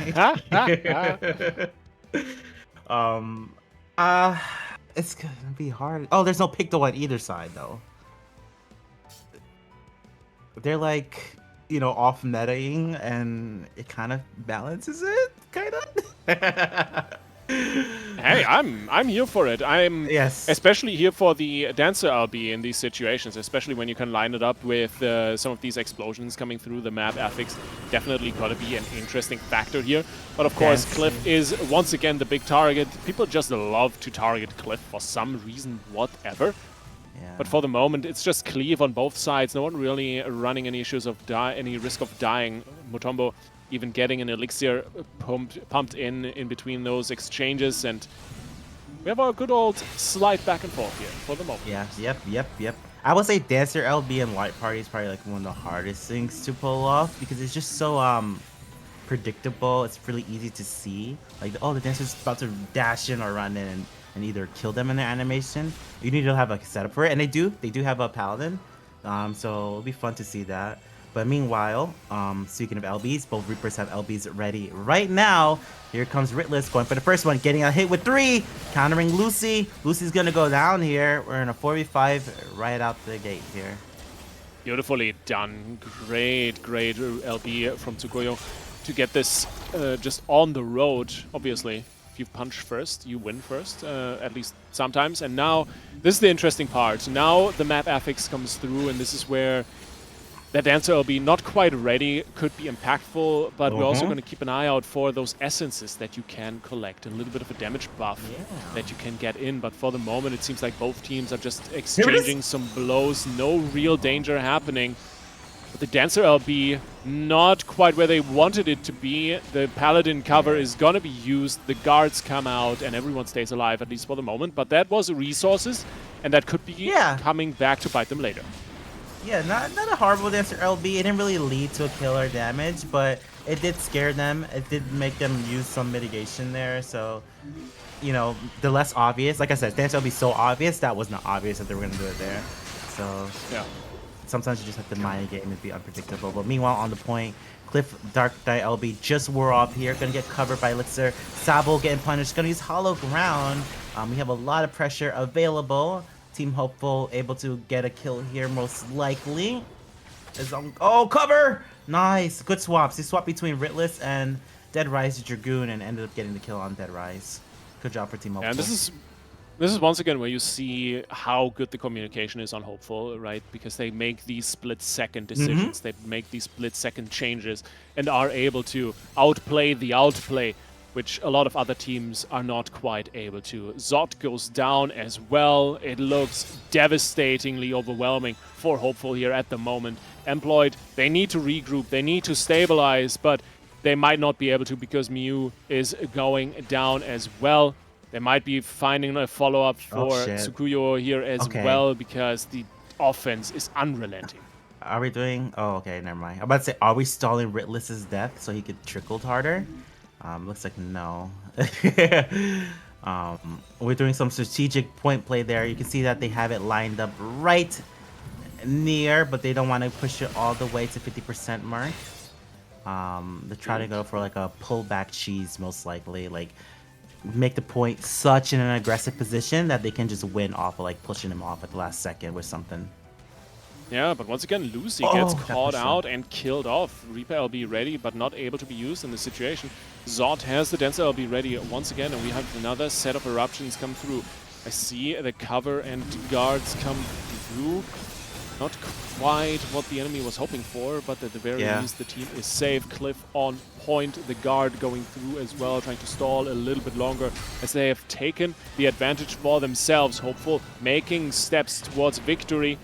It's gonna be hard. Oh, there's no Picto on either side though. They're like, off metaing, and it kind of balances it, kind of. Hey, I'm here for it. I'm especially here for the Dancer LB in these situations, especially when you can line it up with some of these explosions coming through the map. Affix definitely gotta be an interesting factor here. But of course, Cliff is once again the big target. People just love to target Cliff for some reason, whatever. Yeah. But for the moment, it's just cleave on both sides. No one really running any issues of any risk of dying. Mutombo even getting an elixir pumped in between those exchanges, and we have our good old slide back and forth here for the moment. Yeah, yep. I would say Dancer LB and White Party is probably like one of the hardest things to pull off because it's just so predictable. It's really easy to see. Like, oh, the dancer's about to dash in or run in and either kill them in their animation. You need to have like a setup for it, and they do. They do have a paladin, so it'll be fun to see that. But meanwhile, speaking of LBs, both Reapers have LBs ready right now. Here comes Ritless going for the first one, getting a hit with 3, countering Lucy. Lucy's gonna go down here. We're in a 4v5 right out the gate here. Beautifully done. Great LB from Tsukuyo to get this just on the road. Obviously, if you punch first, you win first, at least sometimes. And now, this is the interesting part. Now the map affix comes through, and this is where that Dancer LB, not quite ready, could be impactful, but we're also going to keep an eye out for those essences that you can collect. A little bit of a damage buff that you can get in, but for the moment it seems like both teams are just exchanging some blows. No real danger happening. But the Dancer LB, not quite where they wanted it to be. The Paladin cover is going to be used, the guards come out, and everyone stays alive, at least for the moment. But that was resources, and that could be coming back to bite them later. Yeah, not a horrible Dancer LB. It didn't really lead to a kill or damage, but it did scare them. It did make them use some mitigation there. So, you know, the less obvious, like I said, Dancer LB so obvious, that was not obvious that they were going to do it there. So, yeah. Sometimes you just have to mind a game and be unpredictable. But meanwhile, on the point, Cliff Dark Die LB just wore off here. Gonna get covered by Elixir. Sabo getting punished. Gonna use Hollow Ground. We have a lot of pressure available. Team Hopeful able to get a kill here, most likely. Oh, cover! Nice. Good swaps. He swapped between Ritless and Dead Rise Dragoon and ended up getting the kill on Dead Rise. Good job for Team Hopeful. And this is once again where you see how good the communication is on Hopeful, right? Because they make these split-second decisions, they make these split-second changes, and are able to outplay the outplay, which a lot of other teams are not quite able to. Zod goes down as well. It looks devastatingly overwhelming for Hopeful here at the moment. Employed, they need to regroup, they need to stabilize, but they might not be able to because Mew is going down as well. They might be finding a follow-up for Tsukuyo here as well, because the offense is unrelenting. Are we doing... Oh, okay, never mind. I'm about to say, are we stalling Ritless's death so he could trickle harder? Looks like no. We're doing some strategic point play there. You can see that they have it lined up right near, but they don't want to push it all the way to 50% mark. They're trying to go for like a pullback cheese, most likely. Like, make the point such in an aggressive position that they can just win off of like pushing him off at the last second with something. Yeah, but once again, Lucy gets caught out and killed off. Reaper LB ready, but not able to be used in this situation. Zod has the Dancer LB ready once again, and we have another set of eruptions come through. I see the cover and guards come through. Not quite what the enemy was hoping for, but at the very least the team is safe. Cliff on point, the guard going through as well, trying to stall a little bit longer as they have taken the advantage for themselves. Hopeful making steps towards victory.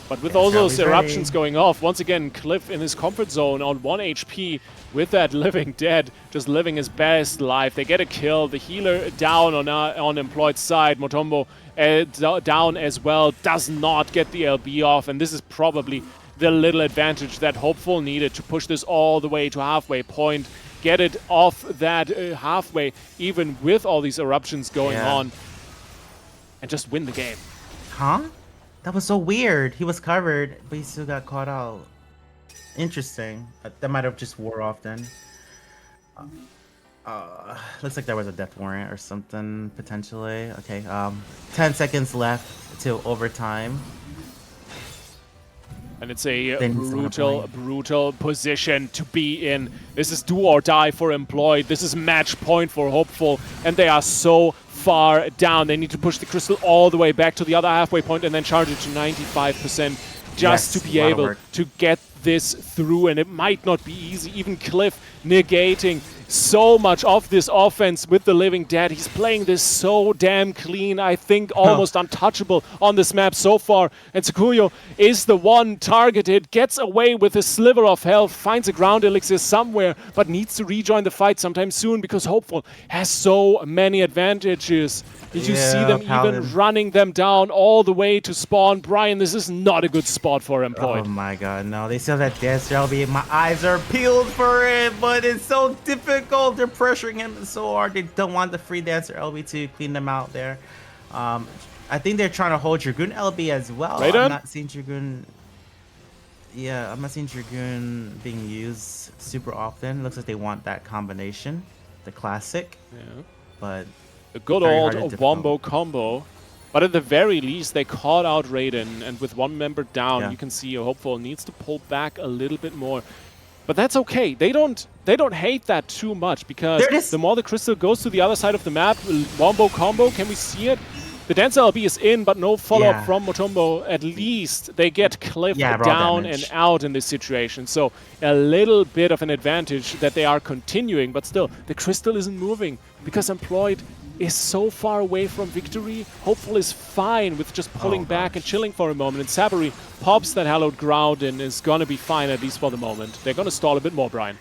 But with all those eruptions going off, once again, Cliff in his comfort zone on 1 HP with that living dead, just living his best life. They get a kill, the healer down on Employed's side, Motombo down as well, does not get the LB off, and this is probably the little advantage that Hopeful needed to push this all the way to halfway point, get it off that halfway, even with all these eruptions going on, and just win the game. Huh? That was so weird. He was covered, but he still got caught out. Interesting. That might have just wore off then. Looks like there was a death warrant or something, potentially. Okay, 10 seconds left till overtime. And it's a brutal position to be in. This is do or die for Employed. This is match point for Hopeful. And they are so far down. They need to push the crystal all the way back to the other halfway point and then charge it to 95% just to be able to get this through. And it might not be easy. Even Cliff negating so much of this offense with the Living Dead. He's playing this so damn clean. I think almost untouchable on this map so far. And Tsukuyo is the one targeted, gets away with a sliver of health, finds a ground elixir somewhere, but needs to rejoin the fight sometime soon because Hopeful has so many advantages. Did you see them even running them down all the way to spawn? Brian, this is not a good spot for Employed. Oh my god, no. They still have that Dancer LB. My eyes are peeled for it, but it's so difficult. They're pressuring him so hard. They don't want the free Dancer LB to clean them out there. I think they're trying to hold Dragoon LB as well. Right I'm not seeing Dragoon... Yeah, I'm not seeing Dragoon being used super often. Looks like they want that combination. The classic. Yeah. But... A good old wombo combo. But at the very least, they caught out Raiden, and with one member down, you can see Hopeful needs to pull back a little bit more. But that's okay. They don't hate that too much, because the more the crystal goes to the other side of the map, wombo combo, can we see it? The Dancer LB is in, but no follow-up from Mutombo. At least they get Cliff down and out in this situation. So a little bit of an advantage that they are continuing, but still, the crystal isn't moving because Employed is so far away from victory. Hopeful is fine with just pulling back and chilling for a moment. And Saburi pops that hallowed ground and is going to be fine, at least for the moment. They're going to stall a bit more, Brian.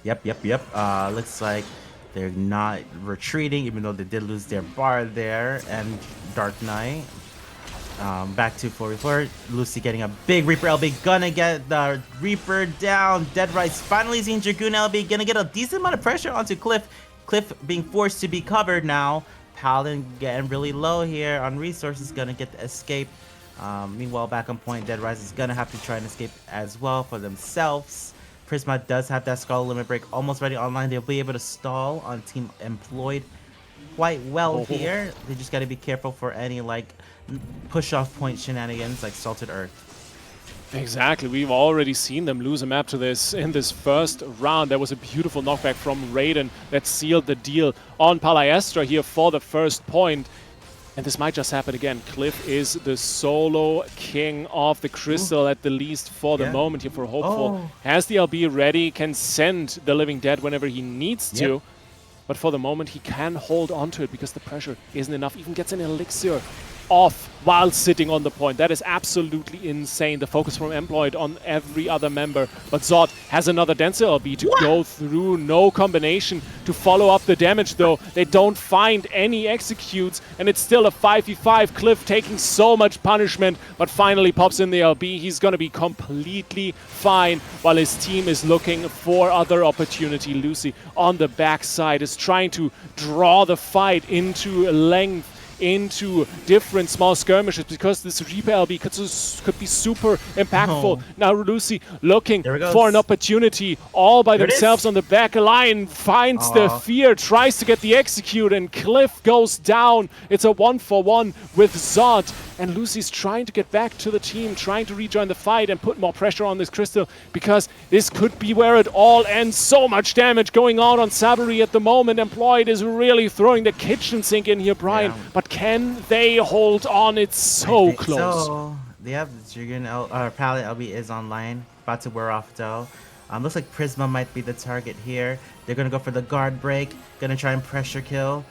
Yep. Looks like they're not retreating, even though they did lose their bar there. And Dark Knight. Back to 44. Lucy getting a big Reaper LB. Gonna get the Reaper down. Dead Rice finally seeing Dragoon LB. Gonna get a decent amount of pressure onto Cliff. Cliff being forced to be covered now. Paladin getting really low here on resources. Gonna get the escape. Meanwhile, back on point, Dead Rise is gonna have to try and escape as well for themselves. Prisma does have that Skull Limit Break almost ready online. They'll be able to stall on Team Employed quite well here. They just gotta be careful for any like push off point shenanigans like Salted Earth. Exactly, we've already seen them lose a map to this in this first round. There was a beautiful knockback from Raiden that sealed the deal on Palaestra here for the first point. And this might just happen again. Cliff is the solo king of the crystal, at the least for the moment here for Hopeful. Has the LB ready, can send the Living Dead whenever he needs to. But for the moment, he can hold on to it because the pressure isn't enough. Even gets an elixir off while sitting on the point. That is absolutely insane. The focus from Employed on every other member. But Zod has another Dancer LB to go through. No combination to follow up the damage, though. They don't find any executes, and it's still a 5v5. Cliff taking so much punishment, but finally pops in the LB. He's going to be completely fine while his team is looking for other opportunity. Lucy on the backside is trying to draw the fight into length, into different small skirmishes, because this Reaper LB could be super impactful. Now Lucy looking for an opportunity all by themselves on the back line, finds the fear, tries to get the execute, and Cliff goes down. It's a 1-for-1 with Zod, and Lucy's trying to get back to the team, trying to rejoin the fight and put more pressure on this crystal, because this could be where it all ends. So much damage going on Saburi at the moment. Employed is really throwing the kitchen sink in here, Brian, but can they hold on? It's so close. So, yeah, Dragoon Paladin LB is online, about to wear off though. Looks like Prisma might be the target here. They're gonna go for the guard break, gonna try and pressure kill.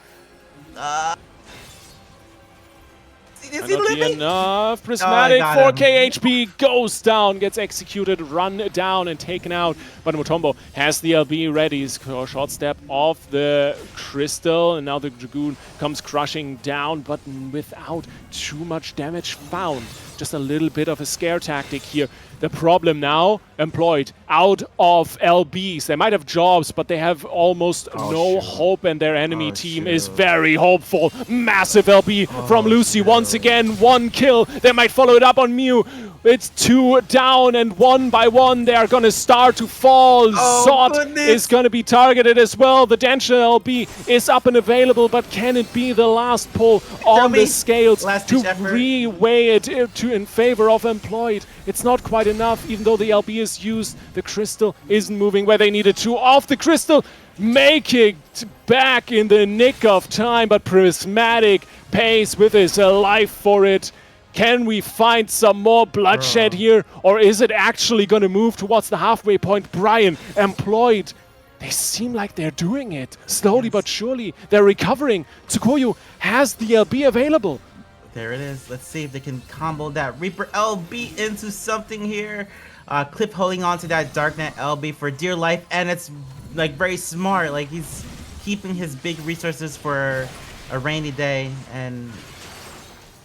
Is he living? Enough. Prismatic 4k HP goes down, gets executed, run down and taken out. But Mutombo has the LB ready. Short step off the crystal, and now the Dragoon comes crushing down, but without too much damage found. Just a little bit of a scare tactic here. The problem now, Employed out of LBs. They might have jobs, but they have almost no hope, and their enemy team is very hopeful. Massive LB from Lucy once again. 1 kill. They might follow it up on Mew. It's 2 down, and 1 by 1 they are going to start to fall. Zod is going to be targeted as well. The Dancer LB is up and available, but can it be the last pull on the scales to re-weigh it in favor of Employed? It's not quite enough, even though the LB is used. The crystal isn't moving where they needed to. Off the crystal, making it back in the nick of time, but Prismatic pays with his life for it. Can we find some more bloodshed here, or is it actually going to move towards the halfway point? Brian, Employed they seem like they're doing it. Slowly but surely, they're recovering. Tsukuyu has the LB available. There it is. Let's see if they can combo that Reaper LB into something here. Cliff holding on to that Darknet LB for dear life, and it's like very smart. Like he's keeping his big resources for a rainy day. And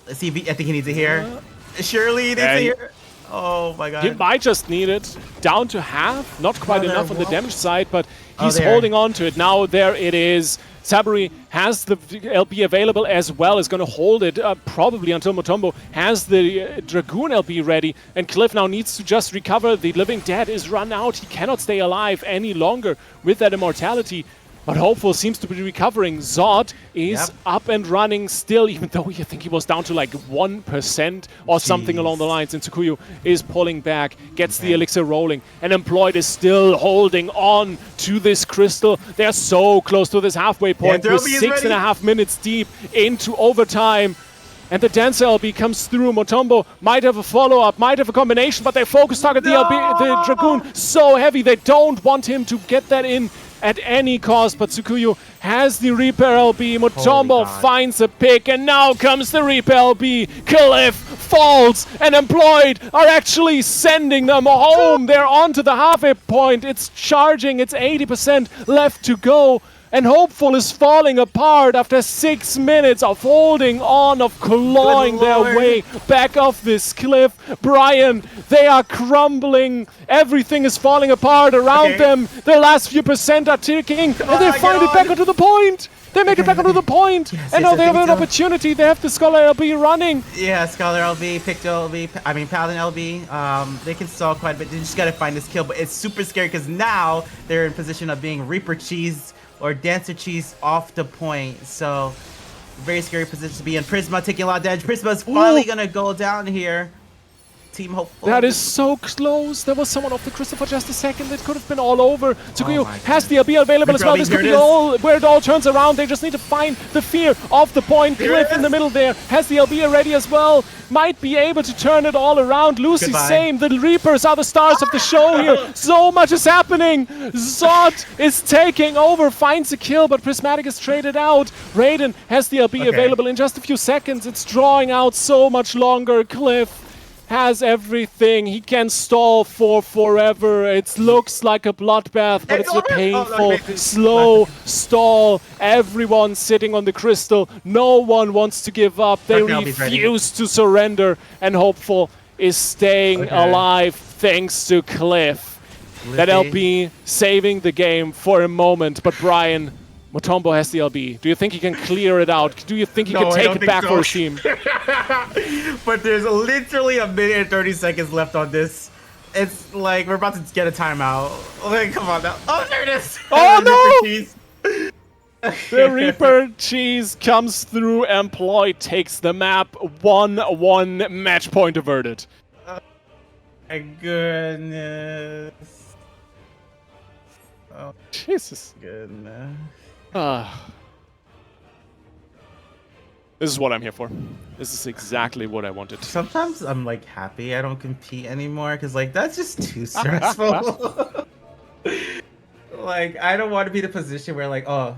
let's see if I think he needs it here. Surely he needs it here. Oh my god. He might just need it down to half. Not quite enough on the damage side, but he's there. holding on to it. Now there it is. Saburi has the LB available as well, is going to hold it probably until Mutombo has the Dragoon LB ready. And Cliff now needs to just recover. The Living Dead is run out. He cannot stay alive any longer with that immortality. But Hopeful seems to be recovering. Zod is up and running still, even though you think he was down to like 1% or something along the lines. And Tsukuyu is pulling back, gets the elixir rolling, and Employed is still holding on to this crystal. They're so close to this halfway point. We're 6.5 minutes deep into overtime. And the Dancer LB comes through. Mutombo might have a follow-up, might have a combination, but they focus target the LB, the Dragoon so heavy. They don't want him to get that in at any cost, but Tsukuyu has the Reaper LB. Mutombo finds a pick, and now comes the Reaper LB. Cliff falls, and Employed are actually sending them home. They're onto the halfway point. It's charging. It's 80% left to go. And Hopeful is falling apart after 6 minutes of holding on, of clawing their way back off this cliff. Brian, they are crumbling. Everything is falling apart around them. The last few percent are ticking, and they find it back onto the point. They make it back onto the point, and now they have an opportunity. They have the Scholar LB running. Yeah, Scholar LB, Picto LB, I mean Paladin LB. They can stall quite a bit. They just gotta find this kill, but it's super scary because now they're in position of being Reaper cheese or Dancer cheese off the point. So very scary position to be in. Prisma taking a lot of damage. Prisma's finally gonna go down here. Team Hopeful. That is so close. There was someone off the crystal for just a second. It could have been all over. Tsukuyu has the LB available as well. This could be all where it all turns around. They just need to find the fear of the point. Cliff in the middle there has the LB ready as well. Might be able to turn it all around. Lucy, same. The Reapers are the stars of the show here. So much is happening. Zod is taking over, finds a kill, but Prismatic is traded out. Raiden has the LB available in just a few seconds. It's drawing out so much longer. Cliff has everything. He can stall for forever. It looks like a bloodbath, but it's a painful, slow stall. Everyone sitting on the crystal. No one wants to give up. They refuse to surrender, and Hopeful is staying alive thanks to Cliff. That LB saving the game for a moment, but Brian, Mutombo has the LB. Do you think he can clear it out? Do you think he can take it back for his team? But there's literally 1 minute and 30 seconds left on this. It's like we're about to get a timeout. Like, come on now. Oh, there it is. Oh, no! The Reaper cheese comes through. Employed takes the map. 1-1 match point averted. My goodness. Oh, Jesus. Goodness. This is what I'm here for. This is exactly what I wanted. Sometimes I'm like happy I don't compete anymore because like that's just too stressful. Like I don't want to be in a position where like, oh,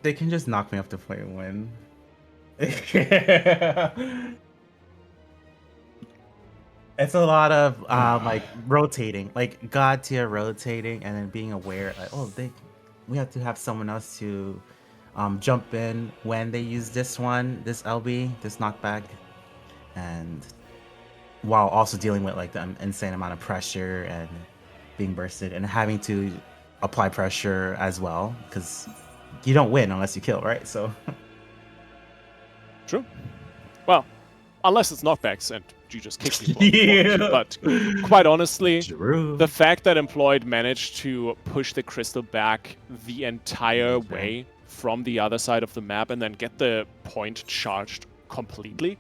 they can just knock me off the point and win. It's a lot of like rotating, like god tier rotating, and then being aware like, oh, we have to have someone else to jump in when they use this LB, this knockback, and while also dealing with like the insane amount of pressure and being bursted and having to apply pressure as well, because you don't win unless you kill, right? So true. Well, unless it's knockbacks and you just kick people. But quite honestly, the fact that Employed managed to push the crystal back the entire way from the other side of the map and then get the point charged completely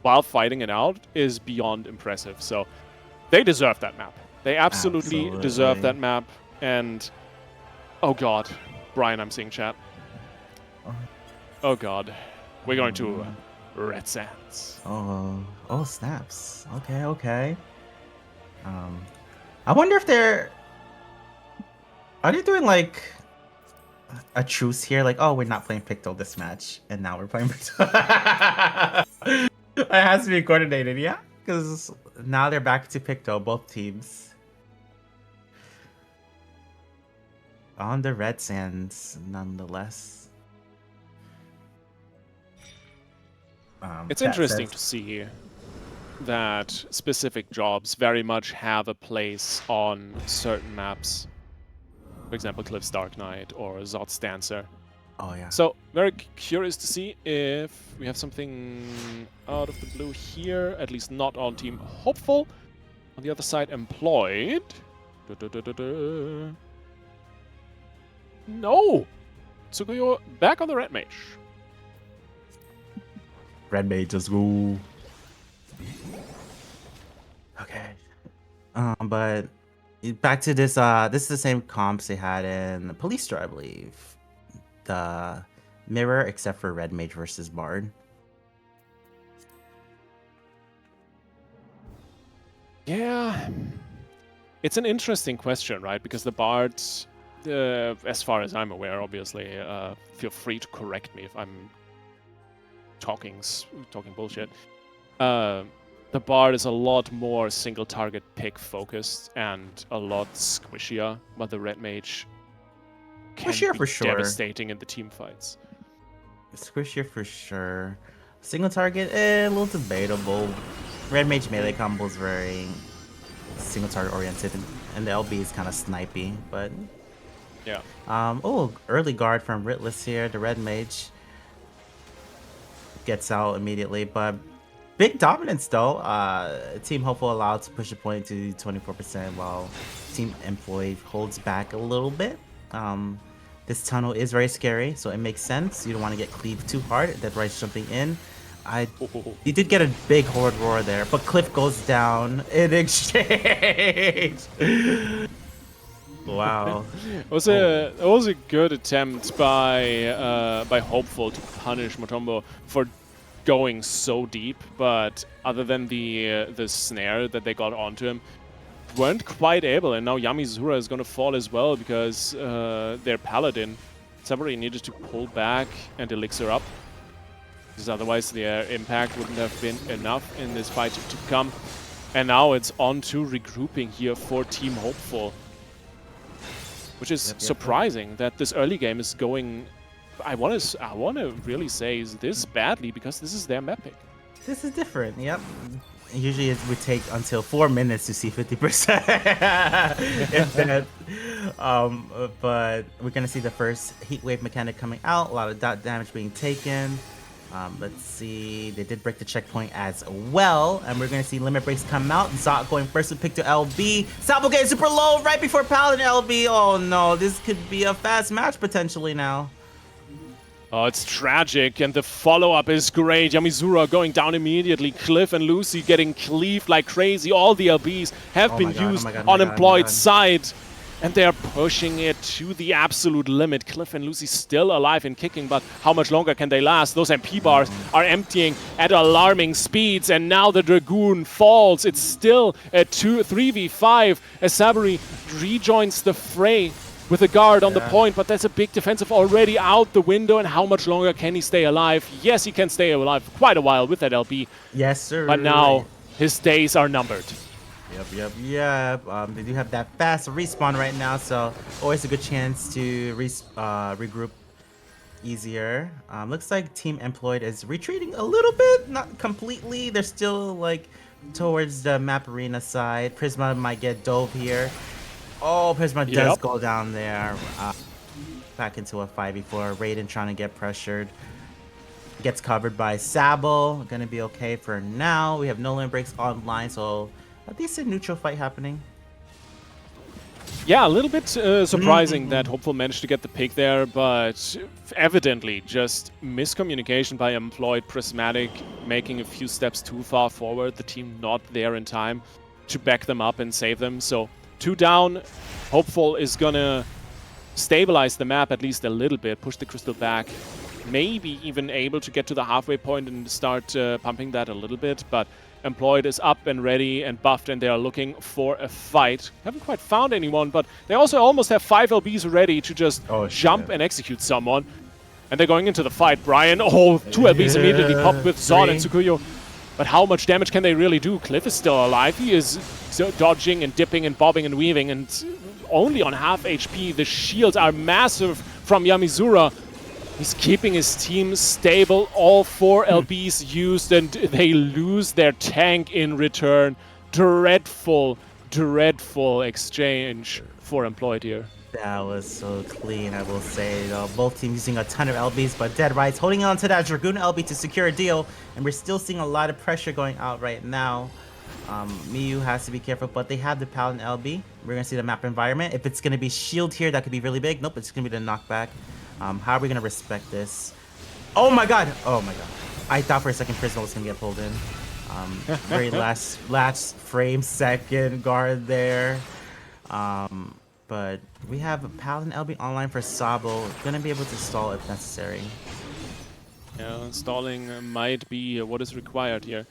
while fighting it out is beyond impressive. So they deserve that map. They absolutely deserve that map. And oh god, Brian, I'm seeing chat. Oh god, we're going to Red Sands. Oh snaps. Okay. I wonder if they're Are they doing like a truce here? Like, oh, we're not playing Picto this match, and now we're playing Picto. It has to be coordinated, yeah? Because now they're back to Picto, both teams. On the red sands, nonetheless. It's Chat interesting says- to see that specific jobs very much have a place on certain maps. For example, Cliff's Dark Knight or Zod's Dancer. Oh yeah. So, very curious to see if we have something out of the blue here. At least not on Team Hopeful. On the other side, Employed. No! Tsukuyo back on the Red Mage. Red Mage, just go. Okay. But back to this. This is the same comps they had in Police Store, I believe. The mirror, except for Red Mage versus Bard. Yeah. It's an interesting question, right? Because the Bards, as far as I'm aware, obviously, feel free to correct me if I'm talking bullshit. The Bard is a lot more single target pick focused and a lot squishier, but the Red Mage can Squishier be for sure. devastating in the team fights. Squishier for sure. Single target, a little debatable. Red Mage melee combo is very single target oriented, and the LB is kind of snipey, but Yeah. oh, early guard from Ritless here. The Red Mage gets out immediately, but big dominance though. Team Hopeful allowed to push the point to 24%, while Team Employed holds back a little bit. This tunnel is very scary, so it makes sense. You don't want to get cleaved too hard. Dead Rice jumping in. He did get a big horde roar there, but Cliff goes down in exchange. Wow. It was a good attempt by Hopeful to punish Motombo for going so deep, but other than the snare that they got onto him, weren't quite able. And now Yamizura is gonna fall as well because their paladin Saburi needed to pull back and elixir up, because otherwise their impact wouldn't have been enough in this fight to come. And now it's on to regrouping here for Team Hopeful, which is surprising that this early game is going. I want to really say is this badly, because this is their map pick. This is different, yep. Usually it would take until 4 minutes to see 50%. If that. But we're going to see the first heat wave mechanic coming out. A lot of dot damage being taken. Let's see. They did break the checkpoint as well. And we're going to see limit breaks come out. Zot going first with pick to LB. Sabo getting super low right before Paladin LB. Oh no, this could be a fast match potentially now. Oh, it's tragic, and the follow-up is great. Yamizura going down immediately. Cliff and Lucy getting cleaved like crazy. All the LBs have been used on Employed's side, and they're pushing it to the absolute limit. Cliff and Lucy still alive and kicking, but how much longer can they last? Those MP bars are emptying at alarming speeds, and now the Dragoon falls. It's still a 3v5 as Saburi rejoins the fray with a guard on the point, but that's a big defensive already out the window. And how much longer can he stay alive? Yes, he can stay alive for quite a while with that LB. Yes, sir. But now his days are numbered. Yep. They do have that fast respawn right now, so always a good chance to regroup easier. Looks like Team Employed is retreating a little bit, not completely. They're still like towards the map arena side. Prisma might get dove here. Oh, Prisma does go down there. Back into a 5v4. Raiden trying to get pressured. Gets covered by Sabo. Gonna be okay for now. We have no limit breaks online, so a decent neutral fight happening. Yeah, a little bit surprising that Hopeful managed to get the pick there, but evidently just miscommunication by Employed. Prismatic making a few steps too far forward. The team not there in time to back them up and save them. So 2 down. Hopeful is gonna stabilize the map at least a little bit, push the crystal back, maybe even able to get to the halfway point and start pumping that a little bit, but Employed is up and ready and buffed, and they are looking for a fight. Haven't quite found anyone, but they also almost have 5 LBs ready to just jump and execute someone. And they're going into the fight. Brian, 2 LBs immediately popped with Zod and Tsukuyo. But how much damage can they really do? Cliff is still alive. He is dodging and dipping and bobbing and weaving, and only on half HP. The shields are massive from Yamizura. He's keeping his team stable. All 4 LBs used, and they lose their tank in return. Dreadful, dreadful exchange for Employed here. That was so clean, I will say. Both teams using a ton of LBs, but Dead Rights holding on to that Dragoon LB to secure a deal, and we're still seeing a lot of pressure going out right now. Miyu has to be careful, but they have the Paladin LB. We're going to see the map environment. If it's going to be shield here, that could be really big. Nope, it's going to be the knockback. How are we going to respect this? Oh my god! Oh my god. I thought for a second Prismal was going to get pulled in. Very last frame second guard there. But we have a Paladin LB online for Sabo. Gonna be able to stall if necessary. Yeah, stalling might be what is required here.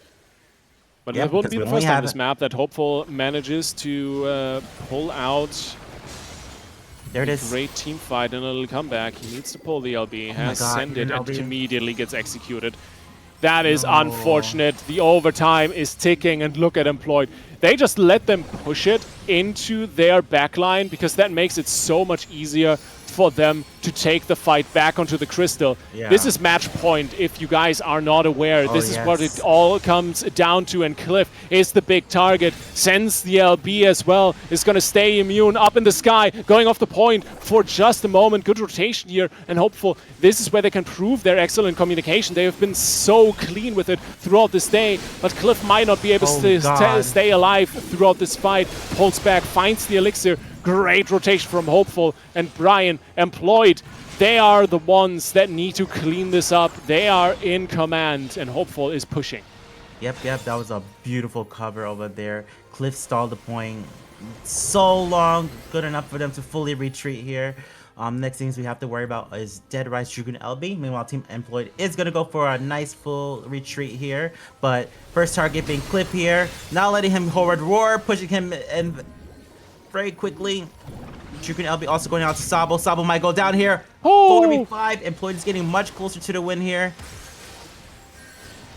But Yeah, it won't be because the we only first time have- this map that Hopeful manages to pull out There it a is. great team fight and a little comeback. He needs to pull the LB, my has God, sent it, and LB. immediately gets executed. That is No. unfortunate. The overtime is ticking, and look at Employed. They just let them push it into their backline because that makes it so much easier for them to take the fight back onto the crystal. Yeah. This is match point if you guys are not aware. Oh, This is what yes. it all comes down to, and Cliff is the big target. Sends the LB as well. Is going to stay immune up in the sky, going off the point for just a moment. Good rotation here, and Hopeful. This is where they can prove their excellent communication. They have been so clean with it throughout this day, but Cliff might not be able Oh, to God. stay alive throughout this fight. Pulls back, finds the elixir. Great rotation from Hopeful, and Brian, Employed. They are the ones that need to clean this up. They are in command, and Hopeful is pushing. Yep, that was a beautiful cover over there. Cliff stalled the point so long, good enough for them to fully retreat here. Next things we have to worry about is Dead Rise Dragoon LB. Meanwhile, Team Employed is going to go for a nice full retreat here. But first target being Cliff here. Not letting him forward roar, pushing him in very quickly. Dragoon LB also going out to Sabo. Sabo might go down here. Oh! 4v5. Employed is getting much closer to the win here.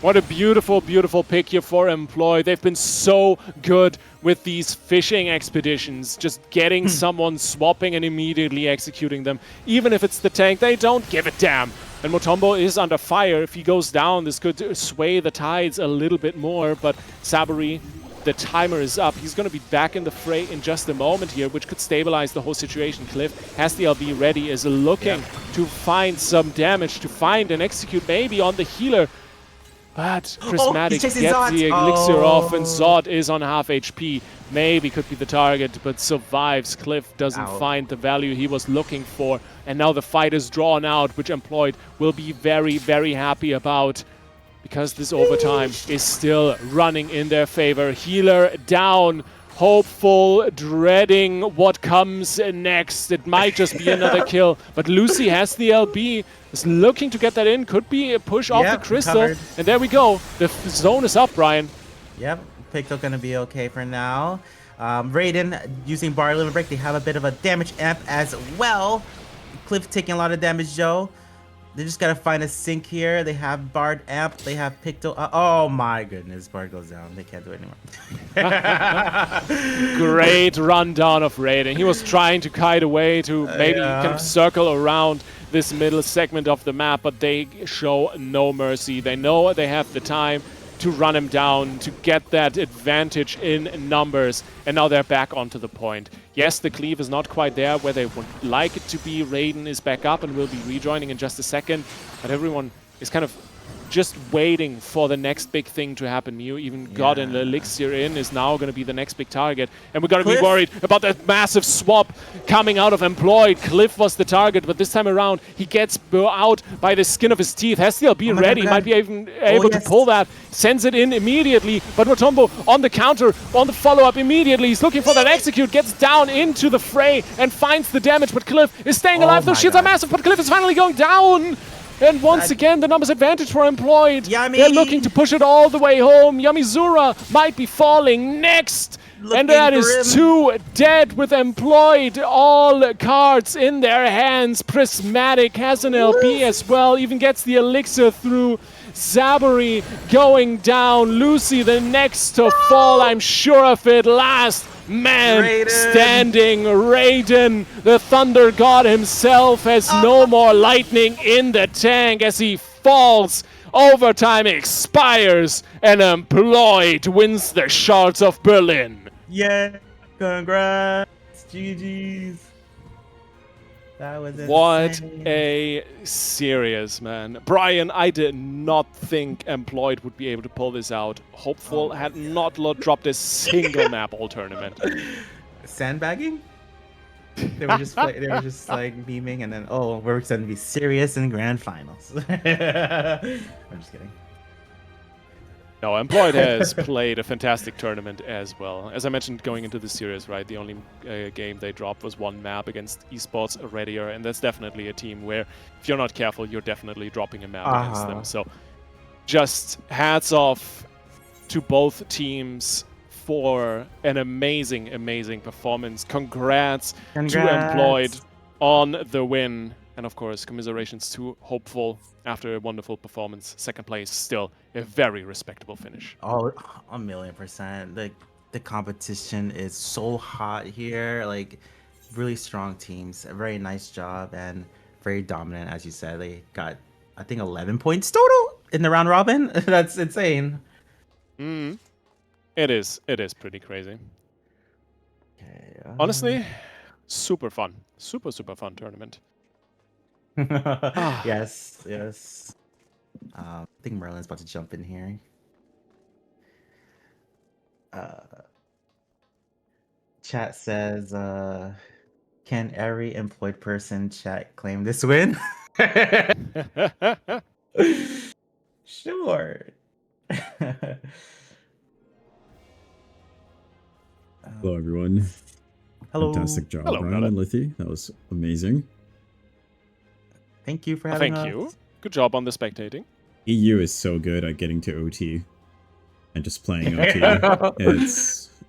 What a beautiful, beautiful pick here for Employed. They've been so good with these fishing expeditions. Just getting someone, swapping, and immediately executing them. Even if it's the tank, they don't give a damn. And Mutombo is under fire. If he goes down, this could sway the tides a little bit more. But Saburi, the timer is up. He's going to be back in the fray in just a moment here, which could stabilize the whole situation. Cliff has the LB ready, is looking to find some damage, to find and execute maybe on the healer. But Prismatic he's gets chasing Zod. the elixir off, and Oh. Zod is on half HP. Maybe could be the target, but survives. Cliff doesn't Ow. find the value he was looking for. And now the fight is drawn out, which Employed will be very, very happy about, because this overtime is still running in their favor. Healer down. Hopeful, dreading what comes next. It might just be another kill, but Lucy has the LB, is looking to get that in. Could be a push off Yep, the crystal, covered. and there we go. The zone is up, Brian. Yep, Picto gonna be okay for now. Raiden using Bar Limit Break. They have a bit of a damage amp as well. Cliff taking a lot of damage, Joe. They just gotta find a sink here. They have Bard amp. They have Picto. Oh my goodness, Bard goes down. They can't do it anymore. Great rundown of Raiden. He was trying to kite away to maybe Yeah. kind of circle around this middle segment of the map, but they show no mercy. They know they have the time to run him down, to get that advantage in numbers, and now they're back onto the point. Yes, the cleave is not quite there where they would like it to be. Raiden is back up and will be rejoining in just a second, but everyone is kind of just waiting for the next big thing to happen. You even got an elixir in, is now going to be the next big target. And we're going to be Cliff? worried about that massive swap coming out of Employed. Cliff was the target, but this time around, he gets out by the skin of his teeth. Has the LB Oh my ready, God. might be even able to yes. pull that. Sends it in immediately, but Mutombo on the counter, on the follow-up immediately. He's looking for that execute, gets down into the fray and finds the damage, but Cliff is staying Oh alive. Those my shields are God. massive, but Cliff is finally going down. And once again, the numbers advantage for Employed. Yummy! They're looking to push it all the way home. Yamizura might be falling next. And that Looking is grim. 2 dead with Employed. All cards in their hands. Prismatic has an LP as well. Even gets the elixir through. Zaburi going down. Lucy the next to fall. I'm sure of it. Last man Raiden. standing. Raiden, the Thunder God himself, has no more lightning in the tank as he falls. Overtime expires and Employed wins the Shards of Berlin. Yeah, congrats, GG's. That was insane. What a series, man. Brian, I did not think Employed would be able to pull this out. Hopeful had not dropped a single map all tournament. Sandbagging? They were just like beaming, and then we're going to be serious in grand finals. I'm just kidding. No, Employed has played a fantastic tournament as well. As I mentioned going into the series, right, the only game they dropped was one map against Esports Radier, and that's definitely a team where if you're not careful, you're definitely dropping a map against them. So just hats off to both teams for an amazing, amazing performance. Congrats to Employed on the win. And of course, commiserations to Hopeful after a wonderful performance. Second place, still a very respectable finish. Oh, 1,000,000%. The competition is so hot here. Like, really strong teams. A very nice job and very dominant, as you said. They got, I think, 11 points total in the round robin. That's insane. It is pretty crazy. Okay, Honestly, super fun. Super fun tournament. Yes. I think Merlin's about to jump in here. Chat says, can every employed person chat claim this win? Sure. Hello, everyone. Hello. Fantastic job, Hello, Brian brother. and Lithy. That was amazing. Thank you for having Thank us. you. Good job on the spectating. EU is so good at getting to OT and just playing OT.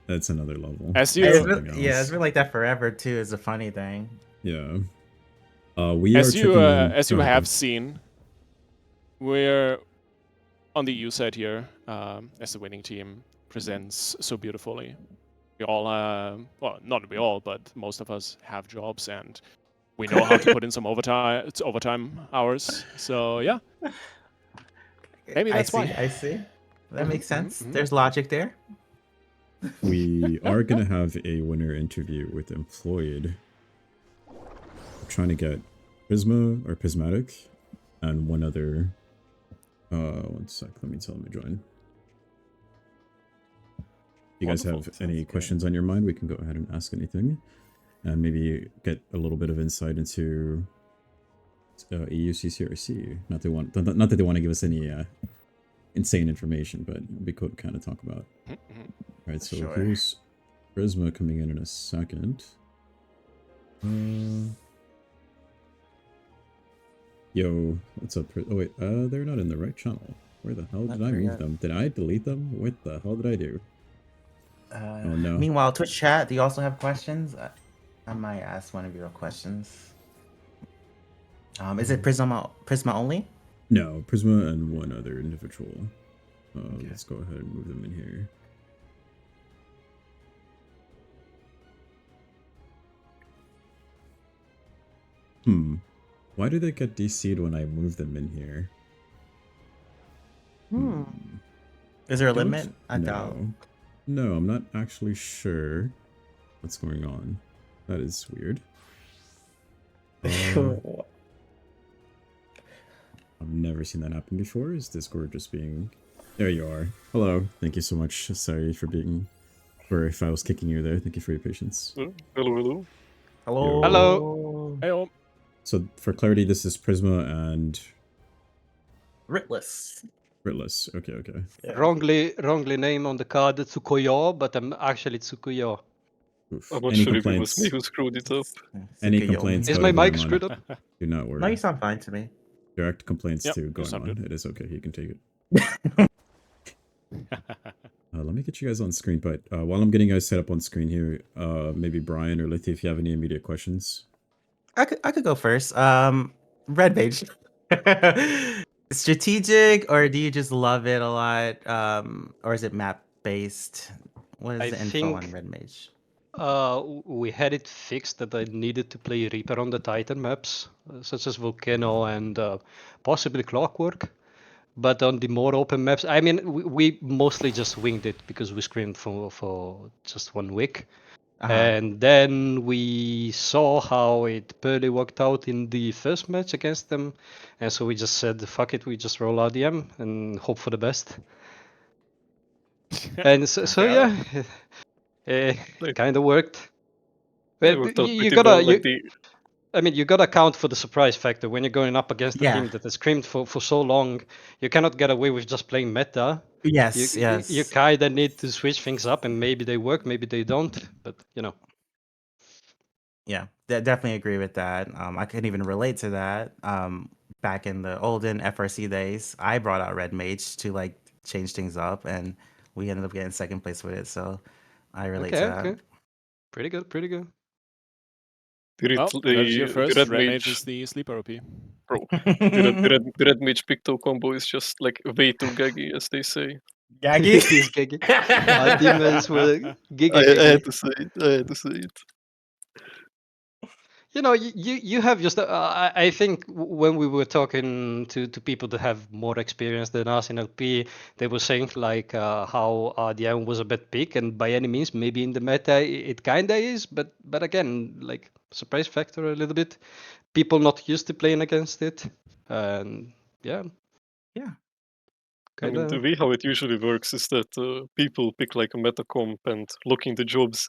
That's another level. As you It's Something been, yeah, else. it's been like that forever too. Is a funny thing. Yeah. We as are you checking in- as you Go ahead, have guys. seen, we're on the EU side here, as the winning team presents so beautifully. We all, well, not we all, but most of us have jobs, and we know how to put in some overtime. It's overtime hours. So yeah, maybe that's why. I see. That makes sense. mhm. There's logic there. We are going to have a winner interview with Employed. We're trying to get Prisma or Prismatic and one other. One sec. Let me tell them to join. If you guys Wonderful. have any Sounds good. questions on your mind, we can go ahead and ask anything. And maybe get a little bit of insight into EUCCRC. Not that they want to give us any insane information, but it'd be cool to kind of talk about. Right, so Sure. here's Prisma coming in a second. Yo, what's up? Oh wait, they're not in the right channel. Where the hell did I move them? Did I delete them? What the hell did I do? Oh no. Meanwhile, Twitch chat, do you also have questions? I might ask one of your questions. Is it Prisma only? No, Prisma and one other individual. Let's go ahead and move them in here. Why do they get DC'd when I move them in here? Is there a Don't limit? I doubt. No, I'm not actually sure what's going on. That is weird. I've never seen that happen before. Is Discord just being... There you are. Hello. Thank you so much. Sorry for being... For if I was kicking you there. Thank you for your patience. Hello, hello. Hello. Hello. Hey, So for clarity, this is Prisma and Ritless. Ritless. Okay, okay. Yeah. Wrongly name on the card Tsukuyo, but I'm actually Tsukuyo. Oof. I'm not Any sure if it was complaints? me who screwed it up. Any Tsukuyo. complaints? Is go my to mic them on- screwed up? Do not worry. No, you sound fine to me. Direct complaints Yep, to you going sound on. good. It is okay. You can take it. Let me get you guys on screen, but while I'm getting you guys set up on screen here, maybe Brian or Lithy, if you have any immediate questions. I could go first. Red Mage. Strategic, or do you just love it a lot? Or is it map based? What is I the info on think Red Mage? we had it fixed that I needed to play Reaper on the Titan maps, such as Volcano and possibly Clockwork. But on the more open maps, I mean, we mostly just winged it because we screamed for just 1 week. And then we saw how it barely worked out in the first match against them. And so we just said, fuck it, we just roll RDM and hope for the best. And so yeah, it kind of worked. They But worked out you pretty gotta, well. Like I mean, you gotta account for the surprise factor when you're going up against a Yeah. team that has screamed for so long. You cannot get away with just playing meta. Yes, You yes. kind of need to switch things up, and maybe they work, maybe they don't. But you know, Yeah, definitely agree with that. I couldn't even relate to that. Back in the olden FRC days, I brought out Red Mage to like change things up, and we ended up getting second place with it. So I relate to that. okay, pretty good, pretty good. Well, you heard it here the first. Red Red Mage Mage, is the sleeper OP. bro. The Red Mage Picto combo is just like way too gaggy, as they say. Gaggy. It is gaggy. Our demons were giga I gaggy. had to say it. I had to say it. You know, you have just. I think when we were talking to people that have more experience than us in LP, they were saying like how RDM was a bit peak, and by any means, maybe in the meta it kinda is, but again, like surprise factor a little bit. People not used to playing against it, and yeah, Yeah. I mean, the kinda. way how it usually works is that people pick like a meta comp and look into jobs,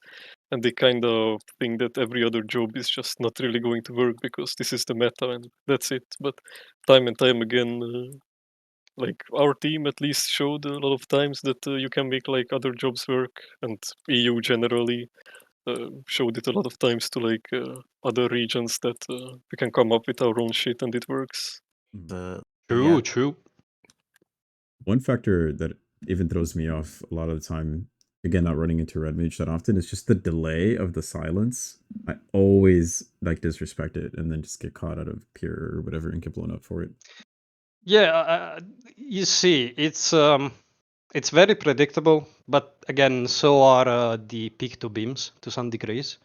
and they kind of think that every other job is just not really going to work because this is the meta and that's it. But time and time again, like our team at least showed a lot of times that you can make like other jobs work, and EU generally showed it a lot of times to like other regions that we can come up with our own shit and it works. True, Yeah. true. One factor that even throws me off a lot of the time, again, not running into Red Mage that often, is just the delay of the silence. I always like disrespect it and then just get caught out of pure or whatever and get blown up for it. Yeah, you see, it's very predictable, but again, so are the peak to beams to some degrees.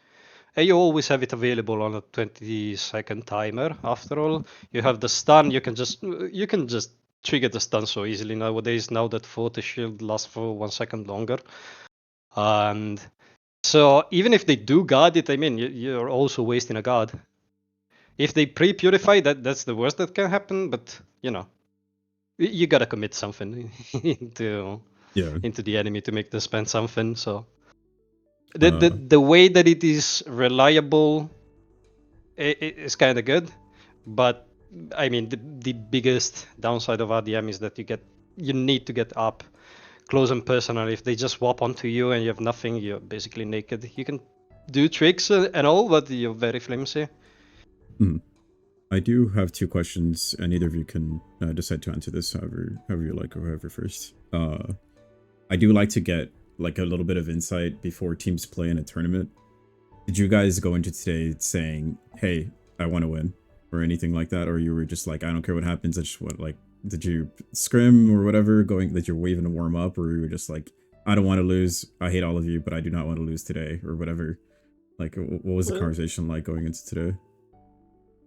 And you always have it available on a 20-second timer. After all, you have the stun. You can just trigger the stun so easily nowadays. Now that photo shield lasts for 1 second longer, and so even if they do guard it, I mean, you're also wasting a guard. If they pre-purify, that's the worst that can happen. But you know, you gotta commit something into Yeah. the enemy to make them spend something. So Uh, the way that it is reliable is kind of good, but I mean the biggest downside of RDM is that you need to get up close and personal. If they just swap onto you and you have nothing, you're basically naked. You can do tricks and all, but you're very flimsy. I do have two questions, and either of you can decide to answer this however you like, or whoever first. I do like to get like a little bit of insight before teams play in a tournament. Did you guys go into today saying, "Hey, I want to win," or anything like that, or you were just like, "I don't care what happens. I just want like." Did you scrim or whatever? Going that you're waving to warm up, or you were just like, "I don't want to lose. I hate all of you, but I do not want to lose today," or whatever. Like, what was the conversation like going into today?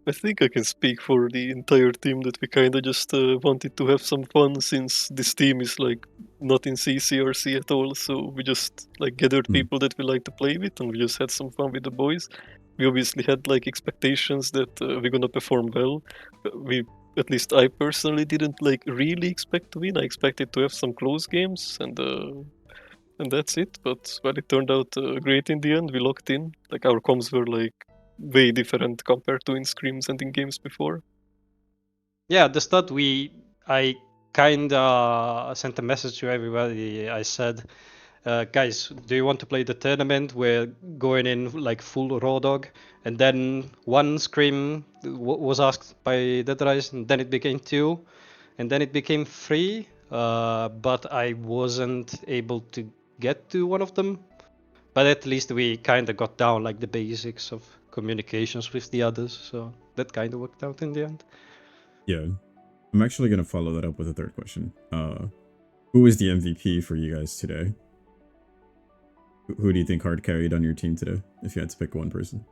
I think I can speak for the entire team that we kind of just wanted to have some fun, since this team is like not in CCRC at all. So we just like gathered people that we like to play with, and we just had some fun with the boys. We obviously had like expectations that we're gonna perform well. We, at least I personally, didn't like really expect to win. I expected to have some close games, and that's it. But well, it turned out great in the end. We locked in. Like our comms were like way different compared to in scrims and in games before. Yeah, at the start I kinda sent a message to everybody. I said, guys, do you want to play the tournament? We're going in like full raw dog. And then one scrim was asked by Dead Rise, and then it became 2, and then it became 3. But I wasn't able to get to one of them. But at least we kind of got down like the basics of communications with the others, so that kind of worked out in the end. Yeah. I'm actually going to follow that up with a third question. Who is the MVP for you guys today? Who do you think hard carried on your team today, if you had to pick one person?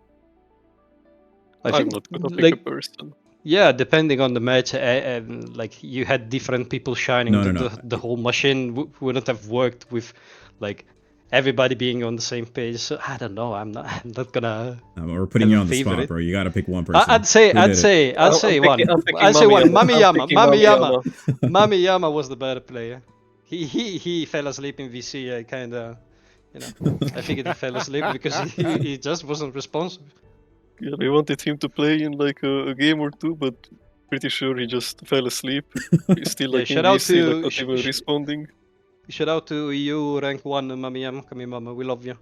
I'm not gonna pick a person. Yeah, depending on the match, like you had different people shining. No. The whole machine wouldn't have worked with like everybody being on the same page. So I don't know. I'm not gonna. We're putting you on the spot, bro. You got to pick one person. I'd say one. I'd say one. Mamiyama. Mamiyama was the better player. He fell asleep in VC. I kind of, I figured he fell asleep because he just wasn't responsive. Yeah, we wanted him to play in like a game or two, but pretty sure he just fell asleep. He's still like in VC, like not even responding. Shout out to EU rank 1 Mamiyama. Kamimama, we love you.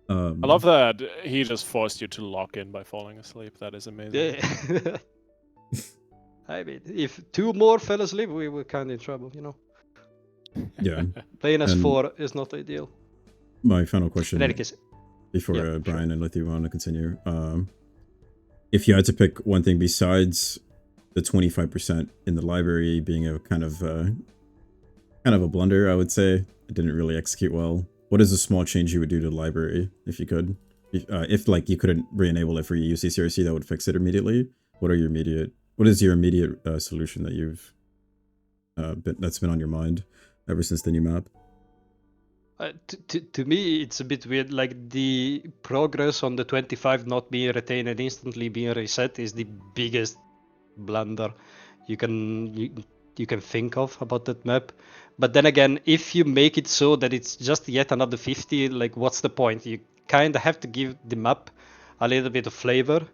I love that he just forced you to lock in by falling asleep. That is amazing. Yeah. I mean, if 2 more fell asleep, we were kind of in trouble, Yeah. Playing as 4 is not ideal. My final question. In any case, before Brian and Lithia want to continue, if you had to pick one thing besides the 25% in the library being a kind of a blunder, I would say it didn't really execute well. What is a small change you would do to the library if you could? If like you couldn't re-enable it for UCCRC, that would fix it immediately. What is your immediate solution that you've that's been on your mind ever since the new map? To me, it's a bit weird. Like the progress on the 25 not being retained and instantly being reset is the biggest blunder you can think of about that map. But then again, if you make it so that it's just yet another 50, like what's the point? You kind of have to give the map a little bit of flavor.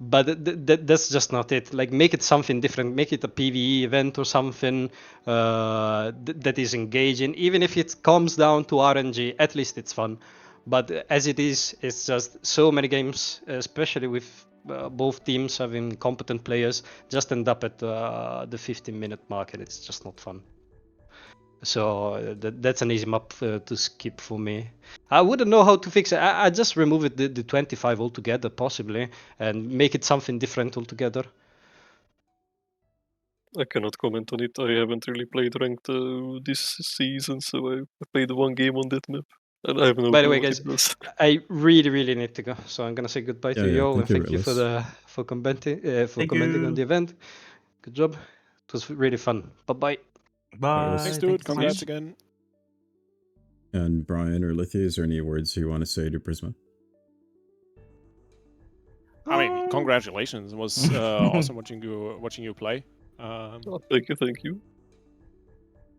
But that's just not it. Like, make it something different. Make it a PvE event or something that is engaging. Even if it comes down to RNG, at least it's fun. But as it is, it's just so many games, especially with both teams having competent players, just end up at the 15-minute mark, and it's just not fun. So that's an easy map to skip for me. I wouldn't know how to fix it. I just remove it, the 25 altogether, possibly, and make it something different altogether. I cannot comment on it. I haven't really played ranked this season, so I played one game on that map. And I have no By the way, clue guys, what it does. I really need to go, so I'm gonna say goodbye to you all, and thank you for commenting on the event. Good job. It was really fun. Bye. Bye. Thanks, dude. Congrats again. And Brian or Lithia, is there any words you want to say to Prisma? I mean, congratulations. It was awesome watching you play. Thank you.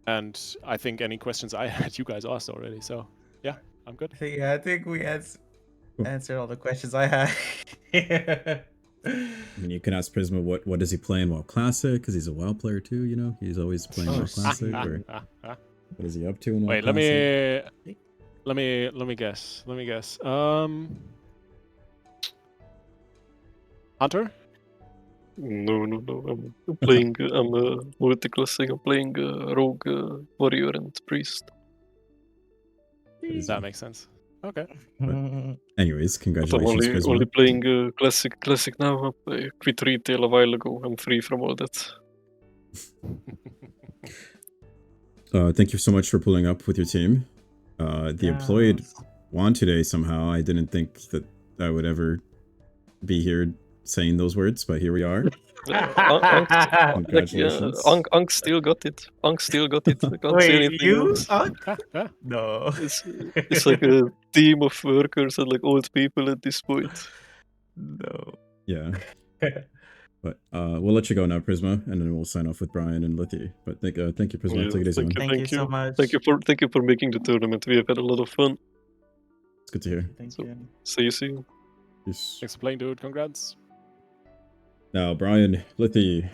And I think any questions I had, you guys asked already. So yeah, I'm good. Yeah, I think we answered all the questions I had. I mean, you can ask Prisma what does he play in WoW Classic, because he's a WoW player too. He's always playing WoW Classic. Or what is he up to in WoW Classic? Let me guess. Hunter? No. I'm playing. I'm multi-classing. I'm playing rogue, warrior, and priest. That makes sense. Okay. But anyways, congratulations, I'm Prisma. only playing classic now. I quit retail a while ago. I'm free from all that. Thank you so much for pulling up with your team. The employed won today somehow. I didn't think that I would ever be here saying those words, but here we are. Congratulations. Unk still got it. I can't say anything else. No. It's like a team of workers and like old people at this point. No. Yeah. But we'll let you go now, Prisma, and then we'll sign off with Brian and Lithia. But thank you, Prisma. Take it easy. Thank you so much. Thank you for making the tournament. We have had a lot of fun. It's good to hear. Thank you. See you soon. Peace. Thanks for playing, dude. Congrats. Now, Brian, Lithia,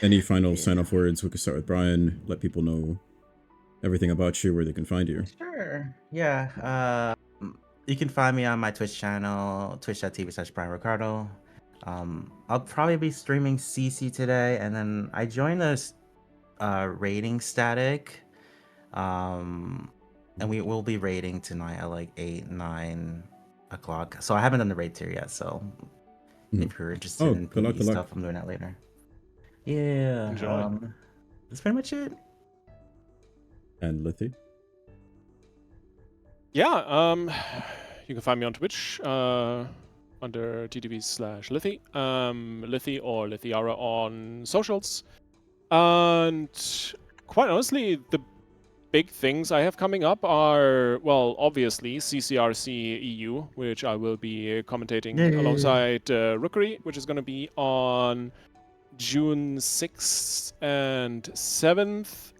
any final sign-off words? We could start with Brian. Let people know everything about you, where they can find you. Sure. Yeah. You can find me on my Twitch channel, twitch.tv/BrianRicardo. I'll probably be streaming CC today, and then I joined this rating static. And we will be raiding tonight at like 8, 9 o'clock. So I haven't done the raid tier yet, so if you're interested in good luck, PvE good luck. stuff, I'm doing that later. Yeah. Enjoy. That's pretty much it. Yeah, And Lithy? you can find me on Twitch under ttv/Lithy, Lithy or Lithiara on socials. And quite honestly, the big things I have coming up are, well, obviously CCRC EU, which I will be commentating alongside Rookery, which is going to be on June 6th and 7th.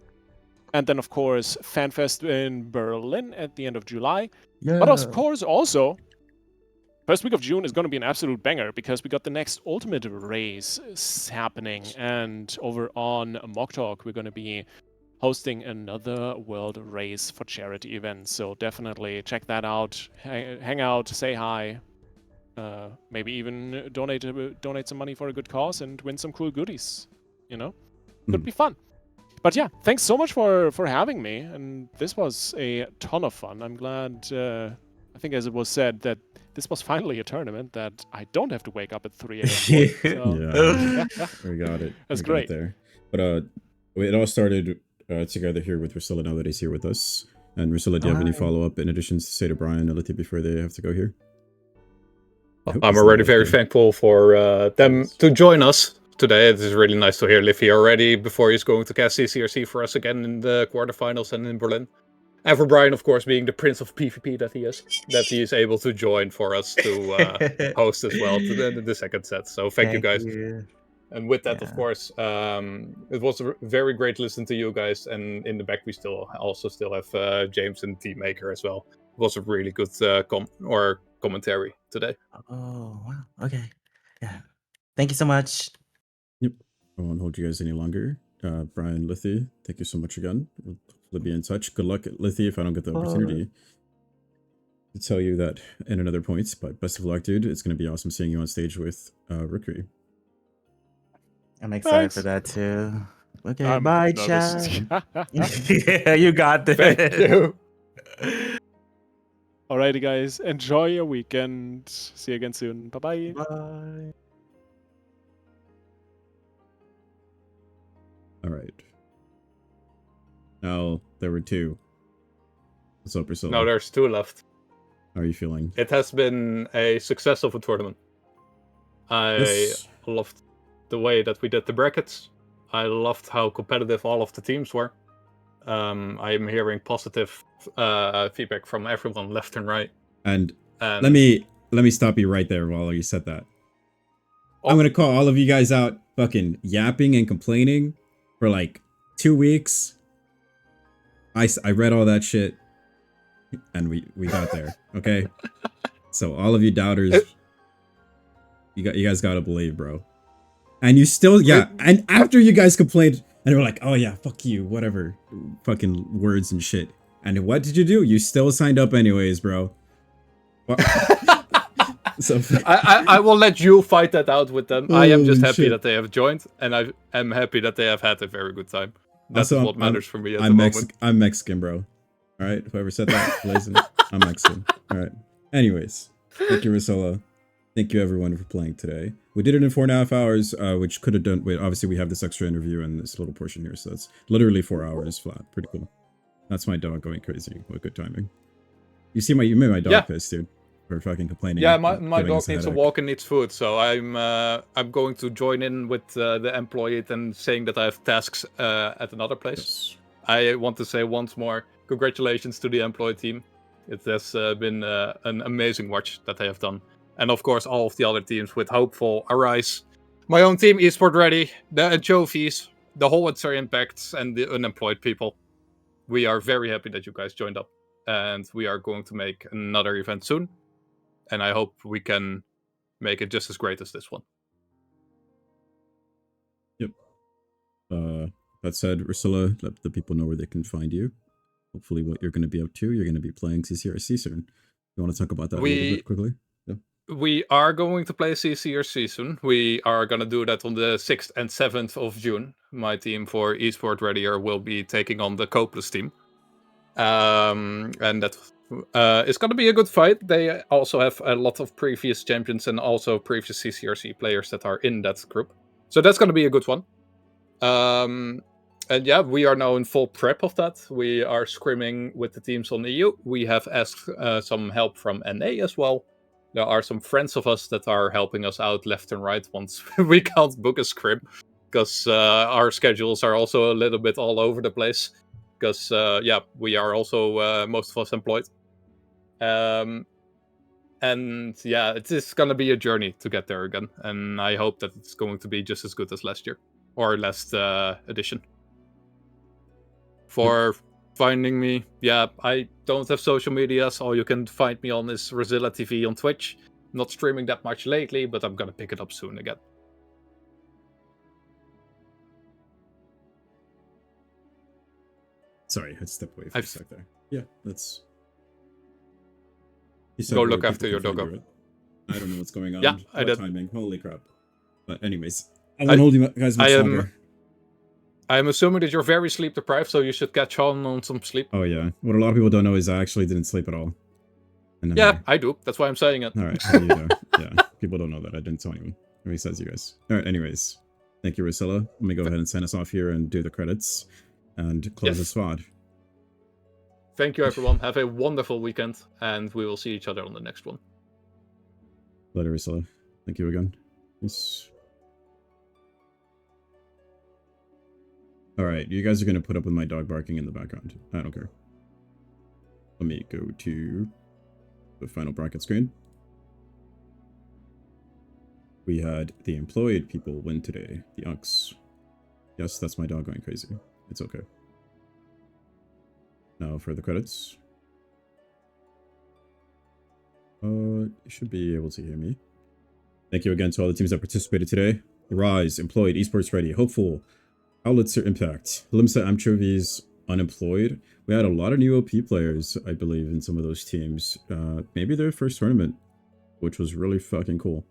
And then, of course, FanFest in Berlin at the end of July. Yeah. But of course, also, first week of June is going to be an absolute banger because we got the next Ultimate race happening. And over on Mock Talk, we're going to be hosting another World Race for charity event. So definitely check that out. Hang out, say hi. Maybe even donate some money for a good cause and win some cool goodies. You know? Could be fun. But yeah, thanks so much for having me, and this was a ton of fun. I'm glad, I think as it was said, that this was finally a tournament that I don't have to wake up at 3 a.m. for. So, Yeah, we got it. That's We got great. there. But it all started together here with Rusilla now that he's here with us. And Rusilla, do you have any follow-up in addition to say to Brian and Lithy before they have to go here? I'm already very thankful for them to join us today. It is really nice to hear Liffy already before he's going to cast CCRC for us again in the quarterfinals and in Berlin. And for Brian, of course, being the prince of PvP that he is able to join for us to host as well to the second set. So thank you guys. And with that, of course, it was very great to listen to you guys. And in the back, we still have James and T-Maker as well. It was a really good commentary today. Oh, wow. Okay. Yeah. Thank you so much. Yep. I won't hold you guys any longer. Brian, Lithy, thank you so much again. We'll be in touch. Good luck, Lithy, if I don't get the opportunity to tell you that in another points. But best of luck, dude. It's going to be awesome seeing you on stage with Rookery. I'm excited for that too. Okay, I'm bye, nervous. chat. Yeah, you got this. Thank you. Alrighty, guys. Enjoy your weekend. See you again soon. Bye-bye. Bye. All right. Now, there were two. What's up, Priscilla? No, there's two left. How are you feeling? It has been a success of a tournament. I loved the way that we did the brackets. I loved how competitive all of the teams were. I am hearing positive feedback from everyone left and right. And let me stop you right there while you said that. I'm gonna call all of you guys out fucking yapping and complaining for like 2 weeks. I read all that shit and we got there. Okay. So all of you doubters, you guys gotta believe, bro. And you still, and after you guys complained and were like, oh yeah, fuck you, whatever, fucking words and shit. And what did you do? You still signed up anyways, bro. So I will let you fight that out with them. I am just happy that they have joined, and I am happy that they have had a very good time. That's what matters for me at the moment. I'm Mexican, bro. All right, whoever said that, listen, I'm Mexican. All right. Anyways, thank you, Rusilla. Thank you, everyone, for playing today. We did it in 4.5 hours, which could have done. Wait, obviously, we have this extra interview and this little portion here, so that's literally 4 hours flat. Pretty cool. That's my dog going crazy. What good timing. You made my dog pissed, dude. For fucking complaining. Yeah, my dog needs a walk and needs food, so I'm going to join in with the employee and saying that I have tasks at another place. Yes. I want to say once more, congratulations to the employee team. It has been an amazing watch that they have done. And of course, all of the other teams with Hopeful, Arise, my own team, Esport Ready, the Anchovies, the Howitzer Impacts, and the unemployed people. We are very happy that you guys joined up. And we are going to make another event soon. And I hope we can make it just as great as this one. Yep. That said, Rusilla, let the people know where they can find you. hopefully what you're going to be up to. You're going to be playing CCRC soon. You want to talk about that a little bit quickly? Yeah. We are going to play CCRC soon. We are going to do that on the 6th and 7th of June. My team for Esport Readier will be taking on the Copeless team. And that is going to be a good fight. They also have a lot of previous champions and also previous CCRC players that are in that group. So that's going to be a good one. And yeah, we are now in full prep of that. We are scrimming with the teams on EU. We have asked some help from NA as well. There are some friends of us that are helping us out left and right once we can't book a scrim, because our schedules are also a little bit all over the place. Because yeah, we are also most of us employed. And yeah, it is going to be a journey to get there again. And I hope that it's going to be just as good as last year or last edition. For finding me, yeah, I don't have social media, so all you can find me on is Rosilla TV on Twitch. Not streaming that much lately, but I'm gonna pick it up soon again. Sorry, I had to step away for a sec there. Yeah, that's... Go look after your doggo. I don't know what's going on. Yeah, I did. Timing. Holy crap. But anyways, I won't hold you guys much longer. I'm assuming that you're very sleep deprived, so you should catch on some sleep. Oh yeah. What a lot of people don't know is I actually didn't sleep at all. And yeah, I do. That's why I'm saying it. All right. You know. Yeah, people don't know that. I didn't tell anyone. Besides you guys. All right. Anyways, thank you, Rosilla. Let me go ahead and sign us off here and do the credits and close the SWAD. Thank you, everyone. Have a wonderful weekend, and we will see each other on the next one. Later, Rosilla. Thank you again. Peace. Alright, you guys are going to put up with my dog barking in the background. I don't care. Let me go to the final bracket screen. We had the employed people win today. The Unks. Yes, that's my dog going crazy. It's okay. Now for the credits. You should be able to hear me. Thank you again to all the teams that participated today. The Rise, Employed, Esports Ready, Hopeful, Outlet's Impact, Limsa Anchovies, Unemployed. We had a lot of new OP players, I believe, in some of those teams. Maybe their first tournament, which was really fucking cool.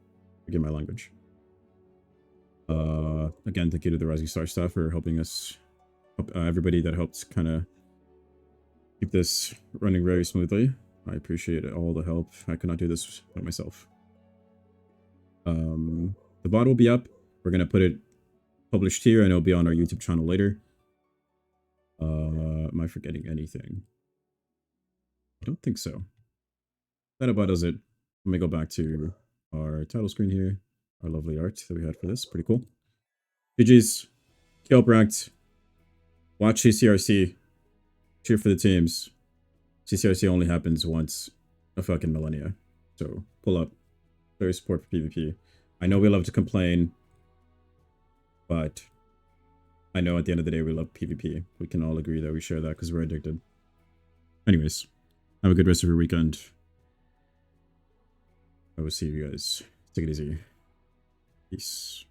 Forgive my language. Again, thank you to the Rising Star staff for helping us, everybody that helped kind of keep this running very smoothly. I appreciate all the help. I could not do this by myself. The VOD will be up. We're going to put it published here, and it'll be on our YouTube channel later. Am I forgetting anything? I don't think so. That about does it. Let me go back to our title screen here. Our lovely art that we had for this. Pretty cool. GG's. Kelp ranked. Watch CCRC. Cheer for the teams. CCRC only happens once a fucking millennia. So pull up. Very support for PvP. I know we love to complain, but I know at the end of the day we love PvP. We can all agree that we share that because we're addicted. Anyways, have a good rest of your weekend. I will see you guys. Take it easy. Peace.